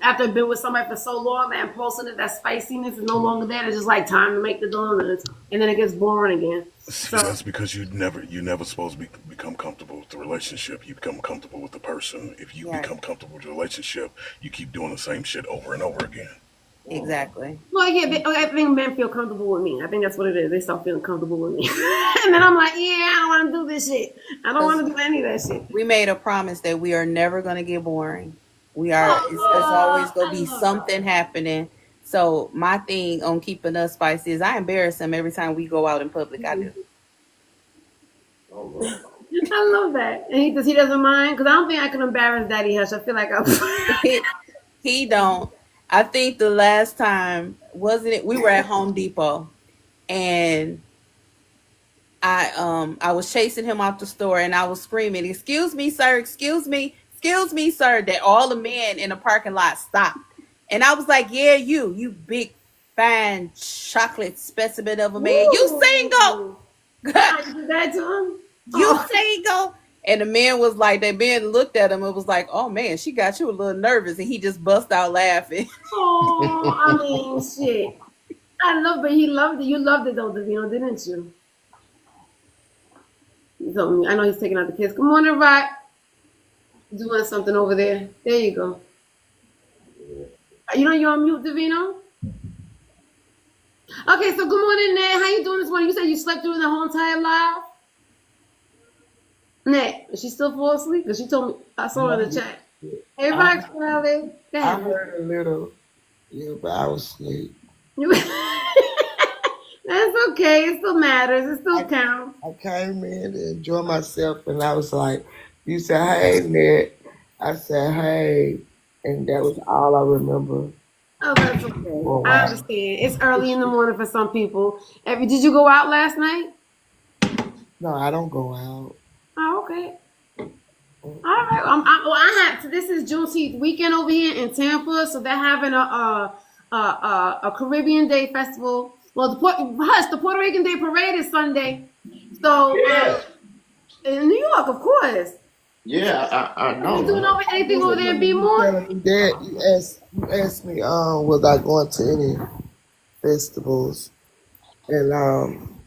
I've been with somebody for so long, that impulsiveness, that spiciness is no longer there. It's just like time to make the donuts, and then it gets boring again. See, that's because you're never supposed to become comfortable with the relationship. You become comfortable with the person. If you become comfortable with the relationship, you keep doing the same shit over and over again. Exactly. Well, yeah, I think men feel comfortable with me. I think that's what it is. They start feeling comfortable with me. And then I'm like, I don't want to do this shit. I don't want to do any of that shit. We made a promise that we are never going to get boring. It's always going to be something happening. So my thing on keeping us spicy is I embarrass him every time we go out in public. I do. I love that. And he doesn't mind? Because I don't think I can embarrass Daddy Hush. I feel like He don't. I think the last time, wasn't it? We were at Home Depot, and I was chasing him out the store, and I was screaming, "Excuse me, sir! Excuse me, sir!" That all the men in the parking lot stopped, and I was like, "Yeah, you big fine chocolate specimen of a man, you single." You did that to him? You single? And the man was like, that man looked at him and was like, oh man, she got you a little nervous. And he just bust out laughing. Oh, I mean, shit. I love, but he loved it. You loved it though, Devino, didn't you? He told me. I know he's taking out the kids. Good morning, Rock. Doing something over there. There you go. You know you're on mute, Devino? Okay, so good morning, Nette. How you doing this morning? You said you slept through the whole entire live? Nette, is she still fall asleep? Because she told me, I saw her in the chat. Hey, Rock, Charlie. I heard a little, yeah, but I was asleep. That's okay. It still matters. It still counts. I came in to enjoy myself, and I was like, you said, hey, Nette. I said, hey. And that was all I remember. Oh, that's okay. I understand. It's early in the morning for some people. Did you go out last night? No, I don't go out. Oh, okay. All right. This is Juneteenth weekend over here in Tampa, so they're having a Caribbean Day festival. Well, the Puerto Rican Day parade is Sunday. So in New York, of course. Yeah, I know. You doing anything over there, Be More? You asked me, was I going to any festivals? And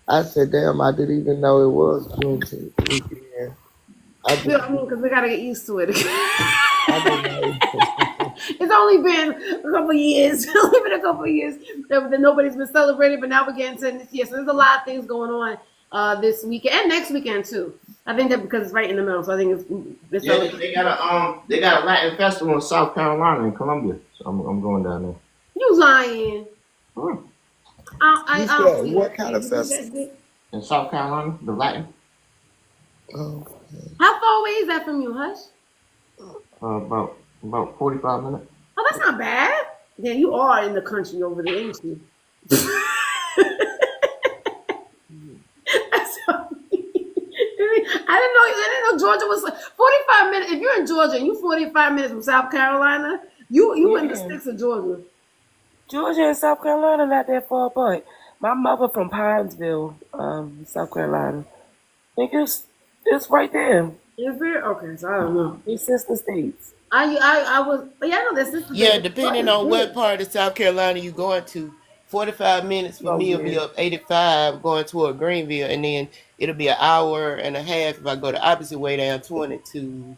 I said, damn, I didn't even know it was Juneteenth weekend. Because we gotta get used to it. It's only been a couple of years. It's only been a couple of years that nobody's been celebrating, but now we're getting to this year. So there's a lot of things going on this weekend and next weekend too. I think that because it's right in the middle, so I think it's they got a Latin festival in South Carolina in Columbia. So I'm going down there. You lying? What kind of festival? In South Carolina, the Latin. Oh. How far away is that from you, Hush? About 45 minutes. Oh, that's not bad. Yeah, you are in the country over there, ain't you? I didn't know Georgia was 45 minutes. If you're in Georgia and you're 45 minutes from South Carolina, you in the sticks of Georgia. Georgia and South Carolina not that far apart. My mother from Pinesville, South Carolina. I think it's right there. Is it? Okay, so I don't know. It's sister states. I was, yeah, I know this. Yeah, depending on what part of South Carolina you going to. 45 minutes for me will be up 85 going toward Greenville, and then it'll be an hour and a half if I go the opposite way down 20 to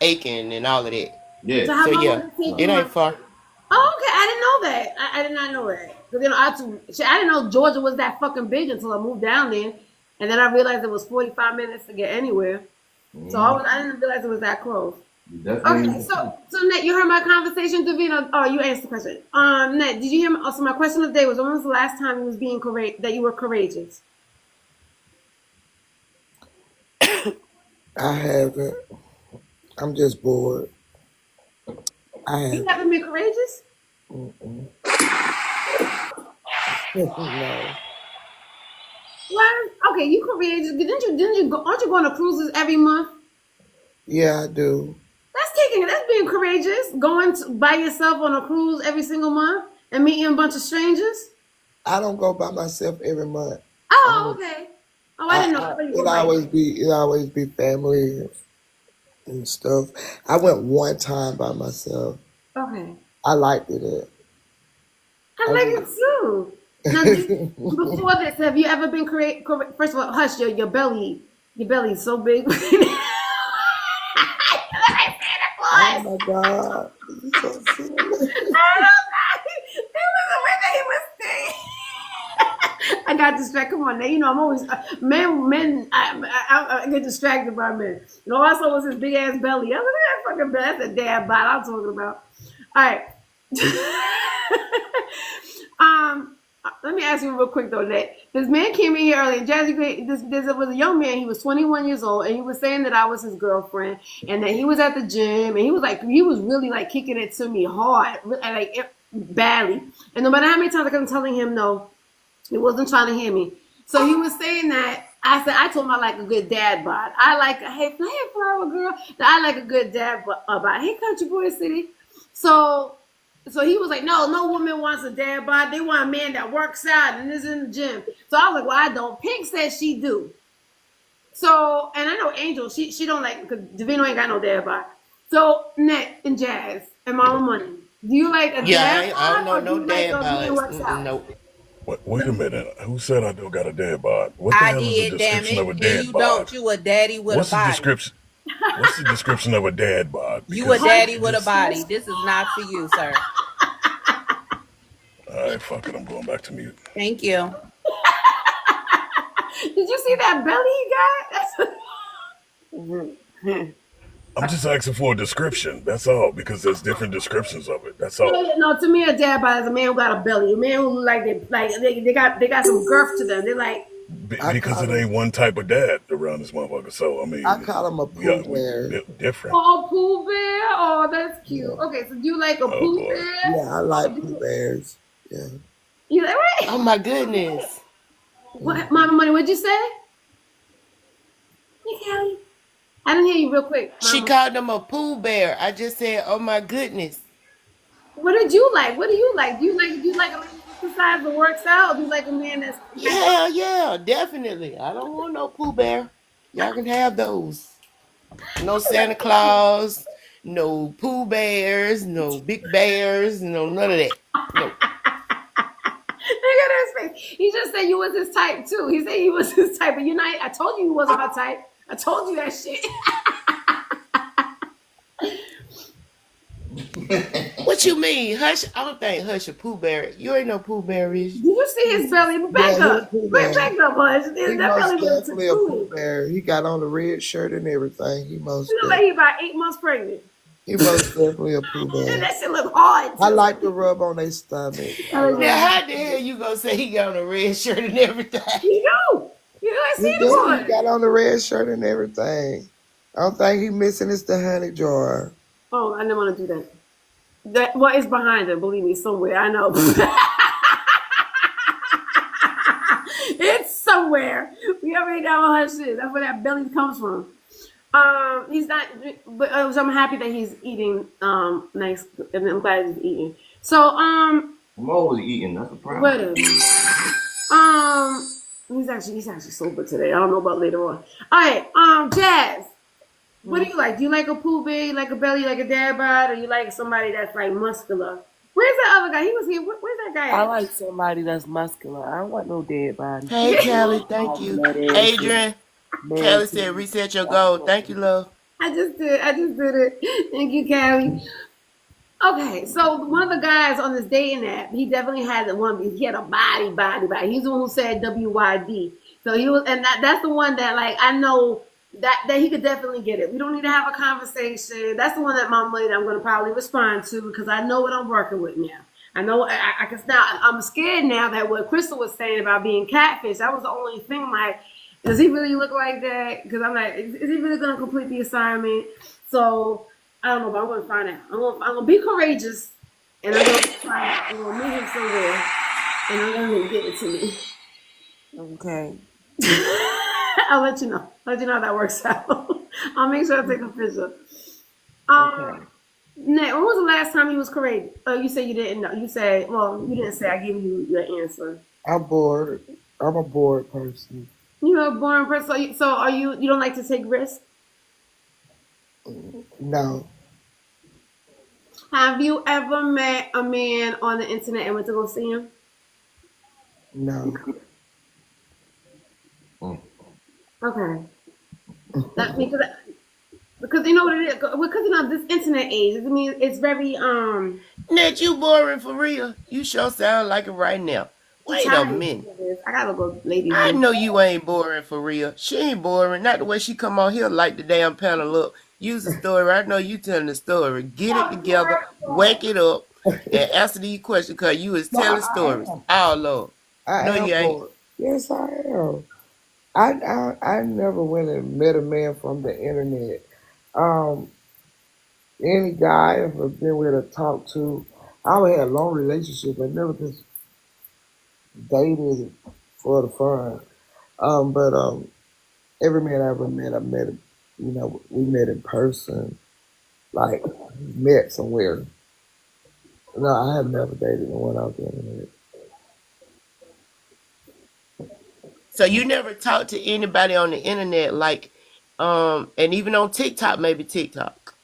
Aiken and all of that. Yeah. So yeah, it ain't far. Oh, okay. I didn't know that. I did not know that. Because I didn't know Georgia was that fucking big until I moved down there, and then I realized it was 45 minutes to get anywhere. So I didn't realize it was that close. Okay, so Nette, you heard my conversation, Devino. Oh, you answered the question. Nette, did you hear? Also, my question of the day was: when was the last time you was being that you were courageous? I haven't. I'm just bored. You haven't been courageous? No. Why? Okay, you courageous. Didn't you go? Aren't you going to cruises every month? Yeah, I do. That's being courageous. Going by yourself on a cruise every single month and meeting a bunch of strangers. I don't go by myself every month. Oh, okay. Oh, I didn't know. It always be family and stuff. I went one time by myself. Okay. I liked it. I like it too. Now, before this, have you ever been first of all, Hush, your belly is so big. Oh my God. You're so silly. I got distracted. Come on, now, you know I'm always men. I get distracted by men. You know, also was his big ass belly. I was like, that fucking belly. That's a dad bod I'm talking about. All right. Let me ask you real quick though, Nette. This man came in here earlier. Jazzy, there was a young man. He was 21 years old, and he was saying that I was his girlfriend, and that he was at the gym, and he was really like kicking it to me hard, badly. And no matter how many times I kept telling him no, he wasn't trying to hear me. So he was saying that I told him I like a good dad bod. I like hey flower girl. I like a good dad bod. Hey country boy city. So he was like, no woman wants a dad bod. They want a man that works out and is in the gym. So I was like, well, I don't. Pink says she do. So, and I know Angel, she don't like, because Devino ain't got no dad bod. So, Nette and Jazz and MommyMoney, do you like a dad bod? I don't know no dad bod. Nope. Wait a minute. Who said I don't got a dad bod? What the I hell is a did, damn description it. of a And dad you bod? don't. You a daddy with What's a the body. description? What's the description of a dad bod? You a Because daddy with a this. body. This is not for you, sir. All right, fuck it. I'm going back to mute. Thank you. Did you see that belly he got? I'm just asking for a description. That's all. Because there's different descriptions of it. That's all. No, to me, a dad bod is a man who got a belly. A man who look like they got some girth to them. They like. Because it ain't one type of dad around this motherfucker. So I mean, I call him a Pooh Bear. We different. Oh, Pooh Bear. Oh, that's cute. Yeah. Okay, so you like a Pooh Bear? Yeah, I like Pooh Bears. Yeah. You like what? Oh my goodness. What, MommyMoney? What'd you say? Hey, Callie. I didn't hear you real quick. She Mama. called him a Pooh Bear. I just said, oh my goodness. What did you like? What do you like? Do you like a man who exercises and works out? Or do you like a man that's Yeah, definitely. I don't want no Pooh Bear. Y'all can have those. No Santa Claus, no Pooh Bears, no Big Bears, no none of that. No. Look at his face. He just said you was his type too. He said you was his type, but you're not. I told you wasn't my type. I told you that shit. What you mean? Hush, I don't think Hush a Pooh Bear. You ain't no Pooh Bear, is you? Did you see his belly? Back up. Back up, Hush. He That belly most looks definitely a Pooh Bear. He got on the red shirt and everything. He most He look like he about 8 months pregnant. He most definitely a Pooh Bear. And that shit look hard. I like to rub on their stomach. Now, how the hell you gonna say he got on a red shirt and everything? He do. You know, I He see the definitely one. got on the red shirt and everything. I don't think he missing is the honey jar. Oh, I didn't want to do that. That what is behind it? Believe me, somewhere. I know. It's somewhere. We already know how shit. That's where that belly comes from. He's not, but I'm happy that he's eating nice, and I'm glad he's eating. So I'm always eating. That's a problem. wait a minute. He's actually sober today. I don't know about later on. All right, Jazz. What do you like? Do you like a Pooh Bear? You like a belly? You like a dad bod? Or you like somebody that's like muscular? Where's that other guy? He was here. Where's that guy at? I like somebody that's muscular. I don't want no dead body. Hey, Callie, thank you. Adrian, Callie said reset your goal. Thank you, love. I just did it. Thank you, Callie. Okay, so one of the guys on this dating app, he definitely had the one. He had a body. He's the one who said WYD. So he was, and that's the one that like I know that he could definitely get it. We don't need to have a conversation. That's the one that I'm going to probably respond to because I know what I'm working with now. I know I can now. I'm scared now that what Crystal was saying about being catfish. That was the only thing. Like, does he really look like that? Because I'm like, is he really going to complete the assignment? So I don't know, but I'm going to find out. I'm going to be courageous, and I'm going to find out. I'm going to meet him somewhere, and I'm going to get it to me. Okay. I'll let you know. How that works out. I'll make sure I take a picture. Okay. Nette, when was the last time you was courageous? Oh, you said you didn't know. You said, well, you didn't say. I gave you your answer. I'm bored. I'm a bored person. You're a boring person. So are you? You don't like to take risks? No. Have you ever met a man on the internet and went to go see him? No. Okay. That because you know what it is. Because you know this internet age. I mean, it's very Nette, you boring for real? You sure sound like it right now. Wait a minute. I gotta go, lady. I know you ain't boring for real. She ain't boring. Not the way she come on here like the damn panel up. Use the story. I know you telling the story. Get it together. Wake it up. And answer these questions because you is telling stories. Oh, Lord. No, you ain't. Bored. Yes, I am. I never went and met a man from the internet. Any guy I ever been with or talked to, I would have a long relationship. I never just dated for the fun. But every man I ever met, I met him. You know, we met in person, like met somewhere. No, I have never dated anyone out the internet. So you never talked to anybody on the internet like, and even on TikTok, maybe TikTok,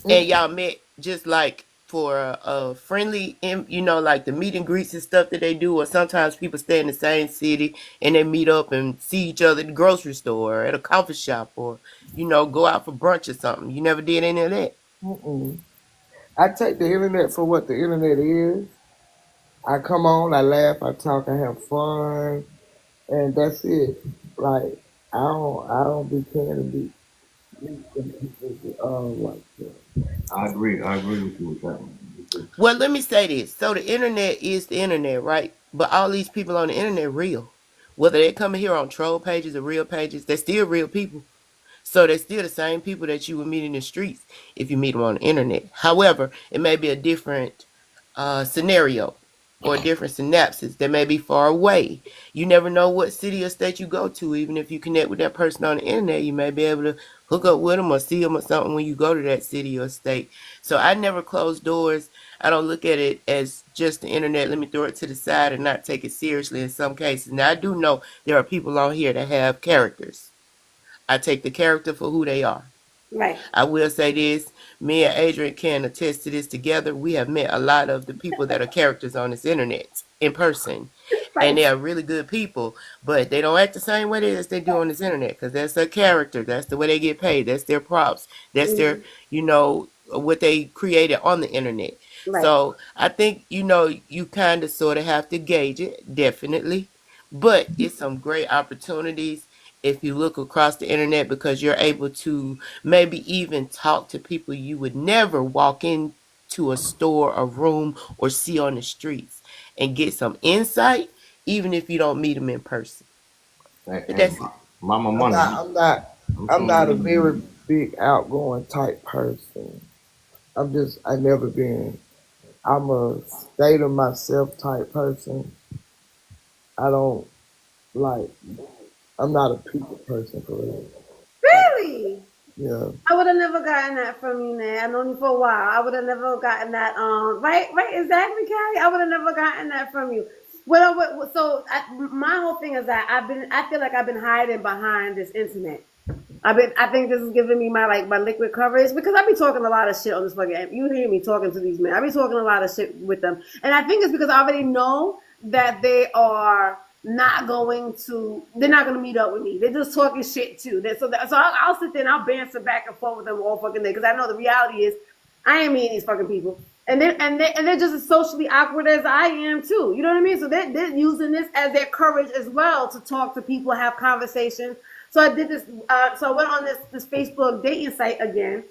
and y'all met just like for friendly, like the meet and greets and stuff that they do, or sometimes people stay in the same city and they meet up and see each other at the grocery store or at a coffee shop, or go out for brunch or something. You never did any of that? Mm-mm. I take the internet for what the internet is. I come on, I laugh, I talk, I have fun, and that's it. Like I don't be caring to be like that. I agree. I agree with you with that one. Well, let me say this. So the internet is the internet, right? But all these people on the internet real. Whether they're coming here on troll pages or real pages, they're still real people. So they're still the same people that you would meet in the streets if you meet them on the internet. However, it may be a different scenario or a different synapses that may be far away. You never know what city or state you go to. Even if you connect with that person on the internet, you may be able to hook up with them or see them or something when you go to that city or state. So I never close doors. I don't look at it as just the internet. Let me throw it to the side and not take it seriously in some cases. Now, I do know there are people on here that have characters. I take the character for who they are. Right. I will say this, me and Adrian can attest to this together. We have met a lot of the people that are characters on this internet in person. Right. And they are really good people, but they don't act the same way as they do on this internet, because that's their character. That's the way they get paid. That's their props. That's their, what they created on the internet. Right. So I think, you kind of sort of have to gauge it, definitely. But it's some great opportunities if you look across the internet, because you're able to maybe even talk to people you would never walk into a store, a room, or see on the streets, and get some insight, even if you don't meet them in person. Hey, But that's it. Mama Money. I'm not a very big outgoing type person. I never been. I'm a state of myself type person. I don't like. I'm not a people person for real. Really? Yeah. I would have never gotten that from you, Nette. I've known you for a while. I would have never gotten that. Right, exactly, Callie. I would have never gotten that from you. My whole thing is that I feel like I've been hiding behind this internet. I think this is giving me my liquid coverage, because I be talking a lot of shit on this fucking app. You hear me talking to these men. I be talking a lot of shit with them, and I think it's because I already know that they're not going to meet up with me. They're just talking shit too. So I'll sit there and I'll banter back and forth with them all fucking day, because I know the reality is I ain't meeting these fucking people, and they're just as socially awkward as I am too. You know what I mean? So they're using this as their courage as well to talk to people, have conversations. So I did this. So I went on this Facebook dating site again.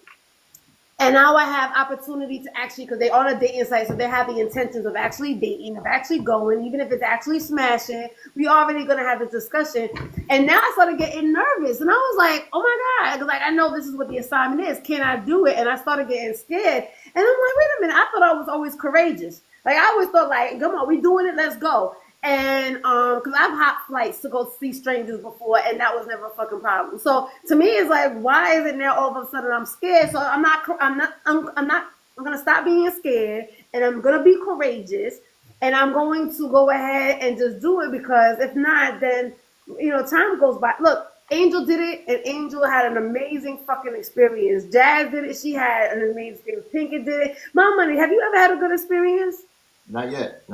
And now I have opportunity to actually, because they're on a dating site, so they have the intentions of actually dating, of actually going, even if it's actually smashing. We already going to have this discussion. And now I started getting nervous. And I was like, oh my God. Like, I know this is what the assignment is. Can I do it? And I started getting scared. And I'm like, wait a minute. I thought I was always courageous. Like, I always thought, like, come on, we doing it. Let's go. And because I've hopped flights to go see strangers before, and that was never a fucking problem. So to me, it's like, why is it now all of a sudden I'm scared? So I'm gonna stop being scared, and I'm gonna be courageous, and I'm going to go ahead and just do it, because if not, then time goes by. Look, Angel did it, and Angel had an amazing fucking experience. Jazz did it; she had an amazing experience. Pinky did it. MommyMoney, have you ever had a good experience? Not yet.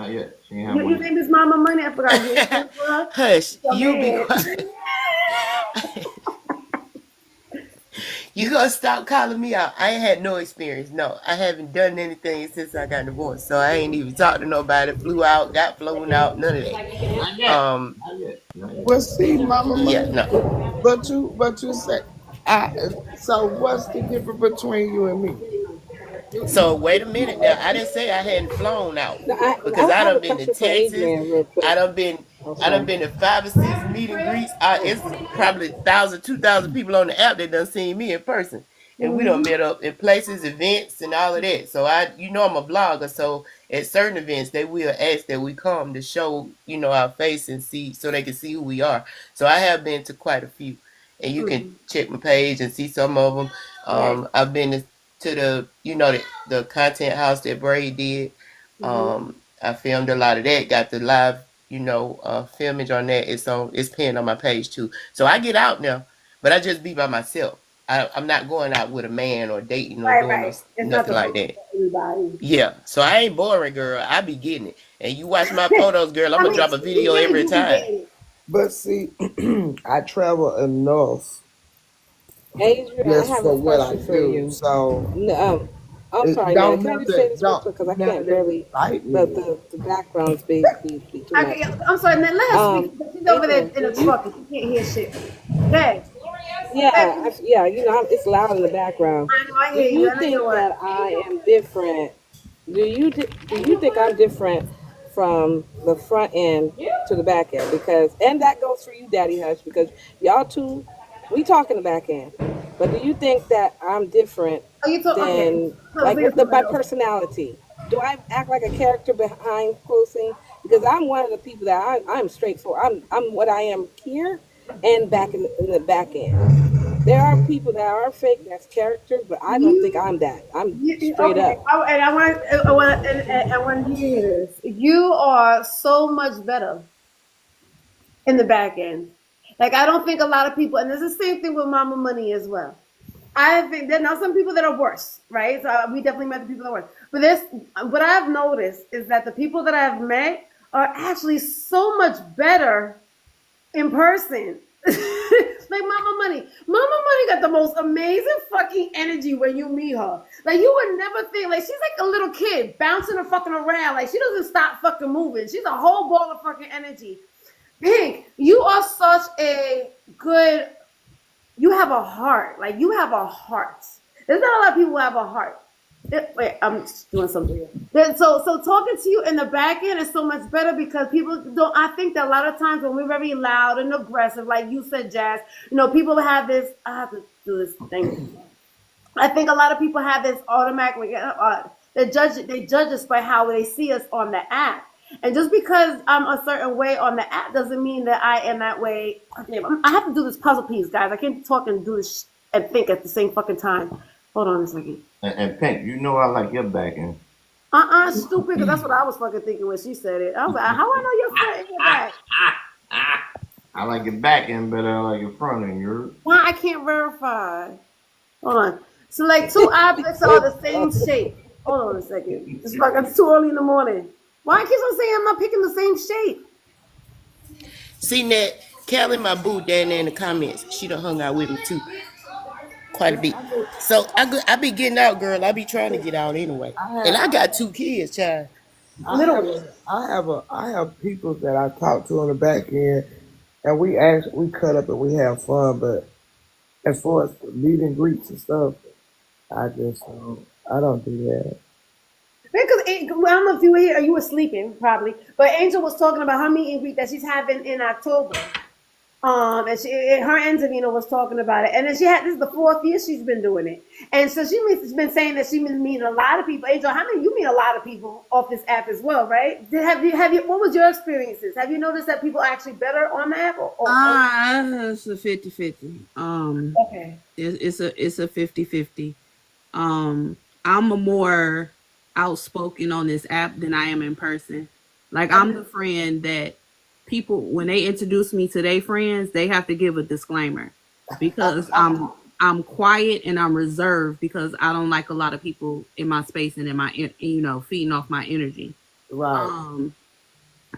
She ain't have Your name is MommyMoney. I forgot. Hush, you be quiet. You gonna stop calling me out? I ain't had no experience. No, I haven't done anything since I got divorced. So I ain't even talked to nobody. Flew out, got flown out, none of that. Not yet. Well, see, Mama Money. Yeah, no. But you say, so what's the difference between you and me? So wait a minute now. I didn't say I hadn't flown out, because I done been to Texas. I done been to 5 or 6 meet and greets. It's probably 1,000, 2,000 people on the app that done seen me in person, and we done met up in places, events, and all of that. So I'm a blogger. So at certain events, they will ask that we come to show our face and see, so they can see who we are. So I have been to quite a few, and you can check my page and see some of them. I've been to the content house that Braid did. I filmed a lot of that. Got the live, filmage on that. It's pinned on my page too. So I get out now, but I just be by myself. I'm not going out with a man or dating or Right, doing right. It's not nothing the like focus that. for everybody. Yeah, so I ain't boring, girl. I be getting it. And you watch my photos, girl, I'm I gonna mean, drop a video you every really do be time. getting it. But see, I travel enough Adrian, I just have a for what I question for do. you. So I'm it sorry, Netta. don't Can I just say nothing this real don't quick? Because I can't nothing barely, excite me. the background's be too much. Okay, I'm sorry, Nette, let her speak. She's over there Adrian, in do the you? truck and she can't hear shit. Okay. Yeah, you know, it's loud in the background. I know, I Do hear you. you I know you're think what? that I am different? Do you think I'm different from the front end to the back end? Because and that goes for you, Daddy Hush, because y'all two, we talking the back end. But do you think that I'm different Oh, you talk okay. than No, like figure with my something else. personality? Do I act like a character behind closing? Because I'm one of the people that I'm straightforward. I'm what I am here and back in the back end. There are people that are fake, that's character, but I don't think I'm that. I'm straight Okay, up. and I want you to hear this. You are so much better in the back end. Like I don't think a lot of people, and there's the same thing with Mama Money as well. I think there are now some people that are worse, right? So we definitely met the people that are worse. But there's what I've noticed is that the people that I've met are actually so much better in person. Like Mama Money. Mama Money got the most amazing fucking energy when you meet her. Like you would never think, like she's like a little kid bouncing and fucking around. Like she doesn't stop fucking moving. She's a whole ball of fucking energy. Pink, you are such a good, you have a heart. Like you have a heart. There's not a lot of people who have a heart. Wait, I'm doing something here. So talking to you in the back end is so much better because people don't. I think that a lot of times when we're very loud and aggressive, like you said, Jazz, you know, people have this. I have to do this thing. I think a lot of people have this automatic. They judge us by how they see us on the app. And just because I'm a certain way on the app doesn't mean that I am that way. Okay, I have to do this puzzle piece, guys. I can't talk and do this and think at the same fucking time. Hold on a second. And Pink, you know I like your back end. Stupid, because that's what I was fucking thinking when she said it. I was like, how I know you're front and your back? I like your back end better than I like your front end. You're Why I can't verify? Hold on. So like two objects are the same shape. Hold on a second. It's too early in the morning. Why I keep on saying I'm not picking the same shape? See that Kelly, my boo, down there in the comments, she done hung out with me too. Quite a bit. So I be getting out, girl. I be trying to get out anyway. And I got 2 kids, child. I have people that I talk to on the back end, and we cut up and we have fun. But as far as meet and greets and stuff, I don't do that. Because I don't know if you were here or you were sleeping, probably. But Angel was talking about her meet and greet that she's having in October. And her and Devino was talking about it. And then this is the 4th year she's been doing it. And so she's been saying that she's been meeting a lot of people. Angel, you meet a lot of people off this app as well, right? What was your experiences? Have you noticed that people are actually better on the app? It's a 50-50. Okay. It's a 50-50. I'm a more outspoken on this app than I am in person. Like I'm the friend that people, when they introduce me to their friends, they have to give a disclaimer because I'm quiet and I'm reserved because I don't like a lot of people in my space and in my, feeding off my energy. Right.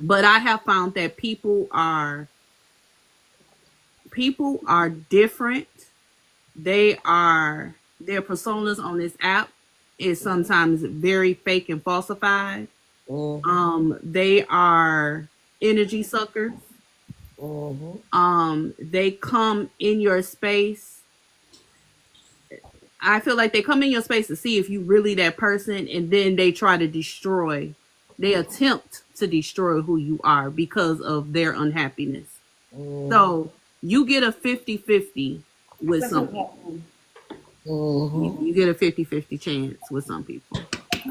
But I have found that people are different. Their personas on this app is sometimes very fake and falsified. They are energy suckers. They come in your space. I feel like they come in your space to see if you really that person, and then they try to destroy. They attempt to destroy who you are because of their unhappiness. So you get a 50-50 with some people. You get a 50-50 chance with some people.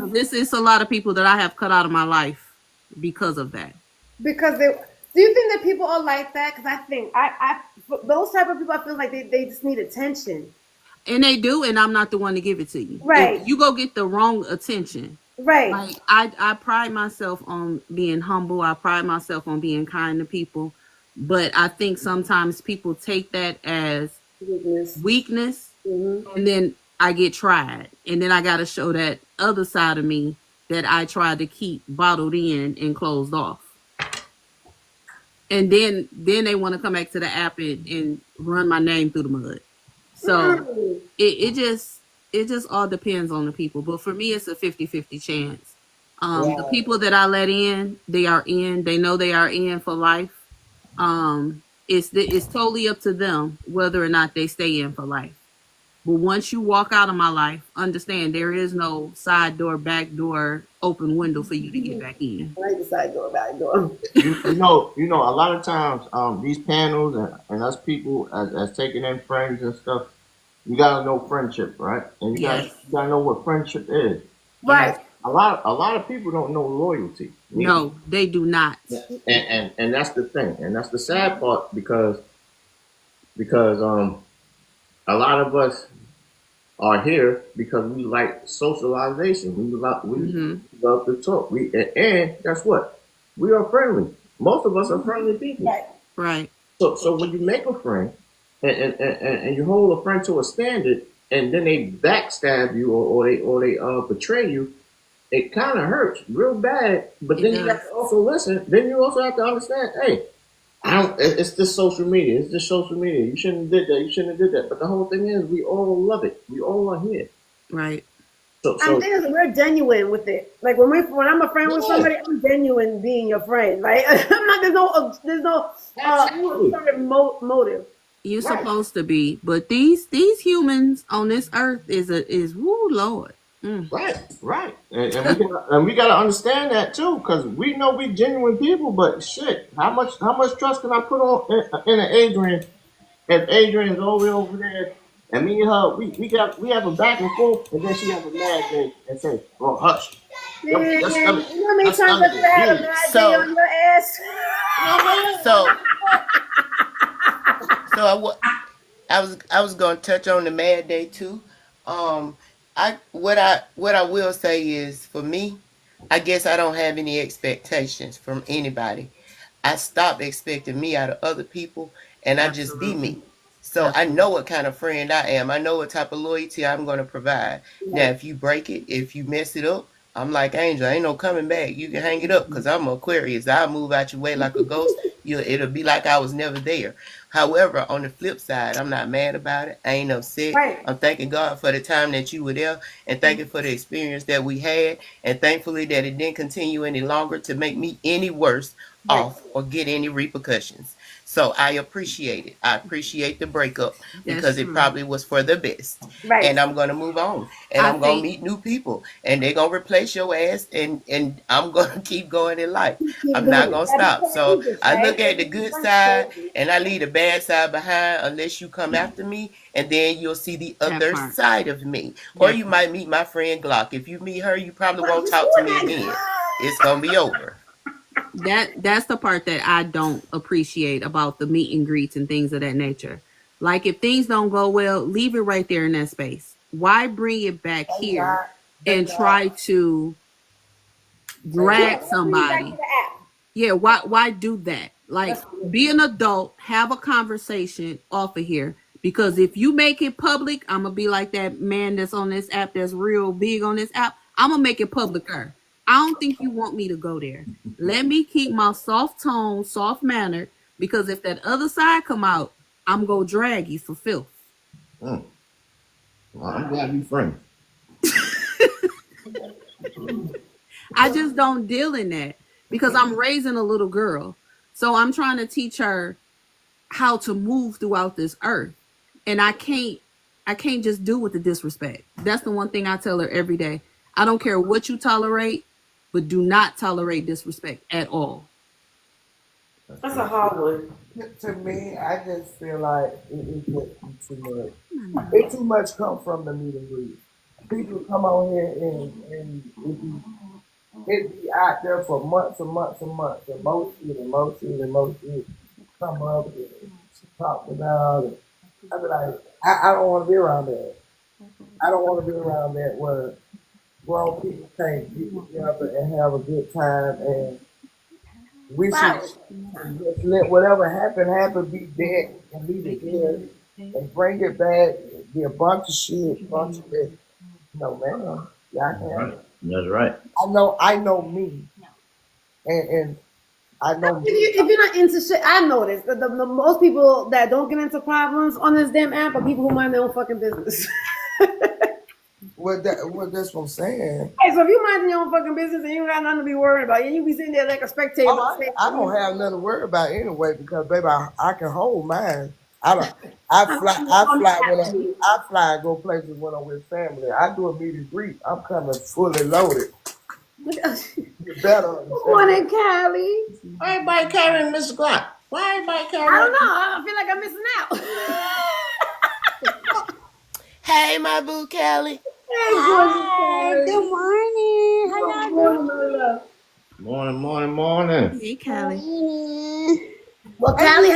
This is a lot of people that I have cut out of my life because of that. Because do you think that people are like that? Because I think those type of people, I feel like they just need attention. And they do, and I'm not the one to give it to you. Right. If you go get the wrong attention. Right. Like I pride myself on being humble. I pride myself on being kind to people. But I think sometimes people take that as weakness. Mm-hmm. And then I get tried. And then I got to show that other side of me that I tried to keep bottled in and closed off. And then they want to come back to the app and run my name through the mud. So it just all depends on the people. But for me, it's a 50-50 chance. The people that I let in, they are in. They know they are in for life. It's totally up to them whether or not they stay in for life. But once you walk out of my life, understand there is no side door, back door, open window for you to get back in. Like the side door, back door. You know, a lot of times, these panels and us people as taking in friends and stuff, you gotta know friendship, right? And you gotta know what friendship is. Right. A lot of people don't know loyalty. No, they do not. And that's the thing, and that's the sad part because a lot of us are here because we like socialization. We love to talk. And guess what? We are friendly. Most of us are friendly people. Right. So when you make a friend and you hold a friend to a standard, and then they backstab you or they betray you, it kind of hurts real bad. But then you have to also listen. Then you also have to understand, hey, it's just social media. It's just social media. You shouldn't have did that. You shouldn't have did that. But the whole thing is, we all love it. We all are here. Right. So I'm thinking we're genuine with it. Like when I'm a friend with somebody, I'm genuine being your friend. Like I'm not. There's no motive. You're supposed to be, but these humans on this earth is woo Lord. Right. And we gotta understand that too, because we know we genuine people. But shit, how much trust can I put on in an Adrian if Adrian is all the way over there, and me and her we have a back and forth, and then she have a mad day and say, "Oh, hush." You know how many times I had a bad day on your ass? I was gonna touch on the mad day too. What I will say is, for me, I guess I don't have any expectations from anybody. I stopped expecting me out of other people, and I just be me. So I know what kind of friend I am. I know what type of loyalty I'm going to provide. Now, if you break it, if you mess it up, I'm like Angel. Ain't no coming back. You can hang it up because I'm Aquarius. I'll move out your way like a ghost. It'll be like I was never there. However, on the flip side, I'm not mad about it. I ain't upset. I'm thanking God for the time that you were there and thanking for the experience that we had. And thankfully that it didn't continue any longer to make me any worse off or get any repercussions. So I appreciate it. I appreciate the breakup because it probably was for the best. And I'm going to move on. And I'm going to meet new people. And they're going to replace your ass. And I'm going to keep going in life. I'm not going to stop. So I look at the good side and I leave the bad side behind unless you come after me. And then you'll see the other side of me. Or you might meet my friend Glock. If you meet her, you probably won't talk to me again. It's going to be over. That's the part that I don't appreciate about the meet and greets and things of that nature. Like if things don't go well, leave it right there in that space. Why bring it back here and try to drag somebody? Yeah, why do that? Like be an adult, have a conversation off of here. Because if you make it public, I'm gonna be like that man that's on this app that's real big on this app. I'm gonna make it publicer. I don't think you want me to go there. Let me keep my soft tone, soft mannered, because if that other side come out, I'm gonna drag you for filth. Well, I'm glad we friends. I just don't deal in that because I'm raising a little girl. So I'm trying to teach her how to move throughout this earth. And I can't just do with the disrespect. That's the one thing I tell her every day. I don't care what you tolerate, but do not tolerate disrespect at all. That's a hard one. To me, I just feel like it's just too much. It too much come from the meet and greet. People come on here and it be out there for months and months and months. Emotions come up and talk about it. I be like, I don't want to be around that. I don't want to be around that where grown people can't get together and have a good time, and we should just let whatever happen, be dead and leave it there and bring it back be a bunch of shit, bunch of it. No, man. Yeah, I can. That's right. I know me. And I know me. If you're not into shit, I noticed the most people that don't get into problems on this damn app are people who mind their own fucking business. That's what I'm saying. Hey, so if you mind your own fucking business and you ain't got nothing to be worried about, and you be sitting there like a spectator. I don't have nothing to worry about anyway because baby, I can hold mine. I fly and go places when I'm with family. I do a meet and greet. I'm coming fully loaded. You better understand. Good morning, Callie. Why everybody carrying Mr. Glock? Why everybody carrying? I don't know. I feel like I'm missing out. Hey, my boo, Callie. Hi, good morning. How y'all doing? Morning. Hey, Callie. Well, Callie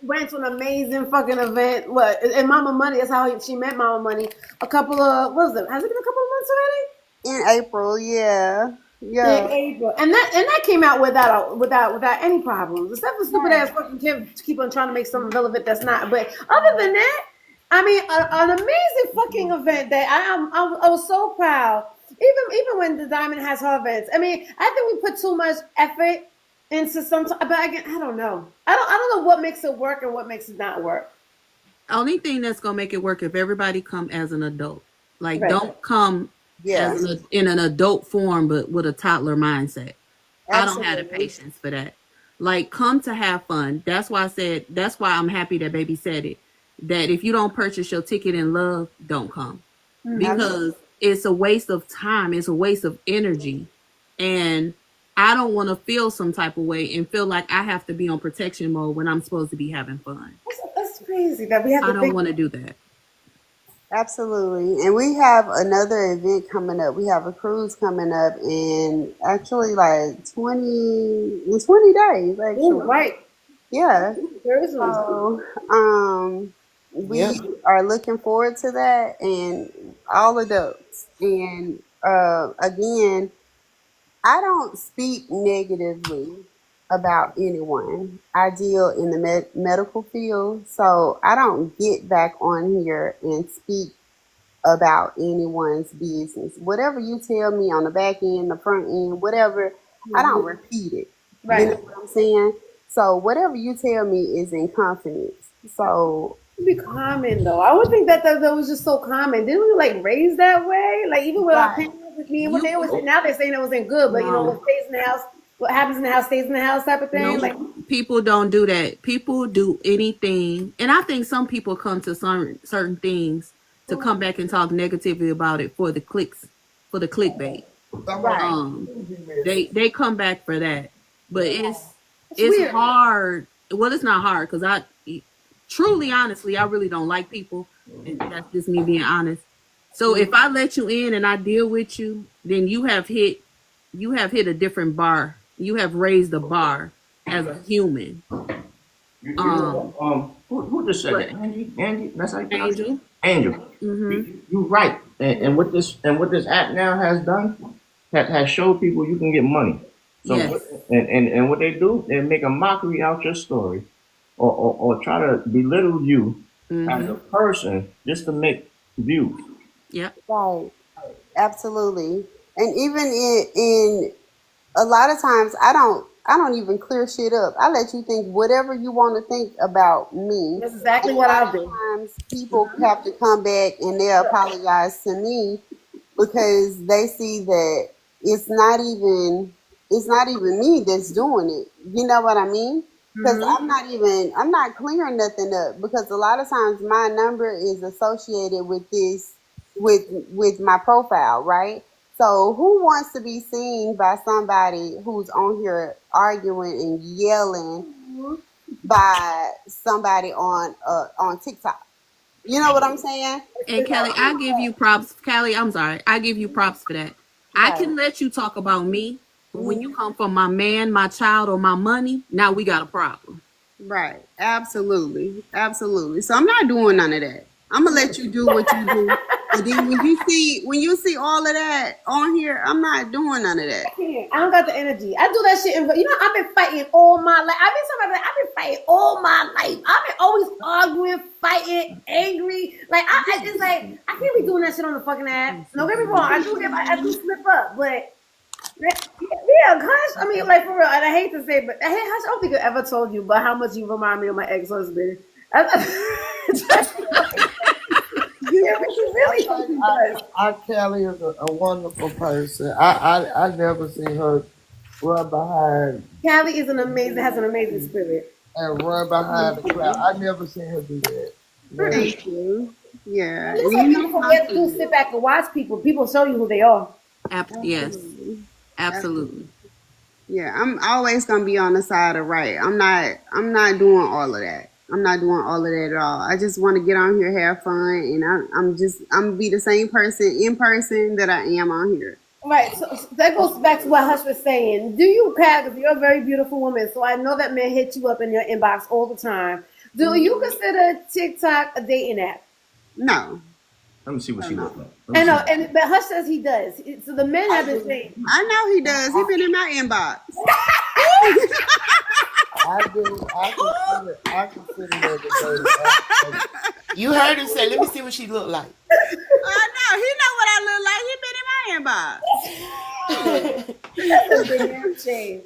went to an amazing fucking event. What? And MommyMoney. That's how she met MommyMoney. A couple of, what was it? Has it been a couple of months already? In April, yeah. In April. And that came out without any problems. Except for stupid ass fucking Kim to keep on trying to make something relevant that's not. But other than that, I mean, an amazing fucking event that I was so proud. Even when the Diamond has her events, I mean, I think we put too much effort into some. But again, I don't know. I don't know what makes it work and what makes it not work. Only thing that's gonna make it work if everybody come as an adult. Like, Right. don't come in an adult form, but with a toddler mindset. I don't have the patience for that. Like, come to have fun. That's why I'm happy that baby said it. That if you don't purchase your ticket in love, don't come. Because it's a waste of time. It's a waste of energy. And I don't want to feel some type of way and feel like I have to be on protection mode when I'm supposed to be having fun. That's crazy that we have to I don't want to do that. Absolutely. And we have another event coming up. We have a cruise coming up in actually like 20 days, actually. Ooh, right. Yeah. Seriously. So, we are looking forward to that, and all adults. And again, I don't speak negatively about anyone. I deal in the medical field, so I don't get back on here and speak about anyone's business. Whatever you tell me on the back end, the front end, whatever, I don't repeat it. Right. You know what I'm saying? So whatever you tell me is in confidence. So it'd be common though. I would think that was just so common. Didn't we like raise that way? Like even with our parents, with me, and what they always say now, they're saying it wasn't good, but you know what stays in the house, what happens in the house stays in the house type of thing. No, like people don't do that. People do anything, and I think some people come to certain things to come back and talk negatively about it for the clicks, for the clickbait. They come back for that, but it's hard. Well, it's not hard because honestly, I really don't like people, and that's just me being honest. So if I let you in and I deal with you, then you have hit a different bar. You have raised the bar as a human. Who just said that? Angie, that's like Angel. Mm-hmm. You're right. And what this app now has done has showed people you can get money. So and what they do, they make a mockery out your story, or try to belittle you as a person just to make views. Yeah. Right. Absolutely. And even in a lot of times I don't even clear shit up. I let you think whatever you want to think about me. That's exactly what I'll do. Sometimes people have to come back and they apologize to me because they see that it's not even me that's doing it. You know what I mean? Because I'm not clearing nothing up, because a lot of times my number is associated with this, with my profile, right? So who wants to be seen by somebody who's on here arguing and yelling by somebody on TikTok? You know what I'm saying? And Kelly, I give you props. Kelly, I'm sorry. I give you props for that. I can let you talk about me, but when you come from my man, my child, or my money, now we got a problem. Right. Absolutely. Absolutely. So I'm not doing none of that. I'm going to let you do what you do. And then when you see all of that on here, I'm not doing none of that. I don't got the energy. I do that shit. I've been fighting all my life. I've been fighting all my life. I've been always arguing, fighting, angry. Like it's like I can't be doing that shit on the fucking app. Don't get me wrong. I do slip up, but yeah, Hush. I mean, like for real. And I hate to say, but hey, Hush, I don't think I ever told you about how much you remind me of my ex-husband. Yeah, but she really does. ICali is a wonderful person. I never seen her run behind Callie has an amazing spirit. and run behind the crowd. I never seen her do that. Never. Thank you. Yeah. It's so beautiful when you sit back and watch people. People show you who they are. Yes. Absolutely. Yeah, I'm always gonna be on the side of right. I'm not doing all of that. I'm not doing all of that at all. I just want to get on here, have fun, and I'm gonna be the same person in person that I am on here. Right. So that goes back to what Hush was saying. Do you, Pat, because you're a very beautiful woman, so I know that men hit you up in your inbox all the time. Do you consider TikTok a dating app? No. Let me see what she looks like. I know, but Hush says he does. So the men have been saying. I know he does. He been in my inbox. I consider that. You heard him say, "Let me see what she look like." I know. He know what I look like. He been in my inbox. That's a big damn shame.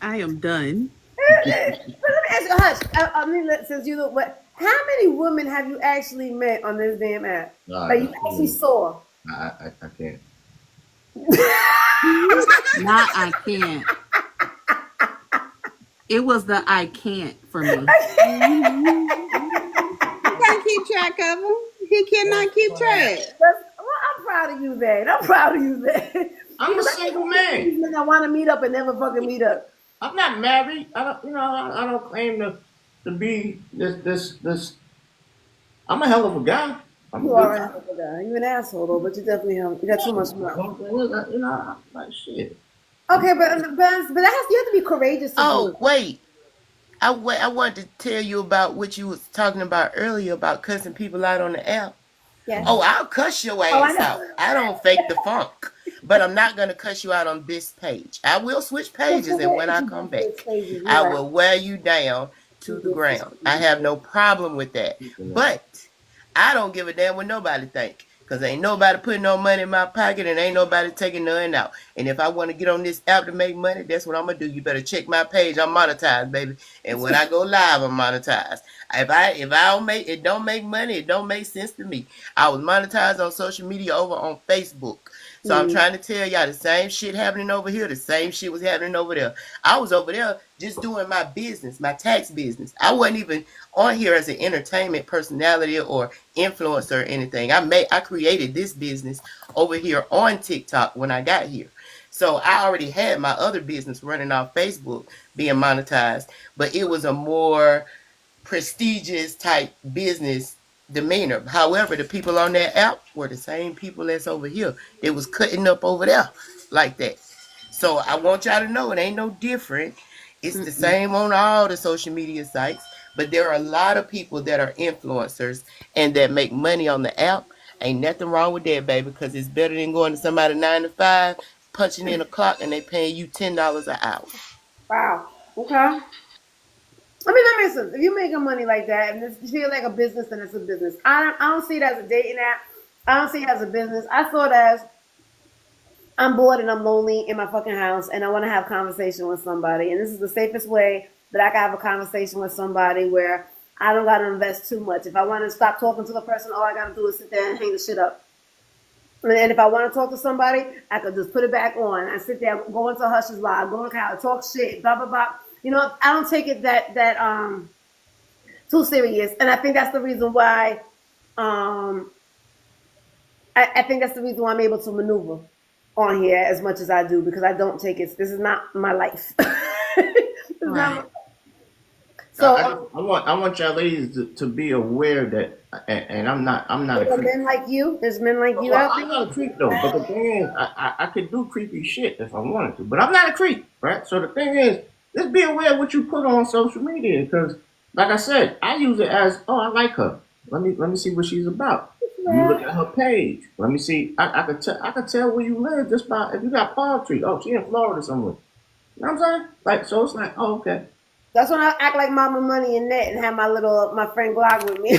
I am done. But let me ask you, Hush. I mean, since you look, how many women have you actually met on this damn app? Like you actually saw? I can't. Not I can't. It was the I can't for me. He can't keep track of them. He cannot keep track. I'm proud of you, man. I'm proud of you, man. I'm a single man. These men that want to meet up and never fucking meet up. I'm not married. I don't claim to be this. I'm a hell of a guy. You are a hell of a guy. You're an asshole though, but you definitely you got too much love. I'm like shit. Okay, but you have to be courageous. Wait. I wanted to tell you about what you was talking about earlier about cussing people out on the app. Yeah. Oh, I'll cuss your ass out. I don't fake the funk. But I'm not going to cuss you out on this page. I will switch pages, and when I come back, I will wear you down to the ground. I have no problem with that. But I don't give a damn what nobody think. Because ain't nobody putting no money in my pocket and ain't nobody taking nothing out. And if I want to get on this app to make money, that's what I'm going to do. You better check my page. I'm monetized, baby. And when I go live, I'm monetized. If it don't make money, it don't make sense to me. I was monetized on social media over on Facebook. So I'm trying to tell y'all the same shit happening over here. The same shit was happening over there. I was over there just doing my business, my tax business. I wasn't even on here as an entertainment personality or influencer or anything. I created this business over here on TikTok when I got here. So I already had my other business running off Facebook being monetized, but it was a more prestigious type business demeanor. However, the people on that app were the same people that's over here. They was cutting up over there like that. So I want y'all to know it ain't no different. It's the same on all the social media sites, but there are a lot of people that are influencers and that make money on the app. Ain't nothing wrong with that, baby, because it's better than going to somebody 9 to 5, punching in a clock, and they paying you $10 an hour. Wow. Okay. I mean, that makes sense. If you're making money like that and you feel like a business, then it's a business. I don't see it as a dating app. I don't see it as a business. I saw it as I'm bored and I'm lonely in my fucking house and I want to have a conversation with somebody. And this is the safest way that I can have a conversation with somebody where I don't got to invest too much. If I want to stop talking to the person, all I got to do is sit there and hang the shit up. And if I want to talk to somebody, I could just put it back on. I sit there, go into Hush's live, go on couch, talk shit, blah, blah, blah. You know, I don't take it that too serious. And I think that's the reason why I think that's the reason why I'm able to maneuver on here as much as I do, because I don't take it. This is not my life. Right. So I want y'all ladies to be aware that, and I'm not a creep. Men like you. There's men like you out there. I'm not a creep though. But the thing is, I could do creepy shit if I wanted to. But I'm not a creep, right? So the thing is, just be aware of what you put on social media, because, like I said, I use it as, oh, I like her. Let me see what she's about. You look at her page. Let me see. I could tell where you live just by if you got palm tree. Oh, she in Florida somewhere. You know what I'm saying? Like, so it's like, oh, okay. That's when I act like MommyMoney and Nette and have my friend Glock with me.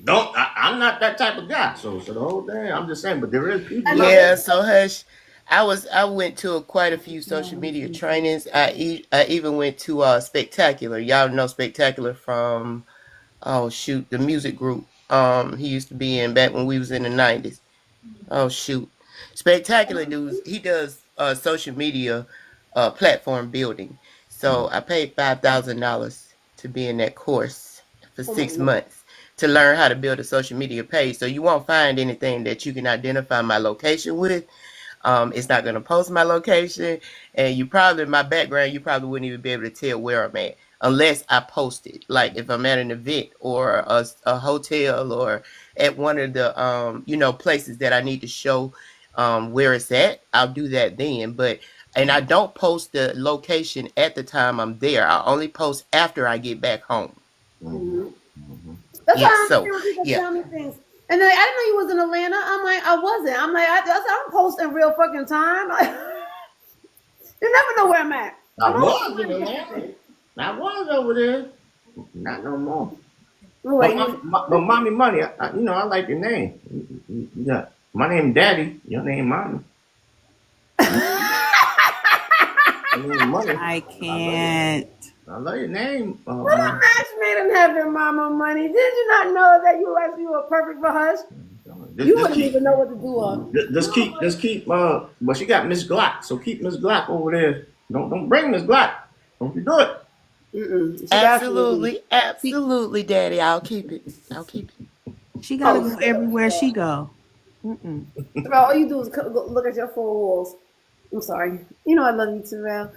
I'm not that type of guy. So the whole thing, I'm just saying. But there is people. Yeah, so Hush, I went to quite a few social media trainings. I even went to Spectacular. Y'all know Spectacular from the music group. He used to be in back when we was in the 90s. Oh shoot. Spectacular dudes. He does social media platform building. So I paid $5,000 to be in that course for 6 months to learn how to build a social media page. So you won't find anything that you can identify my location with. It's not going to post my location, and my background, you probably wouldn't even be able to tell where I'm at unless I post it. Like if I'm at an event or a hotel or at one of the places that I need to show where it's at, I'll do that then. And I don't post the location at the time I'm there. I only post after I get back home. That's why I understand when people tell me things. And I didn't know you was in Atlanta. I'm like, I wasn't. I'm like, I'm posting real fucking time. You never know where I'm at. I was in Atlanta. I was over there. Not no more. But MommyMoney, I like your name. Yeah, my name Daddy. Your name Mommy. I can't. I love your name. What a match made in heaven, MommyMoney. Did you not know that you were perfect for Hush? You wouldn't even know what to do on. Just keep. But she got Miss Glock, so keep Miss Glock over there. Don't bring Miss Glock. Don't you do it? Absolutely, Daddy. I'll keep it. She gotta go everywhere she go. All you do is look at your four walls. I'm sorry. You know I love you, Terrell.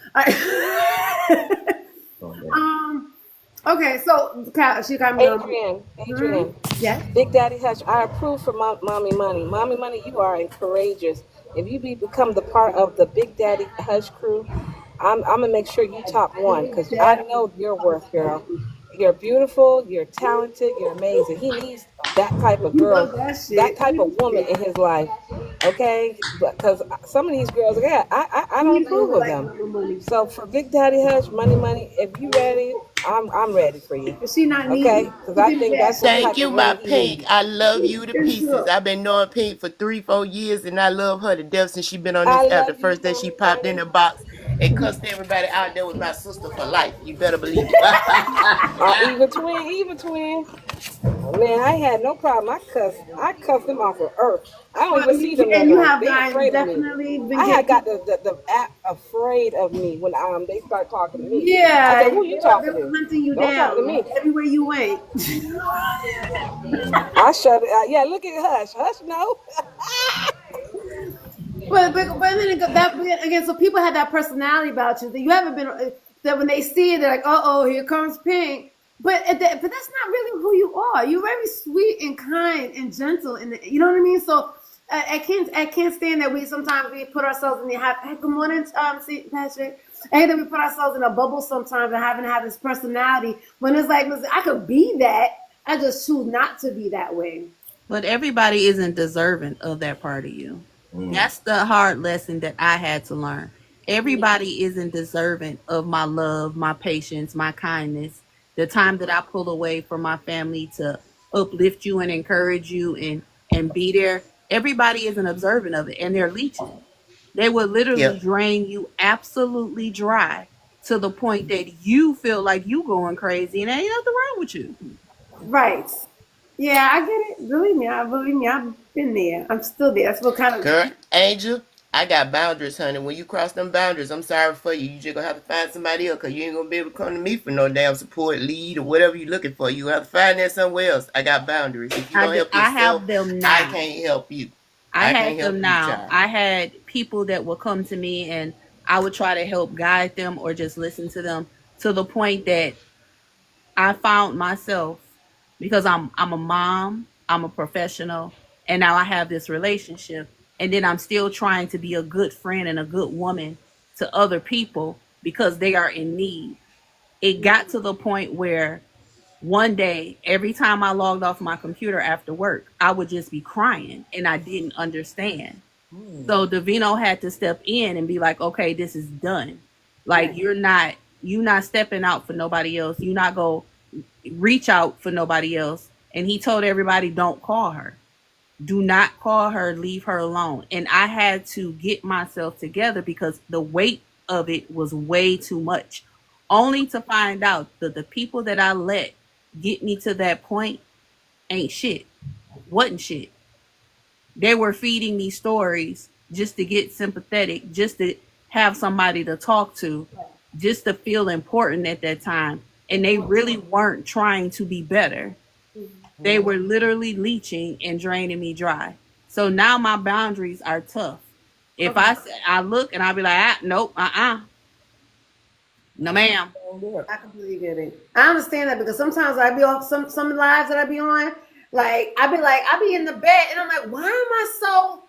Okay, so she got me. Adrian. Yeah. Big Daddy Hush, I approve for MommyMoney. MommyMoney, you are courageous. If you become the part of the Big Daddy Hush crew, I'm gonna make sure you top one because I know your worth, girl. You're beautiful, you're talented, you're amazing. He needs that type of girl, that type of woman in his life. Okay, because some of these girls, I don't approve of them. So for Big Daddy Hush, MommyMoney, if you ready, I'm ready for you. Is she not okay? Because I think that's the Thank type you, of my woman Pink. I love you to pieces. I've been knowing Pink for 3-4 years, and I love her to death since she been on this app. The first day she popped in the box and cussed everybody out there with my sister for life. You better believe it. Even twin. Man, I had no problem. I cussed them off of earth. I don't even see them no more. They afraid of me. I had got the app afraid of me when they start talking to me. Yeah, I said, who you talking to? Hunting you Don't down talk to me. everywhere you went. I shut it. Yeah, look at Hush. Hush, no. But then again, so people had that personality about you that you haven't been. That when they see it, they're like, "Oh, here comes Pink." But that's not really who you are. You're very sweet and kind and gentle, and you know what I mean. So I can't stand that we sometimes put ourselves in the hey, good morning, Patrick. I hate that we put ourselves in a bubble sometimes and having to have this personality when it's like, listen, I could be that. I just choose not to be that way. But everybody isn't deserving of that part of you. That's the hard lesson that I had to learn. Everybody isn't deserving of my love, my patience, my kindness, the time that I pull away from my family to uplift you and encourage you and be there. Everybody isn't observant of it, and they're leeching. They will literally drain you absolutely dry to the point that you feel like you going crazy and ain't nothing wrong with you. Right. Yeah, I get it. Believe me, I've been there. I'm still there. That's what kind of girl, Angel. I got boundaries, honey. When you cross them boundaries, I'm sorry for you. You just gonna have to find somebody else, cause you ain't gonna be able to come to me for no damn support, lead, or whatever you're looking for. You have to find that somewhere else. I got boundaries. If you don't help yourself, I have them now. I can't help you. I had them now. I had people that would come to me and I would try to help guide them or just listen to them to the point that I found myself, because I'm a mom, I'm a professional, and now I have this relationship, and then I'm still trying to be a good friend and a good woman to other people because they are in need. It got to the point where one day, every time I logged off my computer after work, I would just be crying and I didn't understand. So Devino had to step in and be like, okay, this is done. Like Right. you're not stepping out for nobody else. You not go reach out for nobody else. And he told everybody, don't call her. Do not call her, leave her alone. And I had to get myself together because the weight of it was way too much. Only to find out that the people that I let get me to that point ain't shit. Wasn't shit. They were feeding me stories just to get sympathetic, just to have somebody to talk to, just to feel important at that time. And they really weren't trying to be better. They were literally leeching and draining me dry. So now my boundaries are tough. If I look and I'll be like, nope, no ma'am. I completely get it. I understand that because sometimes I be off some lives that I be on. Like I be in the bed and I'm like, why am I so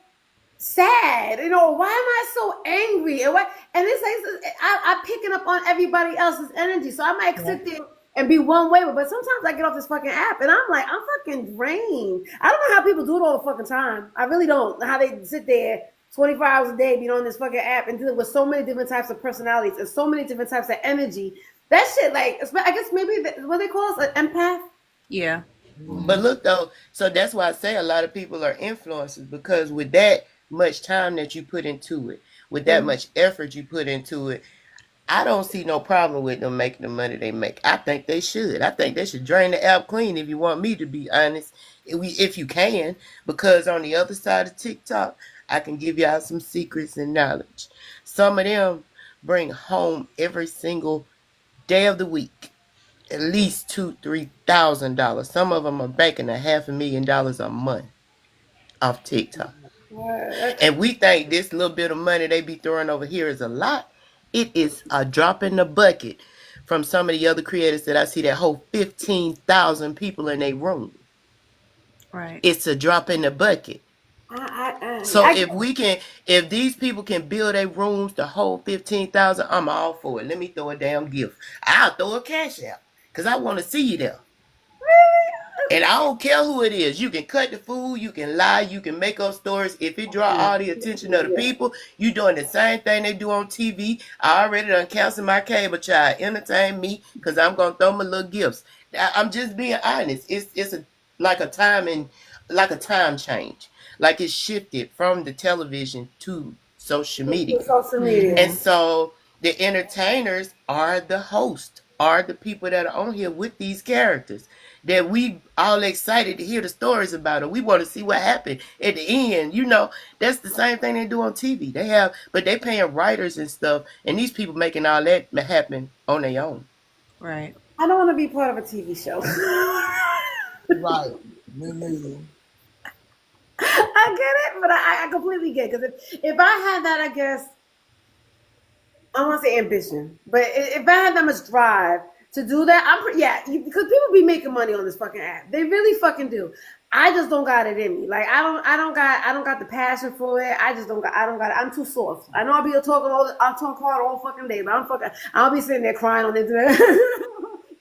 sad? You know, why am I so angry? And it's like I'm picking up on everybody else's energy. So I might sit there and be one way, but sometimes I get off this fucking app and I'm like, I'm fucking drained. I don't know how people do it all the fucking time. I really don't. How they sit there 24 hours a day being on this fucking app and dealing with so many different types of personalities and so many different types of energy. That shit, like, I guess maybe what they call us, an empath. Yeah. But look though, so that's why I say a lot of people are influencers, because with that much time that you put into it, with that much effort you put into it, I don't see no problem with them making the money they make. I think they should. I think they should drain the app clean, if you want me to be honest, if you can, because on the other side of TikTok, I can give y'all some secrets and knowledge. Some of them bring home every single day of the week at least $2,000-$3,000. Some of them are banking $500,000 a month off TikTok. And we think this little bit of money they be throwing over here is a lot. It is a drop in the bucket from some of the other creators that I see that hold 15,000 people in a room. Right. It's a drop in the bucket. So if these people can build their rooms to hold 15,000, I'm all for it. Let me throw a damn gift. I'll throw a cash out because I want to see you there. And I don't care who it is. You can cut the food, you can lie, you can make up stories. If it draw all the attention of the people, you doing the same thing they do on TV. I already done canceled my cable child. Entertain me, because I'm gonna throw my little gifts. I'm just being honest. It's like a time change. Like it's shifted from the television to social media. And so the entertainers are the host, are the people that are on here with these characters that we all excited to hear the stories about it. We want to see what happened at the end. You know, that's the same thing they do on TV. But they paying writers and stuff, and these people making all that happen on their own. Right. I don't want to be part of a TV show. Right. Me neither. I get it, but I completely get it. Because if I had that, I guess, I don't want to say ambition, but if I had that much drive to do that, because people be making money on this fucking app. They really fucking do. I just don't got it in me. Like I don't got the passion for it. I don't got it. I'm too soft. I know I'll talk hard all fucking day, but I'll be sitting there crying on the internet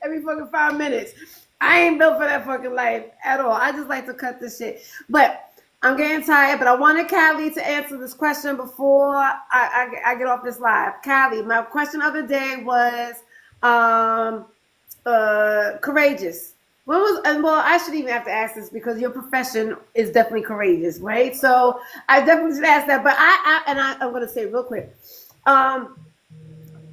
every fucking 5 minutes. I ain't built for that fucking life at all. I just like to cut this shit. But I'm getting tired, but I wanted Callie to answer this question before I get off this live. Callie, my question of the day was courageous. I should even have to ask this because your profession is definitely courageous, right? So I definitely should ask that. But I'm going to say real quick.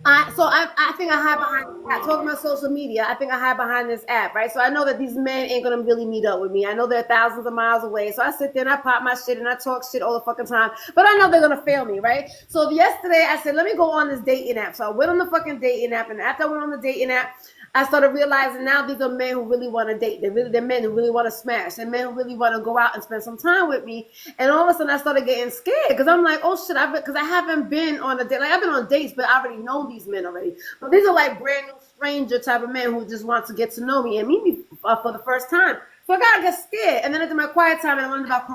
I think I hide behind talking about social media. I think I hide behind this app, right? So I know that these men ain't gonna really meet up with me. I know they're thousands of miles away. So I sit there and I pop my shit and I talk shit all the fucking time. But I know they're gonna fail me, right? So yesterday I said, let me go on this dating app. So I went on the fucking dating app, and after I went on the dating app, I started realizing now these are men who really want to date. They're men who really want to smash. They're men who really want to go out and spend some time with me. And all of a sudden I started getting scared because I'm like, oh shit, because I haven't been on a date. Like I've been on dates, but I already know these men already. But these are like brand new stranger type of men who just want to get to know me and meet me for the first time. So So I gotta get scared. And then I did my quiet time and I learned about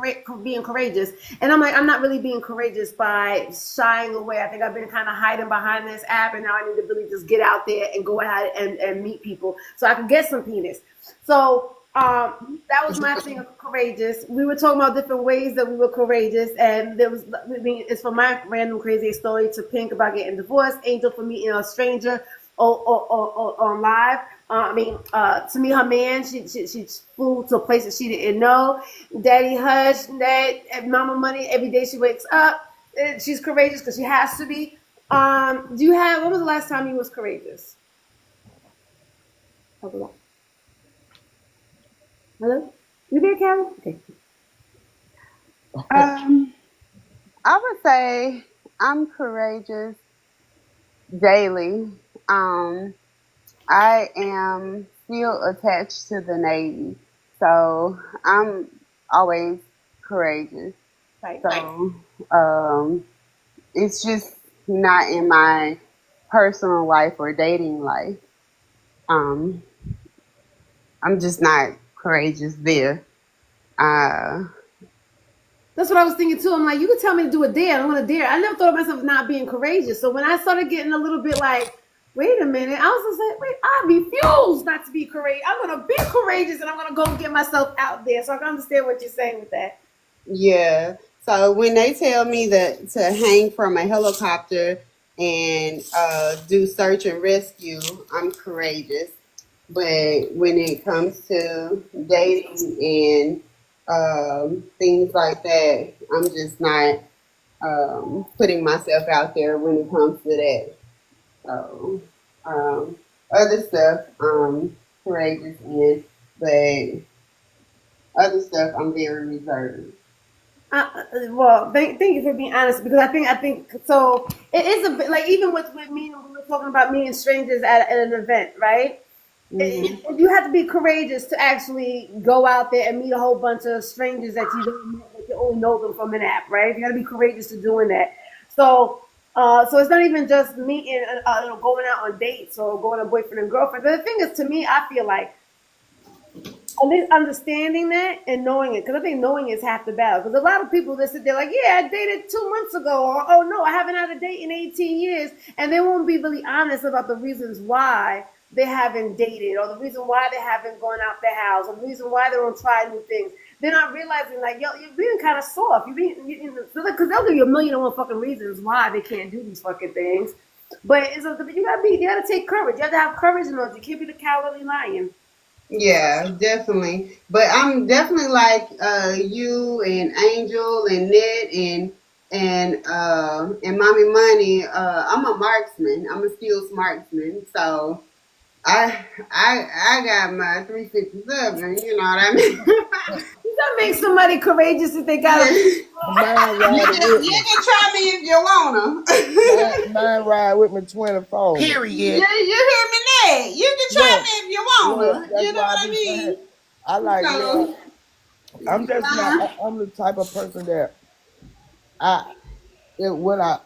being courageous. And I'm like, I'm not really being courageous by shying away. I think I've been kind of hiding behind this app, and now I need to really just get out there and go out and meet people so I can get some penis. So that was my thing of courageous. We were talking about different ways that we were courageous, and there was, I mean, it's from my random crazy story to Pink about getting divorced, Angel for meeting a stranger on live. To meet her man, she flew to a place that she didn't know. Daddy Hush, Nette, and MommyMoney. Every day she wakes up, she's courageous because she has to be. When was the last time you was courageous? Hello? You there, Callie? Okay. I would say I'm courageous daily. I am still attached to the Navy, so I'm always courageous. Right. So it's just not in my personal life or dating life. I'm just not courageous there. That's what I was thinking too. I'm like, you could tell me to do a dare. I'm gonna dare. I never thought of myself not being courageous. So when I started getting a little bit like, wait a minute, I was just like, wait, I refuse not to be courageous. I'm gonna be courageous and I'm gonna go get myself out there. So I can understand what you're saying with that. Yeah. So when they tell me that to hang from a helicopter and do search and rescue, I'm courageous. But when it comes to dating and things like that, I'm just not putting myself out there when it comes to that. So other stuff I'm courageous in, but other stuff I'm very reserved. Well, thank you for being honest, because I think so. It is a bit like, even with me, when we were talking about meeting strangers at an event, right? Mm-hmm. You have to be courageous to actually go out there and meet a whole bunch of strangers that you don't know, that you only know them from an app, right? You got to be courageous to doing that. So it's not even just meeting, going out on dates or going on boyfriend and girlfriend. But the thing is, to me, I feel like at least understanding that and knowing it, because I think knowing is half the battle. Because a lot of people that sit there like, yeah, I dated 2 months ago, or oh no, I haven't had a date in 18 years, and they won't be really honest about the reasons why they haven't dated, or the reason why they haven't gone out their house, or the reason why they don't try new things. They're not realizing, like, yo, you're being kind of soft. Because they'll give you a million and one fucking reasons why they can't do these fucking things. But you gotta take courage. You have to have courage in order. You can't be the cowardly lion. Yeah, definitely. But I'm definitely like you and Angel and Nette and MommyMoney. I'm a marksman. I'm a skills marksman. So I got my 357. You know what I mean? That makes somebody courageous if they got a. You can try me if you wanna. Mine ride with me 24. Period. You hear me, Nette? You can try me if you wanna. You know what I mean? I like that. I'm just not. I'm the type of person that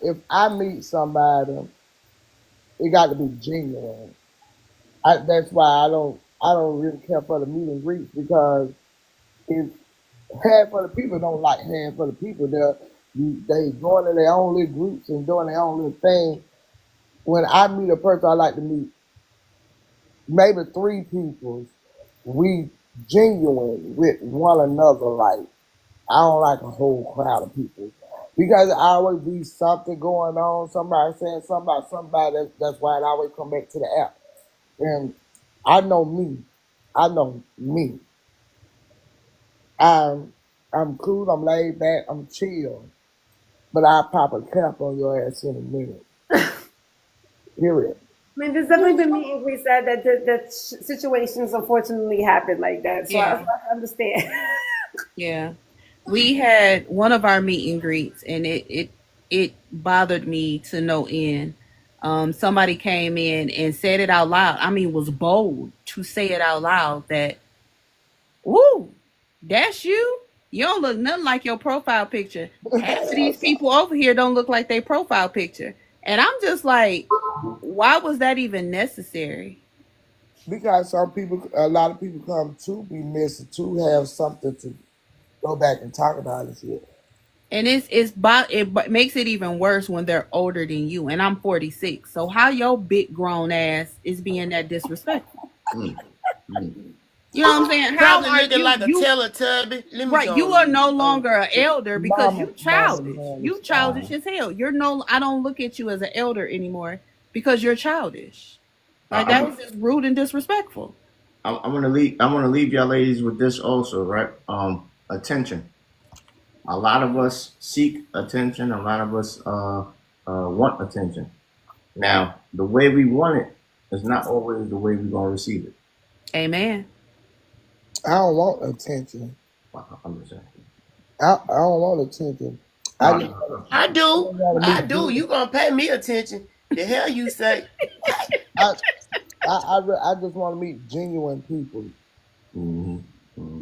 if I meet somebody, it got to be genuine. That's why I don't really care for the meet and greets, because if half of the people don't like half of the people, they going to their own little groups and doing their own little thing. When I meet a person, I like to meet maybe 3 people. We genuine with one another. Like, I don't like a whole crowd of people, because there always be something going on. Somebody saying something about somebody. That's why I always come back to the app. And I know me. I'm cool. I'm laid back. I'm chill. But I'll pop a cap on your ass in a minute. Period. I mean, there's definitely been meet and greets that situations unfortunately happen like that. So Yeah. I understand. Yeah. We had one of our meet and greets, and it bothered me to no end. Somebody came in and said it out loud. I mean, was bold to say it out loud that, woo, that's you? You don't look nothing like your profile picture. Half of these people over here don't look like their profile picture. And I'm just like, why was that even necessary? Because some people, a lot of people come to be missing to have something to go back and talk about and shit. And it makes it even worse when they're older than you. And I'm 46. So how your big grown ass is being that disrespectful? You know what I'm saying? How Probably are looking you? like a Teletubby. Let me Right, go you on are mute. no longer an elder because you childish. man, You childish as hell. I don't look at you as an elder anymore because you're childish. Like that was just rude and disrespectful. I'm gonna leave y'all ladies with this also, right? Attention. A lot of us seek attention. A lot of us want attention. Now, the way we want it is not always the way we're gonna receive it. Amen. I don't want attention. I'm just saying. I don't want attention. I do. I do. people. You gonna pay me attention? The hell you say? I just want to meet genuine people. And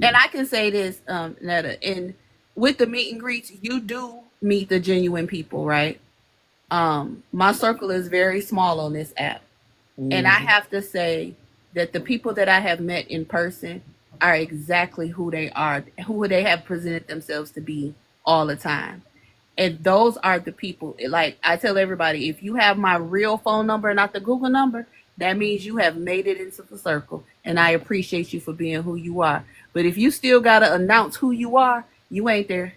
I can say this, Netta, and with the meet and greets, you do meet the genuine people, right? My circle is very small on this app. And I have to say that the people that I have met in person are exactly who they are, who they have presented themselves to be all the time. And those are the people, like I tell everybody, if you have my real phone number, not the Google number, that means you have made it into the circle. And I appreciate you for being who you are. But if you still got to announce who you are, you ain't there.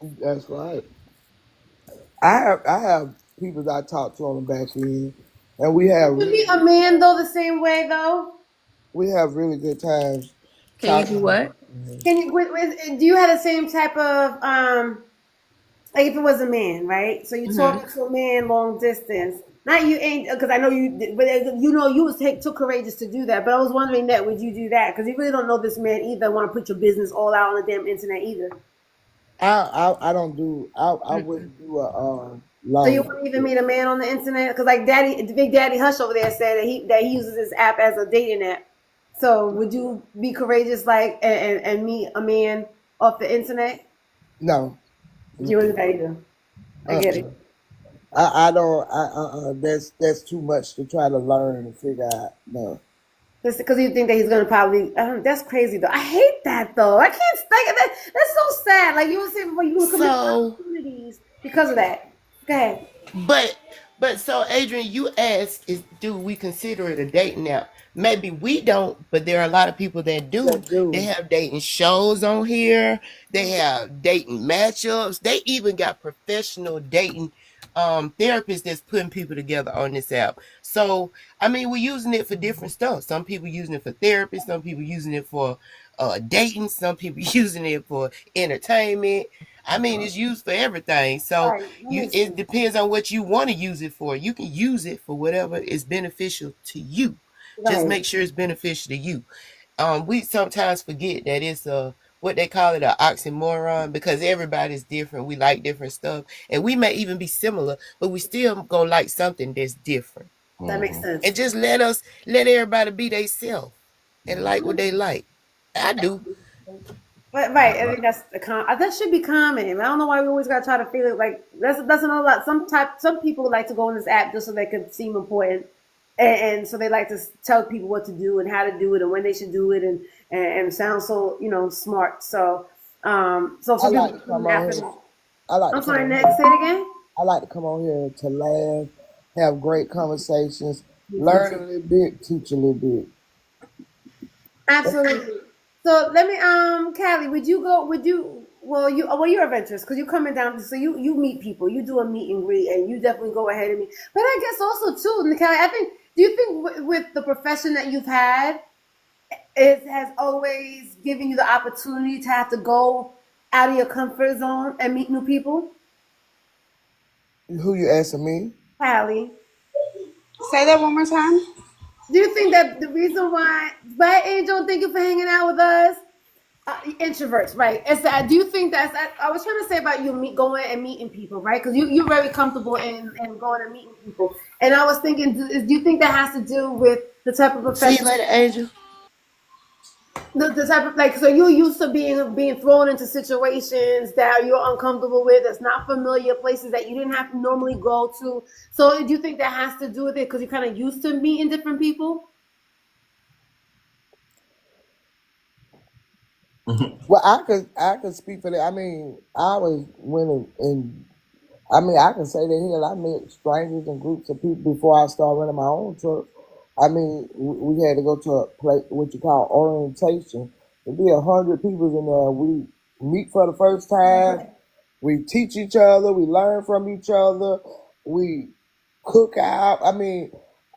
That's right. I have people that I talk to on the back end, and we have You meet a man though the same way though. we have really good times. Can you do what? Can you? Do you have the same type of like if it was a man, right? So you're talking to a man long distance. Not you ain't because I know you, but you know you was too courageous to do that. But I was wondering that would you do that? Because you really don't know this man either. Want to put your business all out on the damn internet either. I don't do I wouldn't do a long. So you wouldn't even meet a man on the internet? Because like Big Daddy Hush over there said that he uses this app as a dating app. So would you be courageous like and meet a man off the internet? No. You wouldn't do that either. I get it. I don't. That's too much to try to learn and figure out. No. Because you think that he's gonna probably. That's crazy though. I hate that though. I can't think of that. That's so sad. Like you were saying before, you will commit opportunities because of that. Go ahead. But so Adrian, you asked, do we consider it a dating app? Maybe we don't, but there are a lot of people that do. They have dating shows on here. They have dating matchups. They even got professional dating therapists that's putting people together on this app. So, I mean, we're using it for different stuff. Some people using it for therapy. Some people using it for dating. Some people using it for entertainment. I mean, it's used for everything. So it depends on what you want to use it for. You can use it for whatever is beneficial to you. Just make sure it's beneficial to you. We sometimes forget that it's what they call it, an oxymoron, because everybody's different. We like different stuff, and we may even be similar, but we still gonna like something that's different. That makes sense. And just let everybody be themselves and like what they like. I do. But, right, I think that should be common. I don't know why we always gotta try to feel it like that's a lot. Some people like to go on this app just so they could seem important, and so they like to tell people what to do and how to do it and when they should do it and sound so smart. So some I like people to come on here. I'm sorry, Nette, say it again. I like to come on here to laugh, have great conversations, learn a little bit, teach a little bit. Absolutely. So let me, Callie, you're adventurous because you're coming down, so you meet people, you do a meet and greet, and you definitely go ahead and meet. But I guess also too, Callie, do you think with the profession that you've had, it has always given you the opportunity to have to go out of your comfort zone and meet new people? Who you asking me? Callie. Say that one more time. Do you think that the reason why, Angel, thank you for hanging out with us. Introverts, right? Do you think I was trying to say about you going and meeting people, right? Because you're very comfortable in going and meeting people. And I was thinking, do you think that has to do with the type of profession? See you later, Angel. The type of so you're used to being thrown into situations that you're uncomfortable with, that's not familiar, places that you didn't have to normally go to. So do you think that has to do with it because you're kind of used to meeting different people? Well, I could speak for that. I mean, I was winning, and I mean, I can say that here. I met strangers and groups of people before I started running my own church. I mean, we had to go to a place what you call orientation. There'd be 100 people in there. We meet for the first time. We teach each other. We learn from each other. We cook out. I mean,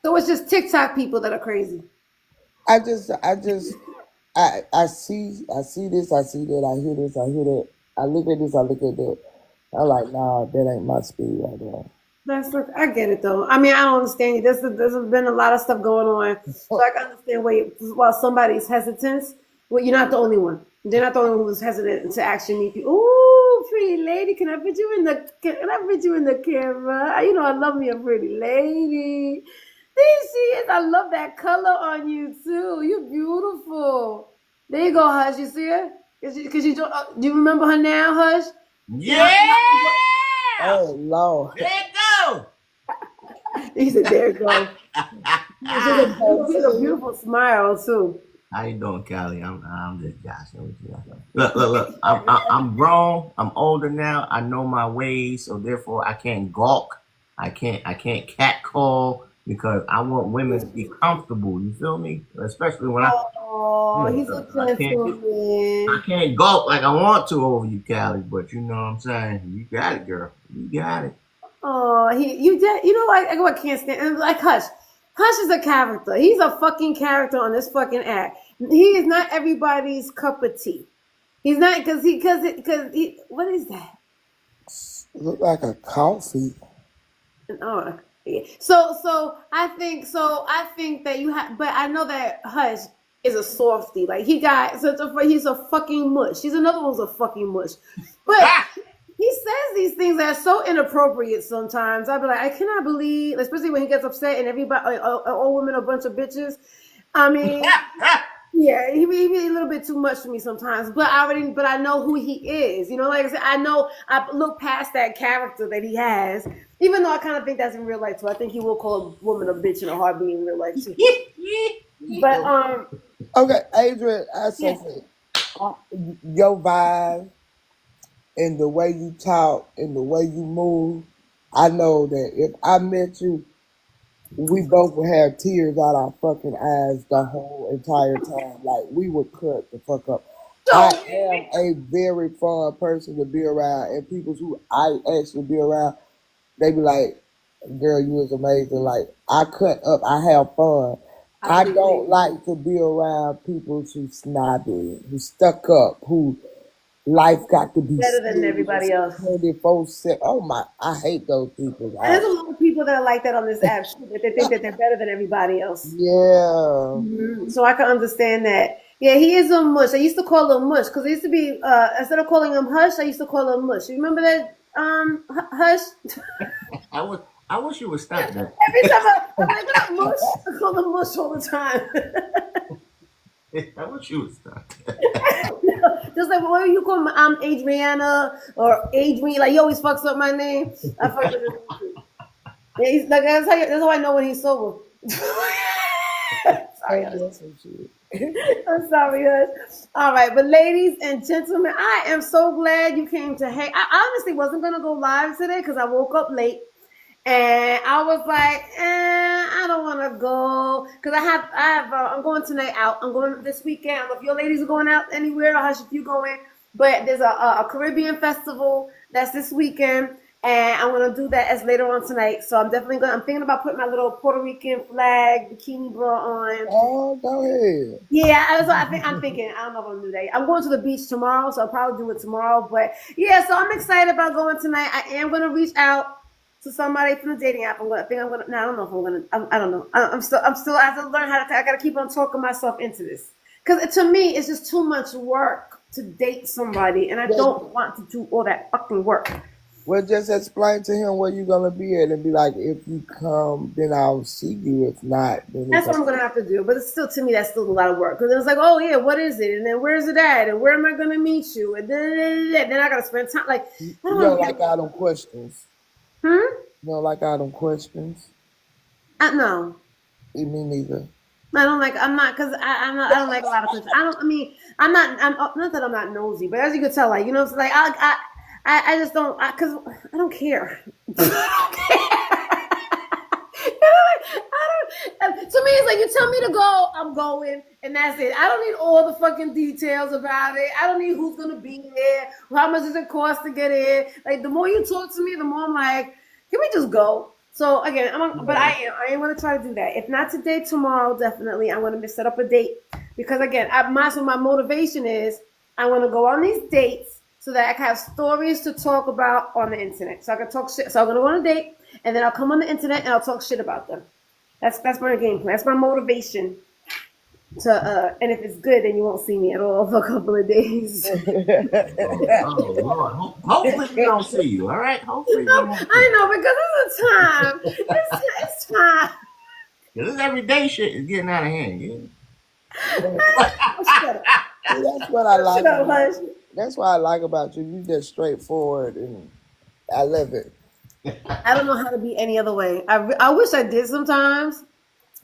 So it's just TikTok people that are crazy. I just, I see this, I see that, I hear this, I hear that. I look at this, I look at that. I'm like, nah, that ain't my speed right there. That's look, I get it though. I mean, I don't understand you. There's been a lot of stuff going on, so I can understand while somebody's hesitant. Well, you're not the only one. They're not the only one who's hesitant to actually meet you. Ooh, pretty lady, can I put you in the? Can I put you in the camera? You know, I love me a pretty lady. There she is. I love that color on you too. You're beautiful. There you go, Hush. You see her? Cause you do you remember her now, Hush? Yeah! Oh Lord. There it go! He said, there it goes. She has a beautiful smile too. How you doing, Callie? I'm just joshing with you. Look. I'm grown. I'm older now. I know my ways, so therefore I can't gawk. I can't catcall because I want women to be comfortable. You feel me? Especially when Oh, he's a gentleman. I can't gawk like I want to over you, Callie. But you know what I'm saying? You got it, girl. You got it. Oh, you did. You know, I can't stand. And like Hush, Hush is a character. He's a fucking character on this fucking act. He is not everybody's cup of tea. He's not because he. What is that? Look like a coffee. Oh, yeah. So I think that you have, but I know that Hush is a softie. Like he's a fucking mush. He's another one's a fucking mush. But he says these things that are so inappropriate sometimes. I'd be like, I cannot believe, especially when he gets upset and everybody, all women are a bunch of bitches. I mean, yeah, he be a little bit too much for me sometimes. But I know who he is. You know, like I said, I look past that character that he has. Even though I kind of think that's in real life too. I think he will call a woman a bitch in a heartbeat in real life too. But okay, Adrian, I say your vibe and the way you talk and the way you move, I know that if I met you, we both would have tears out our fucking eyes the whole entire time. Like we would cut the fuck up. I am a very fun person to be around, and people who I actually be around, they be like, girl, you was amazing. Like I cut up, I have fun. I don't like to be around people who snobby, who stuck up, who life got to be better than everybody else. 24/7. Oh my, I hate those people. There's a lot of people that are like that on this app, that they think that they're better than everybody else. Yeah. Mm-hmm. So I can understand that. Yeah, he is a mush. I used to call him mush because it used to be instead of calling him Hush, I used to call him mush. You remember that Hush? I wish you would stop that. Every time I'm like, what up, mush? I call him mush all the time. I wish you would stop. Just like what you call me, I'm Adriana or Adrian. Like he always fucks up my name. I fuck with him. Yeah, he's like that's how I know when he's sober. Sorry, I'm sorry, Hush. All right, but ladies and gentlemen, I am so glad you came to hang. I honestly wasn't gonna go live today because I woke up late. And I was like, I don't want to go because I'm going tonight out. I'm going this weekend. I don't know if your ladies are going out anywhere or Hush if you going. But there's a Caribbean festival that's this weekend, and I'm gonna do that as later on tonight. So I'm thinking about putting my little Puerto Rican flag bikini bra on. Oh, go ahead. Yeah, I'm thinking. I don't know if I'm gonna do that. I'm going to the beach tomorrow, so I'll probably do it tomorrow. But yeah, so I'm excited about going tonight. I am gonna reach out to somebody from the dating app. I don't know if I'm gonna. I don't know. I'm still. I have to learn how to. I gotta keep on talking myself into this because to me it's just too much work to date somebody, and I don't want to do all that fucking work. Well, just explain to him where you're gonna be at, and be like, if you come, then I'll see you. If not, then that's what I'm gonna have to do. But it's still, to me, that's still a lot of work because it's like, oh yeah, what is it? And then where's it at? And where am I gonna meet you? And then I gotta spend time. Like, you don't like all them questions. You don't like all them questions? No. Me neither. I don't like. I'm not because I'm not. I don't like a lot of questions. I don't. I mean, I'm not. I'm not that I'm not nosy, but as you can tell, like you know, it's like I just don't because I don't care. To me, it's like you tell me to go, I'm going, and that's it. I don't need all the fucking details about it. I don't need who's gonna be there, how much does it cost to get in. Like the more you talk to me, the more I'm like, can we just go? So again, but I am gonna try to do that. If not today, tomorrow, definitely I'm gonna set up a date because again, my motivation is I want to go on these dates so that I can have stories to talk about on the internet. So I can talk shit. So I'm gonna go on a date, and then I'll come on the internet and I'll talk shit about them. That's my game plan. That's my motivation. And if it's good, then you won't see me at all for a couple of days. Oh Lord! Hopefully we don't see you. All right. Hopefully. I know because it's time. This everyday shit is getting out of hand. Yeah. That's what I like. That's what I like about you. You just straightforward, and I love it. I don't know how to be any other way. I wish I did sometimes.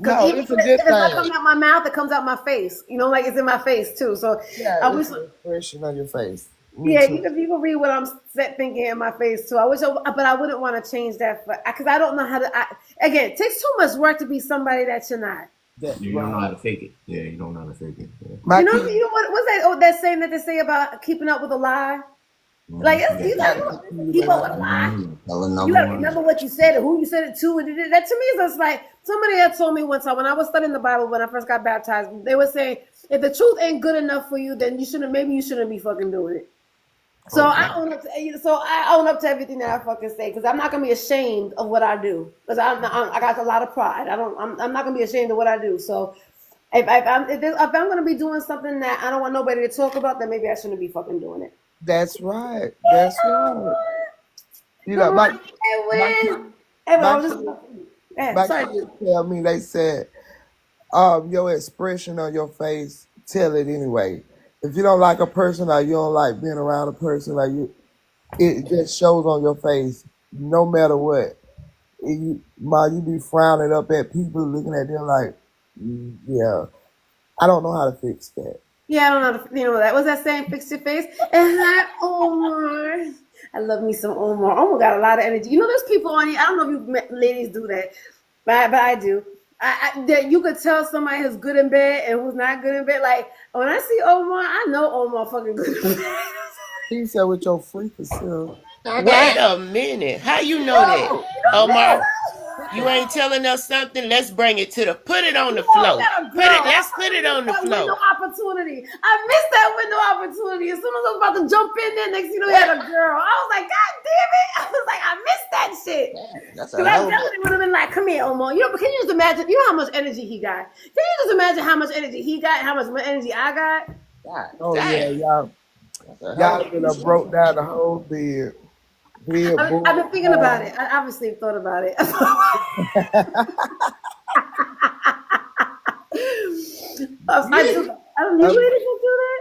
No, it's a good if it's not thing. coming out my mouth, it comes out my face. You know, like it's in my face too. So Yeah, I wish. it's an expression on your face. Yeah, you can read what I'm thinking in my face too. But I wouldn't want to change that because I don't know how to. Again, it takes too much work to be somebody that you're not. You don't know how to fake it. Yeah, you don't know how to fake it. Yeah. You know what's that? Oh, that saying that they say about keeping up with a lie. Like you gotta keep up with a lie. You gotta remember what you said and who you said it to. And that to me is just like somebody had told me one time when I was studying the Bible when I first got baptized. They were saying if the truth ain't good enough for you, then you shouldn't be fucking doing it. So I own up to everything that I fucking say because I'm not gonna be ashamed of what I do because I got a lot of pride. I'm not gonna be ashamed of what I do. So if I'm gonna be doing something that I don't want nobody to talk about, then maybe I shouldn't be fucking doing it. That's right. That's right. You know, my kids tell me, they said, your expression on your face, tell it anyway. If you don't like a person or you don't like being around a person, like it just shows on your face, no matter what. You be frowning up at people, looking at them like, yeah. I don't know how to fix that. Yeah, I don't know. You know that was that saying, "Fix your face." And that Omar, I love me some Omar. Omar got a lot of energy. You know, there's people on here. I don't know if you ladies do that, but I do. That you could tell somebody who's good in bed and who's not good in bed. Like when I see Omar, I know Omar fucking good in bed. He said with your freaky self. Wait a minute. How you know that, Omar? You ain't telling us something. Let's bring it to put it on the floor. Let's put it on the floor. Window opportunity. I missed that window opportunity. As soon as I was about to jump in there, next thing you know, we had a girl. I was like, God damn it! I was like, I missed that shit. Because I definitely would have been like, come here, Omar. You know, but can you just imagine? You know how much energy he got. Can you just imagine how much energy he got? And how much energy I got? Oh yeah, y'all have broke down the whole bed. I've been thinking about it. I obviously thought about it. I do. I don't. You really can do that.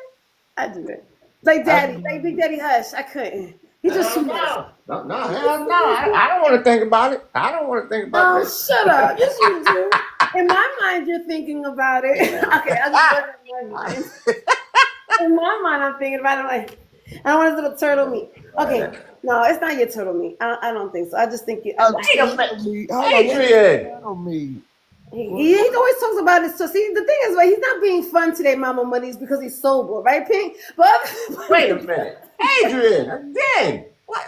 I do it. Like Daddy, like Big Daddy Hush. I couldn't. He just too much. No, hell no. I don't want to think about it. Oh, shut up. Yes, you do. In my mind, you're thinking about it. Okay, I'll just put it in my mind. In my mind, I'm thinking about it like, I don't want his little turtle meat. Okay, no, it's not your turtle meat. I don't think so. I just think you. Adrian! He always talks about it. So see, the thing is, he's not being fun today, Mama Money, is because he's sober, right, Pink? But wait a minute, Adrian, again. What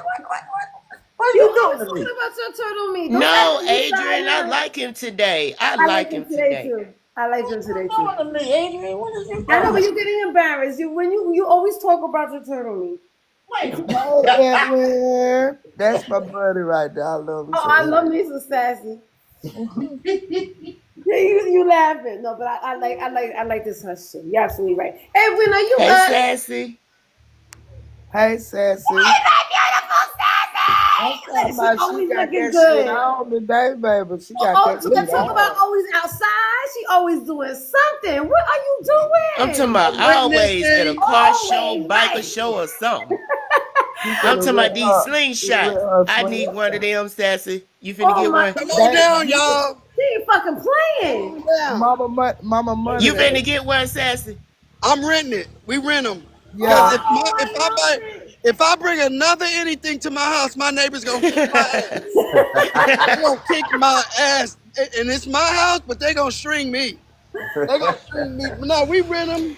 are you doing to me? About your turtle meat? No, Adrian, I like him today. I like him today too. I like him today too. What are you doing to me, Adrian? What is you doing? I know, but you're getting embarrassed. You always talk about your turtle meat. Wait. That's my buddy right there. I love him. Oh, I love me some sassy. you laughing? No, but I like this hush shit. You're absolutely right. Hey, when are you? Hey, sassy. Hey, sassy. Hey, that beautiful sassy. She's always looking good. On the day, baby. She got that. She can talk about always outside. She always doing something. What are you doing? I'm talking about always at a car show, biker show, or something. I'm talking about these slingshots. I need one of them, sassy. You finna get one? Come on down, y'all. She ain't fucking playing. Mama Money. You finna get one, Sassy? I'm renting it. We rent them. Yeah. If I bring another anything to my house, my neighbors gonna kick my ass. They gonna kick my ass, and it's my house, but they gonna string me. They gonna string me. No, we rent them.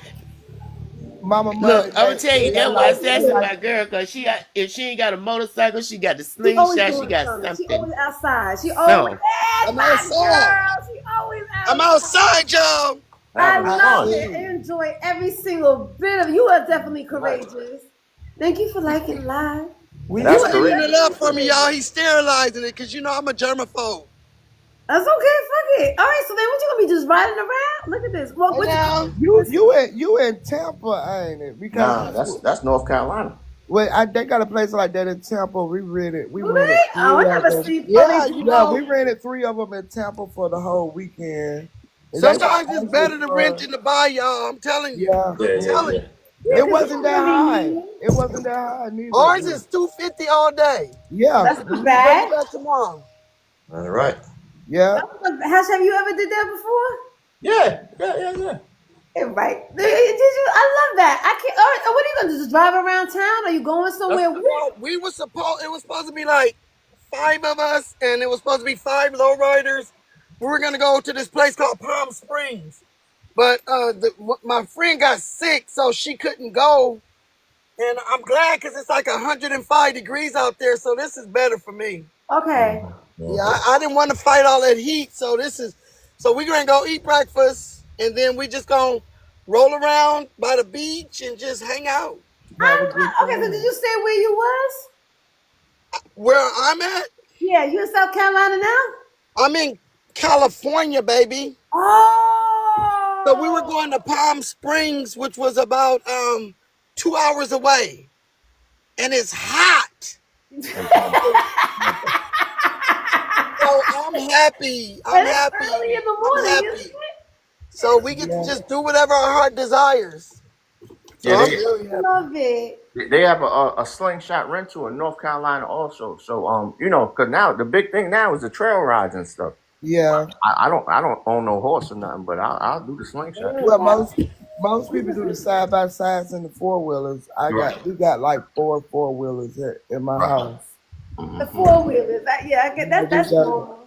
Mama Money. Look, I'm gonna tell you, that's why Sassy my girl, cause if she ain't got a motorcycle, she got the slingshot, she got something. She always outside. She So. always. I'm outside. She always outside. I'm outside, y'all. I love it. I enjoy every single bit of it. You are definitely courageous. Thank you for liking live. You cleaning it up for me, y'all. He's sterilizing it because you know I'm a germaphobe. That's okay. Fuck it. All right. So then, what you gonna be just riding around? Look at this. What You in Tampa, ain't it? Because that's North Carolina. Well, they got a place like that in Tampa. We rented. I never seen. We rented 3 of them in Tampa for the whole weekend. Sometimes it's better to rent than to buy, y'all. I'm telling you. Yeah. I'm telling you. It wasn't that high. It wasn't that high neither. Ours is $250 all day. Yeah. That's not bad. Bring it back tomorrow. All right. Yeah. Hash, have you ever did that before? Yeah. Right. Did you? I love that. I can't. All right, what are you gonna do? Just drive around town? Are you going somewhere? It was supposed to be like 5 of us, and it was supposed to be 5 lowriders. We were gonna go to this place called Palm Springs, but my friend got sick, so she couldn't go. And I'm glad because it's like 105 degrees out there, so this is better for me. Okay. Yeah, I didn't want to fight all that heat, so we're gonna go eat breakfast, and then we just gonna roll around by the beach and just hang out. Okay, so did you say where you was? Where I'm at? Yeah, you in South Carolina now? I'm in California, baby. Oh. So we were going to Palm Springs, which was about 2 hours away, and it's hot. So I'm happy. Early in the morning, isn't it? So we get to just do whatever our heart desires. So Yeah, I love it. They have a slingshot rental in North Carolina also. So because now the big thing now is the trail rides and stuff. Yeah. I don't own no horse or nothing, but I'll do the slingshot. Well, most people do the side by sides and the 4-wheelers. We got like 4 4-wheelers in my house. The 4-wheelers. I get that. That's normal.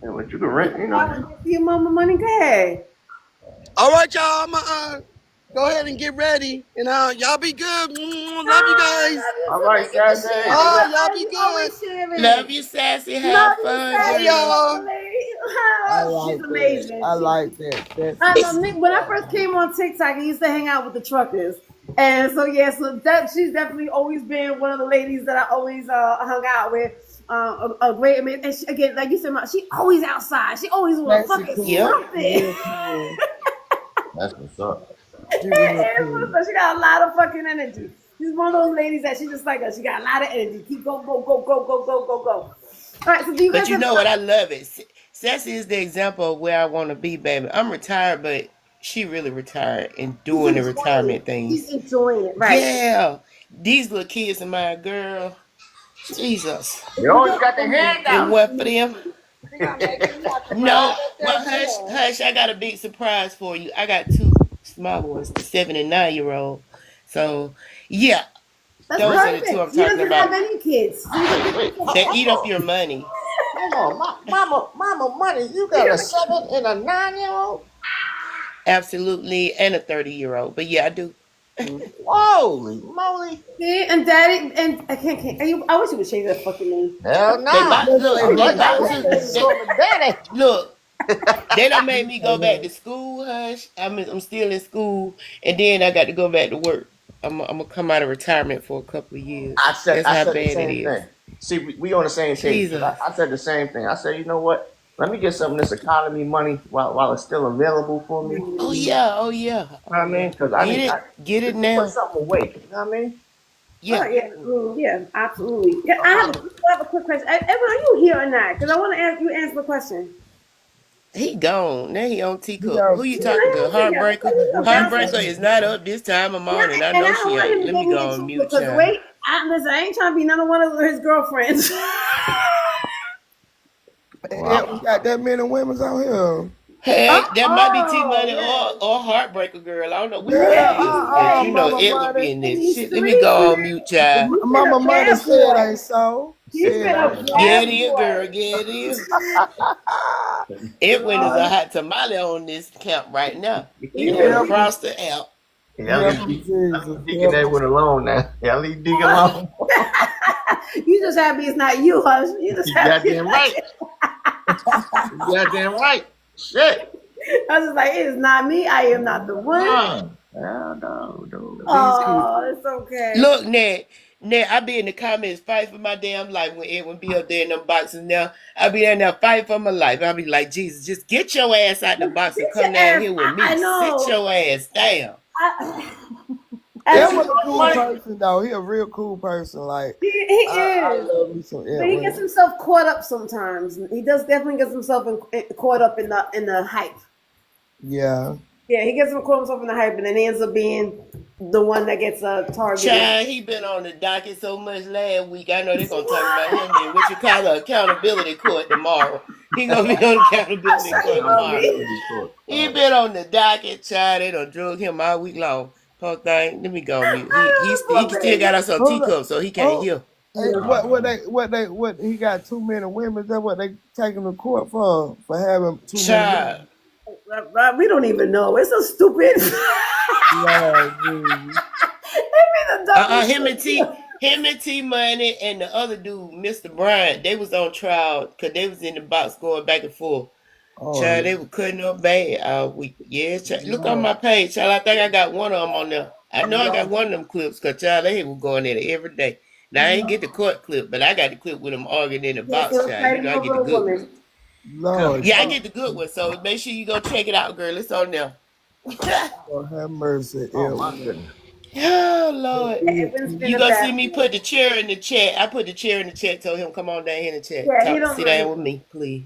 Yeah, but you can rent, Your mama money, go ahead. All right, y'all. I'm gonna go ahead and get ready, and y'all be good. Love you guys. All right, Sassy. Y'all be good. Love you, Sassy. Have fun, Hey, y'all. She's amazing. I like that. When I first came on TikTok, I used to hang out with the truckers. And so, she's definitely always been one of the ladies that I always hung out with. A great, and she, again, like you said, she always outside. She always was fucking something. That's what's up. She got a lot of fucking energy. She's one of those ladies that she just like us. She got a lot of energy. Keep go. All right, so do you guys? But you know what? I love it. Sassy is the example of where I want to be, baby. I'm retired, but she really retired and doing the retirement things. She's enjoying it, right? Yeah. These little kids of mine, girl. Jesus. They always got their hand out. And what for them? No. Well, hush. I got a big surprise for you. I got 2 small ones, the 7 and 9-year-old. So, yeah. That's those perfect. are the 2 I'm He talking doesn't about. have any kids. They eat up your money. Hold on, Mama Money, you got a 7 and a 9-year-old? Absolutely, and a 30-year-old. But yeah, I do. Holy moly! See, and Daddy, and I can't. I wish you would change that fucking name. Hell no! Look, they done made me go back to school, hush. I'm still in school, and then I got to go back to work. I'm gonna come out of retirement for a couple of years. I said That's the same thing. See, we on the same page. I said the same thing. I said, you know what? Let me get some of this economy money while it's still available for me. Oh yeah. You know what I mean? Because I get it now. Put something away. You know what I mean? Yeah, absolutely. I have a quick question. Edwin, are you here or not? Because I want to ask you answer the question. He gone. Now he on T-Cook. Who you talking to? Heartbreaker? Heartbreaker is not up this time of morning. I know she ain't. Let me go on mute. Because wait, I ain't trying to be none of one of his girlfriends. Yeah, we got that many women out here. Hey, that might be T Money or Heartbreaker Girl. I don't know which one Girl, it is, but you know Mama it would be Money. in this shit. Let me go on mute, child. Mama Money said ain't so. He's Said been a ain't Get bad it, boy. girl, get it. so. Edwin is a hot tamale on this camp right now. He He's going been a across the app. Y'all Help leave me, Jesus. Deacon Edwin alone now. Y'all leave Deacon alone. You just happy it's not you, Hush. You just You happy. goddamn right. You goddamn right. Shit. I was just like, it is not me. I am not the one. No. Oh, it's okay. Look, Nette, I be in the comments fighting for my damn life when Edwin be up there in them boxes now. I be in there fighting for my life. I be like, Jesus, just get your ass out the box and come down here with me. I know. Sit your ass down. Edwin a cool person though. He a real cool person. Like He I is. love me some But he Edwin. gets himself caught up sometimes. He does definitely gets himself caught up in the hype. Yeah. Yeah, he gets caught himself in the hype, and then he ends up being the one that gets targeted. Child, he been on the docket so much last week. I know they're gonna talk about him in what you call the accountability court tomorrow. He gonna be on accountability court tomorrow. He been on the docket, child. They done drug him all week long. Poor thing. Let me go on mute. He still got us on teacup, so he can't hear. Hey, what he got too many women. That's what they taking to court for having too many women. We don't even know. It's so stupid. Him and T Money and the other dude, Mr. Bryant, they was on trial because they was in the box going back and forth. Child, they were cutting up bad all week. Yeah, child. Look on my page, child. I think I got one of them on there. I know I got one of them clips because, child, they were going at it every day. Now, I ain't get the court clip, but I got the clip with them arguing in the box, child. You know, I get the good one. Lord, yeah, I get the good one. So make sure you go check it out, girl. It's on there. Lord have mercy. Oh, my goodness. Oh, Lord. You gonna see me put the chair in the chat. I put the chair in the chat, told him, come on down here in the chat. Yeah, Sit down with me, please.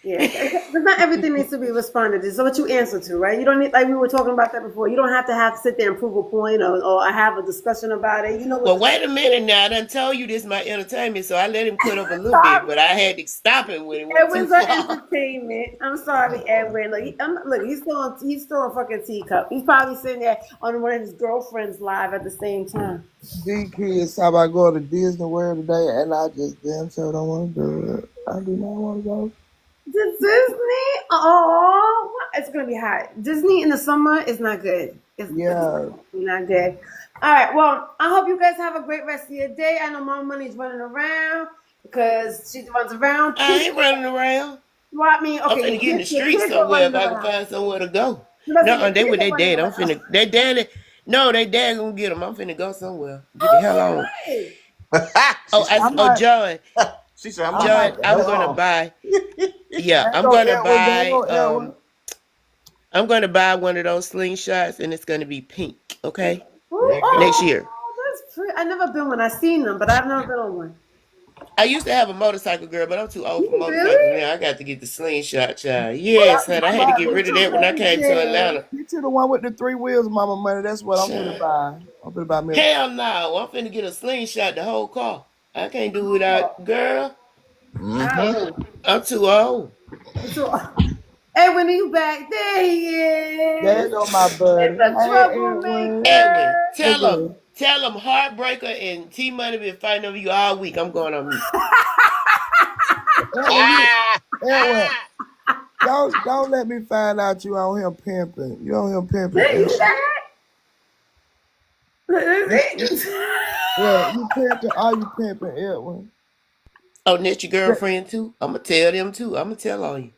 Yeah, because not everything needs to be responded to. So what you answer to, right? You don't need, like we were talking about that before. You don't have to sit there and prove a point or have a discussion about it. You know. Well, wait a minute now. I done told you this is my entertainment, so I let him cut up a little bit, but I had to stop him when it went Edwin's too our far. entertainment. I'm sorry, Edwin. Look, he's still a fucking teacup. He's probably sitting there on one of his girlfriends live at the same time. These kids talk about going to Disney World today, and I just damn sure don't want to do it. I do not want to go. Disney? Oh, it's gonna be hot. Disney in the summer is not good. It's not good. All right. Well, I hope you guys have a great rest of your day. I know MommyMoney's running around because she runs around. I ain't running around. Well, I mean, okay, I'm finna get in the streets somewhere if I can find somewhere to go. No, they with their dad. I'm finna. Their daddy. No, their dad gonna get them. I'm finna go somewhere. Get the hell on. John. She said, John, I'm gonna buy. Yeah, I'm gonna buy. I'm gonna buy one of those slingshots, and it's gonna be pink. Okay, next year. Oh, that's pretty. I've never been one. I've seen them, but I've never been on one. I used to have a motorcycle, girl, but I'm too old for motorcycle now. I got to get the slingshot, child. Yes, honey, I had to get rid of that when I came to Atlanta. Get you the one with the 3 wheels, MommyMoney. That's what I'm gonna buy. I'm gonna buy me. Hell no, I'm finna get a slingshot the whole car. I can't do without, girl. Mm-hmm. I'm too old. Hey, when you back, there he is. There go my buddy. Edwin, tell him Heartbreaker and T Money been fighting over you all week. I'm going on mute. Edwin, don't let me find out you on him pimping. You on him pimping. Yeah, you pimping. Are you pimping, Edwin? Oh, Nette your girlfriend too? I'm gonna tell them too. I'm gonna tell on you.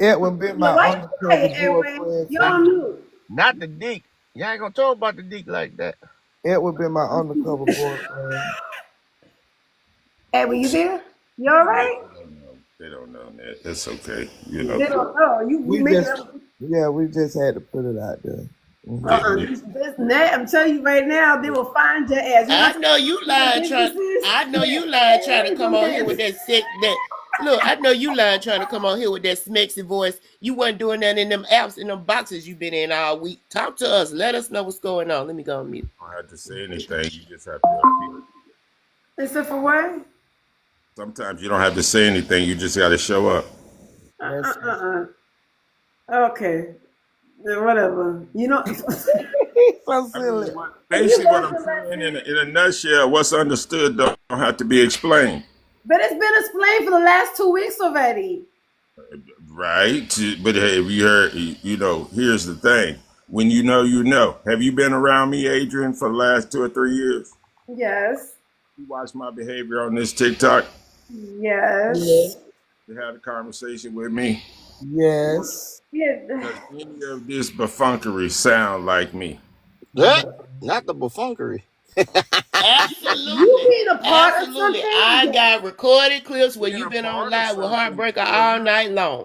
Edwin been my undercover boyfriend. Y'all knew. Not the dick. You ain't gonna talk about the dick like that. Edwin been my undercover boyfriend. Edwin, you there? You all right? They don't know that. That's okay. You know. They don't know. We just had to put it out there. Nette, I'm telling you right now, they will find your ass. I know you lying trying to come on here with that sick that. Look, I know you lying trying to come on here with that smexy voice. You wasn't doing that in them apps, in them boxes you been in all week. Talk to us. Let us know what's going on. Let me go on mute. I don't have to say anything. You just have to appeal. Except for what? Sometimes you don't have to say anything. You just got to show up. Okay. Whatever. You know. So silly. Basically, what I'm saying in a nutshell, what's understood don't have to be explained. But it's been explained for the last 2 weeks already. Right? But hey, have you heard, here's the thing. When you know, you know. Have you been around me, Adrian, for the last 2 or 3 years? Yes. You watch my behavior on this TikTok? Yes. You had a conversation with me? Yes. Yeah. Does any of this buffunkery sound like me? Not the buffunkery. Absolutely. You being a part of Absolutely. something? I got recorded clips where you've been on live with Heartbreaker all night long.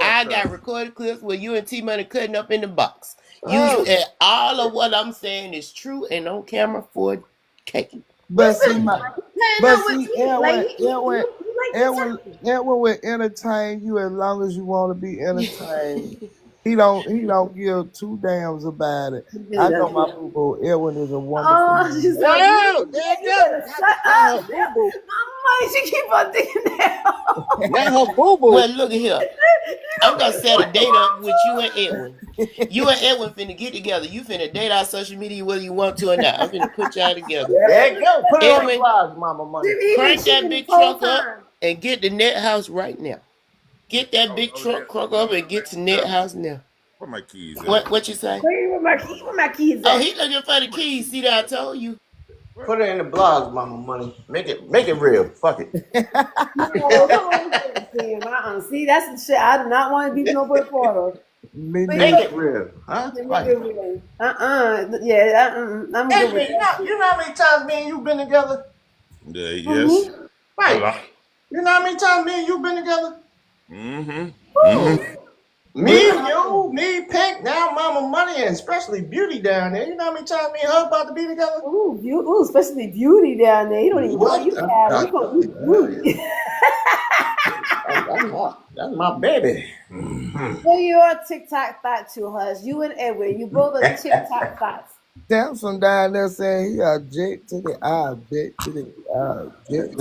I got recorded clips where you and T Money cutting up in the box. And all of what I'm saying is true and on camera for cake. But see, Edwin will entertain you as long as you want to be entertained. He don't give two damns about it. I know my boo Edwin is a wonderful. She's wow, there you go. Shut up. Mama, she keep on thinking that. Not her boo boo. Well, look at here. I'm gonna set a date up with you and Edwin. You and Edwin finna get together. You finna date our social media whether you want to or not. I'm finna put y'all together. There you go. Put it on the Edwin, vlogs, Mama Money. crank that big truck up and get to Nette house right now. Get that big truck crank up and get to Nette house now. Where my keys at? What you say? Where my keys at? Oh, he looking for the keys. See that I told you. Put it in the blogs, Mama Money. Make it real. Fuck it. See, that's the shit I do not want to be no part of. Make it real. Huh? Yeah, I'm good with you know how many times me and you been together? Yeah, yes. Right. You know how many times me and you been together? Mm-hmm. Me, you, me, Pink, now Mama Money, and especially Beauty down there. You know how many times me and her about to be together? Ooh, especially Beauty down there. You don't even know you have. That's my baby. So you're TikTok thought too, Hush. You and Edwin, you both are TikTok thoughts. Samson down there saying he object to the object to the object.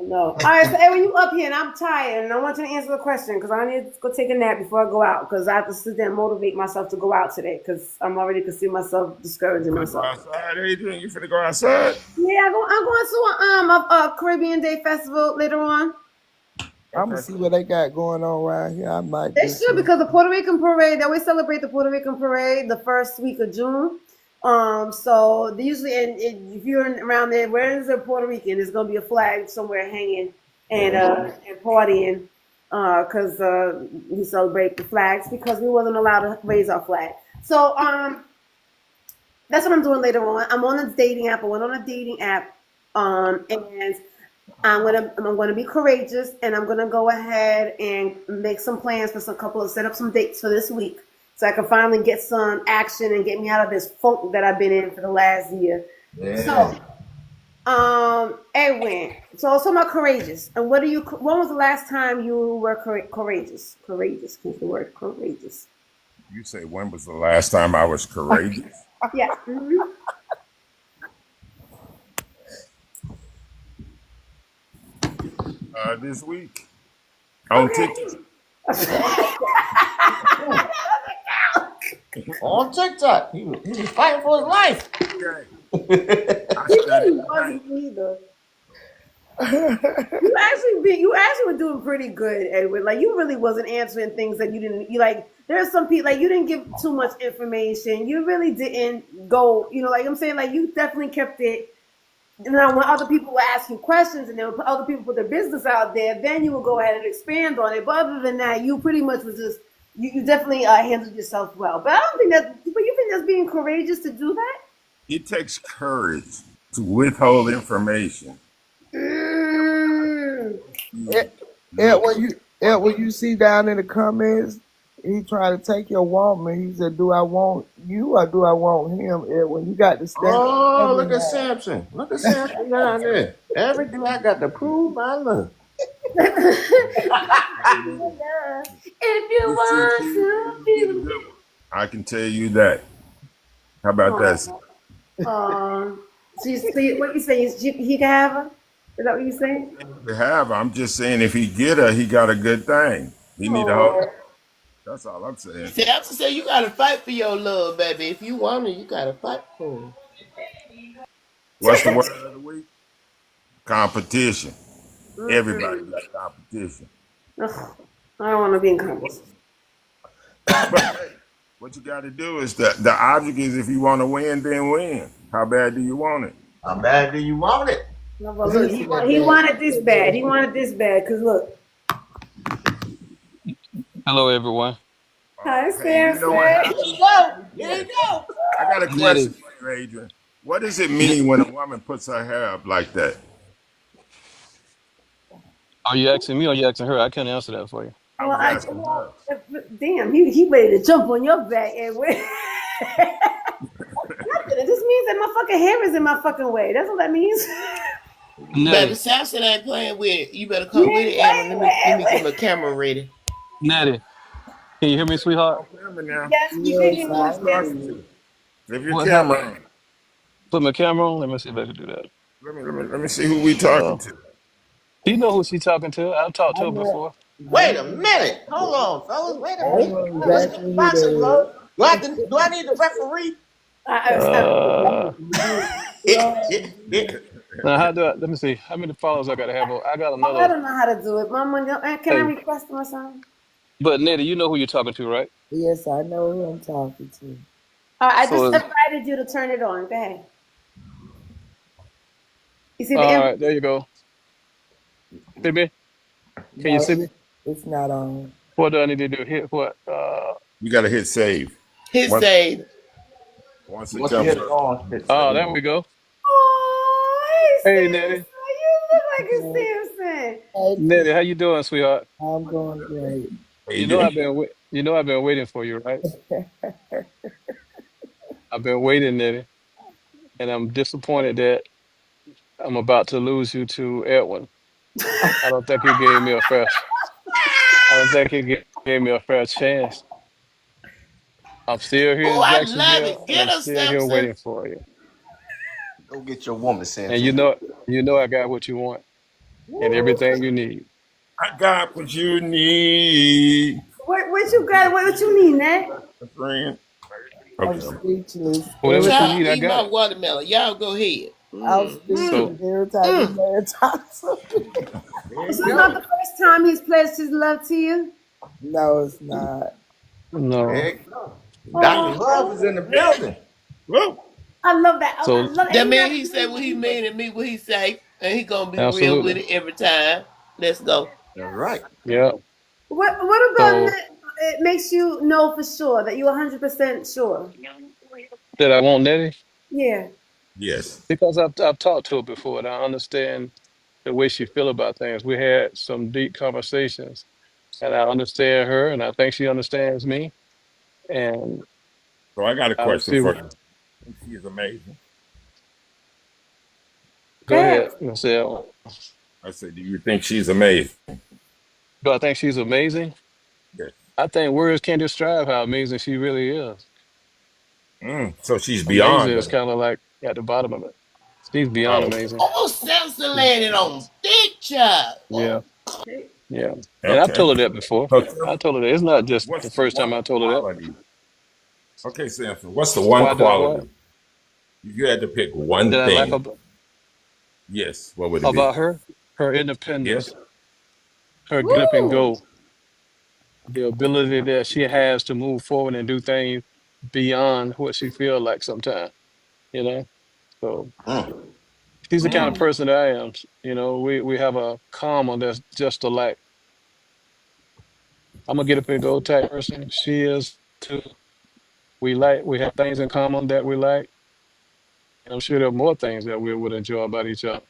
No. All right, so Edwin, you up here, and I'm tired, and I want you to answer the question because I need to go take a nap before I go out because I have to sit there and motivate myself to go out today because I'm already can see myself discouraging myself. Outside, Adrian, you finna go outside? Yeah, I'm going to a Caribbean Day festival later on. I'm gonna see what they got going on around here. I might. They should because the Puerto Rican parade. They always celebrate the Puerto Rican parade the first week of June. So they usually, and if you're around there, where is a Puerto Rican? There's gonna be a flag somewhere hanging and partying, because we celebrate the flags because we wasn't allowed to raise our flag. So that's what I'm doing later on. I'm on a dating app. I went on a dating app, and I'm gonna be courageous, and I'm gonna go ahead and make some plans for set up some dates for this week, so I can finally get some action and get me out of this funk that I've been in for the last year. Yeah. So, Edwin, so also about courageous. And when was the last time you were courageous? Courageous, is the word courageous. You say when was the last time I was courageous? Yeah. Mm-hmm. This week on TikTok. On TikTok, he was fighting for his life. You actually were doing pretty good, Edwin. Like you really wasn't answering things that you didn't. You like there are some people like you didn't give too much information. You really didn't go. Like I'm saying, like you definitely kept it. Now, when other people were asking questions and then other people put their business out there, then you would go ahead and expand on it. But other than that, you pretty much was just you definitely handled yourself well. But I don't think that. But you think that's being courageous to do that? It takes courage to withhold information. When you see down in the comments, he tried to take your woman. He said, "Do I want you or do I want him?" When you got to stand. Oh, look at Samson! Look at Samson down there. Everything I got to prove, I love. If you want to, I can tell you that. How about that? So what you say? He can have her? Is that what you're saying? To have, I'm just saying if he get her, he got a good thing. He need to hold. Oh. That's all I'm saying. See, I have to say you gotta fight for your love, baby. If you want it, you gotta fight for it. What's the word of the week? Competition. Everybody Mm-mm. got competition. Ugh, I don't want to be in conversation. But hey, what you got to do is the object is if you want to win, then win. How bad do you want it? How bad do you want it? No, but look, he wanted this bad. He wanted this bad because look. Hello, everyone. Hi, Okay, Sam. you know what Here happened? you go. Here you go. I got a question Nettie. for you, Adrian. What does it mean when a woman puts her hair up like that? Are you asking me or are you asking her? I can't answer that for you. I Well, was asking her. damn, he ready to jump on your back and wait. Nothing. It just means that my fucking hair is in my fucking way. That's what that means. Baby, Nettie. Samson ain't playing with it. You better You come with ain't it, Aaron. playing Let me with get my it. camera ready. Nettie. Can you hear me, sweetheart? Remember now, Yes, we can Yes, hear who you. we I hear talking Yes. you. to? Leave your What happened? camera on. Put my camera on? Let me see if I can do that. Let me see who we talking to. Do you know who she's talking to? I've talked I to her know. before. Wait a minute. Hold on, fellas. Wait a I minute. know Let's get exactly the who boxing that gloves. Do I need the referee? Uh, is. now how do I, let me see. How many followers I got to have? I got Oh, I another. don't know how to do it. Mama, can I Hey, request him or something? but Nettie, you know who you're talking to, right? Yes, I know who I'm talking to. I just So, invited you to turn it on. Go ahead. You see the all invite? right, there you go. See me? Can you No, see me? it's not on. What do I need to do? Hit what? You got to hit save. His Once say, once it Once you comes hit it up. on, hit Oh, save. there we go. Oh, Hey, hey, Nettie. Samson. You look like a Okay. Samson. Hey, Nettie, how you doing, sweetheart? I'm going great. You know Adrian. I've been waiting for you, right? I've been waiting, Nettie, and I'm disappointed that I'm about to lose you to Edwin. I don't think he gave me a fair. I don't think he gave me a fair chance. I'm still here oh, in I love Jacksonville, it. and Get I'm us, still here Samson. waiting for you. Go get your woman, And Samson. you know I got what you want and everything you need. I got what you need, What you got? What you need, Nat? my friend. I'm Okay. speechless. Whatever Every you time, Child, need, I eat got my it. watermelon. Y'all go ahead. I'm Mm-hmm. speechless So, every time this man talks to me. There This you is not go. the first time he's pledged his love to you. No, it's not. no. There you go. Dr. Oh, Love is in the building. Whoa. I love that. I So, love it. And That he mean not he say what he mean and mean what he say, and he gonna be real with absolutely. it every time. Let's go. That's right. Yeah. What about So, Nat? It makes you know for sure that you're 100% sure. that I want Nettie Yeah. Yes. because I've talked to her before and I understand the way she feel about things. We had some deep conversations and I understand her and I think she understands me. And So I got a I question see. for you. I think she is amazing. Go Go ahead, Michelle. I said, do you think she's amazing? Do I think she's amazing? Yes. I think words can't describe how amazing she really is. So she's Amazing beyond is that. kind of like at the bottom of it. She's beyond Oh, amazing. Oh, Samson landed on big child. Yeah, yeah. And I've okay. told her that before. So I told her that. It's not just what's the the first time one I told her that. quality? Okay, Samson, what's the one Why do I what? quality? If you had to pick one That I like thing, yes, what would it be? about her? Her Yes. independence, her get up and Woo! go, the ability that she has to move forward and do things beyond what she feel like sometimes, you know? So Mm. she's the kind of Mm. person that I am. You know, we have a karma that's just alike. I'm a get up and go type person. She is too. We have things in common that we like. And I'm sure there are more things that we would enjoy about each other.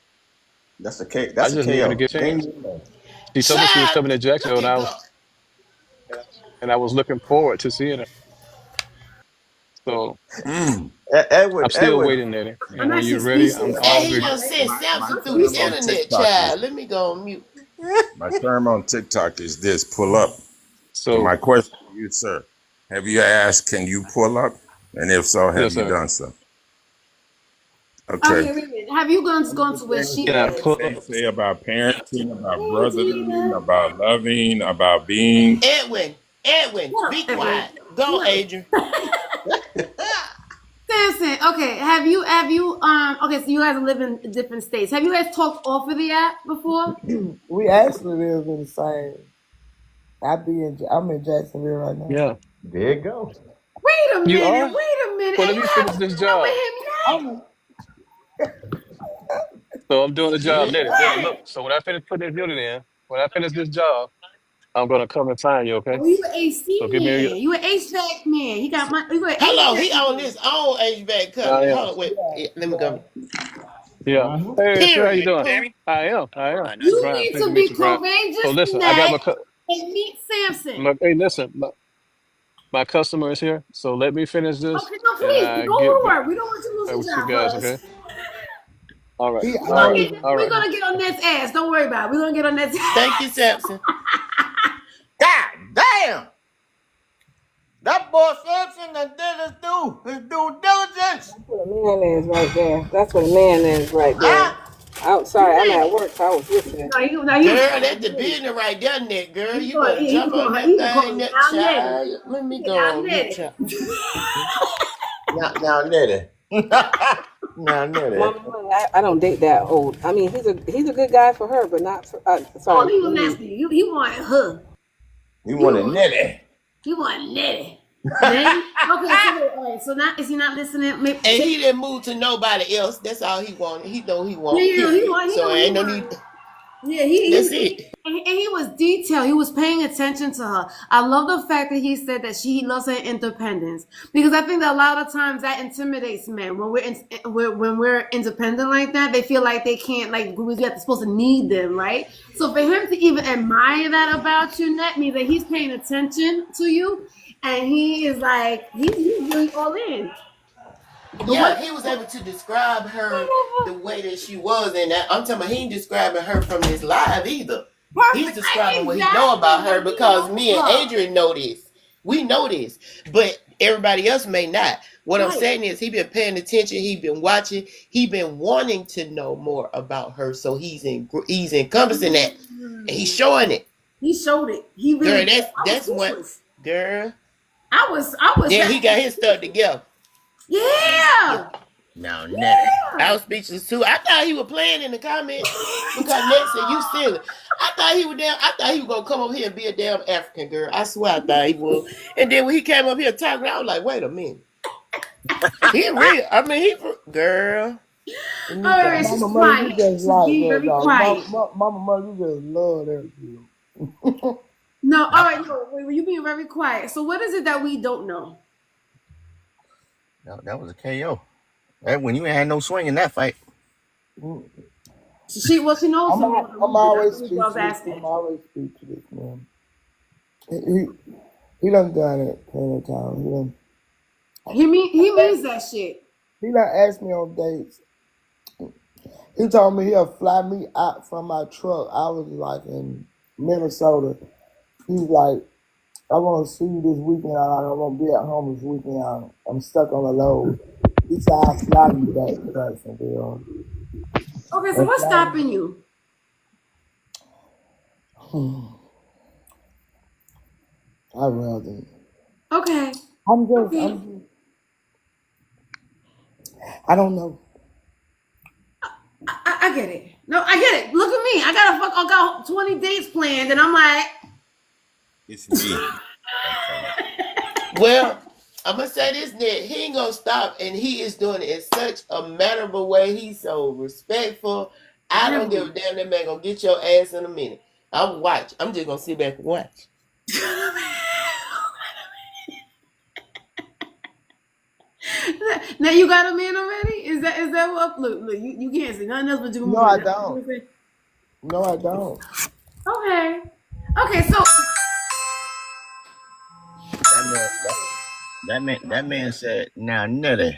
That's a K. I That's a just need her to KO. get a chance. Ding. She told me she was Child, coming to Jacksonville, look and at God. I was looking forward to seeing her. So I'm Edward. still Edward. waiting, Nettie. I'm And when actually you're ready, I'm speechless. And all he ears. done sent My Samson through You the term said on internet, TikTok is child. Let me go on mute. pull up. And So my question to you, sir, have you asked, can you pull up? And if so, have yes, you sir. done so? okay. Okay. Wait a minute. have you gone to where she Can I is? pull? Say about parenting, about Hey, brothering, Tina. about loving, about being. Edwin, What be up, Edwin? quiet. Go, What up? Adrian. Samson, okay, okay, so you guys live in different states. Have you guys talked off of the app before? We actually live in the same. I'm in Jacksonville right now. Yeah. There you go. Wait a You minute, are? wait a minute. Well, And let you me haven't finish this been out with job. him yet? So I'm doing the job. Nette, What? look. So when I finish putting this unit in, when I finish this job, I'm gonna come and find you. Okay? Oh, you an AC So give me a. man. You an HVAC man. You an Hello, he HVAC on man. his own HVAC I company. am. Hold on, wait. Let me go. Yeah. Hey, sir, how you Period. doing? I am. I am. You Brian, need pleased to to meet be you, Brian. So courageous, listen, I got Nette, and meet Samson. hey, listen, my customer is here. So let me finish this, Okay, no, and please I go get to back work. We don't want you to lose with your you job guys. first. Okay. All right. He We're All gonna right. always get All right. we're gonna get on Nette's ass. Don't worry about it. We're gonna get on Nette's ass. Thank you, Samson. God damn! That boy Samson that did his due diligence. That's what a man is right there. That's what a man is right there. Huh? I'm sorry, I'm at work, so I was listening. He was Girl, calling that's the me. business right there, Nick. Girl, He you better was jump on calling that he was thing, calling that now Nettie. child. Let me go Now on mute, Nettie. child. Now, Nette. Now, Nette. Mama, Money, I don't date that old. I mean, he's a good guy for her, but not for. Oh, Sorry, he was let me. nasty. He wanted her. You He want a wanted Nette. he wanted Nettie. Then okay, so wait, all right. So now is he not listening? Maybe, And he didn't move to nobody else. That's all he wanted. He know he yeah, want, he period. wanted. He So know he ain't no need. wanted. Yeah, he That's was, it. and he was detailed. He was paying attention to her. I love the fact that he said that he loves her independence because I think that a lot of times that intimidates men when when we're independent like that. They feel like they can't we're supposed to need them, right? So for him to even admire that about you, that means that he's paying attention to you, and he is he's really all in. But Yeah, what? he was able to describe her the way that she was, and that, I'm talking about he ain't describing her from this live either. He's Perfect. describing what he know Exactly. about her What he because knows me and her. Adrian know this. We know this, but everybody else may not. What I'm Right. saying is he been paying attention, he been watching, he been wanting to know more about her, so he's encompassing that, and he's showing it. He showed it. He really Girl, did. I was that's what, speechless. girl. I was Then he got his stuff together. Yeah. Now, Nette. I was speechless too. I thought he was playing in the comments because Nette said you silly. I thought he was gonna come over here and be a damn African girl. I swear I thought he was. And then when he came up here talking, I was like, wait a minute. He real. I mean, girl. All right, she's Mama Money, you quiet. just She's like being that, very dog. quiet. Mama Money, you just love that shit. No, all right, no, wait, you being very quiet. So what is it that we don't know? That was a KO. When you ain't had no swing in that fight. She knows some more than I'm we did. always That's what I was speechless. asking. I'm always speechless, man. He done done it plenty of times. He means that shit. He done asked me on dates. He told me he'll fly me out from my truck. I was like in Minnesota. He's like, I want to see you this weekend. I don't want to be at home this weekend. I'm stuck on the load. He said I'll fly you back to Jacksonville. Okay, so what's stopping you? I rather. Okay. I don't know. I get it. No, I get it. Look at me. I got 20 dates planned, and I'm like, It's me. Well, I'm gonna say this, Nick. He ain't gonna stop, and he is doing it in such a mannerable way. He's so respectful. I don't give a damn. That man gonna get your ass in a minute. I'm watch. I'm just gonna sit back and watch. Now you got a man already? Is that what? Look, you can't say nothing else but you. No, I don't. No, I don't. Okay, so That man said, now, Nette.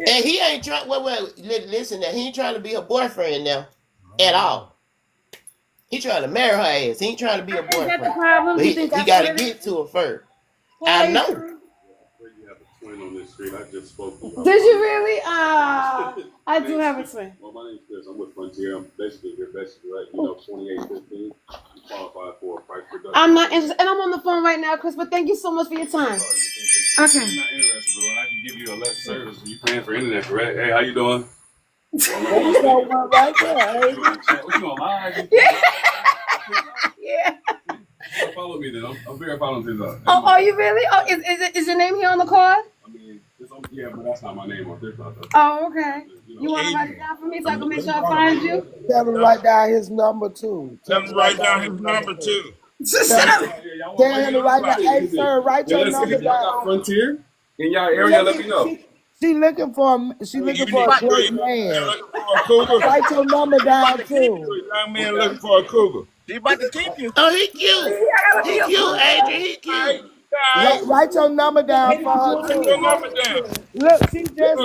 And he ain't trying. Listen. Now he ain't trying to be her boyfriend now, at all. He trying to marry her ass. He ain't trying to be a boyfriend. Is that the problem? But You he think that's got to what it get is? to her first. Why I are you know. trying- been on this street. I just spoke to you. Did you really? I do have a twin. Well, my name's Chris. I'm with Frontier. I'm basically here, right? You know, 2815. You qualify for a price reduction. I'm not interested, and I'm on the phone right now, Chris. But thank you so much for your time. Okay. I'm not interested, bro. I can give you a less service. You paying for internet, correct? Hey, how you doing? Right there. What you on live? Yeah. Follow me then. I'm very following this up. Oh, are you really? Oh, is your name here on the card? I mean, yeah, but that's not my name on TikTok. Oh, okay. You want to write it down for me so I can make sure I find you? Tell him to write down his number too. Tell him to write down his number too. Tell him to write down. Hey, sir, write your number down. Frontier in y'all area. Let me know. She looking for a great man. Write your number down too. Young man looking for a cougar. He about to keep you. Oh, he cute. He cute, Adrian. He cute. Write your number down for her too. Your number down. Look, she just said.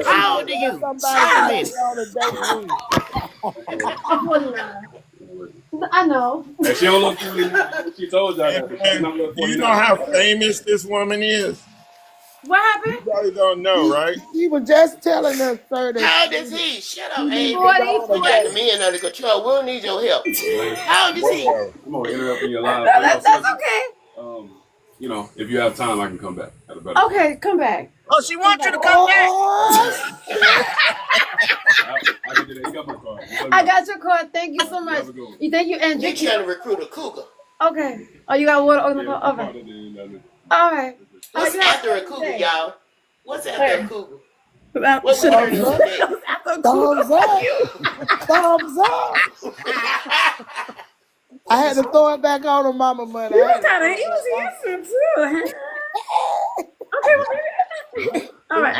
How old are you? Somebody on a date with. I know. And she don't look 49. She told y'all that. You know how famous this woman is? What happened? You probably don't know, right? He was just telling us, sir, that. How old is he? Shut up, Adrian. You 40. got the men under control. We don't need your help. How old is he? I'm gonna interrupt in your live. That's okay. You know, if you have time, I can come back at a better. Okay, come back. Oh, she wants you to come back. I got your card. Thank you so much. Thank you, Andrew. You trying to recruit a cougar? Okay. Oh, you got water on the card. Okay. All right. What's after a cougar, y'all? What's after a cougar? What's thumbs up. Thumbs up. I had to throw it back on the mama money. He was handsome too. Okay, all right.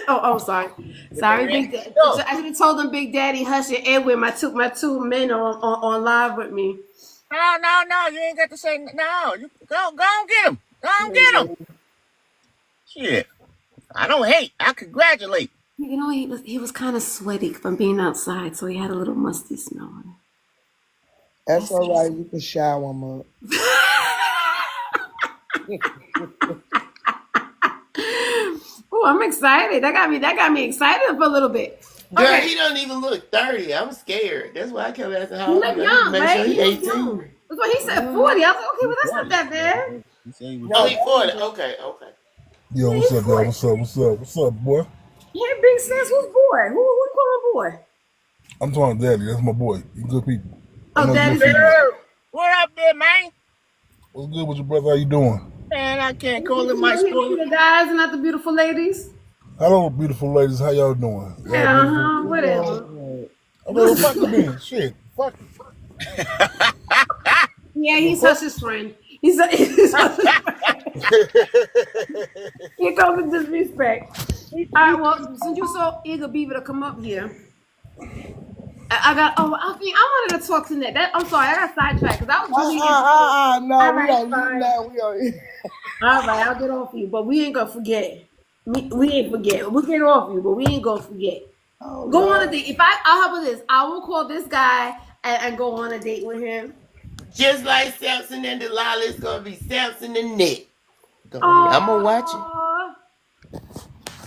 I'm sorry. Sorry, Big Daddy. So I should have told them Big Daddy, Hush, and Edwin, my two men on live with me. No, you ain't got to say no. You go and get him. Go and get him. Shit. I don't hate. I congratulate. You know, he was kind of sweaty from being outside, so he had a little musty smell on him. That's all right. You can shower him up. Oh, I'm excited. That got me excited for a little bit. Girl, Okay. he don't even look 30. I'm scared. That's why I kept asking how He old look he is. young, Make right? sure He he look 18. young. That's what he said, 40. I was like, okay, well, that's not that bad. No, he 40. Okay. Yo, what's up, y'all? What's up, boy? Yeah, big sis, who's boy? Who you calling boy? I'm talking to Daddy. That's my boy. You good people. Oh, Daddy. What up there, man? What's good with your brother? How you doing? Man, I can't call it my You school. the guys and not the beautiful ladies? Hello, beautiful ladies. How y'all doing? Whatever. I mean, fuck the man. Shit. Fuck Yeah, he's Hush's friend. He's Hush's friend. Here comes the disrespect. All right, well, since you so eager, Beaver, to come up here, I wanted to talk to Nette. I'm sorry, I got sidetracked because I was really No, we right, don't. All right, I'll get off you, but we ain't gonna forget. We ain't forget. We'll get off you, but we ain't gonna forget. Go on a date. I'll help with this. I will call this guy and go on a date with him. Just like Samson and Delilah, it's going to be Samson and Nette. I'm going to watch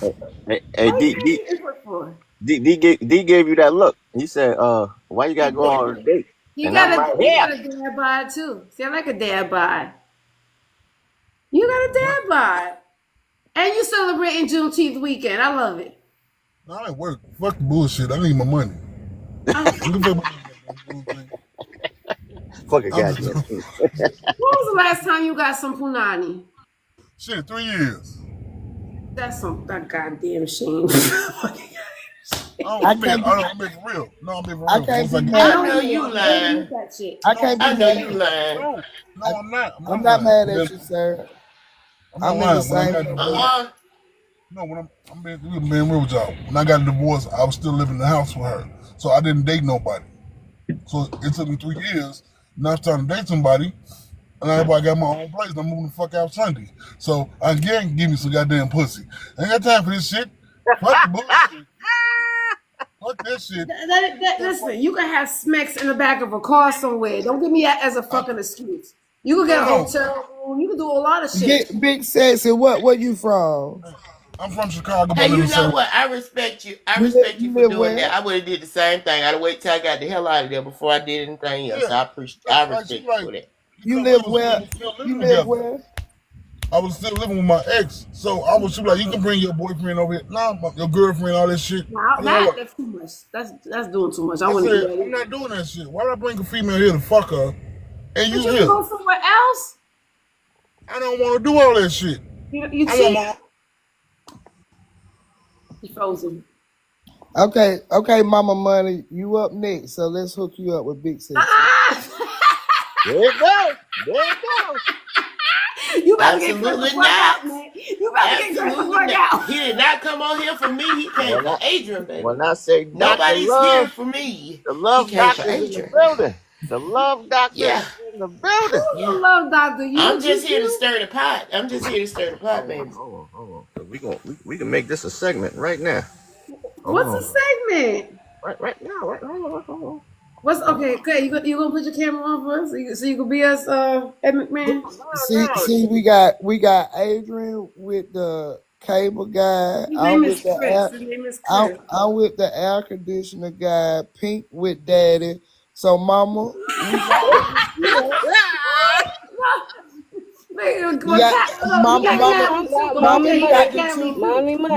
it. Hey, D gave you that look. He said, why you gotta go on a date? You got a dad bod too. See, I like a dad bod. You got a dad bod. And you celebrating Juneteenth weekend. I love it. No, I ain't work. Fuck the bullshit. I need my money. Fuck a guy. When was the last time you got some punani? Shit, 3 years. That's some goddamn shame. I'm being for real. No, I'm being for real. I can't be mad. I know you lying. I know you lying. No, I'm not. I'm not mad at you, sir. I'm in the same. No, when I'm being real with y'all. When I got a divorce, I was still living in the house with her, so I didn't date nobody. So it took me 3 years. Now I'm trying to date somebody, and everybody got my own place. I'm moving the fuck out Sunday, so I can't give me some goddamn pussy. I ain't got time for this shit. Fuck the bullshit. Fuck that shit. Listen, you can have smacks in the back of a car somewhere. Don't give me that as a fucking excuse. You could get a No. hotel room. You could do a lot of shit. Big Sexy, where you from? I'm from Chicago, but Hey, I live you in know San. what? I respect you. I You respect you for live doing that. where? I would have did the same thing. I'd wait till I got the hell out of there before I did anything else. Yeah. I appreciate. I Like she respect you like, for that. You we live was where? still living You live together. where? I was still living with my ex, so she was like, you can bring your boyfriend over here. Nah, your girlfriend, all that shit. That's too much. That's doing too much. I I wouldn't do said, that. I'm not doing that shit. Why would I bring a female here to fuck her and But you you can here? go somewhere else. I don't want to do all that shit. You I cheat. want You frozen. Okay, Mama Money, you up next, so let's hook you up with Big Sexy. There you go. There you go. You about to get Absolutely Chris to work not. out, man. You about to get Chris to Absolutely work not. out. He did not come on here for me. He came for Adrian, baby. When I say Dr. Nobody's here Love, for me. the He love came for doctor's in the Adrian. building. The love doctor Yeah. is in the building. Who's the love doctor? I'm just here to stir the pot. I'm just here to stir the pot, baby. Hold on. We can make this a segment right now. What's the segment? Right now. Hold on. What's okay? Okay, you gonna put your camera on for us so you can be us, Ed McMahon? See, we got Adrian with the cable guy. His I'm name with is the Chris. air. His name is Chris. I'm with the air conditioner guy. Pink with Daddy. So, Mama, we got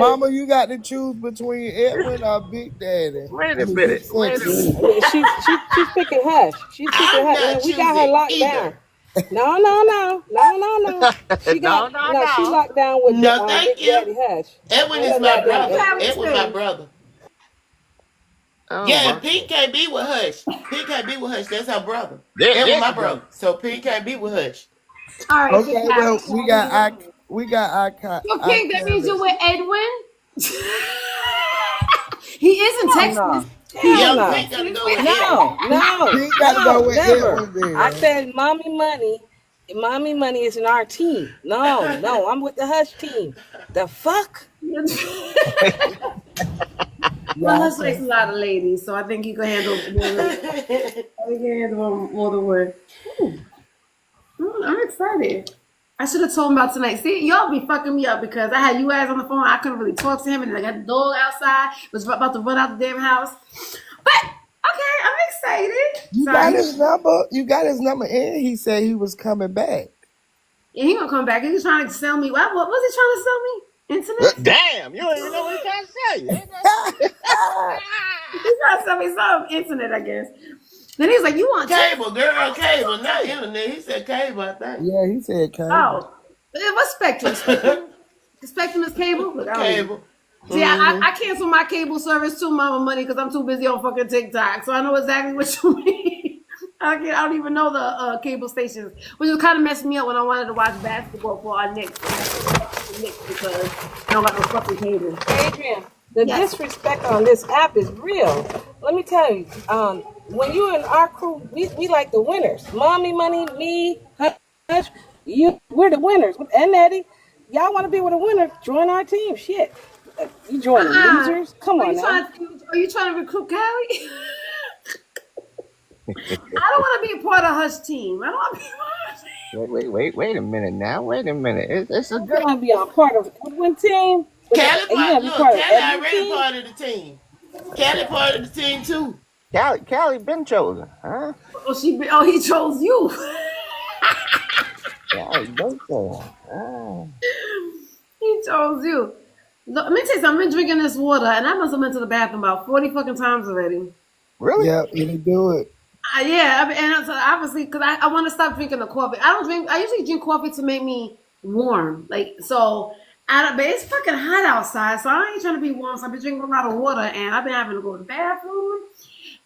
Mama, you got to choose between Edwin or Big Daddy. Wait a minute. She's picking Hush. She's picking Hush. We got her locked down. No. She got she locked down with thank Big you. Daddy Hush. Edwin is my brother. Edwin my brother. Oh, Yeah, Pink can't be with Hush. Pink can't be with Hush. That's her brother. There Edwin my you go. brother. So Pink can't be with Hush. All right. Okay, well, we got So Pink, that means you're with Edwin. He is in Texas. No. Pink gotta go with No. Pink got to go with Never. Edwin then. I said Mommy Money. Mommy Money is in our team. No, I'm with the Hush team. The fuck? Well, Hush likes a lot of ladies, so I think you can handle more than one. I'm excited. I should have told him about tonight. See, y'all be fucking me up because I had you guys on the phone. I couldn't really talk to him, and I got the dog outside. Was about to run out the damn house. But okay, I'm excited. You got his number. You got his number, and he said he was coming back. Yeah, he gonna come back. He was trying to sell me. What was he trying to sell me? Internet? Damn, you don't even know what he's trying to say. He's trying to sell me some internet, I guess. Then he's like, "You want cable, girl? Cable, not internet." He said cable, I think. Yeah, he said cable. Oh, what's Spectrum? Spectrum is cable. Look, cable. See, I cancel my cable service too, MommyMoney, because I'm too busy on fucking TikTok. So I know exactly what you mean. I don't even know the cable stations, which was kind of messing me up when I wanted to watch basketball for our Knicks because I don't got no fucking cable. Adrian, the disrespect on this app is real. Let me tell you, when you in our crew, we like the winners. MommyMoney, me, Hush, we're the winners. And Nette, y'all want to be with a winner? Join our team. Shit, you joining losers? Come on now. Are you trying to recruit Callie? I don't want to be a part of Hush team. I don't want to be a part of Hush team. Wait a minute now. Wait a minute. It's a good. You want to be a part of Edwin team? Callie already part of the team. Callie part of the team too. Callie been chosen, huh? He chose you. Callie been chosen. He chose you. Let me tell you something. I've been drinking this water, and I must have been to the bathroom about 40 fucking times already. Really? Yeah, you do it. Yeah, and so obviously, because I want to stop drinking the coffee. I usually drink coffee to make me warm. But it's fucking hot outside, so I ain't trying to be warm. So I've been drinking a lot of water, and I've been having to go to the bathroom,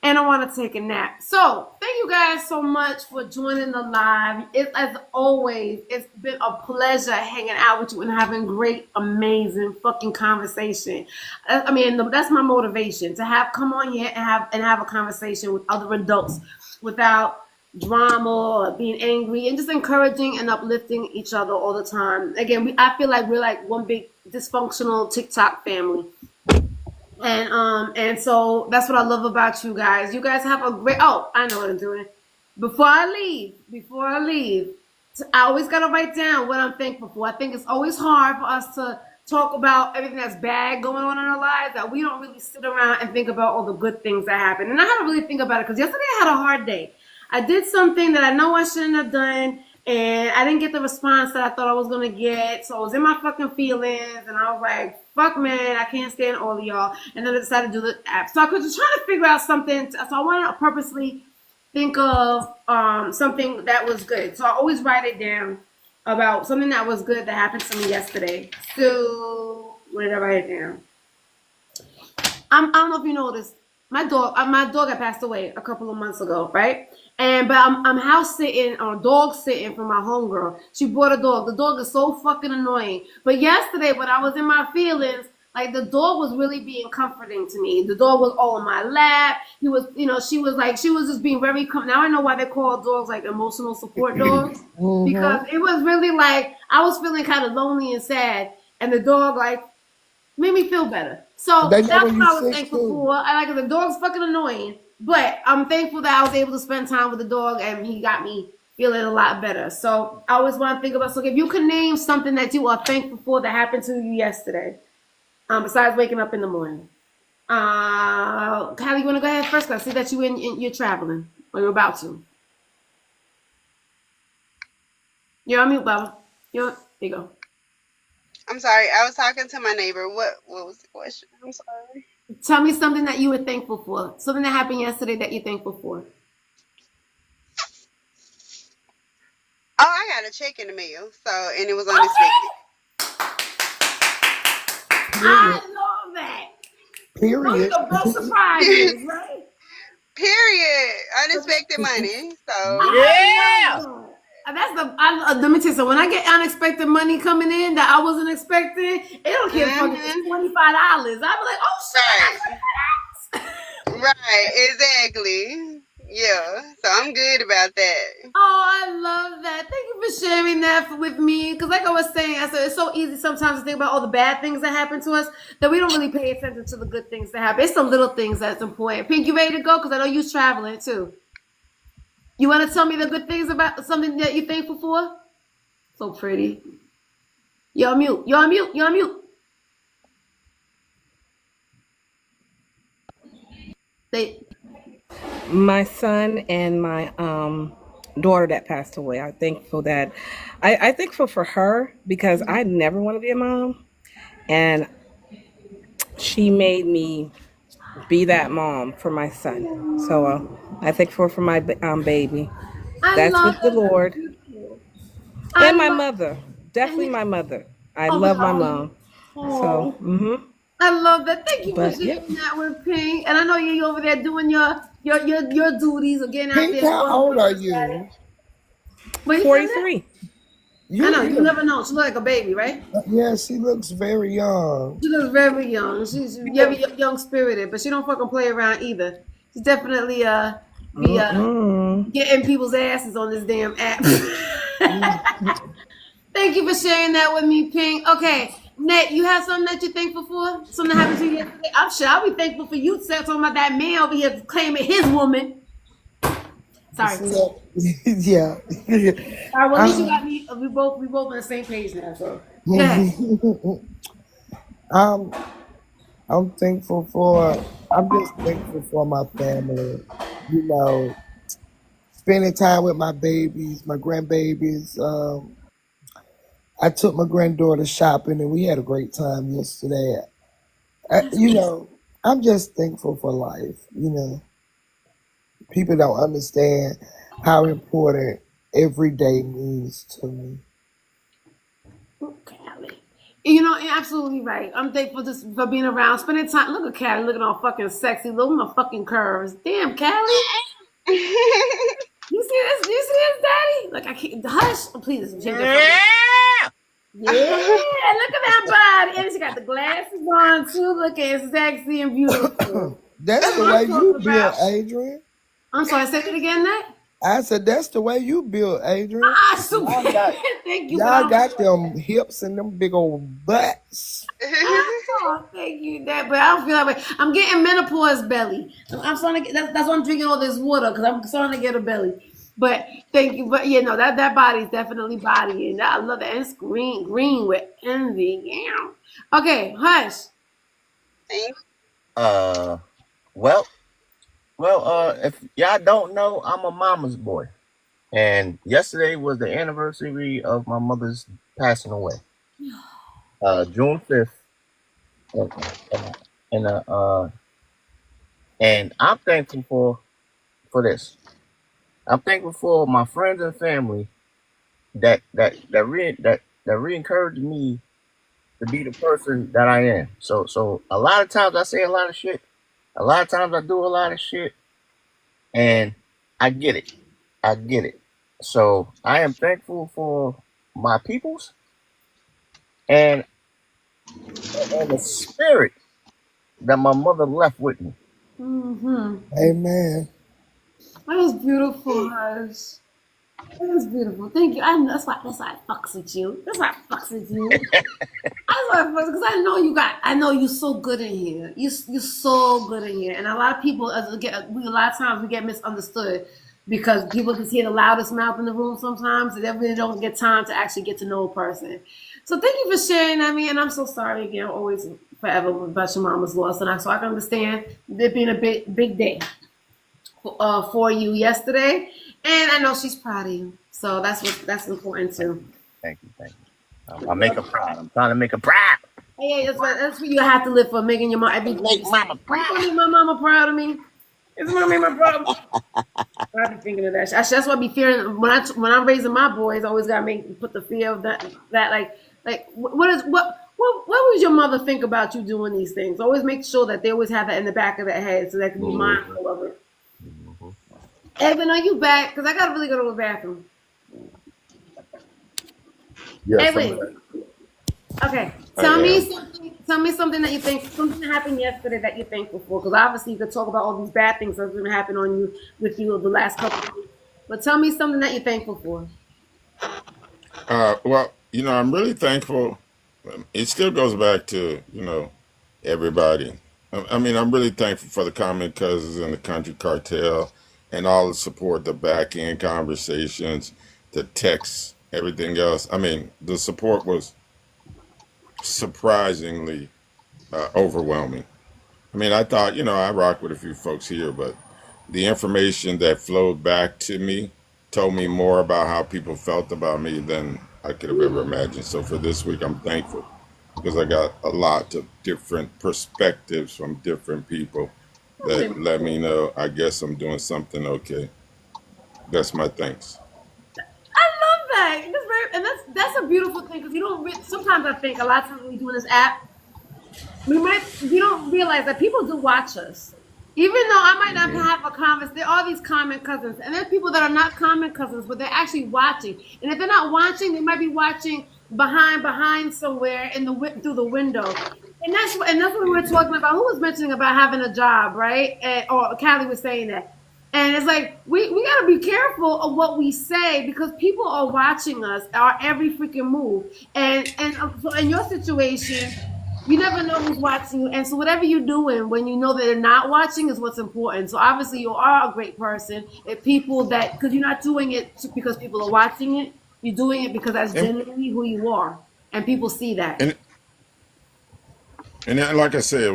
and I want to take a nap. So thank you guys so much for joining the live. As always, it's been a pleasure hanging out with you and having great, amazing fucking conversation. I mean, that's my motivation, to come on here and have a conversation with other adults without drama or being angry, and just encouraging and uplifting each other all the time. Again, I feel like we're like one big dysfunctional TikTok family. And so that's what I love about you guys. You guys have a great. Oh, I know what I'm doing. Before I leave, I always got to write down what I'm thankful for. I think it's always hard for us to talk about everything that's bad going on in our lives, that we don't really sit around and think about all the good things that happen. And I had to really think about it because yesterday I had a hard day. I did something that I know I shouldn't have done, and I didn't get the response that I thought I was going to get. So I was in my fucking feelings, and I was like, fuck, man, I can't stand all of y'all. And then I decided to do the app. So I was just trying to figure out something. So I wanted to purposely think of something that was good. So I always write it down about something that was good that happened to me yesterday. So where did I write it down? I don't know if you noticed, my dog had passed away a couple of months ago, right? But I'm house sitting or dog sitting for my homegirl. She bought a dog. The dog is so fucking annoying. But yesterday when I was in my feelings, like the dog was really being comforting to me. The dog was all in my lap. He was, she was just being very now I know why they call dogs like emotional support dogs. Because it was really like I was feeling kind of lonely and sad, and the dog like made me feel better. So that's what I was thankful for. I like the dog's fucking annoying, but I'm thankful that I was able to spend time with the dog, and he got me feeling a lot better. So I always want to think about, so if you could name something that you are thankful for that happened to you yesterday, besides waking up in the morning. Callie, you want to go ahead first? Cause I see that you're traveling, or you're about to. You're on mute, Bubba. There you go. I'm sorry. I was talking to my neighbor. What was the question? I'm sorry. Tell me something that you were thankful for. Something that happened yesterday that you're thankful for. Oh, I got a check in the mail. And it was unexpected. I love that. Period. No surprises, right? Period. Unexpected money. So yeah. Let me tell you something. When I get unexpected money coming in that I wasn't expecting, it don't care if it's $25. I'll be like, oh shit. Right. Exactly. Yeah. So I'm good about that. Oh, I love that. Thank you for sharing that with me. Because like I was saying, I said it's so easy sometimes to think about all the bad things that happen to us that we don't really pay attention to the good things that happen. It's some little things that's important. Pink, you ready to go? Because I know you're traveling too. You want to tell me the good things about something that you're thankful for? So pretty. You're on mute. You're on mute. You're on mute. My son and my daughter that passed away. I'm thankful that I'm thankful for her because I never want to be a mom, and she made me be that mom for my son. So I thankful for my baby. That's with the Lord. And my mother. Definitely my mother. I love my mom. So, I love that. Thank you for sharing that with Pink. And I know you're over there doing your duties of getting out there. How old are you? 43. I know, you never know. She looks like a baby, right? Yeah, she looks very young. She looks very young. She's very young spirited, but she don't fucking play around either. She's definitely getting people's asses on this damn app. Thank you for sharing that with me, Pink. Okay, Nette, you have something that you're thankful for? Something that happened to you yesterday? I'm sure I'll be thankful for you talking about that man over here claiming his woman. Sorry. Yeah. All right, well, at least you got me. We both on the same page now. So go ahead. I'm just thankful for my family. Spending time with my babies, my grandbabies. I took my granddaughter shopping and we had a great time yesterday. I'm just thankful for life. People don't understand how important every day means to me. Callie. You're absolutely right. I'm thankful just for being around, spending time. Look at Callie looking all fucking sexy, look at my fucking curves. Damn, Callie. You see this? Daddy? Like I can't hush. Oh, please, yeah, look at that body. And she got the glasses on too, looking sexy and beautiful. That's the way you build, Adrian. I'm sorry, say it again, Nette? I said that's the way you build, Adrian. Thank you. Y'all got them hips and them big old butts. Oh, thank you, Nette. But I don't feel that way. I'm getting menopause belly. I'm starting to get. That's why I'm drinking all this water because I'm starting to get a belly. But thank you. But you know that body is definitely bodying. I love that. And it's green with envy. Yeah. Okay, hush. Uh, well, if y'all don't know, I'm a mama's boy, and yesterday was the anniversary of my mother's passing away. June 5th, and and and I'm thankful for this. I'm thankful for my friends and family that re-encouraged me to be the person that I am. So a lot of times I say a lot of shit. A lot of times I do a lot of shit, and I get it. I get it. So I am thankful for my peoples and the spirit that my mother left with me. Amen. That was beautiful, hush. That was beautiful. Thank you. I know that's why I fucks with you. That's why I fucks with you. Because I know you so good in here. You're so good in here, and a lot of people a lot of times we get misunderstood because people just hear the loudest mouth in the room sometimes, and they really don't get time to actually get to know a person. So thank you for sharing that, and I'm so sorry again, always forever about your mama's loss, and so I can understand it being a big day for you yesterday, and I know she's proud of you, so that's important too. Thank you. I make her proud. I'm trying to make her proud. Hey, that's what you have to live for, making your mom every day. Make mama proud. Make my mama proud of me. It's gonna make my proud. I be thinking of that. That's what I be fearing when I'm raising my boys. I always gotta put the fear of that what would your mother think about you doing these things? Always make sure that they always have that in the back of their head so they can be mindful of it. Edwin, are you back? Because I gotta really go to the bathroom. Yes, Edwin. Okay. Tell me something that you think, something that happened yesterday that you're thankful for. Because obviously you could talk about all these bad things that's going to happen with you the last couple of weeks. But tell me something that you're thankful for. Well, I'm really thankful. It still goes back to, everybody. I mean, I'm really thankful for the Common Cousins and the Country Cartel and all the support, the back end conversations, the texts, everything else. I mean, the support was surprisingly overwhelming. I mean, I thought, I rock with a few folks here, but the information that flowed back to me told me more about how people felt about me than I could have ever imagined. So for this week, I'm thankful because I got a lot of different perspectives from different people that let me know I guess I'm doing something okay. That's my thanks. I love that. And that's a beautiful thing because sometimes I think a lot of times when we do this app, we don't realize that people do watch us. Even though I might not have a conversation, there are these common cousins, and there's people that are not common cousins, but they're actually watching. And if they're not watching, they might be watching behind somewhere through the window. And that's what we were talking about. Who was mentioning about having a job, right? Or Callie was saying that. And it's like we gotta be careful of what we say because people are watching us, our every freaking move. And so in your situation, you never know who's watching you. And so whatever you're doing when you know that they're not watching is what's important. So obviously you are a great person. Because you're not doing it because people are watching it. You're doing it because that's genuinely who you are. And people see that. And then, like I said, it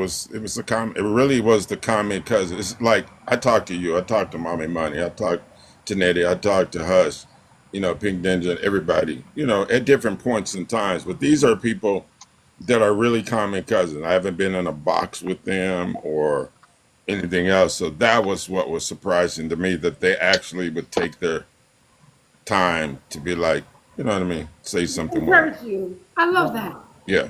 really was the common cousin. It's like I talked to you, I talked to MommyMoney, I talked to Nette, I talked to Hush, PinkNija, everybody, at different points in times. But these are people that are really common cousins. I haven't been in a box with them or anything else. So that was what was surprising to me, that they actually would take their time to be like, you know what I mean, say something more. Encourage you. I love that. Yeah.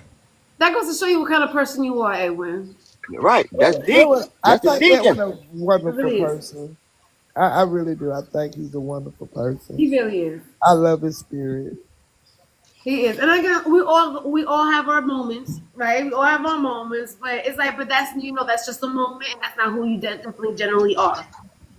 That goes to show you what kind of person you are, Edwin. Right. That's deep. I think Edwin a wonderful person. I really do. I think he's a wonderful person. He really is. I love his spirit. He is, and again, we all have our moments, right? We all have our moments, but it's like, but that's that's just a moment, and that's not who you definitely generally are.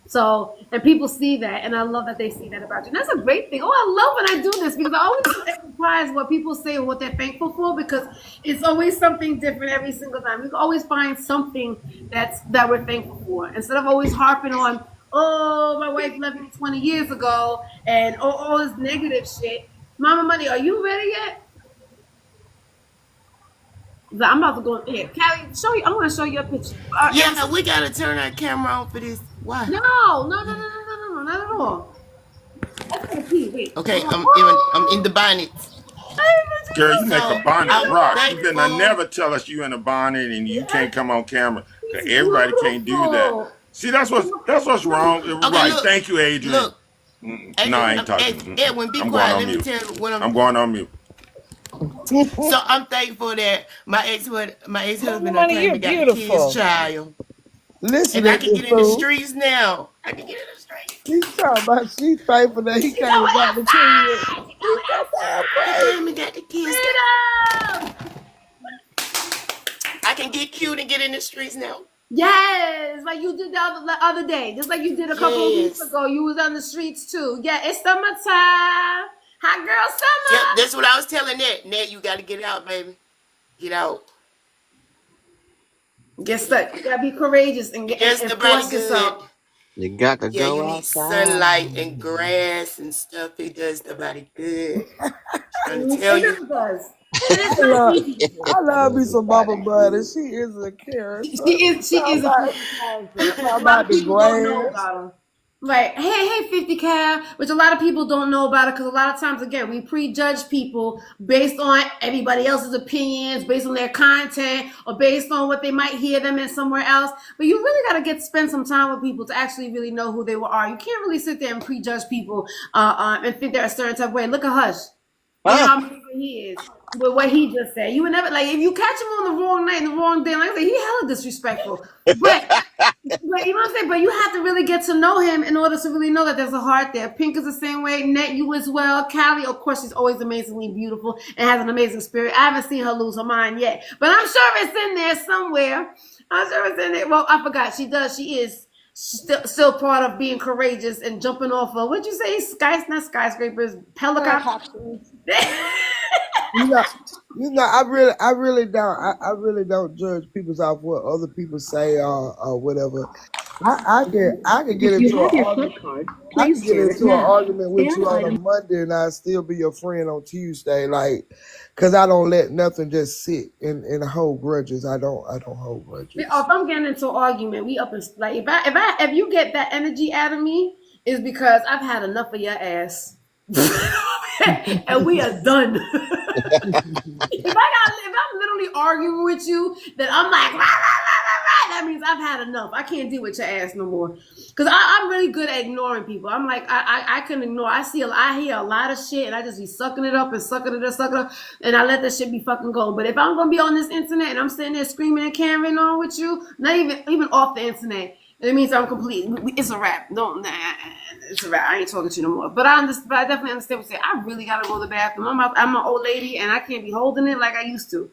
So, and people see that, and I love that they see that about you. And that's a great thing. Oh, I love when I do this because I always get surprised what people say or what they're thankful for because it's always something different every single time. We can always find something that we're thankful for instead of always harping on, oh, my wife left me 20 years ago, and all this negative shit. Mama Money, are you ready yet? I'm about to go here. Callie, show you. I want to show you a picture. Yeah, we gotta turn our camera on for this. Why? No, not at all. Let's go pee. Wait. Okay, I'm in the bonnet. Girl, you make a bonnet I'm rock. You thankful. better never tell us you in a bonnet and you can't come on camera. Everybody can't do that. See, that's what's wrong. Okay, Right. look, Thank you, Adrian. Look. No, I ain't talking. Edwin, be I'm quiet. going on Let me mute. tell you what I'm going on mute. So I'm thankful that my ex-husband Money, you're claimed got the beautiful. kid's child. Listen And I to can this get in the fool. streets now. I can get in the streets. He's talking about she's thankful that he came and got the kid. He came and got the kids. I can get cute and get in the streets now. Yes, like you did the other day, just like you did a couple of weeks ago. You was on the streets too. Yeah, it's summertime. Hot girl summer. Yeah, that's what I was telling Nette. Nette, you got to get out, baby. Get out. Get stuck. You gotta be courageous and force yourself. You got to Yeah, go you need outside. sunlight and grass and stuff. It does the body good. Trying to tell you. I love me some Mama Money. She is a character. She is a character. A lot of people don't know about her. Right. Hey, 50 Cal, which a lot of people don't know about it because a lot of times, again, we prejudge people based on everybody else's opinions, based on their content, or based on what they might hear them in somewhere else. But you really got to spend some time with people to actually really know who they are. You can't really sit there and prejudge people and think they're a certain type of way. Look at Hush. You know how amazing he is with what he just said. You would never, like, if you catch him on the wrong night and the wrong day, like I said, he hella disrespectful. But you know what I'm saying? But you have to really get to know him in order to really know that there's a heart there. Pink is the same way. Nette, you as well. Callie, of course, she's always amazingly beautiful and has an amazing spirit. I haven't seen her lose her mind yet, but I'm sure it's in there somewhere. I'm sure it's in there. Well, I forgot. She does. She is still part of being courageous and jumping off of, what'd you say? Not skyscrapers, helicopters. You know, I really don't judge people off what other people say or whatever. I can get into an argument. I can get into an argument with you on a Monday and I still be your friend on Tuesday, like, cause I don't let nothing just sit and hold grudges. I don't hold grudges. If I'm getting into an argument, we up and like if you get that energy out of me, is because I've had enough of your ass. And we are done. if I'm literally arguing with you, then I'm like, rah, rah, rah, rah, rah. That means I've had enough. I can't deal with your ass no more. Because I'm really good at ignoring people. I'm like, I can ignore. I hear a lot of shit, and I just be sucking it up, and I let that shit be fucking going. But if I'm gonna be on this internet and I'm sitting there screaming and carrying on with you, not even off the internet, it means I'm complete. It's a wrap. It's a wrap. I ain't talking to you no more. But I definitely understand what you're saying. I really gotta go to the bathroom. I'm an old lady and I can't be holding it like I used to.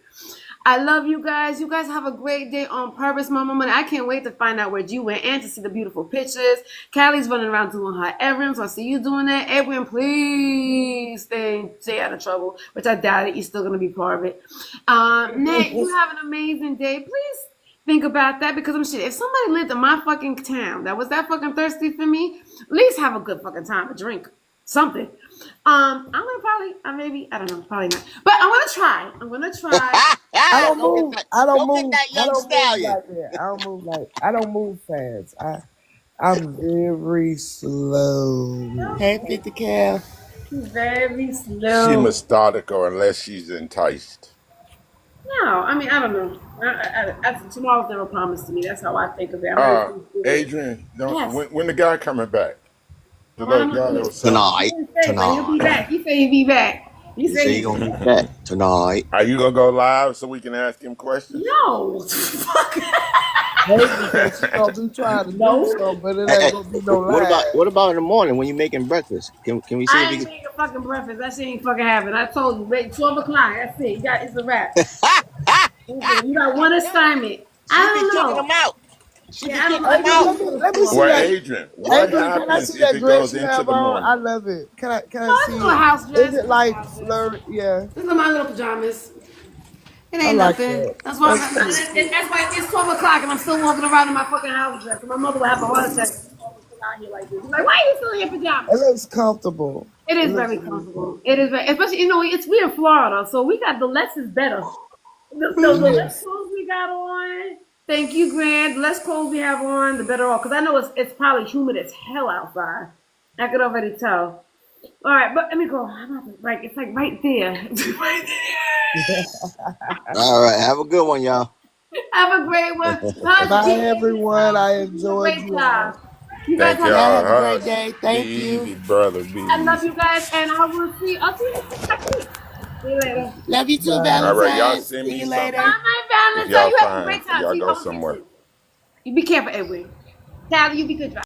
I love you guys. You guys have a great day on purpose, Mama Money. I can't wait to find out where you went and to see the beautiful pictures. Callie's running around doing her errands. So I see you doing that. Edwin, please stay out of trouble, which I doubt it. You're still gonna be part of it. Nette, you have an amazing day. Please think about that because I'm shit. If somebody lived in my fucking town that was that fucking thirsty for me, at least have a good fucking time to drink something. I'm gonna probably, I don't know, probably not. But I'm gonna try. I don't move that I don't move fast. I'm very slow. Hey, 50 Cal. Very slow. She methodical unless she's enticed. No, I mean, I don't know. Tomorrow's never promised to me. That's how I think of it. Adrian, Yes. when the guy coming back? The little guy that was tonight. He'll be back. He said he'll be back. He said he's gonna be back tonight. Are you gonna go live so we can ask him questions? No. Maybe because she gonna be trying to do something, but it ain't gonna be no lie. What about in the morning when you're making breakfast? Can we see I if ain't you can... making fucking breakfast. That shit ain't fucking happening. I told you, wait, 12 o'clock. That's it. It's a wrap. You got one assignment. I don't know. Them out. Let me see that. Adrian, what Adrian, can I happens see if that it dress goes you into have the on? morning? I love it. Can I see a house dress. Is it like flirt? Yeah. These are my little pajamas. It ain't like nothing. that. That's why it's 12 o'clock and I'm still walking around in my fucking house dress. And my mother will have a heart attack. out here like this. Like, why are you still in your pajamas? It looks comfortable. It is very really comfortable. It is very, especially we're in Florida, so we got the less is better. The less clothes we got on. Thank you, Grant. The less clothes we have on, the better off. Because I know it's probably humid as hell outside. I could already tell. All right, but let me go. It's like right there. It's right there. All right. Have a good one, y'all. Have a great one. Bye, everyone. I enjoyed Great you. job. You guys Thank y'all. Y'all have a great Hush. day. Be Thank easy, you. brother. Be I love easy. you guys, and I'll see you next week. See you later. Love you too, Bye. All right, y'all Valentine. send See me you something later. Bye, if Valentine. y'all You have a find great if time. y'all See you. go I'm somewhere. You be careful, Edwin. Callie, you be good.